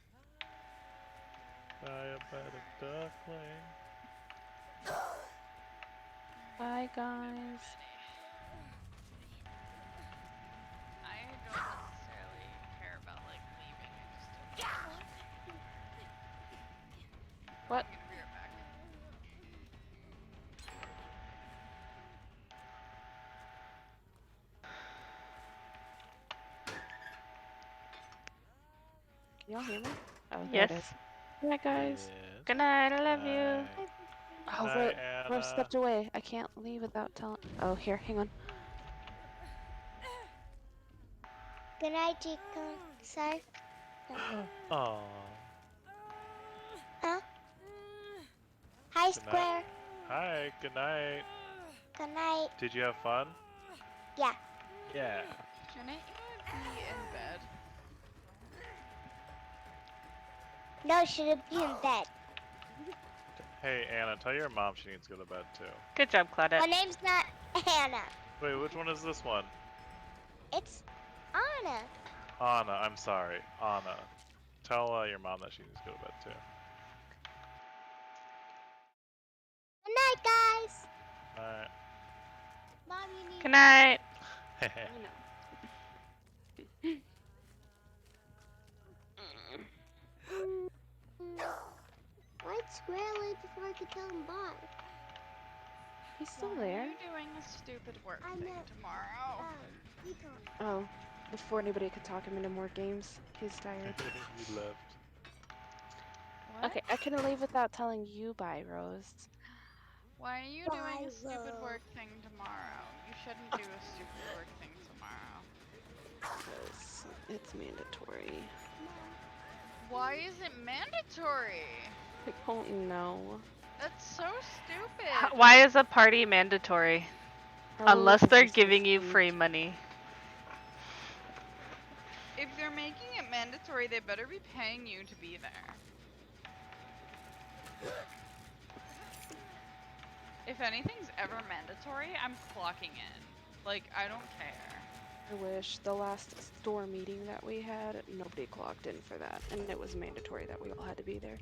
I am better duckling. Bye, guys. I don't necessarily care about like leaving. I just don't. What? I'm gonna be right back. Can y'all hear me? Oh, Yes. there it is. Good night, guys. Good night, I love you. Oh, Hi, Rose Anna. stepped away. I can't leave without telling. Oh, here, hang on. Good night, Chico. Sorry. Aww. Huh? Hi, Good Square. night. Hi, good night. Good night. Did you have fun? Yeah. Yeah. Shouldn't you be in bed? No, shouldn't be in bed. Hey, Anna, tell your mom she needs to go to bed too. Good job, Claudette. My name's not Hannah. Wait, which one is this one? It's Anna. Anna, I'm sorry. Anna. Tell your mom that she needs to go to bed too. Good night, guys. Alright. Mom, you need. Good night. Why'd Square leave before I could tell him bye? He's still Why there. are you doing a stupid work I thing meant- tomorrow? Econ. Oh, before anybody could talk him into more games, he's tired. You left. What? Okay, I couldn't leave without telling you bye, Rose. Why are you doing a stupid work thing tomorrow? You shouldn't do a stupid work thing tomorrow. Because it's mandatory. Why is it mandatory? I don't know. That's so stupid. Why is a party mandatory? Probably Unless because they're you're so giving you sweet. free money. If they're making it mandatory, they better be paying you to be there. If anything's ever mandatory, I'm clocking in. Like, I don't care. I wish the last store meeting that we had, nobody clocked in for that, and it was mandatory that we all had to be there.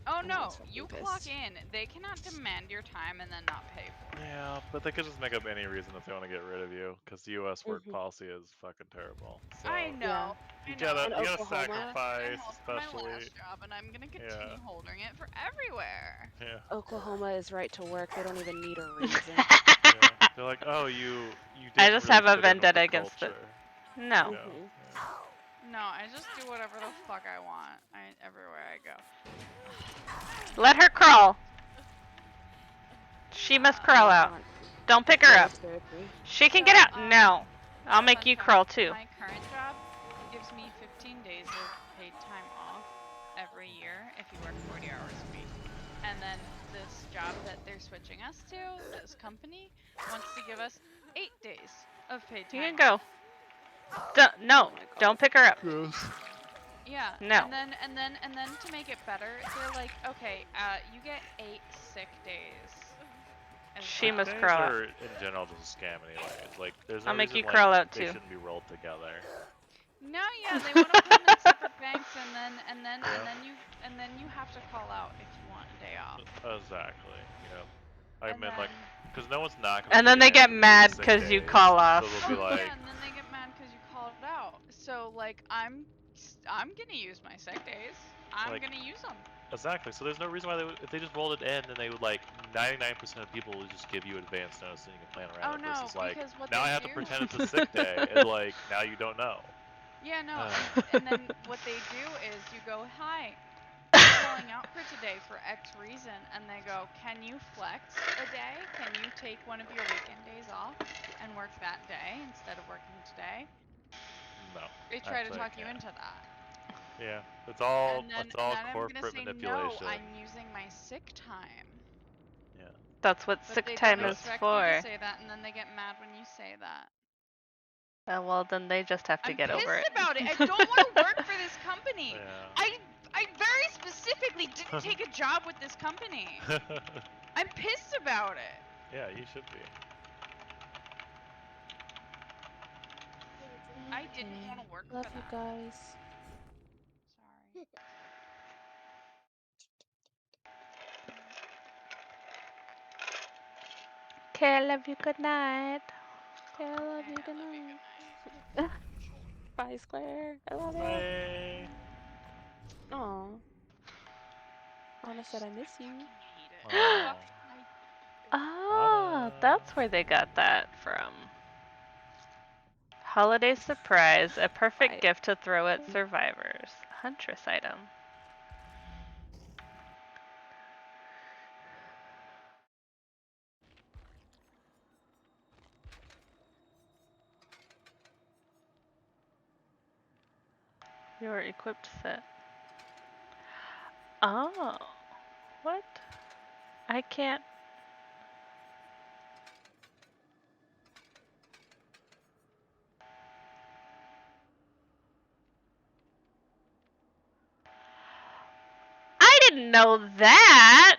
Oh And I no, was fucking you pissed. clock in. They cannot demand your time and then not pay for it. Yeah, but they could just make up any reason if they want to get rid of you, because the U.S. work policy is fucking terrible. So I know. you I know. gotta In you gotta Oklahoma, sacrifice, I held for my especially. last job, and I'm gonna continue Yeah. holding it for everywhere. Yeah. Oklahoma is right to work. They don't even need a reason. Yeah. They're like, oh, you didn't I just really have a fit in with the vendetta against it. culture. No. Yeah. No, I just do whatever the fuck I want. Everywhere I go. Let her crawl. She must crawl out. Don't pick her up. She can get out. No. I'll make you crawl too. My current job gives me 15 days of paid time off every year if you work 40 hours a week. And then this job that they're switching us to, this company, wants to give us 8 days of paid time. You can go. No, don't pick her up. Yeah. No. And then to make it better, they're like, okay, you get 8 sick days. She must Days crawl out. are in general just a scam anyways. Like, there's no I'll make reason you like, crawl out they too. shouldn't be rolled together. No, yeah, they want to put them in separate banks, and then you have to call out if you want a day off. Exactly. Yeah. I And mean, like, then- because no one's not. And then they get mad because you call off. So they'll be like, Yeah, and then they get mad because you called out. So like, I'm gonna use my sick days. I'm Like- gonna use them. exactly. So there's no reason why they would, if they just rolled it in, then they would like 99% of people would just give you advance notice and you can plan around Oh, it. no, Versus like, because what now they I have to do- pretend it's a sick day, and like now you don't know. Yeah, no, and then what they do is you go, hi, I'm calling out for today for X reason, and they go, can you flex a day? Can you take one of your weekend days off and work that day instead of working today? No. They try to actually, I talk you can't. into that. Yeah, it's all And then, corporate I'm gonna say, manipulation. no, I'm using my sick time. Yeah. That's what But sick they time don't is expect for. you to say that, and then they get mad when you say that. Well, then they just have to I'm get over it. pissed about it. I don't want to work for this company. Yeah. I very specifically didn't take a job with this company. I'm pissed about it. Yeah, you should be. I didn't want to work Love for you them. guys. Sorry. Okay, I love you. Good night. Okay, I love you. Good night. Bye, Square. I love it. Bye. Aw. Anna said I miss you. Oh. Oh, that's where they got that from. Holiday surprise, a perfect gift to throw at survivors. Huntress item. Your equipped set. Oh. What? I can't. I didn't know that!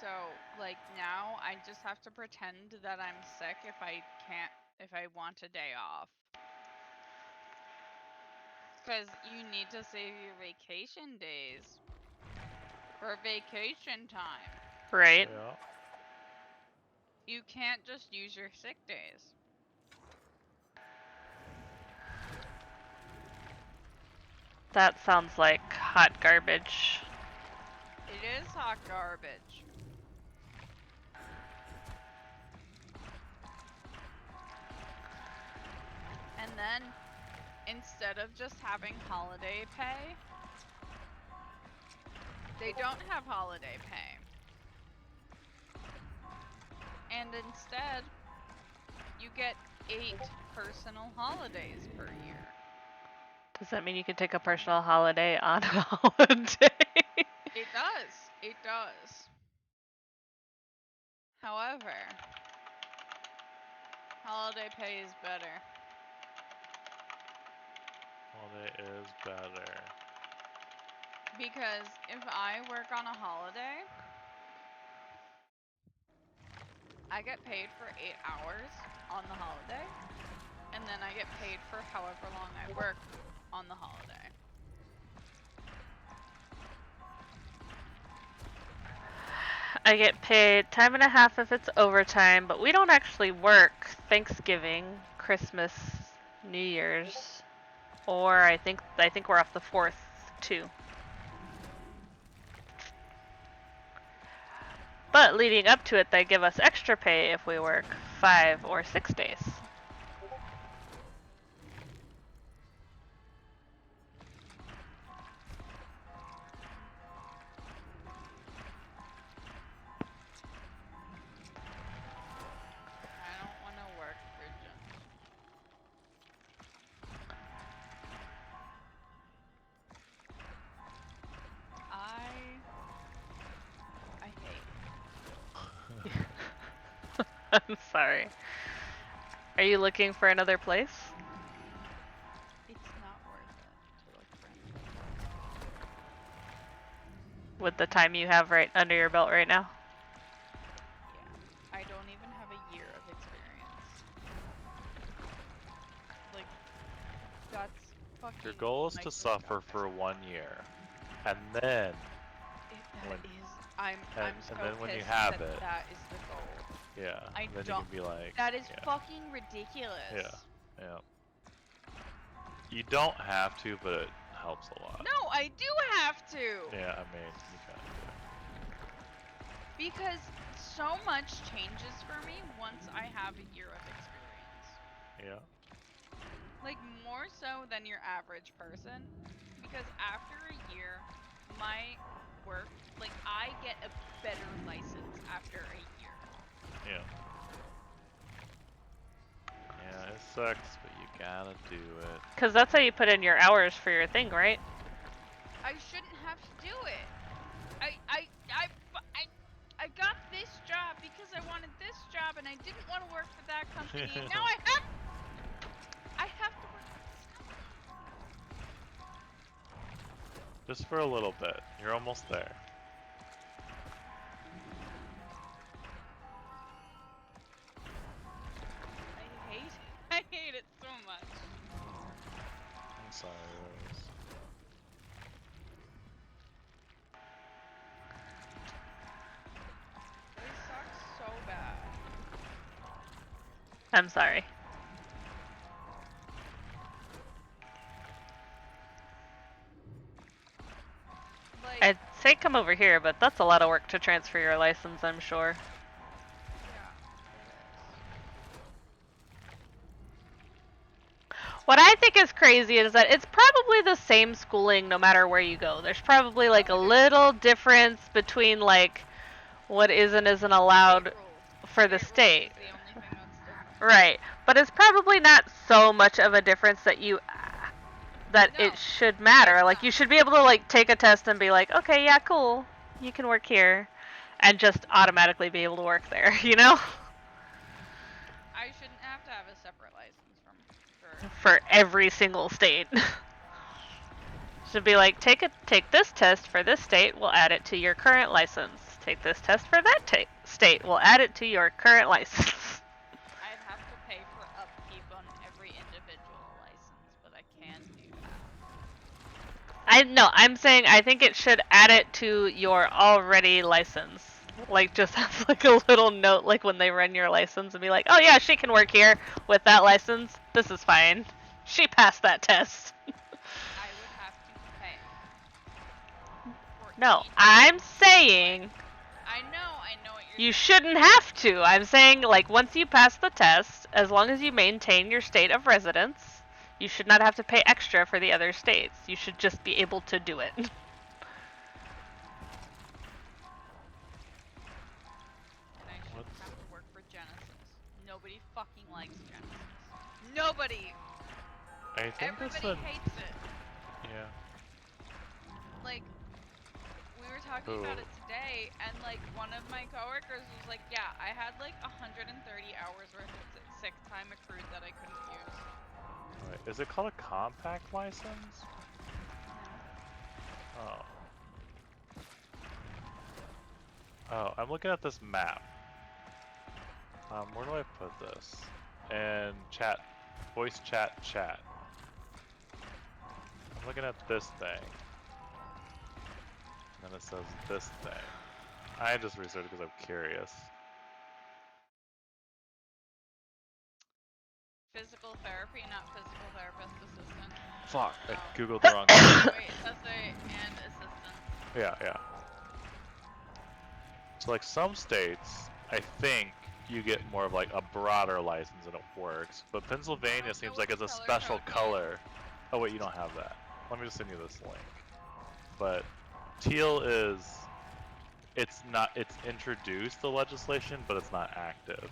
So, like, now I just have to pretend that I'm sick if I want a day off. Because you need to save your vacation days for vacation time. Right. Yeah. You can't just use your sick days. That sounds like hot garbage. It is hot garbage. And then, instead of just having holiday pay, they don't have holiday pay. And instead, you get 8 personal holidays per year. Does that mean you can take a personal holiday on a holiday? It does. It does. However, holiday pay is better. Holiday is better. Because if I work on a holiday, I get paid for 8 hours on the holiday, and then I get paid for however long I work on the holiday. I get paid time and a half if it's overtime, but we don't actually work Thanksgiving, Christmas, New Year's, or I think we're off the 4th too. But leading up to it, they give us extra pay if we work 5 or 6 days. I don't want to work for I hate. I'm sorry. Are you looking for another place? It's not worth it to look for anything. With the time you have right under your belt right now? Yeah. I don't even have a year of experience. Like, that's fucking. Your goal is to suffer for 1 year, and then I'm so and then when you pissed have that it, that is the goal. yeah, I then you don't. can be like, That is yeah, fucking ridiculous. yeah. You don't have to, but it helps a lot. No, I do have to. Yeah, I mean, you kind of do. Because so much changes for me once I have a year of experience. Yeah. Like, more so than your average person. Because after a year, my work, like, I get a better license after a year. Yeah. Yeah, it sucks, but you gotta do it. Because that's how you put in your hours for your thing, right? I shouldn't have to do it. I got this job because I wanted this job and I didn't want to work for that company. And now I have to work for this company. Just for a little bit. You're almost there. I hate it so much. I'm sorry, Rose. They suck so bad. I'm sorry. Like, I'd say come over here, but that's a lot of work to transfer your license, I'm sure. What I think is crazy is that it's probably the same schooling no matter where you go. There's probably like a little difference between like what is and isn't allowed for the state. The only thing that's different. Right. But it's probably not so much of a difference that it should matter. Like you should be able to like take a test and be like, "Okay, yeah, cool. You can work here." And just automatically be able to work there, you know? I shouldn't have to have a separate license for every single state. Should be like, take this test for this state, we'll add it to your current license. Take this test for that state, we'll add it to your current license. I'd have to pay for upkeep on every individual license, but I can do that. I'm saying I think it should add it to your already license. Like just have like a little note like when they run your license and be like, oh yeah, she can work here with that license. This is fine. She passed that test. I would have to pay. No, I'm saying I know what you're you shouldn't have to. I'm saying like once you pass the test, as long as you maintain your state of residence, you should not have to pay extra for the other states. You should just be able to do it. And I shouldn't have to work for Genesis. Nobody fucking likes Genesis. Nobody! I think Everybody hates it. Yeah. Like, we were talking about it today, and like one of my coworkers was like, yeah, I had like 130 hours worth of sick time accrued that I couldn't use. Oh Wait, is it called a compact license? Oh. Oh, I'm looking at this map. Where do I put this? And chat, voice chat. I'm looking at this thing. And then it says this thing. I just researched because I'm curious. Physical therapy, not physical therapist assistant. Fuck, I Oh. googled the wrong thing. Wait, it says and assistant. Yeah. So like some states, I think you get more of like a broader license and it works. But Pennsylvania seems like it's a special color. Oh wait, you don't have that. Let me just send you this link. But teal is, it's introduced the legislation, but it's not active.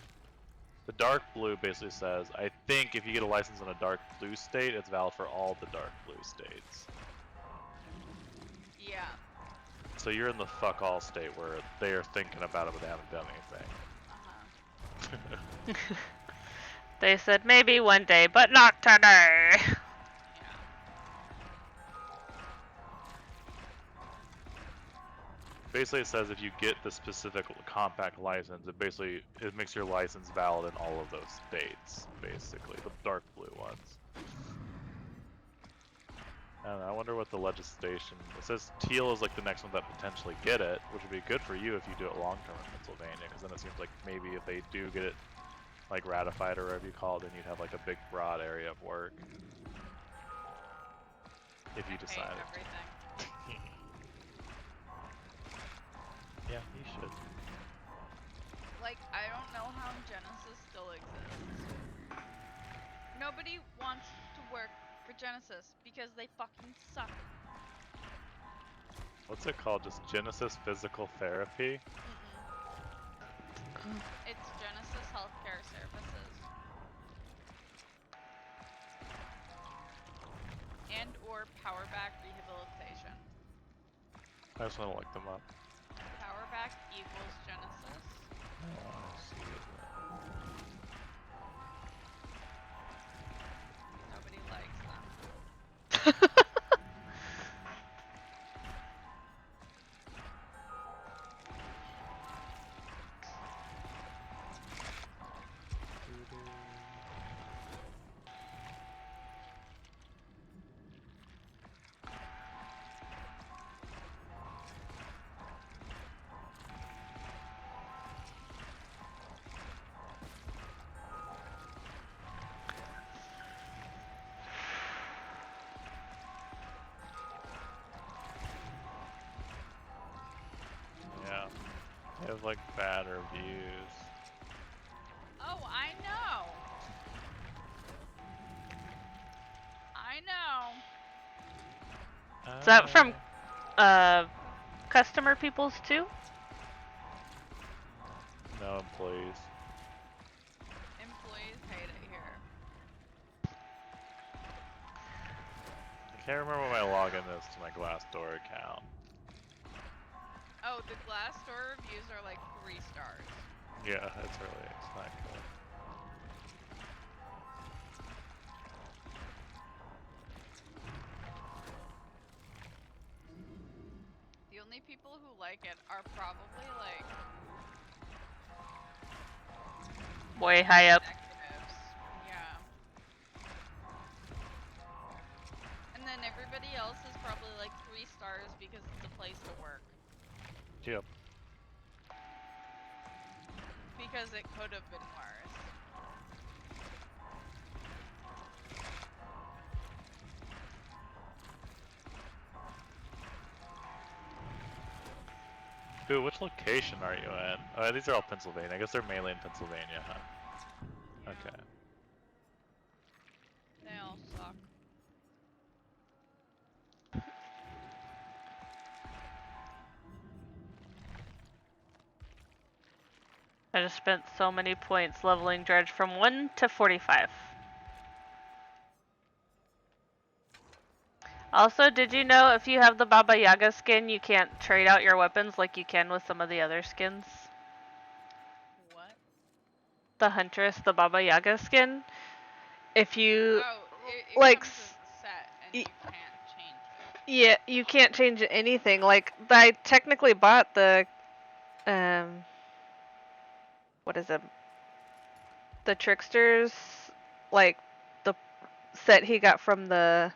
The dark blue basically says, I think if you get a license in a dark blue state, it's valid for all the dark blue states. Yeah. So you're in the fuck all state where they are thinking about it but they haven't done anything. They said maybe one day, but not today. Basically, it says if you get the specific compact license, it makes your license valid in all of those states. Basically, the dark blue ones. I don't know, I wonder what the legislation. It says teal is like the next one that potentially get it, which would be good for you if you do it long term in Pennsylvania, because then it seems like maybe if they do get it like ratified or whatever you call it, then you'd have like a big broad area of work. If you decided. Yeah, you should. Like, I don't know how Genesis still exists. Nobody wants to work for Genesis because they fucking suck. What's it called? Just Genesis Physical Therapy? It's Genesis Healthcare Services. And or Powerback Rehabilitation. I just want to look them up. Powerback equals Genesis. Oh, I see it. Nobody likes them. Yeah. They have like bad reviews. Oh, I know. I know. Is that from customer peoples too? No employees. Employees hate it here. I can't remember what my login is to my Glassdoor account. Oh, the Glassdoor reviews are like 3 stars. Yeah, it's not cool. The only people who like it are probably like way high up. Executives. Yeah. And then everybody else is probably like 3 stars because it's a place to work. Yep. Because it could have been worse. Ooh, which location are you in? Oh, these are all Pennsylvania. I guess they're mainly in Pennsylvania, huh? Yeah. Okay. They all suck. I just spent so many points leveling Dredge from 1 to 45. Also, did you know if you have the Baba Yaga skin, you can't trade out your weapons like you can with some of the other skins? What? The Huntress, the Baba Yaga skin. If you it like, comes as a set and you can't change it. yeah, you can't change anything. Like, I technically bought the, what is it? The Tricksters, like, the set he got from the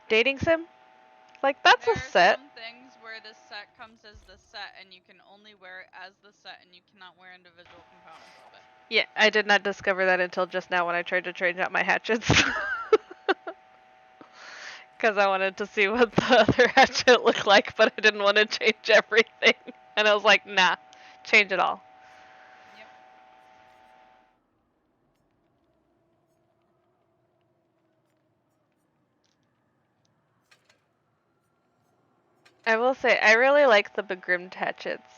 dating sim. Like, that's There a are set. some things where the set comes as the set and you can only wear it as the set and you cannot wear individual components of it. Yeah, I did not discover that until just now when I tried to change out my hatchets. Because I wanted to see what the other hatchet looked like, but I didn't want to change everything. And I was like, nah, change it all. Yep. I will say, I really like the begrimed hatchets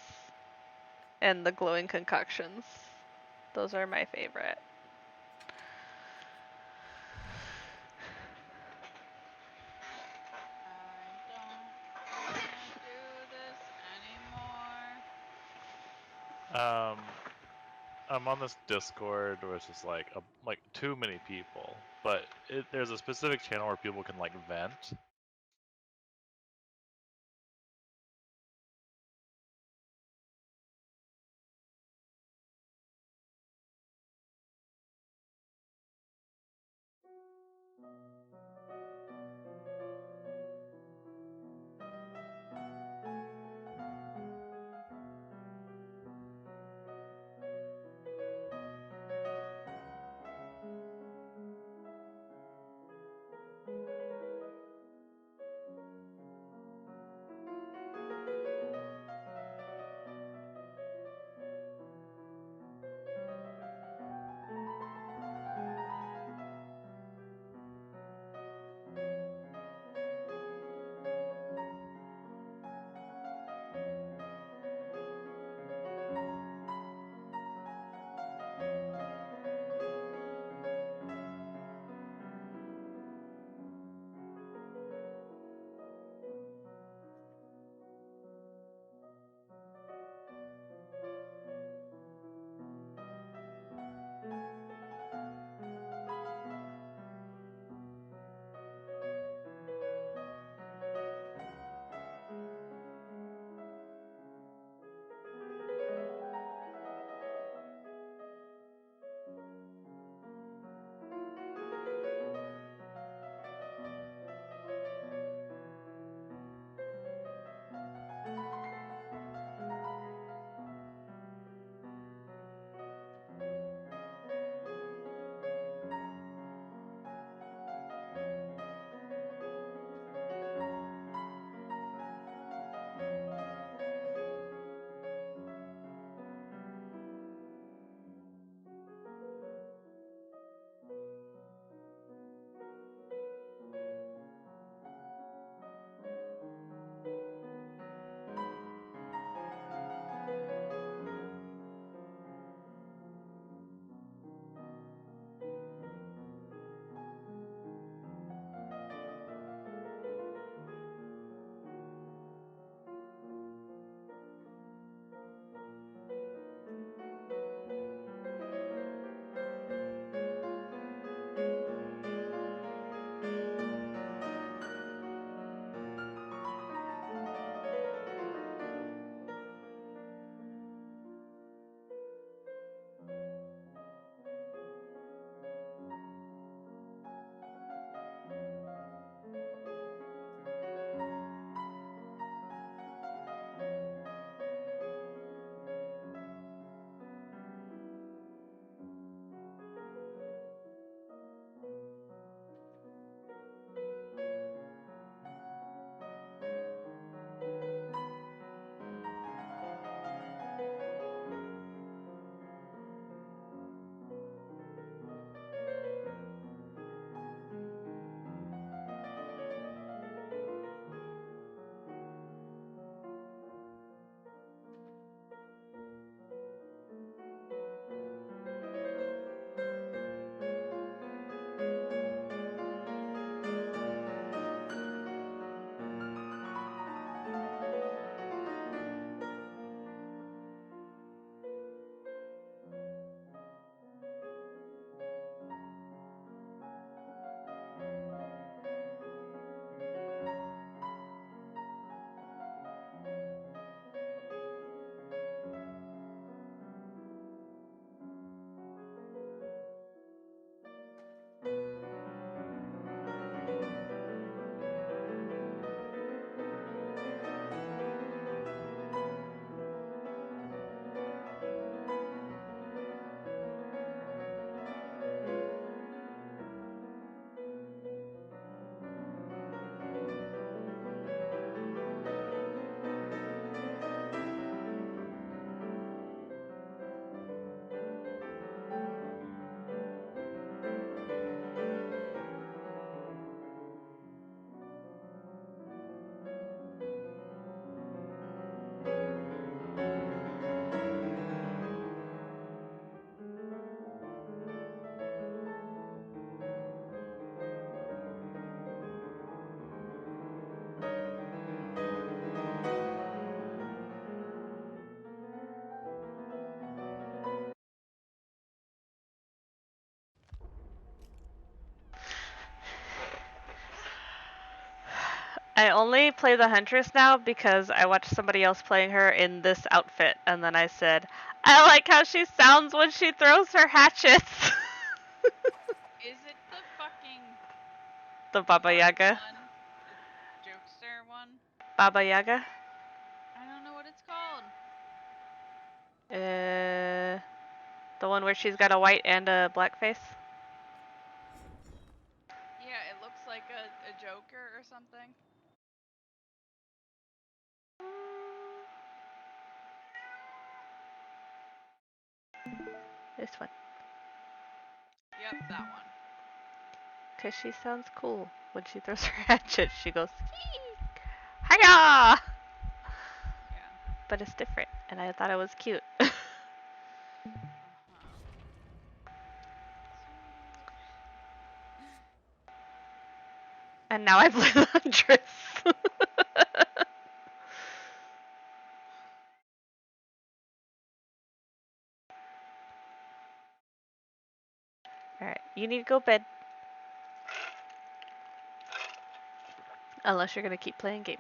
and the glowing concoctions. Those are my favorite. I don't wanna do this anymore. I'm on this Discord where it's just like too many people, but there's a specific channel where people can like vent. I only play the Huntress now because I watched somebody else playing her in this outfit, and then I said, I like how she sounds when she throws her hatchets. Is it the fucking The Baba bard Yaga. one? The jokester one? Baba Yaga. I don't know what it's called. The one where she's got a white and a black face. Yeah, it looks like a joker or something. This one. Yep, that one. Because she sounds cool when she throws her hatchet. She goes, hiya! Yeah. But it's different, and I thought it was cute. And now I play the Huntress. Alright, you need to go bed. Unless you're gonna keep playing games.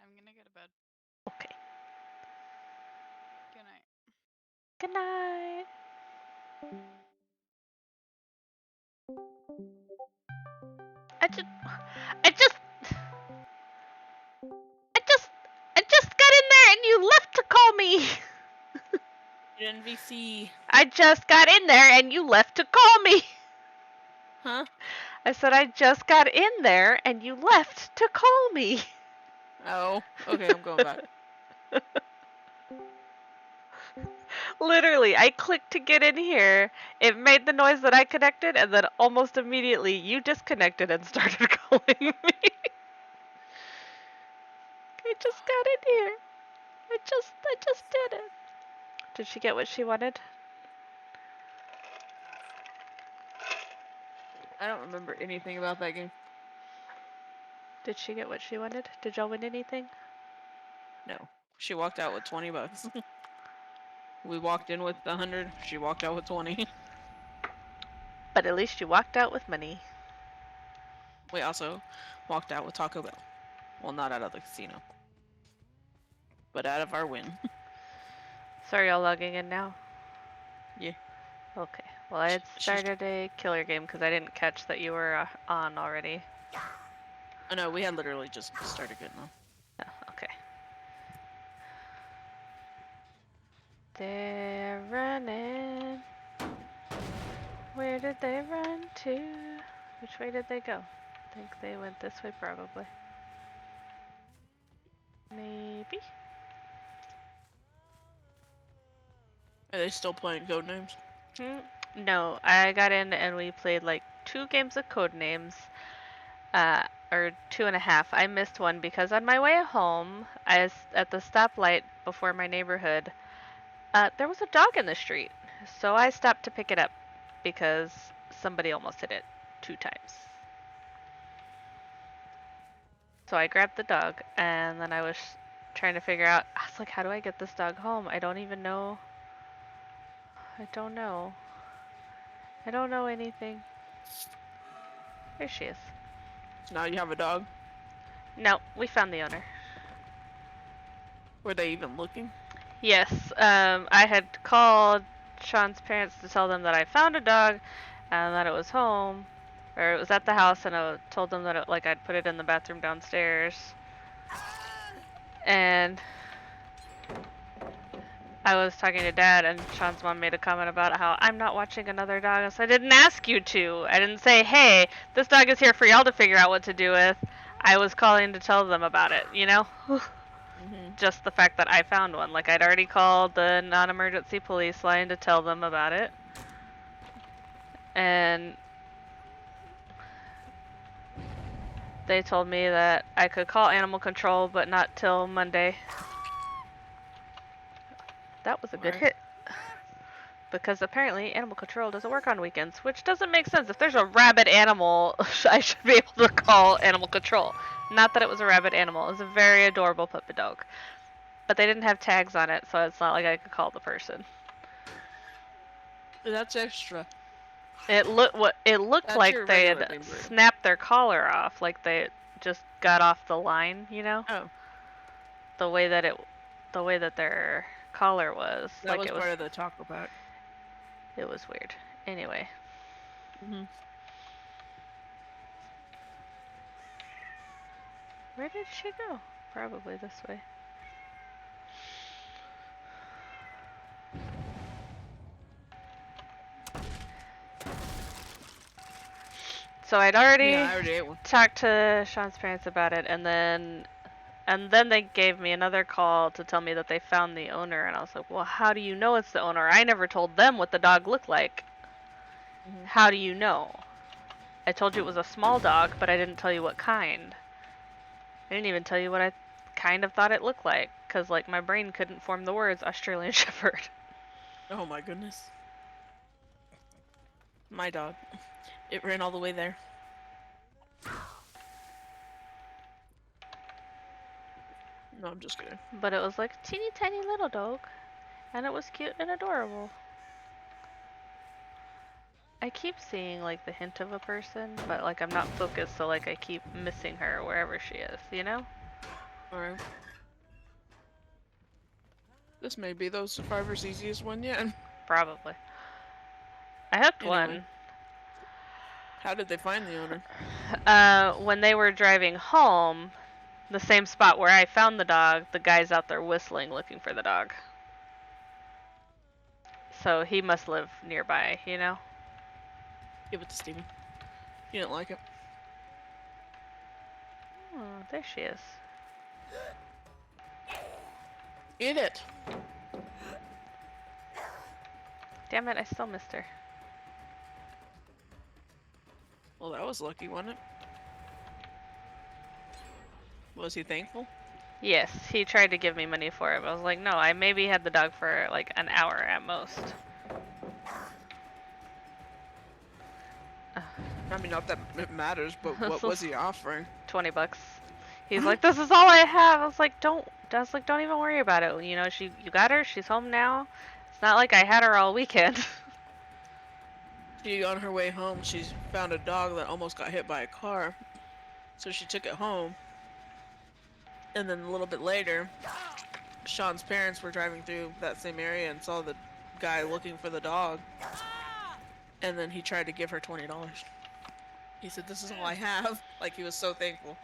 I'm gonna go to bed. Okay. Good night. Good night. I just got in there and you left to call me. NVC. I just got in there and you left to call me. Huh? I said I just got in there and you left to call me. Oh, okay, I'm going back. Literally, I clicked to get in here. It made the noise that I connected, and then almost immediately you disconnected and started calling me. I just got in here. I just did it. Did she get what she wanted? I don't remember anything about that game. Did she get what she wanted? Did y'all win anything? No. She walked out with $20. We walked in with 100. She walked out with 20. But at least you walked out with money. We also walked out with Taco Bell. Well, not out of the casino, but out of our win. So are y'all logging in now? Yeah. Okay. Well, I had started a killer game because I didn't catch that you were on already. Oh no, we had literally just started getting on. Oh, okay. They're running. Where did they run to? Which way did they go? I think they went this way probably. Maybe? Are they still playing Codenames? No, I got in and we played like 2 games of Codenames. Or 2.5. I missed one because on my way home, I was at the stoplight before my neighborhood. There was a dog in the street, so I stopped to pick it up because somebody almost hit it 2 times. So I grabbed the dog, and then I was trying to figure out, I was like, how do I get this dog home? I don't even know. I don't know. I don't know anything. There she is. Now you have a dog? No, we found the owner. Were they even looking? Yes, I had called Sean's parents to tell them that I found a dog and that it was home, or it was at the house, and I told them that I'd put it in the bathroom downstairs. And I was talking to Dad, and Sean's mom made a comment about how I'm not watching another dog. I said, I didn't ask you to. I didn't say, hey, this dog is here for y'all to figure out what to do with. I was calling to tell them about it, you know? Just the fact that I found one. Like, I'd already called the non-emergency police line to tell them about it. And they told me that I could call animal control, but not till Monday. That was a good hit. Because apparently animal control doesn't work on weekends, which doesn't make sense. If there's a rabid animal, I should be able to call animal control. Not that it was a rabid animal. It was a very adorable puppy dog. But they didn't have tags on it, so it's not like I could call the person. That's extra. It looked That's like your they regular had Green Beret. snapped their collar off, like they just got off the line, you know? Oh, The way that their collar was. that like was it part of the taco pack. It was weird. Anyway. Mhm. Where did she go? Probably this way. So I'd already Yeah, I already ate one. talked to Sean's parents about it, and then they gave me another call to tell me that they found the owner, and I was like, well, how do you know it's the owner? I never told them what the dog looked like. Mhm. How do you know? I told you it was a small dog, but I didn't tell you what kind. I didn't even tell you what I kind of thought it looked like, because like my brain couldn't form the words Australian Shepherd. Oh my goodness. My dog. It ran all the way there. No, I'm just kidding. But it was like a teeny tiny little dog, and it was cute and adorable. I keep seeing like the hint of a person, but like I'm not focused, so like I keep missing her wherever she is, you know? Alright. This may be the Survivor's easiest one yet. Probably. I hooked Anyway. one. How did they find the owner? When they were driving home, the same spot where I found the dog, the guy's out there whistling looking for the dog. So he must live nearby, you know? Give it to Steven. He didn't like it. Oh, there she is. Eat it! Damn it, I still missed her. Well, that was lucky, wasn't it? Was he thankful? Yes, he tried to give me money for it, but I was like, no, I maybe had the dog for like an hour at most. I mean, not that it matters, but what was he offering? 20 bucks. He's like, this is all I have. I was like, don't even worry about it. You know, you got her. She's home now. It's not like I had her all weekend. She, on her way home, she found a dog that almost got hit by a car. So she took it home. And then a little bit later, Sean's parents were driving through that same area and saw the guy looking for the dog. And then he tried to give her $20. He said, this is all I have. Like, he was so thankful.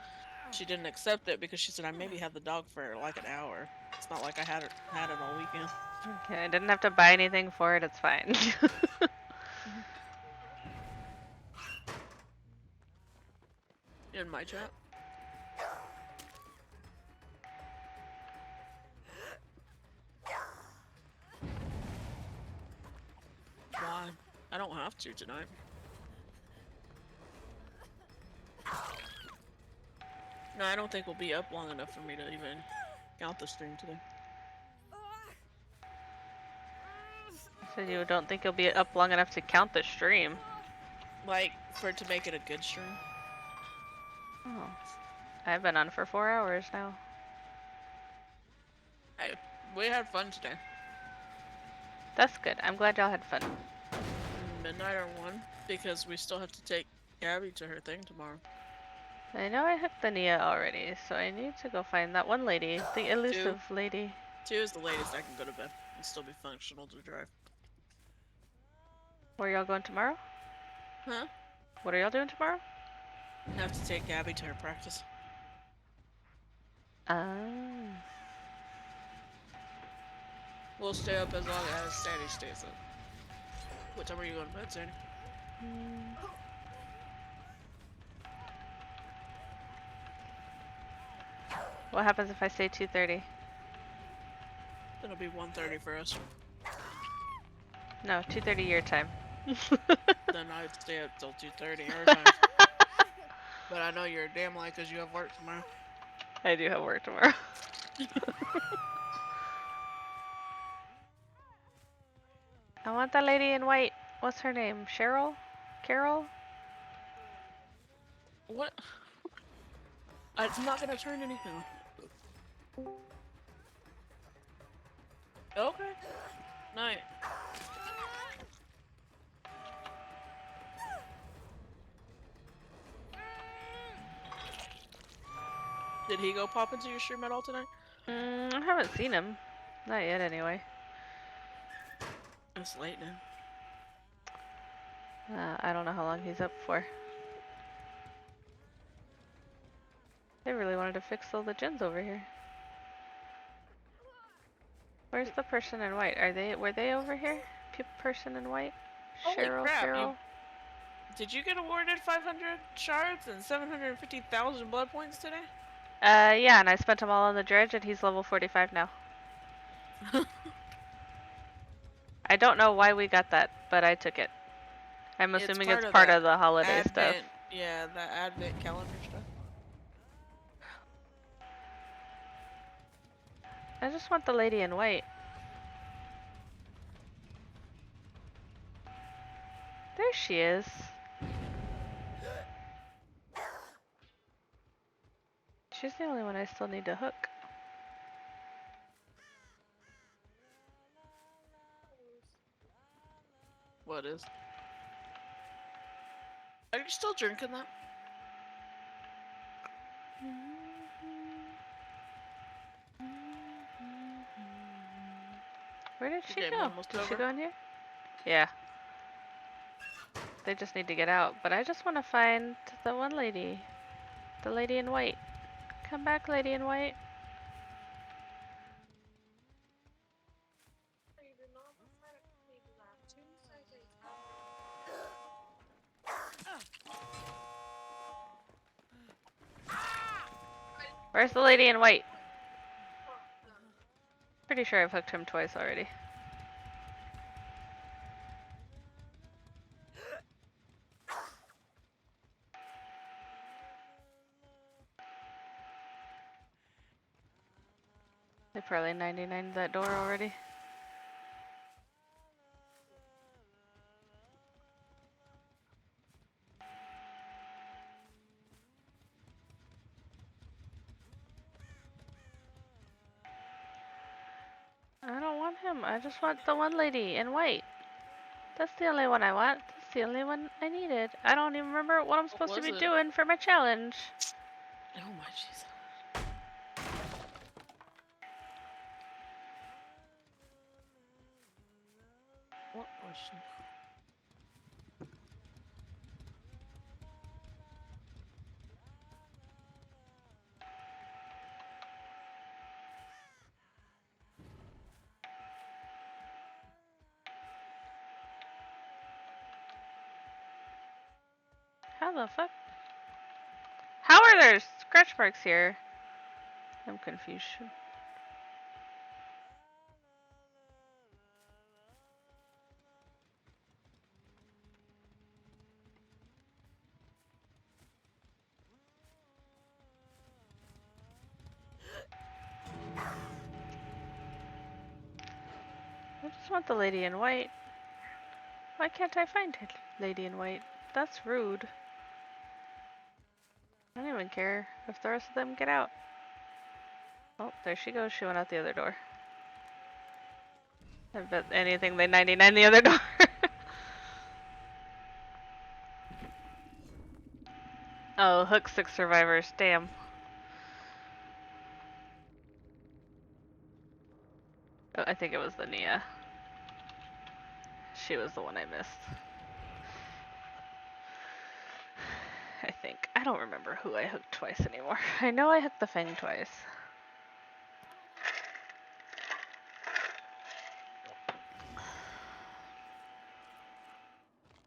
She didn't accept it because she said, I maybe had the dog for like an hour. It's not like I had it all weekend. Okay, I didn't have to buy anything for it. It's fine. In my chat. Why? I don't have to tonight. No, I don't think we'll be up long enough for me to even count the stream today. So you don't think you'll be up long enough to count the stream? Like, for it to make it a good stream. Oh. I've been on for 4 hours now. Hey, we had fun today. That's good. I'm glad y'all had fun. Midnight or 1, because we still have to take Gabby to her thing tomorrow. I know I hooked the Nia already, so I need to go find that one lady, the elusive lady. 2 is the latest I can go to bed and still be functional to drive. Where y'all going tomorrow? Huh? What are y'all doing tomorrow? I have to take Gabby to her practice. We'll stay up as long as Sandy stays up. What time are you going to bed, Sandy? What happens if I say 2:30? It'll be 1:30 for us. No, 2:30 your time. Then I'd stay up till 2:30 our time. But I know you're a damn lie because you have work tomorrow. I do have work tomorrow. I want that lady in white. What's her name? Cheryl? Carol? What? I'm not gonna turn anything. Okay. Night. Did he go pop into your stream at all tonight? I haven't seen him. Not yet, anyway. It's late now. I don't know how long he's up for. They really wanted to fix all the gens over here. Where's the person in white? Were they over here? Person in white? Holy Cheryl, crap! Cheryl? Did you get awarded 500 shards and 750,000 blood points today? Yeah, and I spent them all on the dredge, and he's level 45 now. I don't know why we got that, but I took it. I'm assuming it's part of the holiday stuff. Yeah, the Advent calendar stuff. I just want the lady in white. There she is. She's the only one I still need to hook. What is? Are you still drinking that? Where did she go? Did she go in here? Yeah. They just need to get out. But I just want to find the one lady. The lady in white. Come back, lady in white. Where's the lady in white? Pretty sure I've hooked him twice already. They probably 99'd that door already. I don't want him. I just want the one lady in white. That's the only one I want. That's the only one I needed. I don't even remember what I'm supposed to be doing for my challenge. Oh my Jesus. What was she? How the fuck? How are there scratch marks here? I'm confused. I just want the lady in white. Why can't I find it, lady in white? That's rude. I don't even care if the rest of them get out. Oh, there she goes. She went out the other door. I bet anything they 99 the other door. Oh, hook 6 survivors. Damn. Oh, I think it was the Nia. She was the one I missed. I think. I don't remember who I hooked twice anymore. I know I hooked the Fang twice.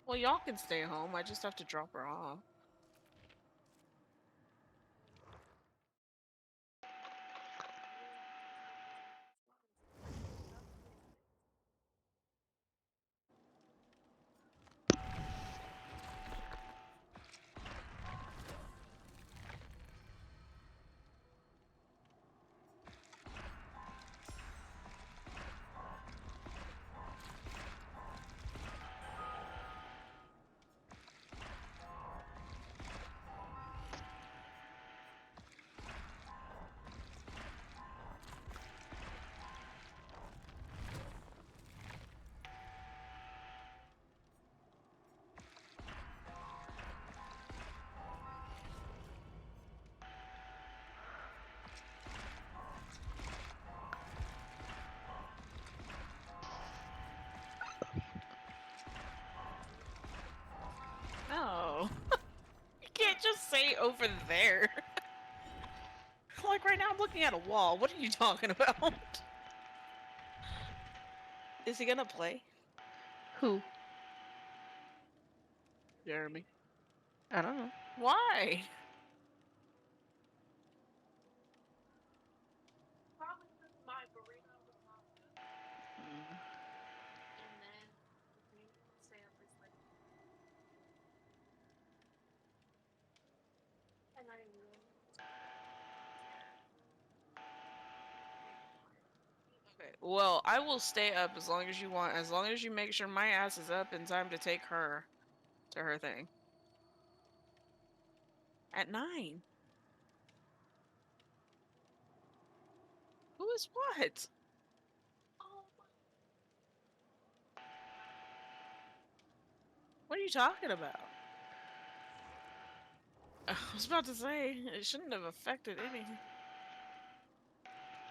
Well, y'all can stay home. I just have to drop her off. over there. Like right now, I'm looking at a wall. What are you talking about? Is he gonna play? Who? Jeremy. I don't know. Why? Mm. Okay. Well, I will stay up as long as you want, as long as you make sure my ass is up in time to take her to her thing. At 9. Who is what? What are you talking about? I was about to say, it shouldn't have affected anything.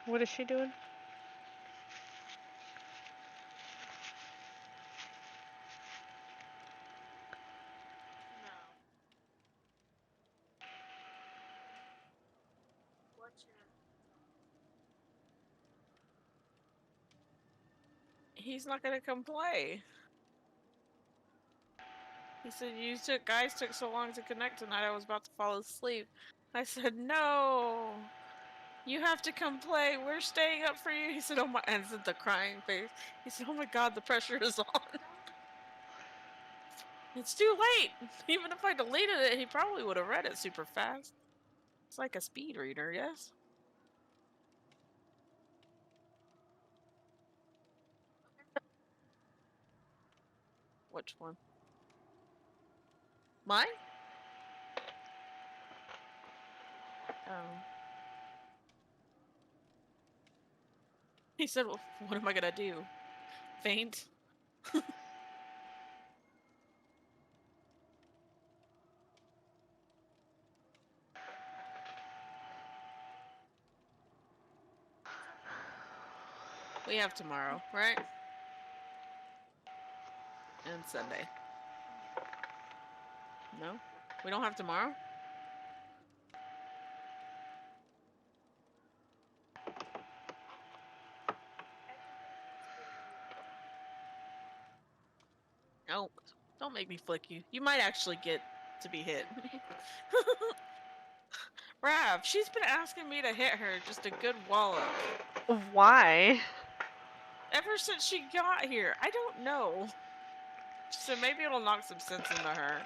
What is she doing? He's not gonna come play. He said, guys took so long to connect tonight, I was about to fall asleep. I said, no. You have to come play. We're staying up for you. He said, oh my, and said the crying face. He said, oh my god, the pressure is on. It's too late. Even if I deleted it, he probably would have read it super fast. It's like a speed reader, yes? Which one? Mine? Oh. He said, well, what am I gonna do? Faint? We have tomorrow, right? And Sunday. No? We don't have tomorrow? No. Don't make me flick you. You might actually get to be hit. Rav, she's been asking me to hit her just a good wallop. Why? Ever since she got here. I don't know. So maybe it'll knock some sense into her.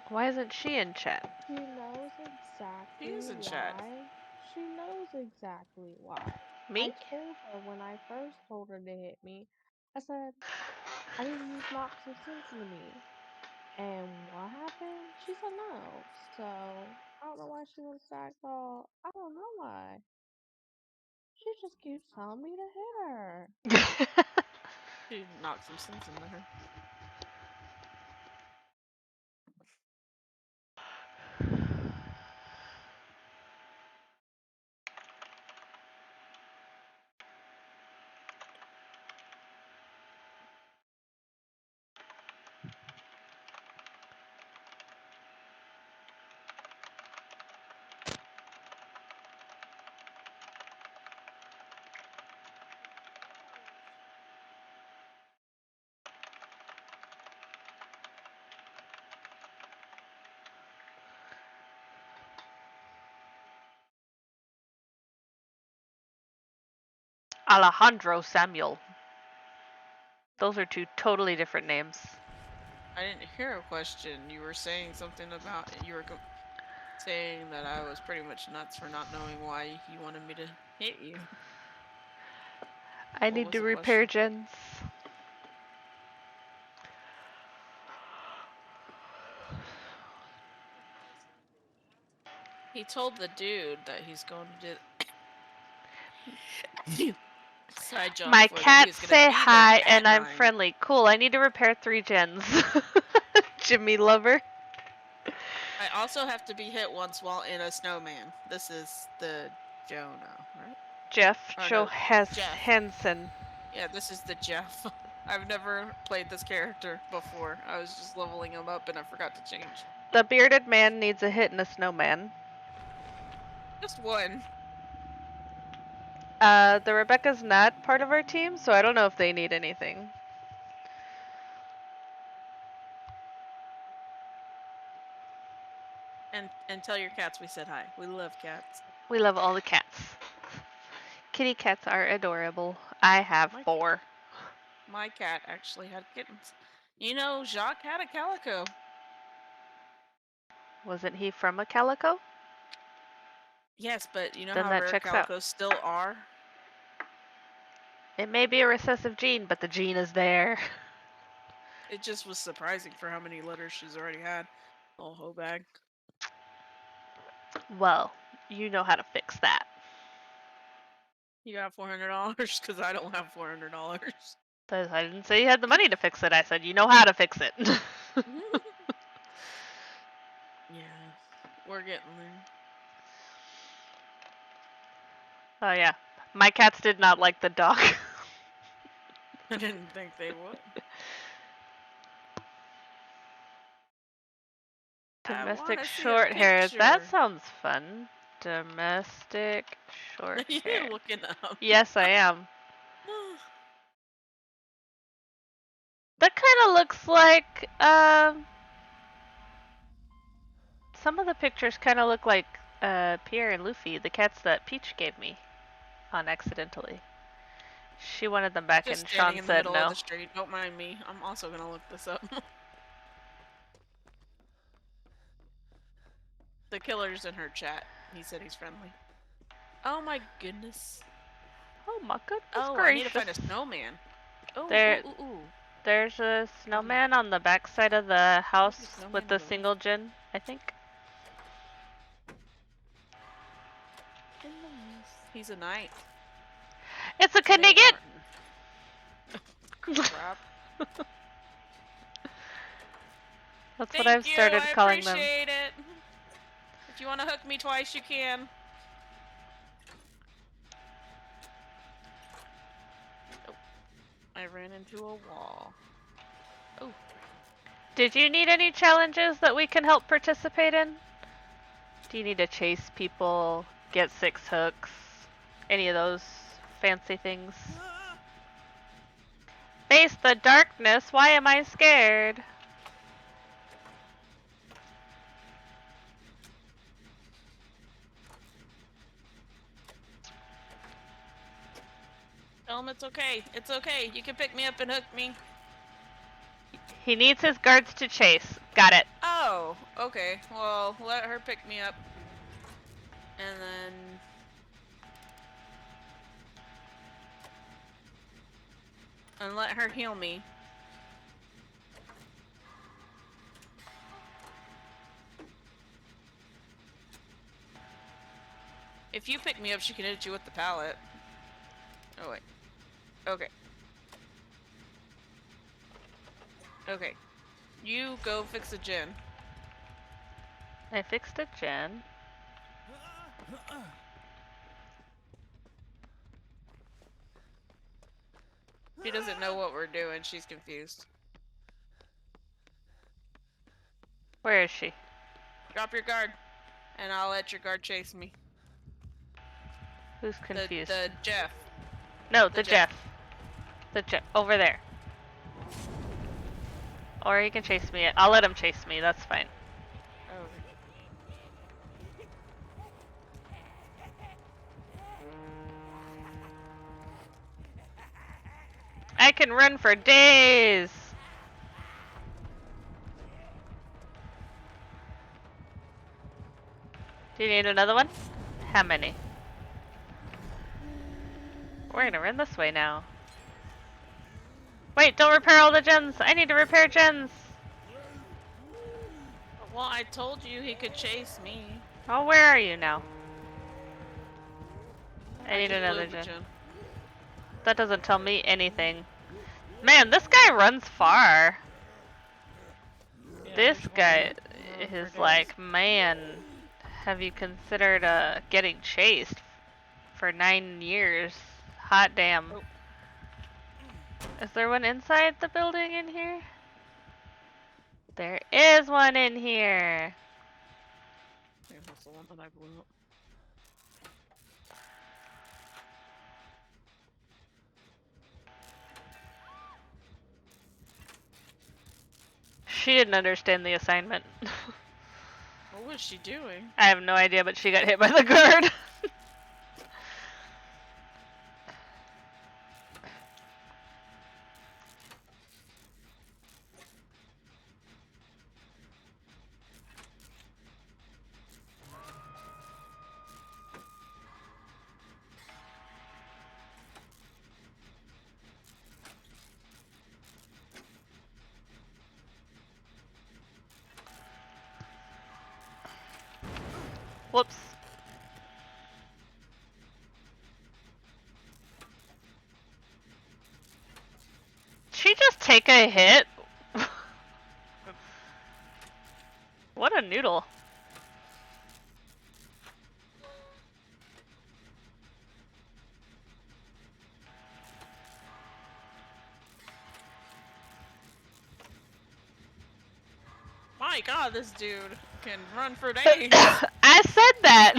Why isn't she in chat? She knows exactly She is in why. chat. She knows exactly why. Me? I told her when I first told her to hit me, I said, I need you to knock some sense into me. And what happened? She said no. So I don't know why she wants to act all. I don't know why. She just keeps telling me to hit her. She knocked some sense into her. Alejandro Samuel. Those are two totally different names. I didn't hear a question. You were saying something about you were saying that I was pretty much nuts for not knowing why he wanted me to hit you. I What need was to the repair question? gens. He told the dude that he's going to do side job My for that he cats was gonna say be hi there at and I'm 9. friendly. Cool, I need to repair 3 gens. Jimmy Lover. I also have to be hit once while in a snowman. This is the Jonah, right? Jeff Or no, Jeff. Johansson. Yeah, this is the Jeff. I've never played this character before. I was just leveling him up and I forgot to change. The bearded man needs a hit and a snowman. Just one. The Rebecca's not part of our team, so I don't know if they need anything. And tell your cats we said hi. We love cats. We love all the cats. Kitty cats are adorable. I have 4. My cat actually had kittens. You know, Jacques had a calico. Wasn't he from a calico? Yes, but you know Then how that rare checks out. calicos still are? It may be a recessive gene, but the gene is there. It just was surprising for how many litters she's already had. Oh, hoe bag. Well, you know how to fix that. You got $400? Because I don't have $400. I didn't say you had the money to fix it. I said you know how to fix it. Yeah, we're getting there. Oh yeah, my cats did not like the dog. I didn't think they would. Domestic short hairs. That sounds fun. Domestic short hair. You're looking up. Yes, I am. That kind of looks like some of the pictures kind of look like Pierre and Luffy, the cats that Peach gave me on accidentally. She wanted them back Just and standing Sean in the said middle no. of the street. Don't mind me. I'm also gonna look this up. The killer's in her chat. He said he's friendly. Oh my goodness. Oh my goodness Oh, gracious. I need to find a snowman. Oh, There's a snowman on the back side of the house with the single gen, I think. He's a knight. It's a Knigget! Crap. That's what I've started calling them. I appreciate it. If you want to hook me twice, you can. Oh, I ran into a wall. Oh. Did you need any challenges that we can help participate in? Do you need to chase people, get 6 hooks, any of those fancy things? Face the darkness, why am I scared? Tell him it's okay. It's okay. You can pick me up and hook me. He needs his guards to chase. Got it. Oh, okay. Well, let her pick me up. And then... and let her heal me. If you pick me up, she can hit you with the pallet. Oh, wait. Okay. Okay. You go fix a gen. I fixed a gen. She doesn't know what we're doing. She's confused. Where is she? Drop your guard, and I'll let your guard chase me. Who's confused? The Jeff. No, the Jeff. The Jeff. Over there. Or he can chase me. I'll let him chase me. That's fine. Oh. I can run for days! Do you need another one? How many? We're gonna run this way now. Wait, don't repair all the gens! I need to repair gens! Well, I told you he could chase me. Oh, where are you now? I need another gen. That doesn't tell me anything. Man, this guy runs far. Yeah, this guy is like, man, have you considered getting chased for 9 years? Hot damn. Oh. Is there one inside the building in here? There is one in here. I think that's the one that I blew up. She didn't understand the assignment. What was she doing? I have no idea, but she got hit by the guard. Whoops. She just take a hit? What a noodle. My god, this dude can run for days. I said that.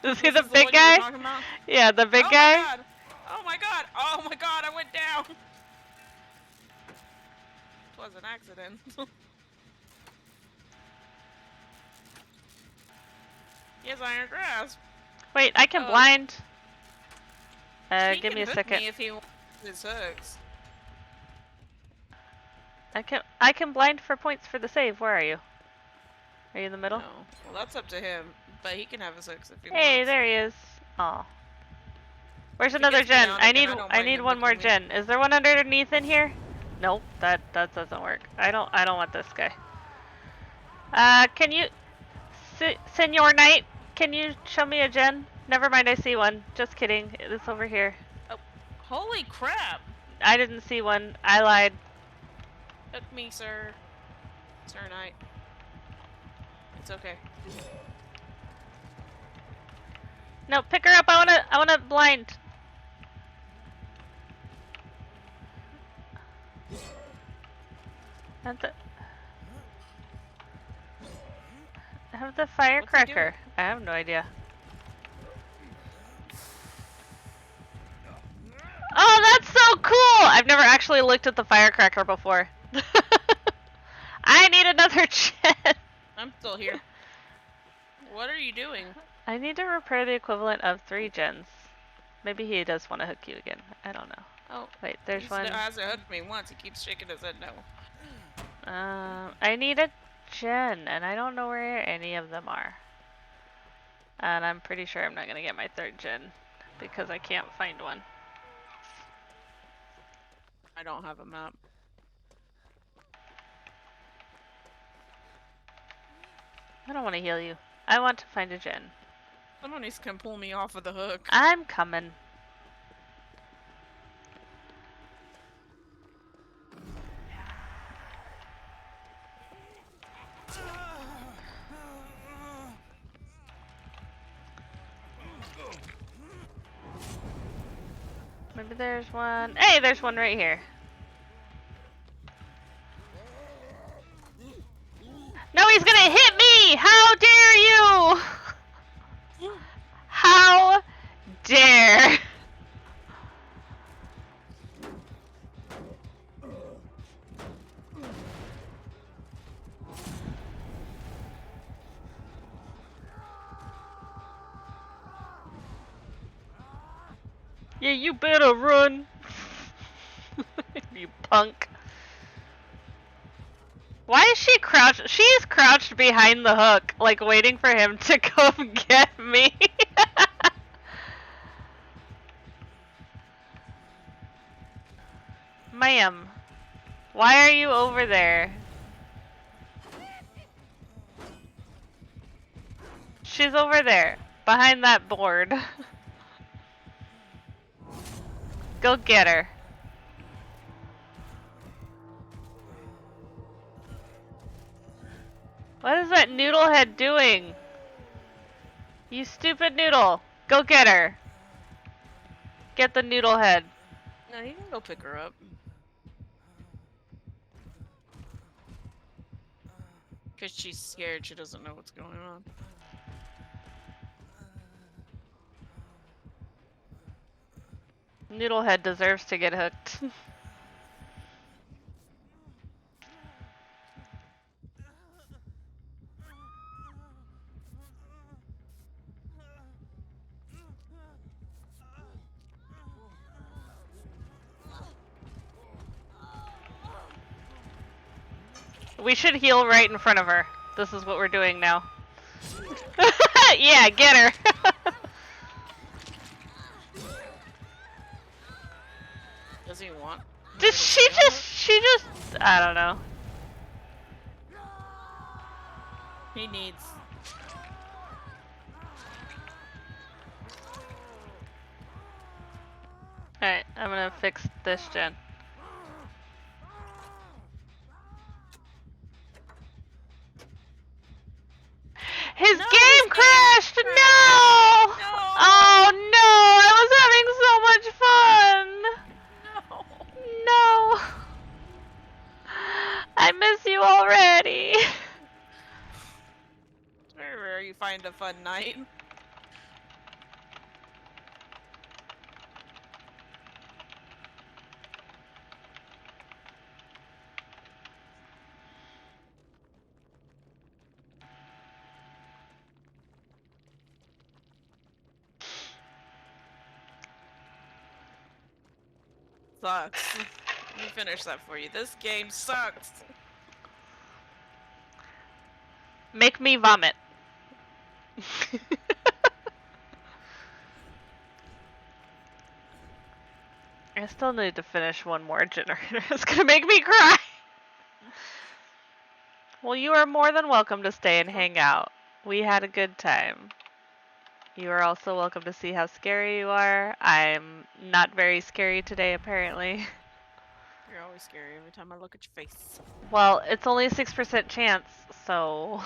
Is he This the is big one you were guy? talking about? Yeah, the big Oh guy. my god! Oh my god! Oh my god! I went down. It was an accident. He has iron grasp. Wait, I can Oh. blind. He Give can me a hook second. me if he wants his hooks. I can blind for points for the save. Where are you? Are you in the middle? No. Well, that's up to him. But he can have his hooks if he Hey, wants. there he is. Aw. Where's If he another gets me gen? down I again, need I don't I mind need him one more hooking me. gen. Is there one underneath in here? Nope, that doesn't work. I don't want this guy. Can you Senor Knight, can you show me a gen? Never mind, I see one. Just kidding. It's over here. Oh, holy crap! I didn't see one. I lied. Hook me, sir. Sir Knight. It's okay. No, pick her up. I wanna blind. Have the firecracker. I have no idea. Oh, that's so cool! I've never actually looked at the firecracker before. I need another gen. I'm still here. What are you doing? I need to repair the equivalent of 3 gens. Maybe he does want to hook you again. I don't know. Oh, wait, there's he one. hasn't hooked me once. He keeps shaking his head no. I need a gen, and I don't know where any of them are. And I'm pretty sure I'm not gonna get my 3rd gen because I can't find one. I don't have a map. I don't want to heal you. I want to find a gen. Someone can pull me off of the hook. I'm coming. Maybe there's one. Hey, there's one right here. No, he's gonna hit me! How dare you! How dare! Yeah, you better run! You punk. Why is she crouched? She is crouched behind the hook, like waiting for him to come get me. Ma'am, why are you over there? She's over there, behind that board. Go get her. What is that noodle head doing? You stupid noodle. Go get her. Get the noodle head. No, you can go pick her up. Because she's scared. She doesn't know what's going on. Noodlehead deserves to get hooked. We should heal right in front of her. This is what we're doing now. Yeah, get her. Does he want? She just, I don't know. He needs. Alright, I'm gonna fix this gen. His game crashed! No! Oh no! I was having so much fun! No! I miss you already! Very rare you find a fun night. Sucks. Let me finish that for you. This game sucks. Make me vomit. I still need to finish one more generator. It's gonna make me cry! Well, you are more than welcome to stay and hang out. We had a good time. You are also welcome to see how scary you are. I'm not very scary today, apparently. You're always scary every time I look at your face. Well, it's only a 6% chance, so...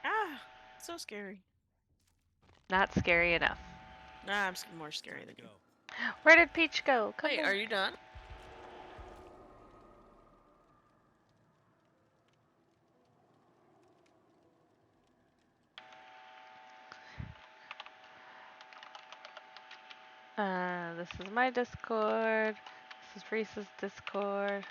Ah, so scary. Not scary enough. Nah, I'm more scary than you. Where did Peach go? Come Wait, on. are you done? This is my Discord. This is Reese's Discord.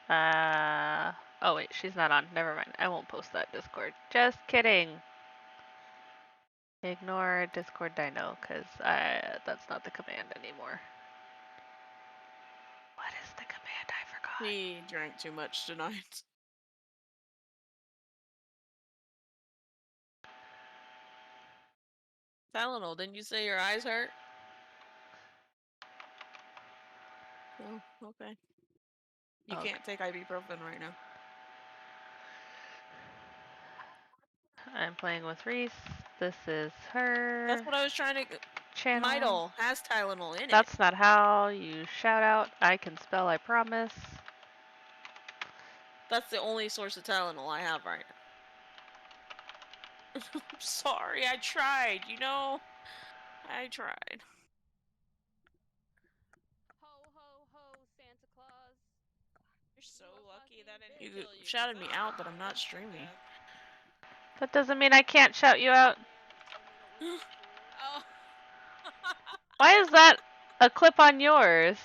Oh wait, she's not on. Never mind. I won't post that Discord. Just kidding. Ignore Discord Dino, because that's not the command anymore. What is the command? I forgot. He drank too much tonight. Tylenol, didn't you say your eyes hurt? Oh, okay. You can't take ibuprofen right now. I'm playing with Reese. This is her. That's what I was trying to. Channel. Midol has Tylenol in it. That's not how you shout out. I can spell, I promise. That's the only source of Tylenol I have right now. I'm sorry, I tried, you know? I tried. Ho, ho, ho, Santa Claus. You're so lucky that didn't kill you. Shouted me out, but I'm not streaming. That doesn't mean I can't shout you out. Oh. Why is that a clip on yours?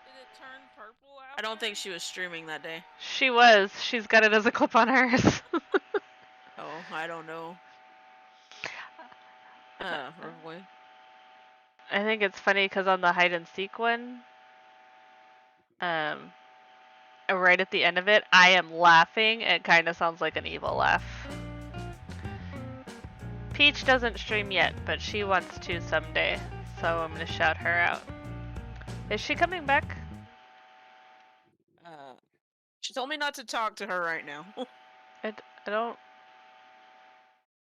Did it turn purple out? I don't think she was streaming that day. She was. She's got it as a clip on hers. Oh, I don't know. Probably. I think it's funny because on the hide and seek one, right at the end of it, I am laughing. It kind of sounds like an evil laugh. Peach doesn't stream yet, but she wants to someday, so I'm gonna shout her out. Is she coming back? She told me not to talk to her right now. I don't...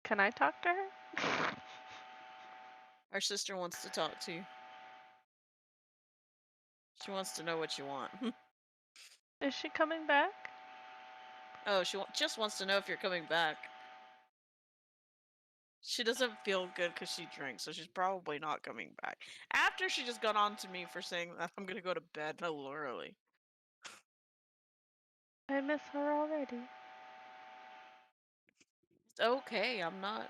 Can I talk to her? Our sister wants to talk to you. She wants to know what you want. Is she coming back? Oh, she just wants to know if you're coming back. She doesn't feel good because she drinks, so she's probably not coming back. After she just got on to me for saying that I'm gonna go to bed a little early. I miss her already. It's okay, I'm not.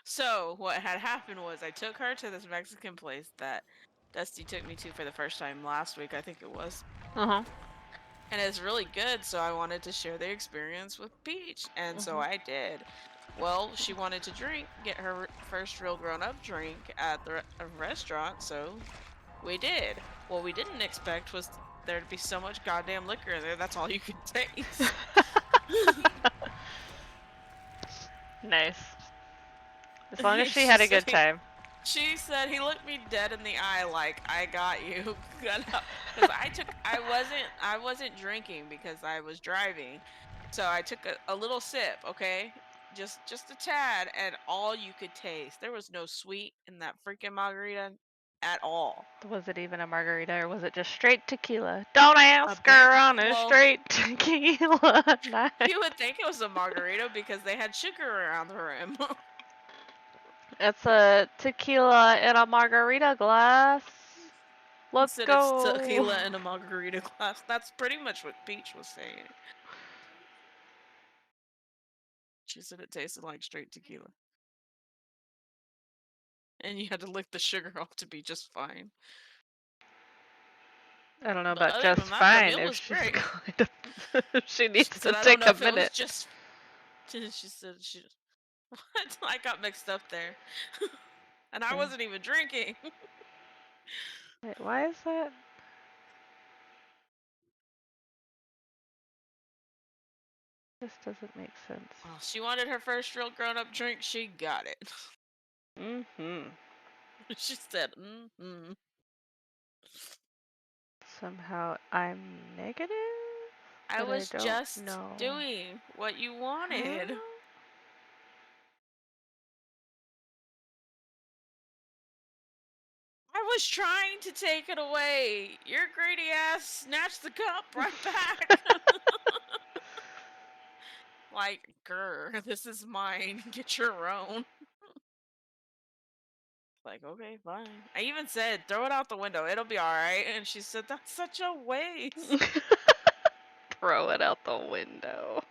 So what had happened was I took her to this Mexican place that Dusty took me to for the first time last week, I think it was. Uh-huh. And it's really good, so I wanted to share the experience with Peach, and so I did. Well, she wanted to get her first real grown-up drink at the restaurant, so we did. What we didn't expect was there to be so much goddamn liquor in there, that's all you could taste. Nice. As long as she had a good time. She said he looked me dead in the eye like, I got you. Because I wasn't drinking because I was driving. So I took a little sip, okay? Just a tad, and all you could taste. There was no sweet in that freaking margarita at all. Was it even a margarita or was it just straight tequila? Don't ask her on a straight tequila night. You would think it was a margarita because they had sugar around the rim. It's a tequila in a margarita glass. Let's go. It's tequila in a margarita glass. That's pretty much what Peach was saying. She said it tasted like straight tequila. And you had to lick the sugar off to be just fine. I don't know about just fine if she's going to, if she needs to take a minute. She said what? I got mixed up there. And I wasn't even drinking. Wait, why is that? This doesn't make sense. Well, she wanted her first real grown-up drink. She got it. Mm-hmm. She said, mm-hmm. Somehow I'm negative? I was just doing what you wanted. Huh? I was trying to take it away. Your greedy ass snatched the cup right back. Like, grr, this is mine. Get your own. Like, okay, fine. I even said, throw it out the window. It'll be alright. And she said, that's such a waste. Throw it out the window.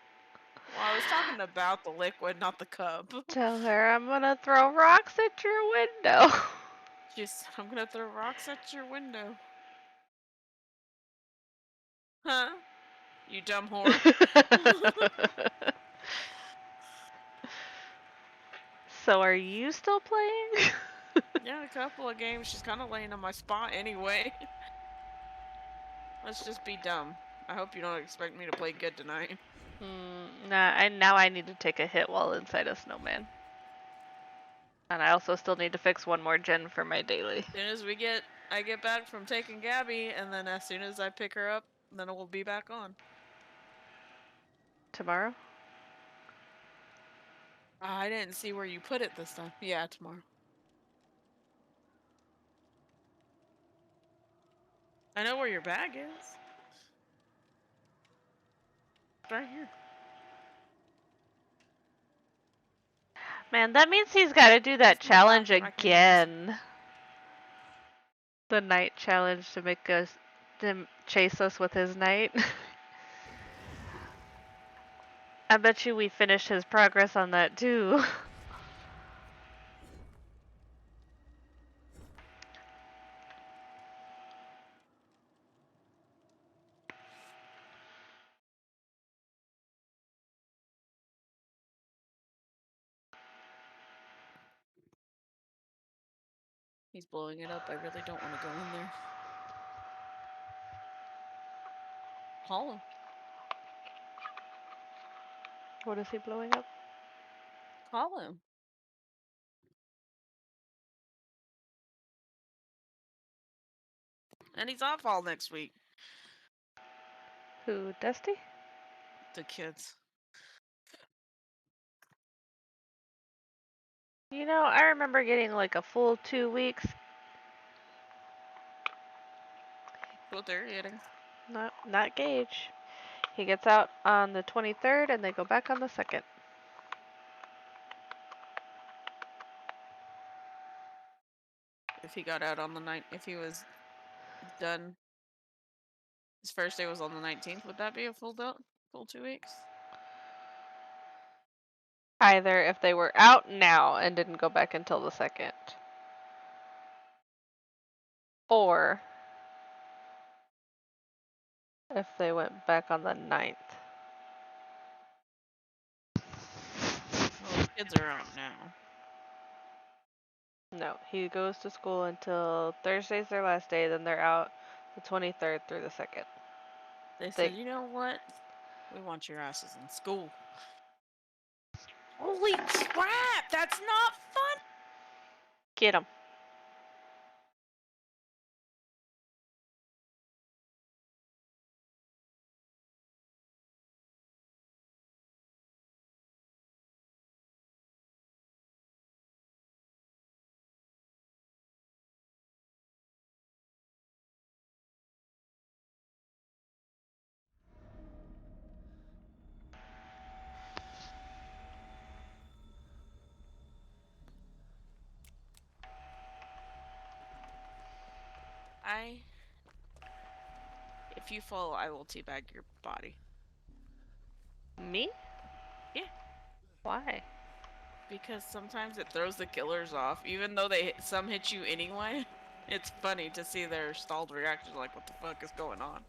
Well, I was talking about the liquid, not the cup. Tell her I'm gonna throw rocks at your window. She said, I'm gonna throw rocks at your window. Huh? You dumb whore. So are you still playing? Yeah, a couple of games. She's kind of laying on my spot anyway. Let's just be dumb. I hope you don't expect me to play good tonight. Nah, now I need to take a hit while inside a snowman. And I also still need to fix one more gen for my daily. As soon as I get back from taking Gabby, and then as soon as I pick her up, then it will be back on. Tomorrow? I didn't see where you put it this time. Yeah, tomorrow. I know where your bag is. It's right here. Man, that means he's got to do that challenge again. The night challenge to make us to chase us with his night. I bet you we finished his progress on that too. He's blowing it up. I really don't want to go in there. Call him. What is he blowing up? Call him. And he's off all next week. Who, Dusty? The kids. You know, I remember getting like a full 2 weeks. What they're getting. Not Gage. He gets out on the 23rd and they go back on the 2nd. if he got out on the night, if he was done. His first day was on the 19th. Would that be a full 2 weeks? Either if they were out now and didn't go back until the 2nd, or if they went back on the 9th. Well, the kids are out now. No, he goes to school until Thursday's their last day, then they're out the 23rd through the 2nd. They said, you know what? We want your asses in school. Holy crap! That's not fun! Get him. If you fall, I will teabag your body. Me? Yeah. Why? Because sometimes it throws the killers off, even though some hit you anyway. It's funny to see their stalled reaction, like, what the fuck is going on?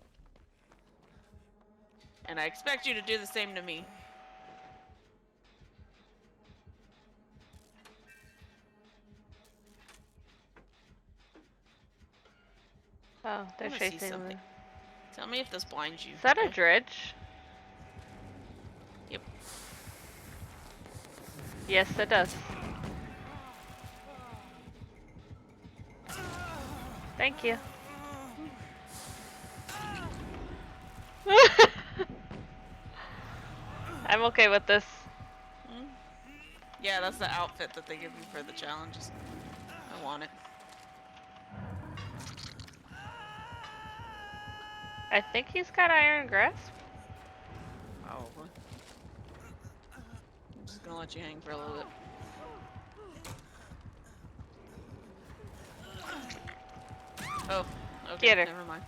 And I expect you to do the same to me. Oh, they're chasing something. Tell me if this blinds you. Is that a dredge? Yep. Yes, it does. Thank you. I'm okay with this. Yeah, that's the outfit that they give you for the challenges. I want it. I think he's got iron grasp. Probably. I'm just gonna let you hang for a little bit. Oh, okay, Get her. never mind.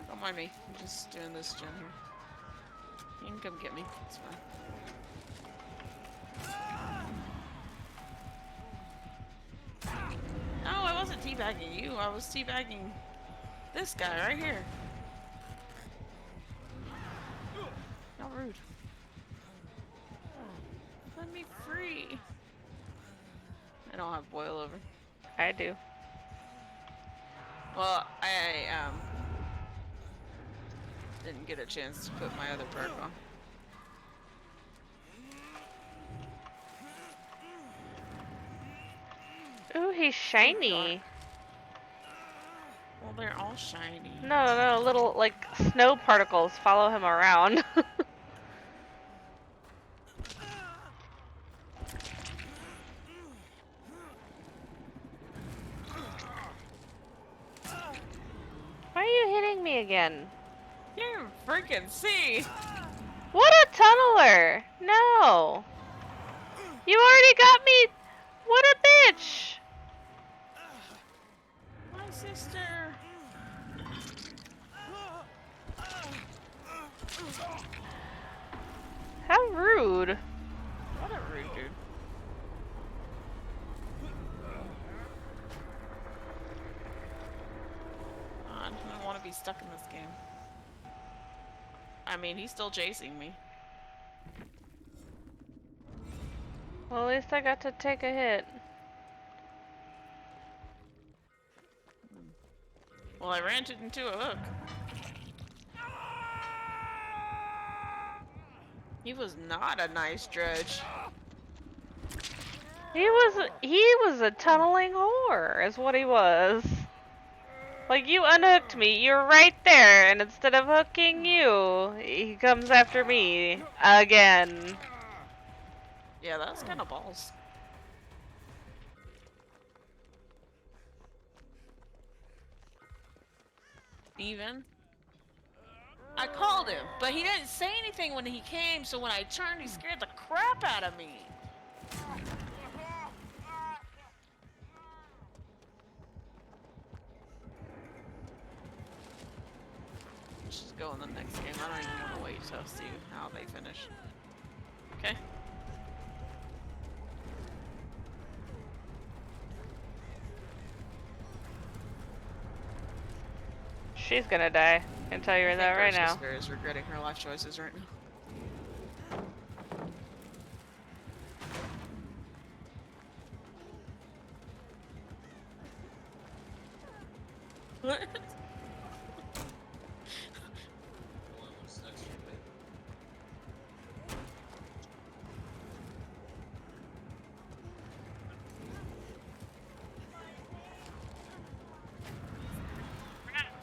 Don't mind me. I'm just doing this gen here. You can come get me. It's fine. No, I wasn't teabagging you. I was teabagging this guy right here. How rude. Let me free. I don't have boil over. I do. Well, I didn't get a chance to put my other perk on. Ooh, he's shiny. Well, they're all shiny. No, little, like, snow particles follow him around. Why are you hitting me again? You freaking see! What a tunneler! No! You already got me! What a bitch! My sister! How rude. What a rude dude. I don't want to be stuck in this game. I mean, he's still chasing me. Well, at least I got to take a hit. Well, I ran into a hook. He was not a nice dredge. He was a tunneling whore, is what he was. Like, you unhooked me, you're right there, and instead of hooking you, he comes after me. Again. Yeah, that's kind of balls. Even. I called him, but he didn't say anything when he came, so when I turned, he scared the crap out of me. Let's just go in the next game. I don't even want to wait to see how they finish. Okay. She's gonna die. I can tell you that right now. Our sister is regretting her life choices right now. What?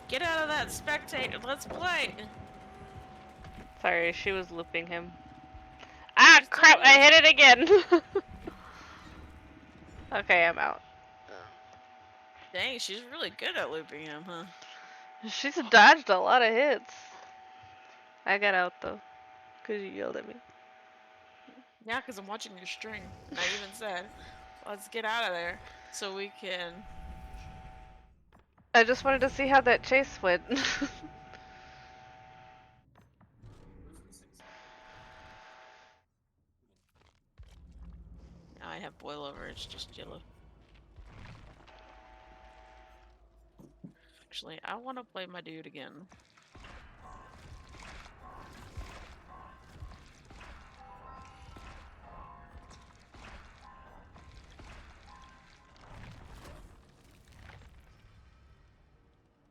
Get out of that spectator. Let's play. Sorry, she was looping him. Ah, crap! I hit it again. Okay, I'm out. Dang, she's really good at looping him, huh? She's dodged a lot of hits. I got out though, cause you yelled at me. Yeah, because I'm watching your string. And I even said, let's get out of there so we can... I just wanted to see how that chase went. Now I have boil over, it's just yellow. Actually, I want to play my dude again.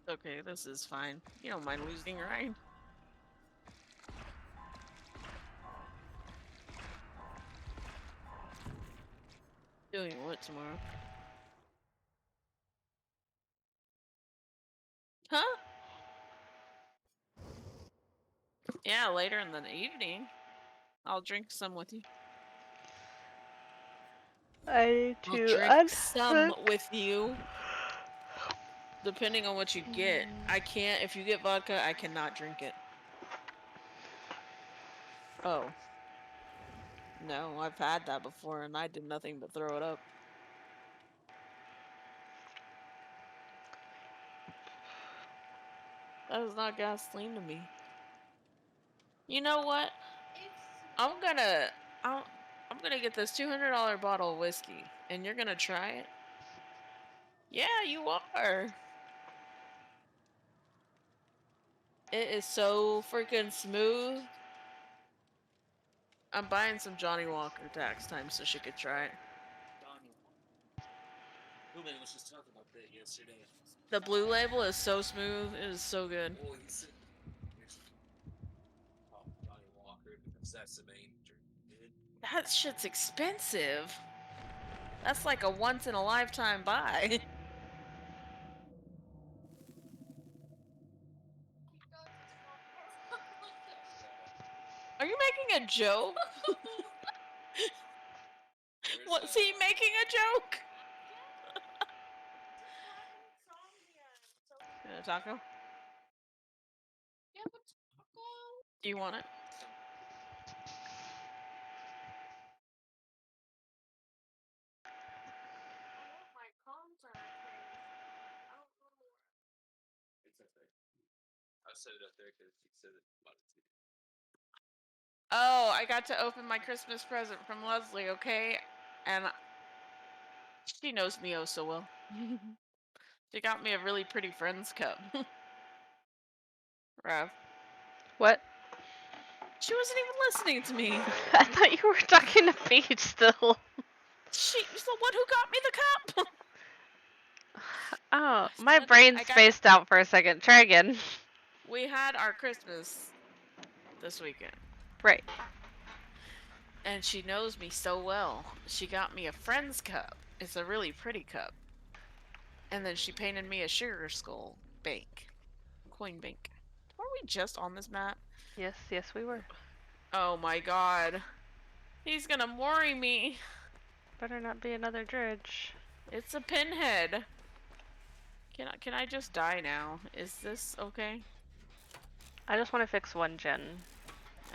Okay, this is fine. You don't mind losing, right? Doing what tomorrow? Huh? Yeah, later in the evening. I'll drink some with you. I need I'll to drink some with you. Depending on what you get. I can't, if you get vodka, I cannot drink it. Oh. No, I've had that before and I did nothing but throw it up. That is not gasoline to me. You know what? I'm gonna get this $200 bottle of whiskey, and you're gonna try it. Yeah, you are. It is so freaking smooth. I'm buying some Johnny Walker tax time so she could try it. Was just talking about that yesterday. The blue label is so smooth. It is so good. Oh, Johnny Walker, because that's the main drink. That shit's expensive. That's like a once in a lifetime buy. Are you making a joke? What's he making a joke? A taco? Do you want it? I set it up there because she said it. Oh, I got to open my Christmas present from Leslie, okay? And she knows me oh so well. She got me a really pretty Friends cup. Rav. What? She wasn't even listening to me. I thought you were talking to Peach still. She's the one who got me the cup. Oh, my brain spaced out for a second. Try again. We had our Christmas this weekend. Right. And she knows me so well. She got me a Friends cup. It's a really pretty cup. And then she painted me a sugar skull bank. Coin bank. Were we just on this map? Yes, yes we were. Oh my god. He's gonna worry me. Better not be another dredge. It's a pinhead. Can I just die now? Is this okay? I just want to fix one gen.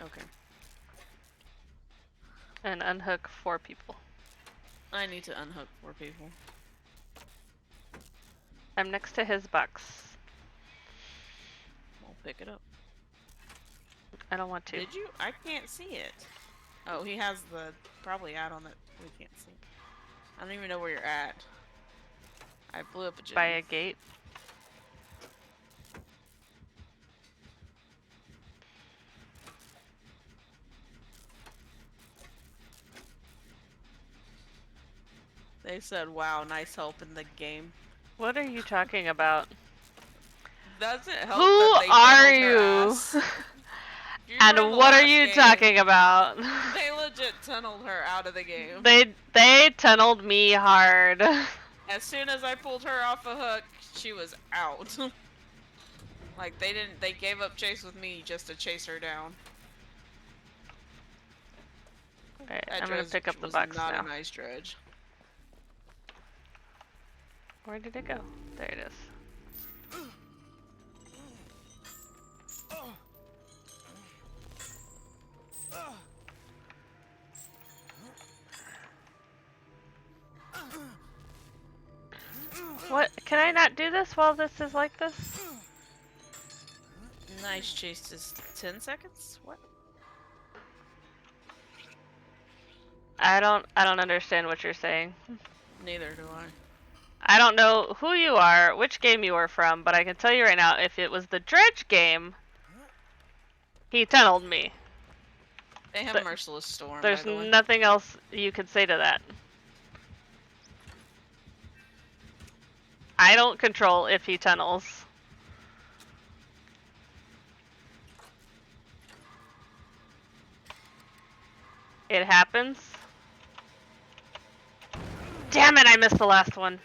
Okay. And unhook 4 people. I need to unhook 4 people. I'm next to his box. I'll pick it up. I don't want to. Did you? I can't see it. Oh, he has the probably add-on that we can't see. I don't even know where you're at. I blew up a gen. By a gate. They said, wow, nice help in the game. What are you talking about? Doesn't help Who that they are tunneled her you? ass. Do you And remember the what are last you game? talking about? They legit tunneled her out of the game. They tunneled me hard. As soon as I pulled her off a hook, she was out. Like, they gave up chase with me just to chase her down. Alright, That I'm gonna dredge pick up the was box not now. a nice dredge. Where did it go? There it is. What? Can I not do this while this is like this? Nice chase is 10 seconds? What? I don't understand what you're saying. Neither do I. I don't know who you are, which game you are from, but I can tell you right now, if it was the Dredge game, he tunneled me. They have Merciless Storm, by There's the way. nothing else you could say to that. I don't control if he tunnels. It happens. Damn it, I missed the last one.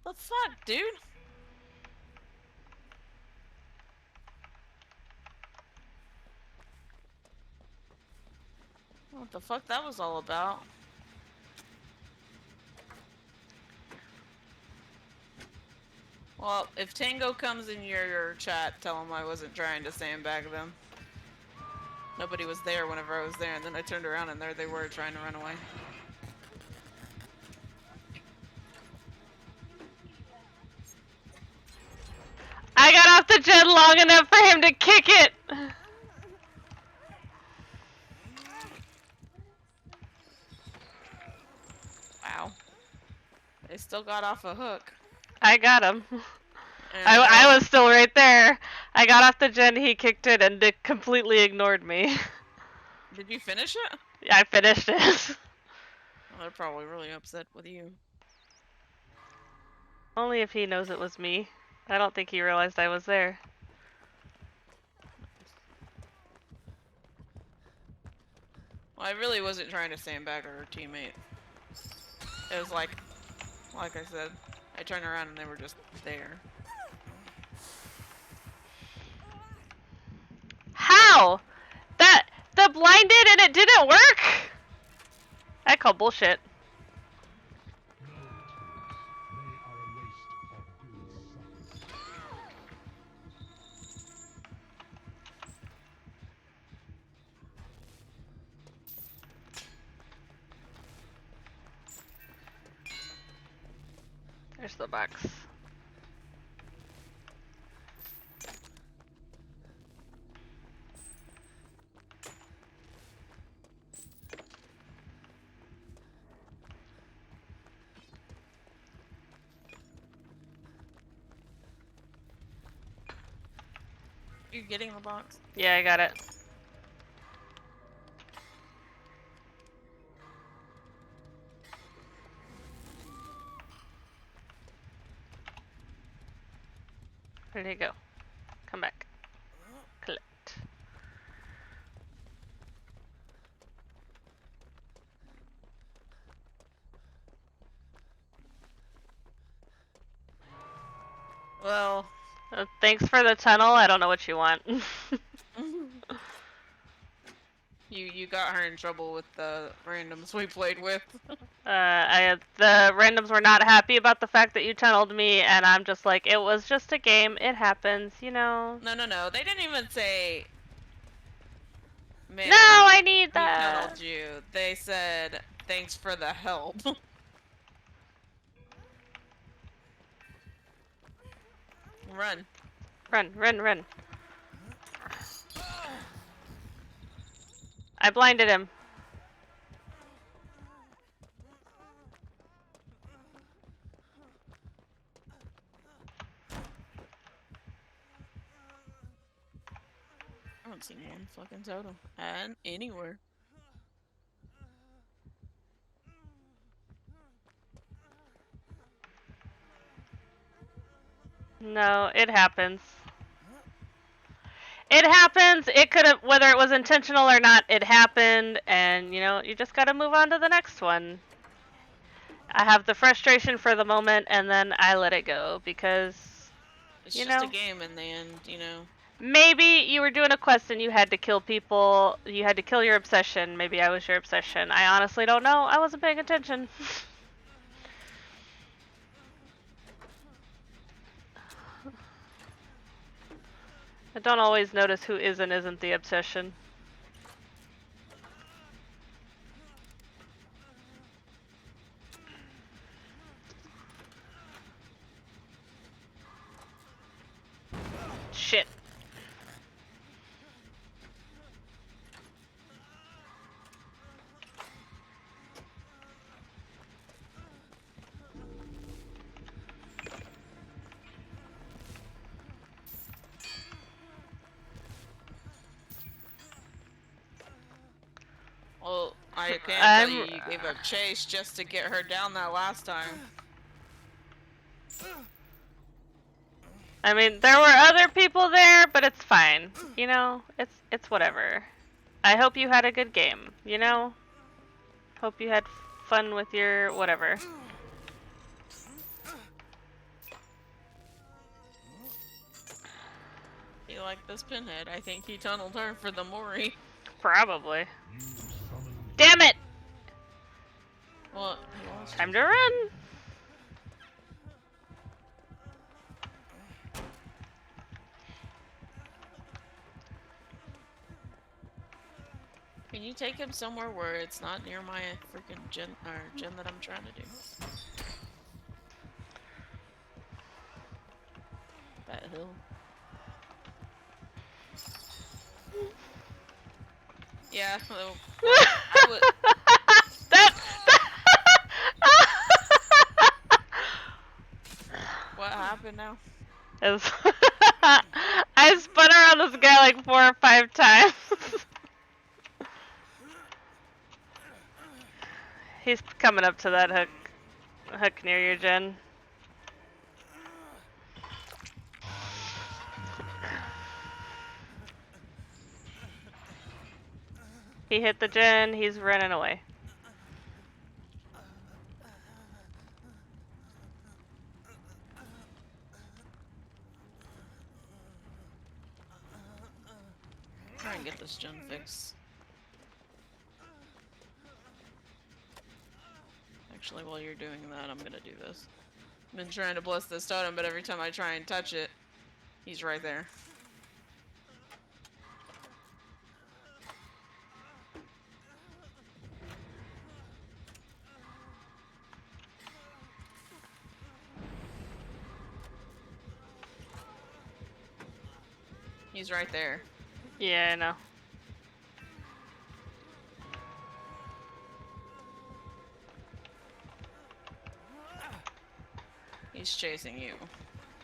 The fuck, dude? What the fuck that was all about? Well, if Tango comes in your chat, tell him I wasn't trying to sandbag them. Nobody was there whenever I was there, and then I turned around and there they were trying to run away. I got off the jet long enough for him to kick it! Wow. They still got off a hook. I got him. I was still right there. I got off the gen, he kicked it, and it completely ignored me. Did you finish it? I finished it. Well, they're probably really upset with you. Only if he knows it was me. I don't think he realized I was there. Well, I really wasn't trying to sandbag our teammate. It was like I said, I turned around and they were just there. How? The blinded and it didn't work? I call bullshit. There's the box. You getting the box? Yeah, I got it. Where did he go? Come back. Collect. Well, Thanks for the tunnel. I don't know what you want. You got her in trouble with the randoms we played with. The randoms were not happy about the fact that you tunneled me, and I'm just like, it was just a game. It happens, you know. No. They didn't even say. Man, No, I need he that. tunneled you. They said thanks for the help. Run. Run. I blinded him. I haven't seen one fucking totem. And anywhere. No, it happens. It happens. It could have, whether it was intentional or not, it happened, and you know, you just gotta move on to the next one. I have the frustration for the moment, and then I let it go because, It's you just know, a game in the end, you know. maybe you were doing a quest and you had to kill people. You had to kill your obsession. Maybe I was your obsession. I honestly don't know. I wasn't paying attention. I don't always notice who is and isn't the obsession. Shit. Well, I can't tell you gave up chase just to get her down that last time. I mean, there were other people there, but it's fine. You know, it's whatever. I hope you had a good game, you know? Hope you had fun with your whatever. You like this pinhead? I think he tunneled her for the Mori. Probably. Damn it! Well, time to run. Can you take him somewhere where it's not near my freaking gen that I'm trying to do? That hill. Yeah, well, I would. What happened now? I spun around this guy like 4 or 5 times. He's coming up to that hook near your gen. He hit the gen, he's running away. Try and get this gen fixed. Actually, while you're doing that, I'm gonna do this. I've been trying to bless this totem, but every time I try and touch it, he's right there. He's right there. Yeah, I know. He's chasing you.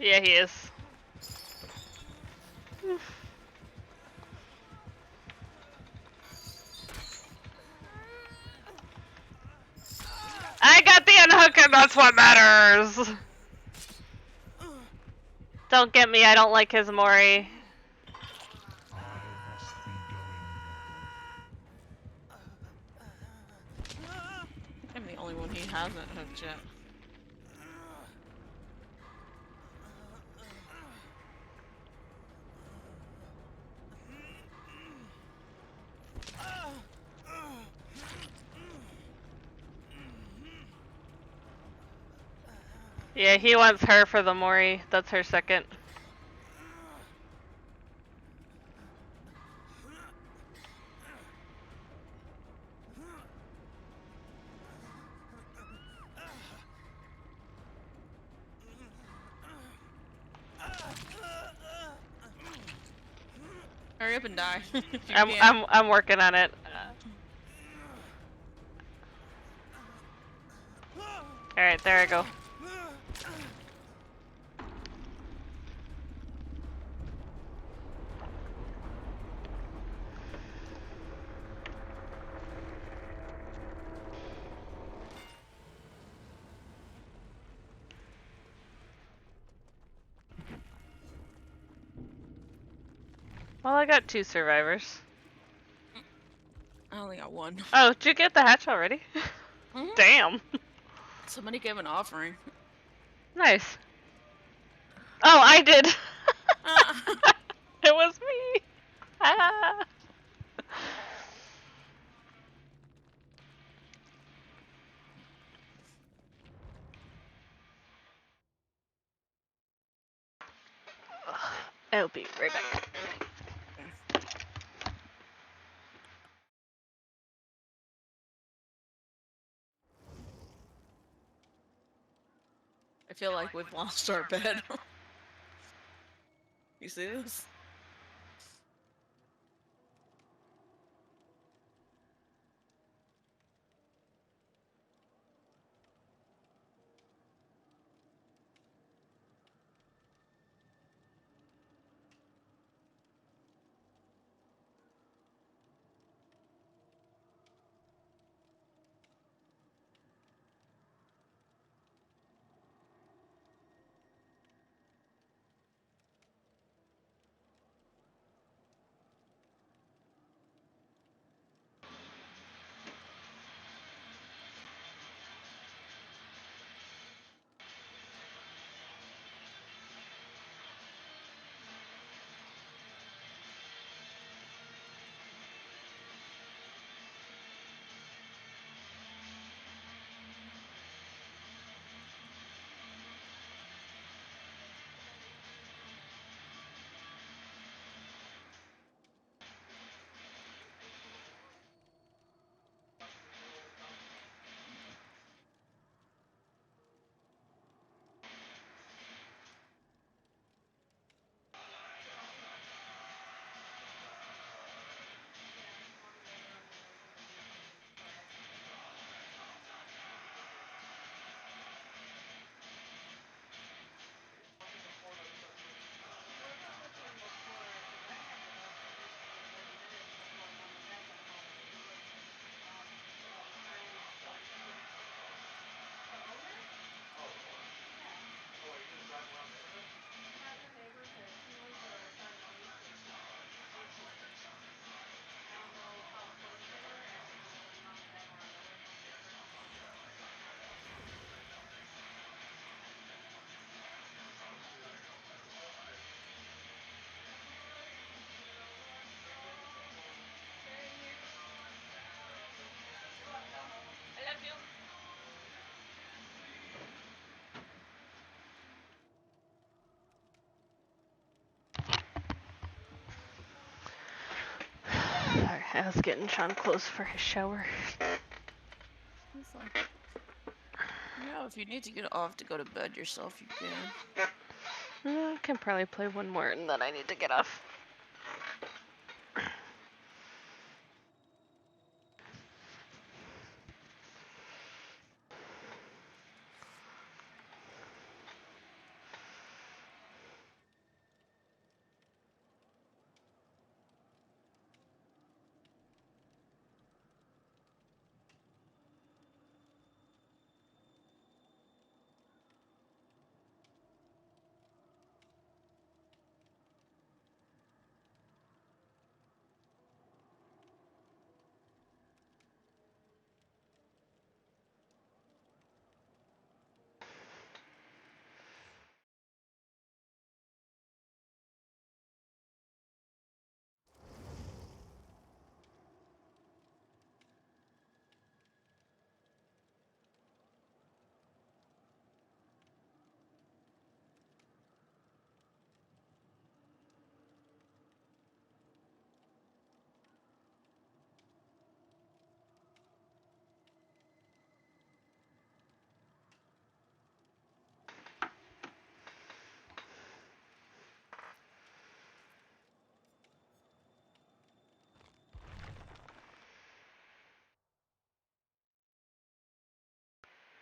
Yeah, he is. I got the unhook and that's what matters! Don't get me, I don't like his Mori. I'm the only one he hasn't hooked yet. Yeah, he wants her for the Mori. That's her second. Hurry up and die if you I'm can. I'm working on it. All right, there I go. Well, I got 2 survivors. I only got 1. Oh, did you get the hatch already? Damn. Somebody gave an offering. Nice. Oh, I did. It was me. Ah. I'll be right back. I feel like we've lost our bed. You see this? Sorry, I was getting Sean clothes for his shower. Yeah, if you need to get off to go to bed yourself, you can. I can probably play one more and then I need to get off.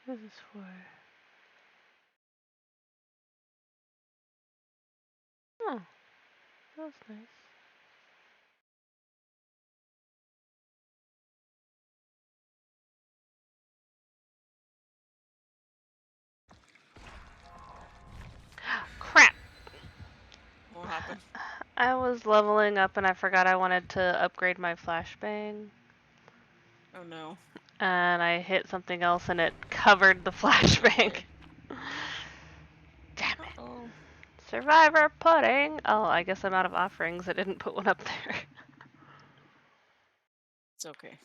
This is for. Oh, that was nice. Crap! What happened? I was leveling up and I forgot I wanted to upgrade my flashbang. Oh no. And I hit something else and it covered the flashbang. Damn it. Oh. Survivor pudding! Oh, I guess I'm out of offerings. I didn't put one up there. It's okay.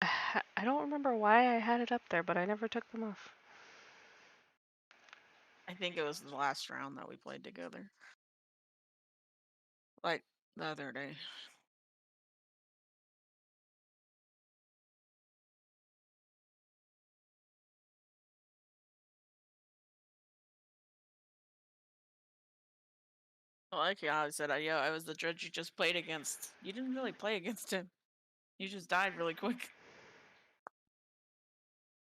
I don't remember why I had it up there, but I never took them off. I think it was the last round that we played together. Like the other day. I like how I said, yo, I was the judge you just played against. You didn't really play against him. You just died really quick.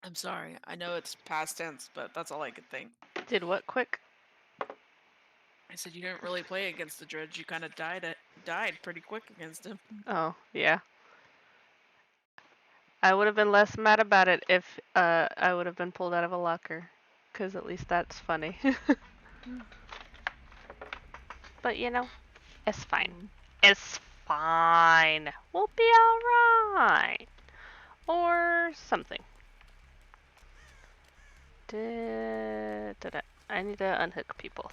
I'm sorry. I know it's past tense, but that's all I could think. Did what quick? I said you didn't really play against the judge. You kind of died pretty quick against him. Oh, yeah. I would have been less mad about it if I would have been pulled out of a locker. Because at least that's funny. But you know, it's fine. It's fine. We'll be alright. Or something. I need to unhook people.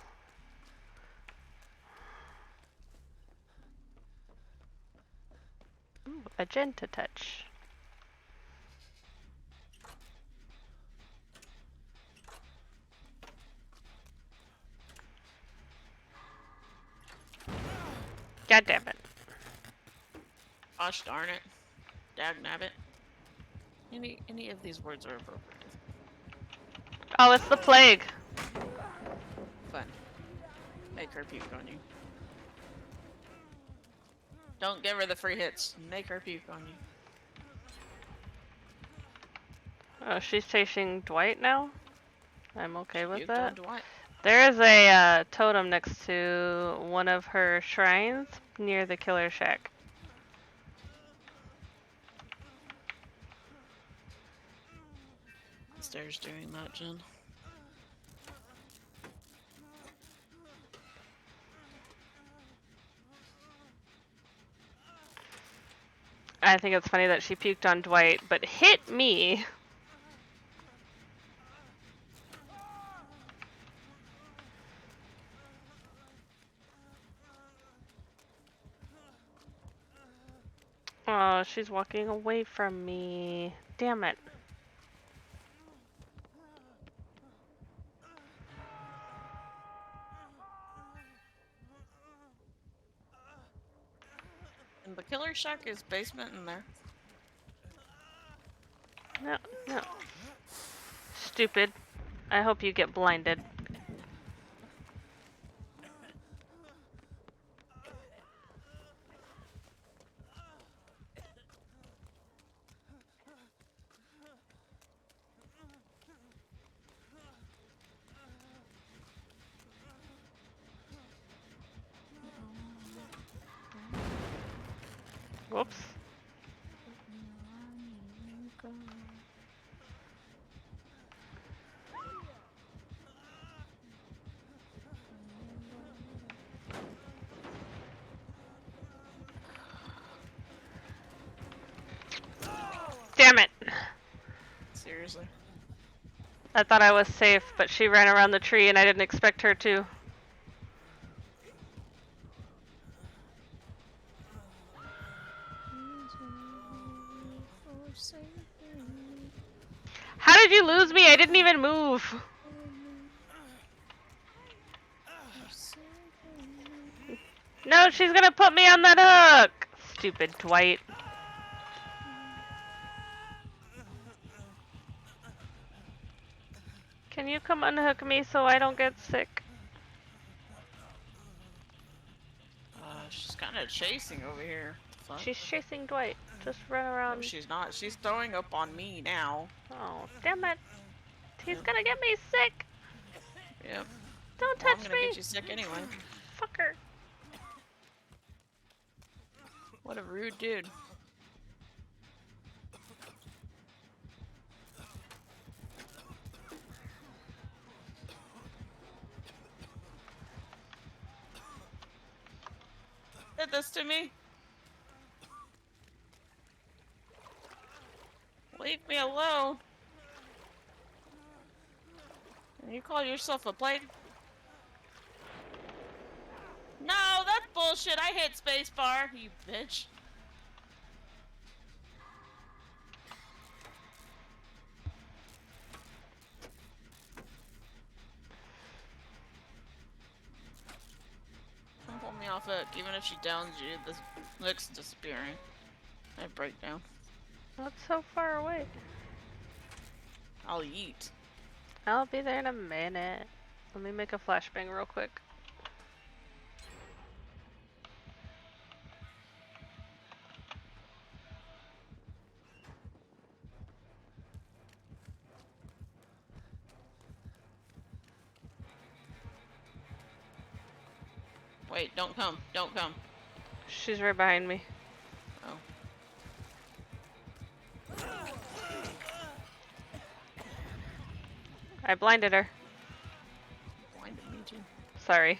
Ooh, Agenta touch. God damn it. Gosh darn it. Dag nabbit. Any of these words are appropriate. Oh, it's the plague. Fun. Make her puke on you. Don't give her the free hits. Make her puke on you. Oh, she's chasing Dwight now? I'm okay with Puked that. on Dwight. There is a totem next to one of her shrines near the killer shack. Stairs doing that, Jen. I think it's funny that she puked on Dwight, but hit me. Oh, she's walking away from me. Damn it. And the killer shack is basement in there. No, no. Stupid. I hope you get blinded. Whoops. Damn it. Seriously. I thought I was safe, but she ran around the tree and I didn't expect her to. How did you lose me? I didn't even move. No, she's gonna put me on that hook. Stupid Dwight. Can you come unhook me so I don't get sick? She's kind of chasing over here. fuck? She's chasing Dwight. Just run No, around. she's not. She's throwing up on me now. Oh, damn it. He's Yep. gonna get me sick. Yep. Don't Well, touch I'm gonna me. get you sick anyway. Fucker. What a rude dude. Did this to me? Leave me alone. And you call yourself a play? No, that's bullshit. I hit spacebar, you bitch. Don't pull me off it. Even if she downs you, this looks disappearing. I break down. Not so far away. I'll eat. I'll be there in a minute. Let me make a flashbang real quick. Wait, don't come. Don't come. She's right behind me. Oh. I blinded her. Blinded me too. Sorry.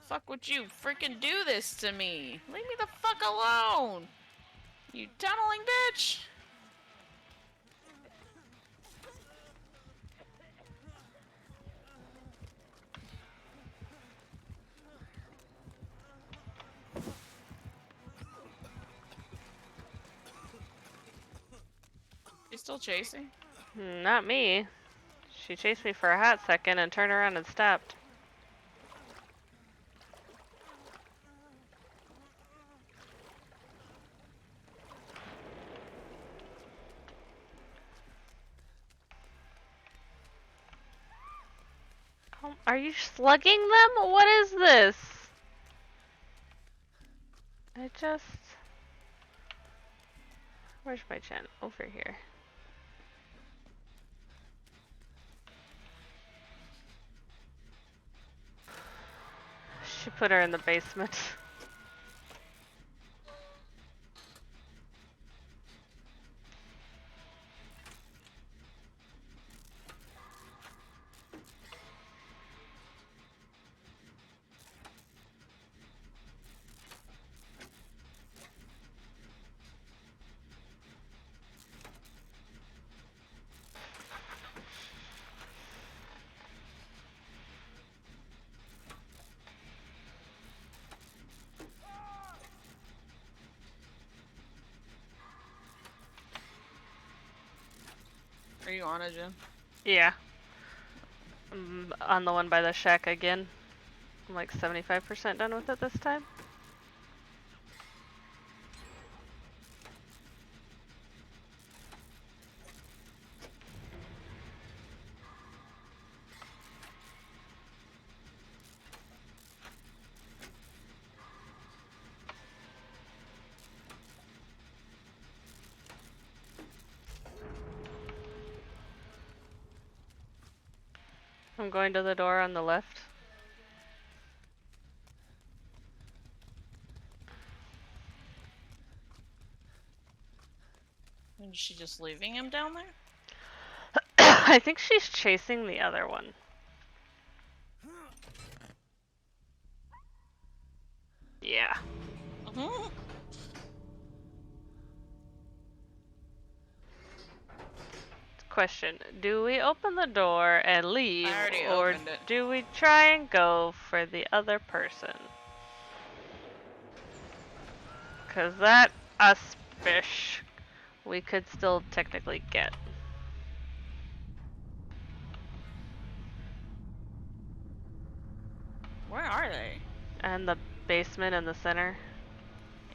Fuck would you freaking do this to me? Leave me the fuck alone! You tunneling bitch! You still chasing? Not me. She chased me for a hot second and turned around and stopped. Are you slugging them? What is this? I just... Where's my chin? Over here. She put her in the basement. Are you on it, Jen? Yeah. I'm on the one by the shack again. I'm like 75% done with it this time. I'm going to the door on the left. Is she just leaving him down there? I think she's chasing the other one. Yeah. Question, do we open the door and leave, I already or opened it. do we try and go for the other person? Cause that fish we could still technically get. Where are they? And the basement in the center.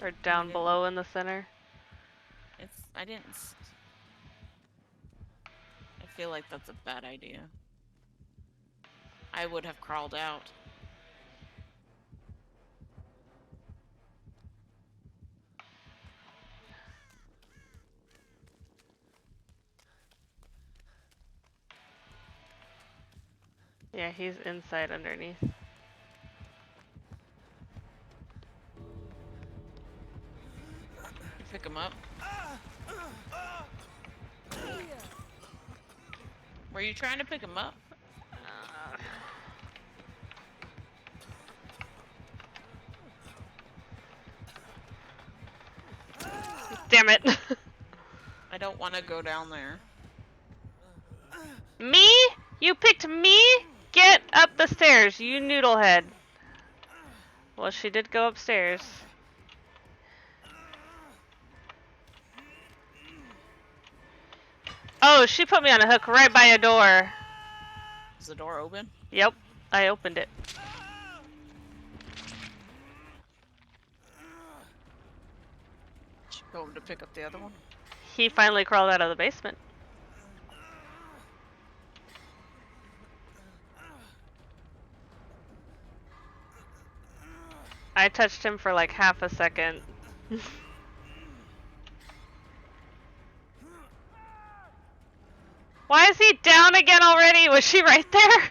Or down didn't- below in the center. I didn't. I feel like that's a bad idea. I would have crawled out. Yeah, he's inside underneath. You pick him up. Were you trying to pick him up? Damn it. I don't want to go down there. Me? You picked me? Get up the stairs, you noodlehead. Well, she did go upstairs. Oh, she put me on a hook right by a door. Is the door open? Yep, I opened it. She go to pick up the other one. He finally crawled out of the basement. I touched him for like half a second. Why is he down again already? Was she right there?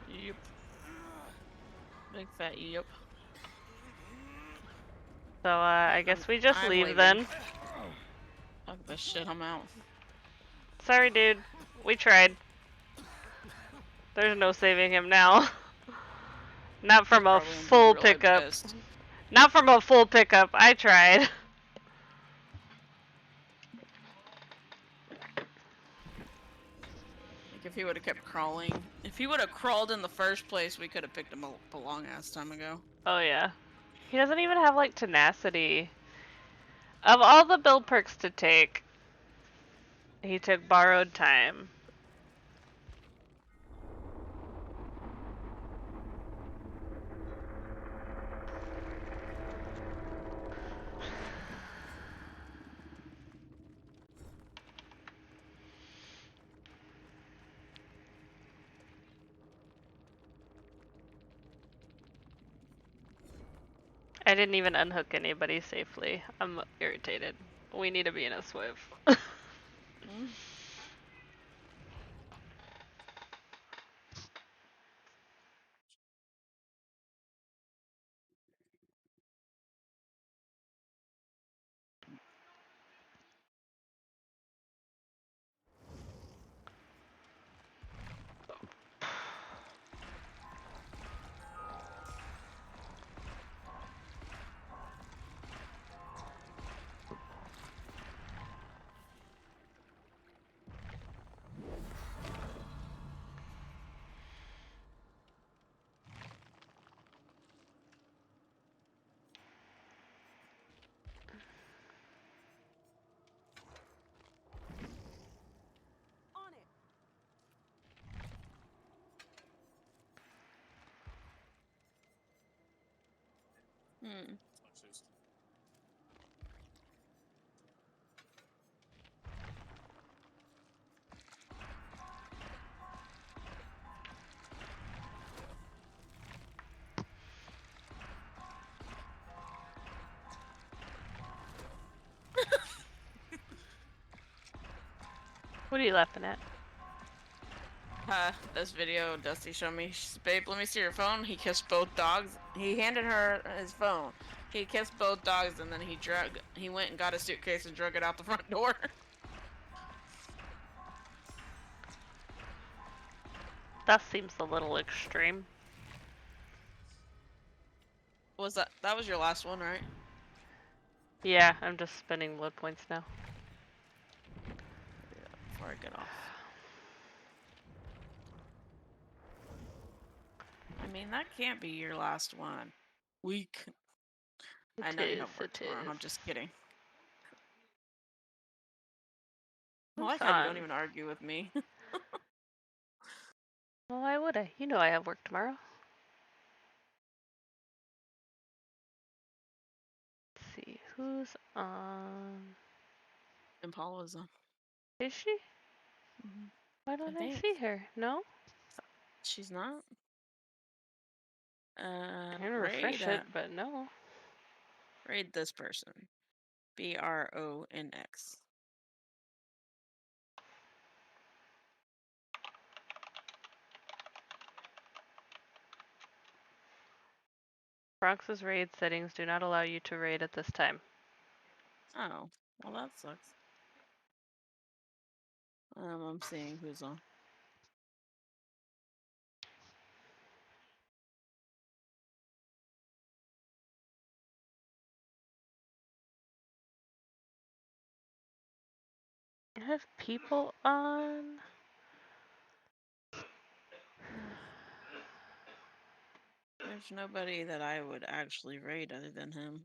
Yep. Big fat yep. So, I guess we just I'm leave leaving. then. Fuck this shit, I'm out. Sorry, dude. We tried. There's no saving him now. Not from a Probably gonna be full really pickup. pissed. Not from a full pickup. I tried. Like if he would have kept crawling. If he would have crawled in the first place, we could have picked him up a long ass time ago. Oh yeah. He doesn't even have like tenacity. Of all the build perks to take, he took borrowed time. I didn't even unhook anybody safely. I'm irritated. We need to be in a swiv. Hmm. What are you laughing at? This video Dusty showed me. She said, babe, let me see your phone. He kissed both dogs. He handed her his phone. He kissed both dogs and then he went and got a suitcase and drug it out the front door. That seems a little extreme. That was your last one, right? Yeah, I'm just spending load points now. Yeah, before I get off. I mean, that can't be your last one. Weak. I know you have work tomorrow. I'm just kidding. I like how you don't even argue with me. Well, why would I? You know I have work tomorrow. Let's see, who's on? Impala's on. Is she? Why don't I see her? No? She's not? I'm gonna refresh it, but no. Raid this person. BRONX. Bronx's raid settings do not allow you to raid at this time. Oh, well that sucks. I'm seeing who's on. I have people on. There's nobody that I would actually raid other than him.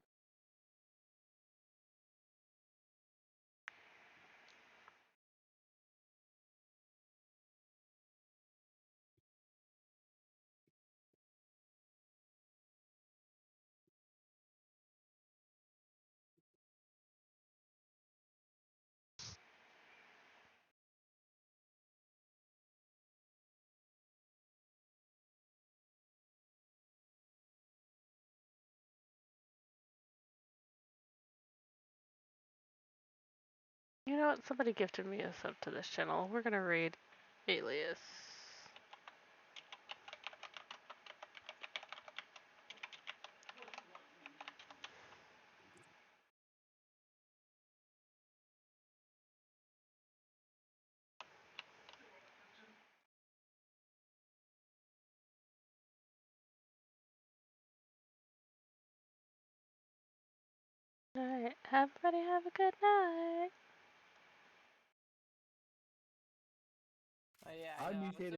You know what? Somebody gifted me a sub to this channel. We're gonna raid Alias. Alright, everybody have a good night. Oh yeah, I know.